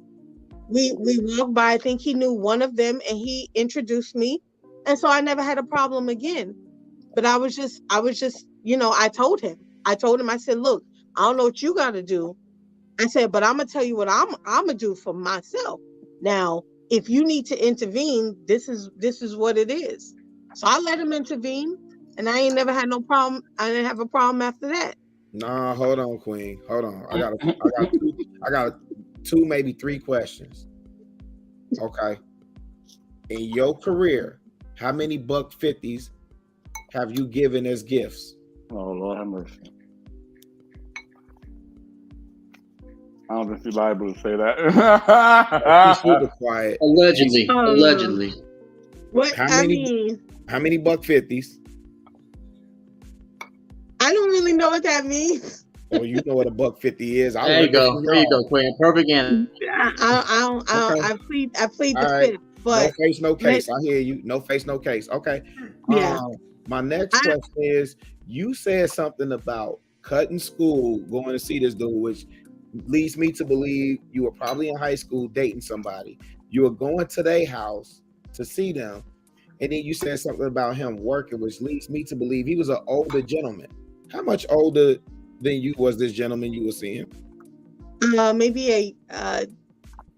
we walked by. I think he knew one of them and he introduced me. And so I never had a problem again. But I was just, I told him, I said, look, I don't know what you got to do. I said, but I'm going to tell you what I'm going to do for myself. Now, if you need to intervene, this is what it is. So I let him intervene and I ain't never had no problem. I didn't have a problem after that. Nah, hold on, Queen. Hold on. I got two, maybe three questions. Okay. In your career, how many $150s have you given as gifts? Oh, Lord have mercy. I don't think you're liable to say that. Super quiet. Allegedly. What? How many $150s? I don't really know what that means. Oh, you know what a $1.50 is. There you go. There you go, Quinn. Perfect answer. I plead the fifth. But no face, no case. I hear you. No face, no case. Okay. Yeah. My next question is: you said something about cutting school, going to see this dude, which leads me to believe you were probably in high school dating somebody. You were going to their house to see them, and then you said something about him working, which leads me to believe he was an older gentleman. How much older than you was this gentleman you were seeing? Maybe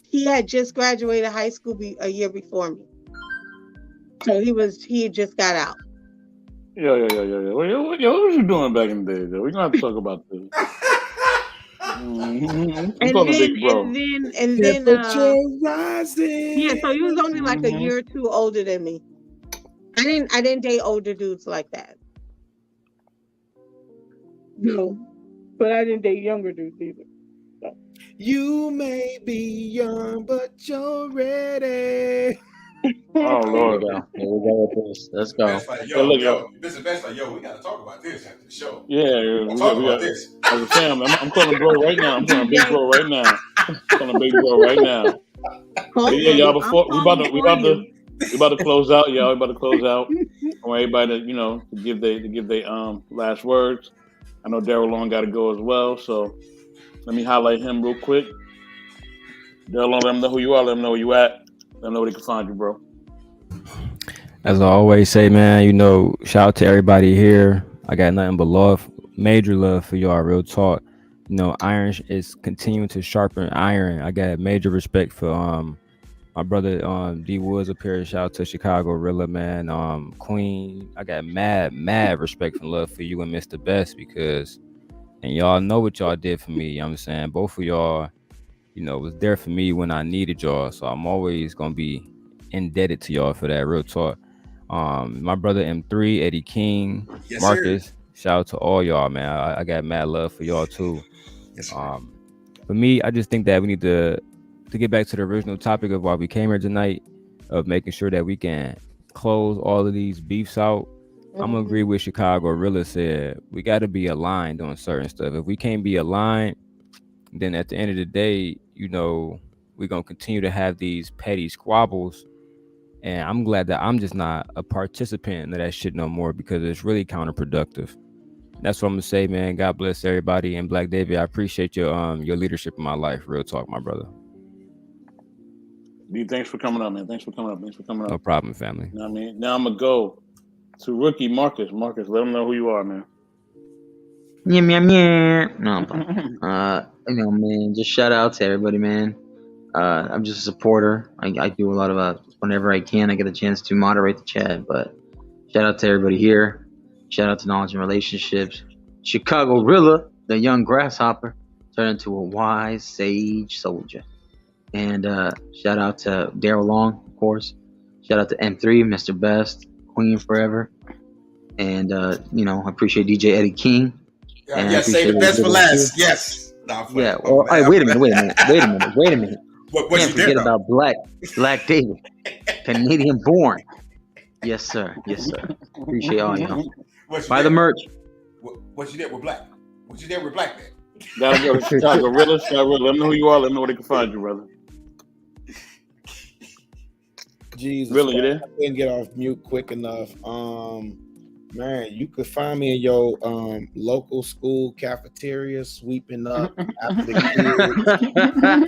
he had just graduated high school a year before me, so he had just got out. Yeah. What was you doing back in the day, though? We're gonna have to talk about this. I'm calling Big Bro. And then rising. Yeah, so he was only like a year or two older than me. I didn't date older dudes like that. No, but I didn't date younger dudes either. So. You may be young, but you're ready. Oh Lord, here we go with this. Let's go. Like, yo, this is best. Like, yo, we gotta talk about this after the show. Yeah, we got this. As I say, I'm calling Bro right now. I'm calling Big Bro right now. Calling Big Bro right now. Yeah, y'all. Before we about to close out, y'all. We about to close out. I want everybody to give they last words. I know Daryl Long got to go as well, so let me highlight him real quick. Daryl Long, let them know who you are. Let them know where you at. Let them know where they can find you, bro. As I always say, man, shout out to everybody here. I got nothing but love, major love for y'all. Real talk. Iron is continuing to sharpen iron. I got major respect for my brother D Woods up here. Shout out to Chicago Rilla, man. Queen. I got mad respect and love for you and Mr. Best and y'all know what y'all did for me. You know what I'm saying? Both of y'all, was there for me when I needed y'all. So I'm always gonna be indebted to y'all for that. Real talk. My brother M3, Eddie King, yes, Marcus. Sir. Shout out to all y'all, man. I got mad love for y'all too. Yes, for me, I just think that we need to get back to the original topic of why we came here tonight, of making sure that we can close all of these beefs out. I'm gonna agree with Chicago Rilla said. We got to be aligned on certain stuff. If we can't be aligned, then at the end of the day, we're gonna continue to have these petty squabbles. And I'm glad that I'm just not a participant in that shit no more, because it's really counterproductive. That's what I'm gonna say, man. God bless everybody. And Black David, I appreciate your leadership in my life. Real talk, my brother. D, thanks for coming up, man. Thanks for coming up. No problem, family. You know what I mean? Now I'm gonna go to rookie Marcus. Marcus, let them know who you are, man. Yeah. No, man, just shout out to everybody, man. I'm just a supporter. I do a lot of whenever I can, I get a chance to moderate the chat. But shout out to everybody here. Shout out to Knowledge and Relationships. Chicago Rilla, the young grasshopper, turned into a wise sage soldier. And shout out to Daryl Long, of course. Shout out to M3, Mr. Best, Queen Forever. And I appreciate DJ Eddie King. Yeah, save the best for last. Yes. Yeah. Well, wait a minute. What Can't forget about Black David, Canadian born. Yes, sir. Appreciate all y'all. Buy the merch. What you did with Black? What you did with Black then? Gotta go to Chicago Rilla. Let them know who you are. Let them know where they can find you, brother. Jesus, Rilla, you there? I couldn't get off mute quick enough. Man, you could find me in your local school cafeteria sweeping up after the kids. I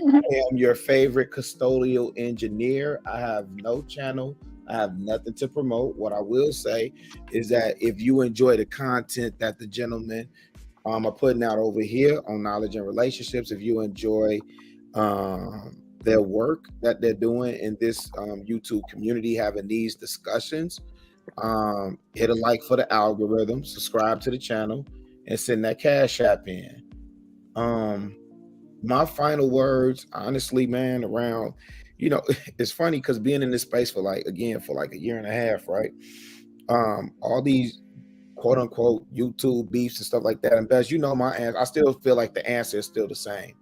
am your favorite custodial engineer. I have no channel. I have nothing to promote. What I will say is that if you enjoy the content that the gentlemen are putting out over here on Knowledge and Relationships, if you enjoy their work that they're doing in this YouTube community, having these discussions, hit a like for the algorithm, subscribe to the channel, and send that Cash App in. My final words, honestly, man, around, it's funny because being in this space for like a year and a half, right? All these quote unquote YouTube beefs and stuff like that. And Bess, my answer, I still feel like the answer is still the same.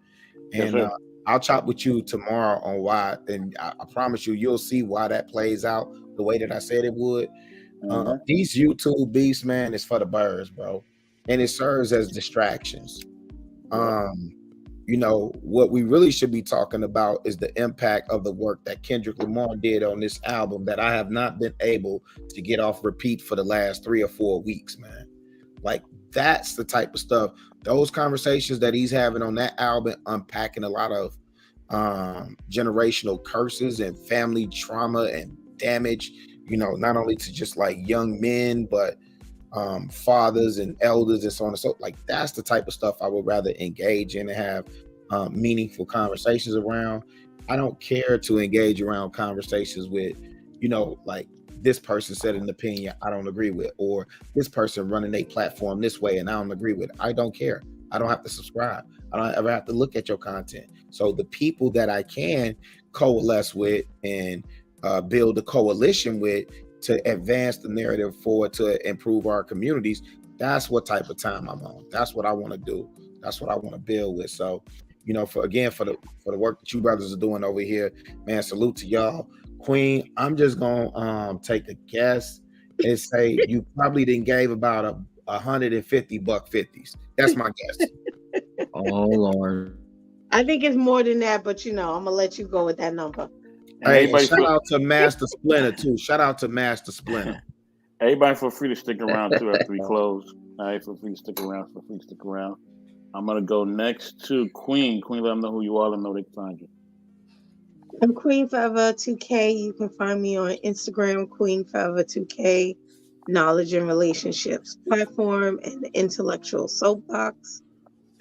And I'll chop with you tomorrow on why, and I promise you'll see why that plays out the way that I said it would. These YouTube beefs, man, is for the birds, bro. And it serves as distractions. You know, what we really should be talking about is the impact of the work that Kendrick Lamar did on this album that I have not been able to get off repeat for the last 3 or 4 weeks, man. Like, that's the type of stuff, those conversations that he's having on that album, unpacking a lot of generational curses and family trauma and damage, you know, not only to just like young men, but fathers and elders and so on and so, like, that's the type of stuff I would rather engage in and have meaningful conversations around. I don't care to engage around conversations with, you know, like, this person said an opinion I don't agree with, or this person running a platform this way and I don't agree with it. I don't care. I don't have to subscribe. I don't ever have to look at your content. So the people that I can coalesce with and build a coalition with to advance the narrative forward to improve our communities, that's what type of time I'm on. That's what I want to do. That's what I want to build with. So, you know, for the work that you brothers are doing over here, man, salute to y'all. Queen, I'm just gonna take a guess and say you probably didn't gave about 150 $150s. That's my guess. Oh Lord. I think it's more than that, but you know, I'm gonna let you go with that number. Hey, and shout out to Master Splinter too. Shout out to Master Splinter. Everybody feel free to stick around too after we close. All right, feel free to stick around. I'm gonna go next to Queen. Queen, let them know who you are. Let them know they can find you. I'm Queen Forever 2K. You can find me on Instagram, Queen Forever 2K, Knowledge and Relationships platform, and the Intellectual Soapbox.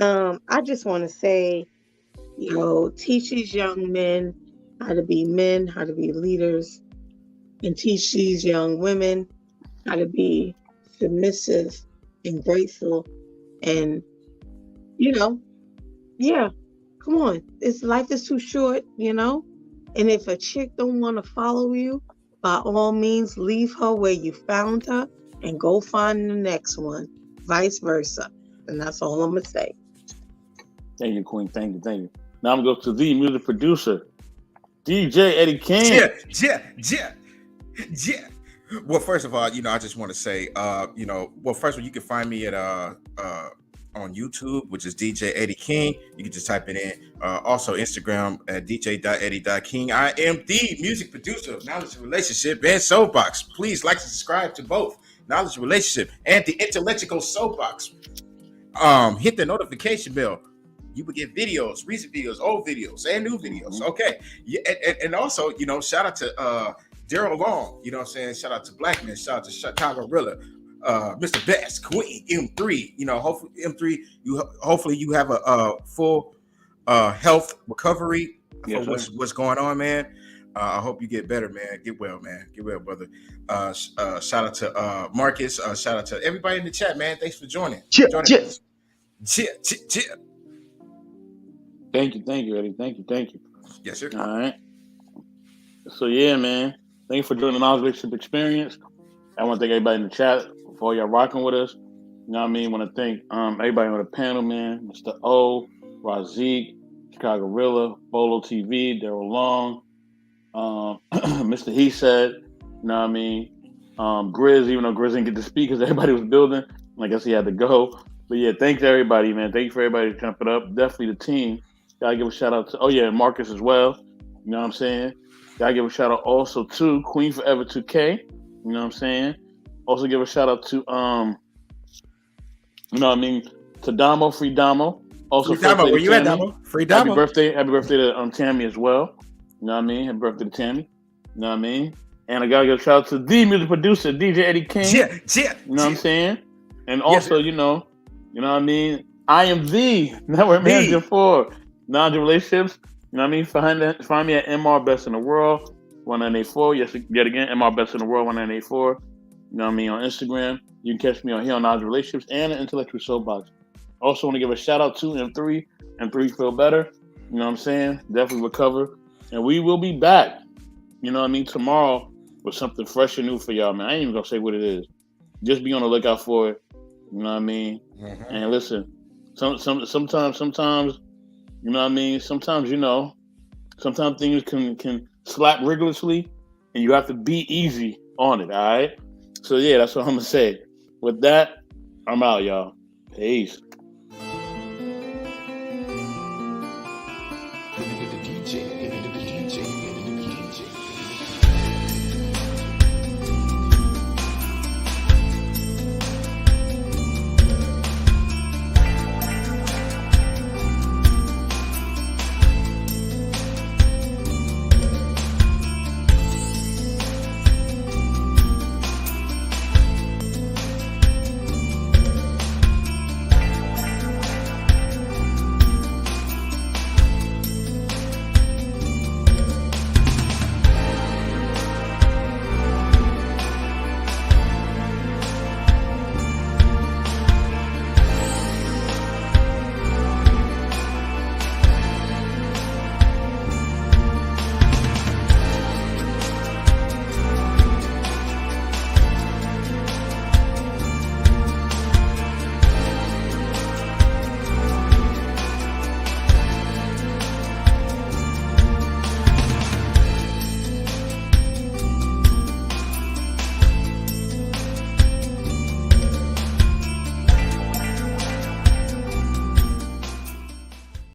I just want to say, you know, teach these young men, how to be leaders, and teach these young women how to be submissive and grateful. And, you know, yeah, come on. Life is too short, you know? And if a chick don't want to follow you, by all means, leave her where you found her and go find the next one, vice versa. And that's all I'm going to say. Thank you, Queen. Thank you. Now I'm going to go to the music producer, DJ Eddie King. Yeah. Well, first of all, you know, I just want to say, you know, well, first of all, you can find me at on YouTube, which is DJ Eddie King. You can just type it in. Also Instagram at dj.eddie.king. I am the music producer of Knowledge and Relationship and Soapbox. Please like and subscribe to both Knowledge and Relationship and the Intellectual Soapbox. Hit the notification bell. You would get videos, recent videos, old videos, and new videos. Okay. Yeah, and also, you know, shout out to Daryl Long, you know what I'm saying? Shout out to Blackman, shout out to Chicago Rilla, Mr. Best, Queen, M3. You know, hopefully M3, hopefully you have a full health recovery for what's going on, man. I hope you get better, man. Get well, brother. Shout out to Marcus. Shout out to everybody in the chat, man. Thanks for joining. Thank you, Eddie. Thank you. Yes, sir. All right. So yeah, man. Thank you for joining the Knowledge Relationship Experience. I want to thank everybody in the chat for y'all rocking with us. You know what I mean? I want to thank everybody on the panel, man. Mr. O, Razik, Chicago Rilla, Bolo TV, Daryl Long, Mr. He Said, you know what I mean? Grizz, even though Grizz didn't get to speak because everybody was building, I guess he had to go. But yeah, thanks to everybody, man. Thank you for everybody jumping up. Definitely the team. Gotta give a shout out to, Marcus as well. You know what I'm saying? Gotta give a shout out also to Queen Forever 2K. You know what I'm saying? Also give a shout out to, you know what I mean? To Damo, Free Damo. Also, Free Damo, where you at, Damo? Free Damo. Happy birthday to Tammy as well. You know what I mean? Happy birthday to Tammy. You know what I mean? And I gotta give a shout out to the music producer, DJ Eddie King. Yeah. You know what I'm saying? And also, you know what I mean? I am the network manager for Knowledge and Relationships. You know what I mean? Find me at MR Best in the World 1984. Yes, yet again, MR Best in the World 1984. You know what I mean? On Instagram. You can catch me on here on Knowledge and Relationships and the Intellectual Soapbox. Also want to give a shout out to M3. M3 Feel Better. You know what I'm saying? Definitely recover. And we will be back, you know what I mean, tomorrow with something fresh and new for y'all, man. I ain't even gonna say what it is. Just be on the lookout for it. You know what I mean? Mm-hmm. And listen, sometimes, you know what I mean? Sometimes things can slap rigorously and you have to be easy on it, all right? So yeah, that's what I'm gonna say. With that, I'm out, y'all. Peace.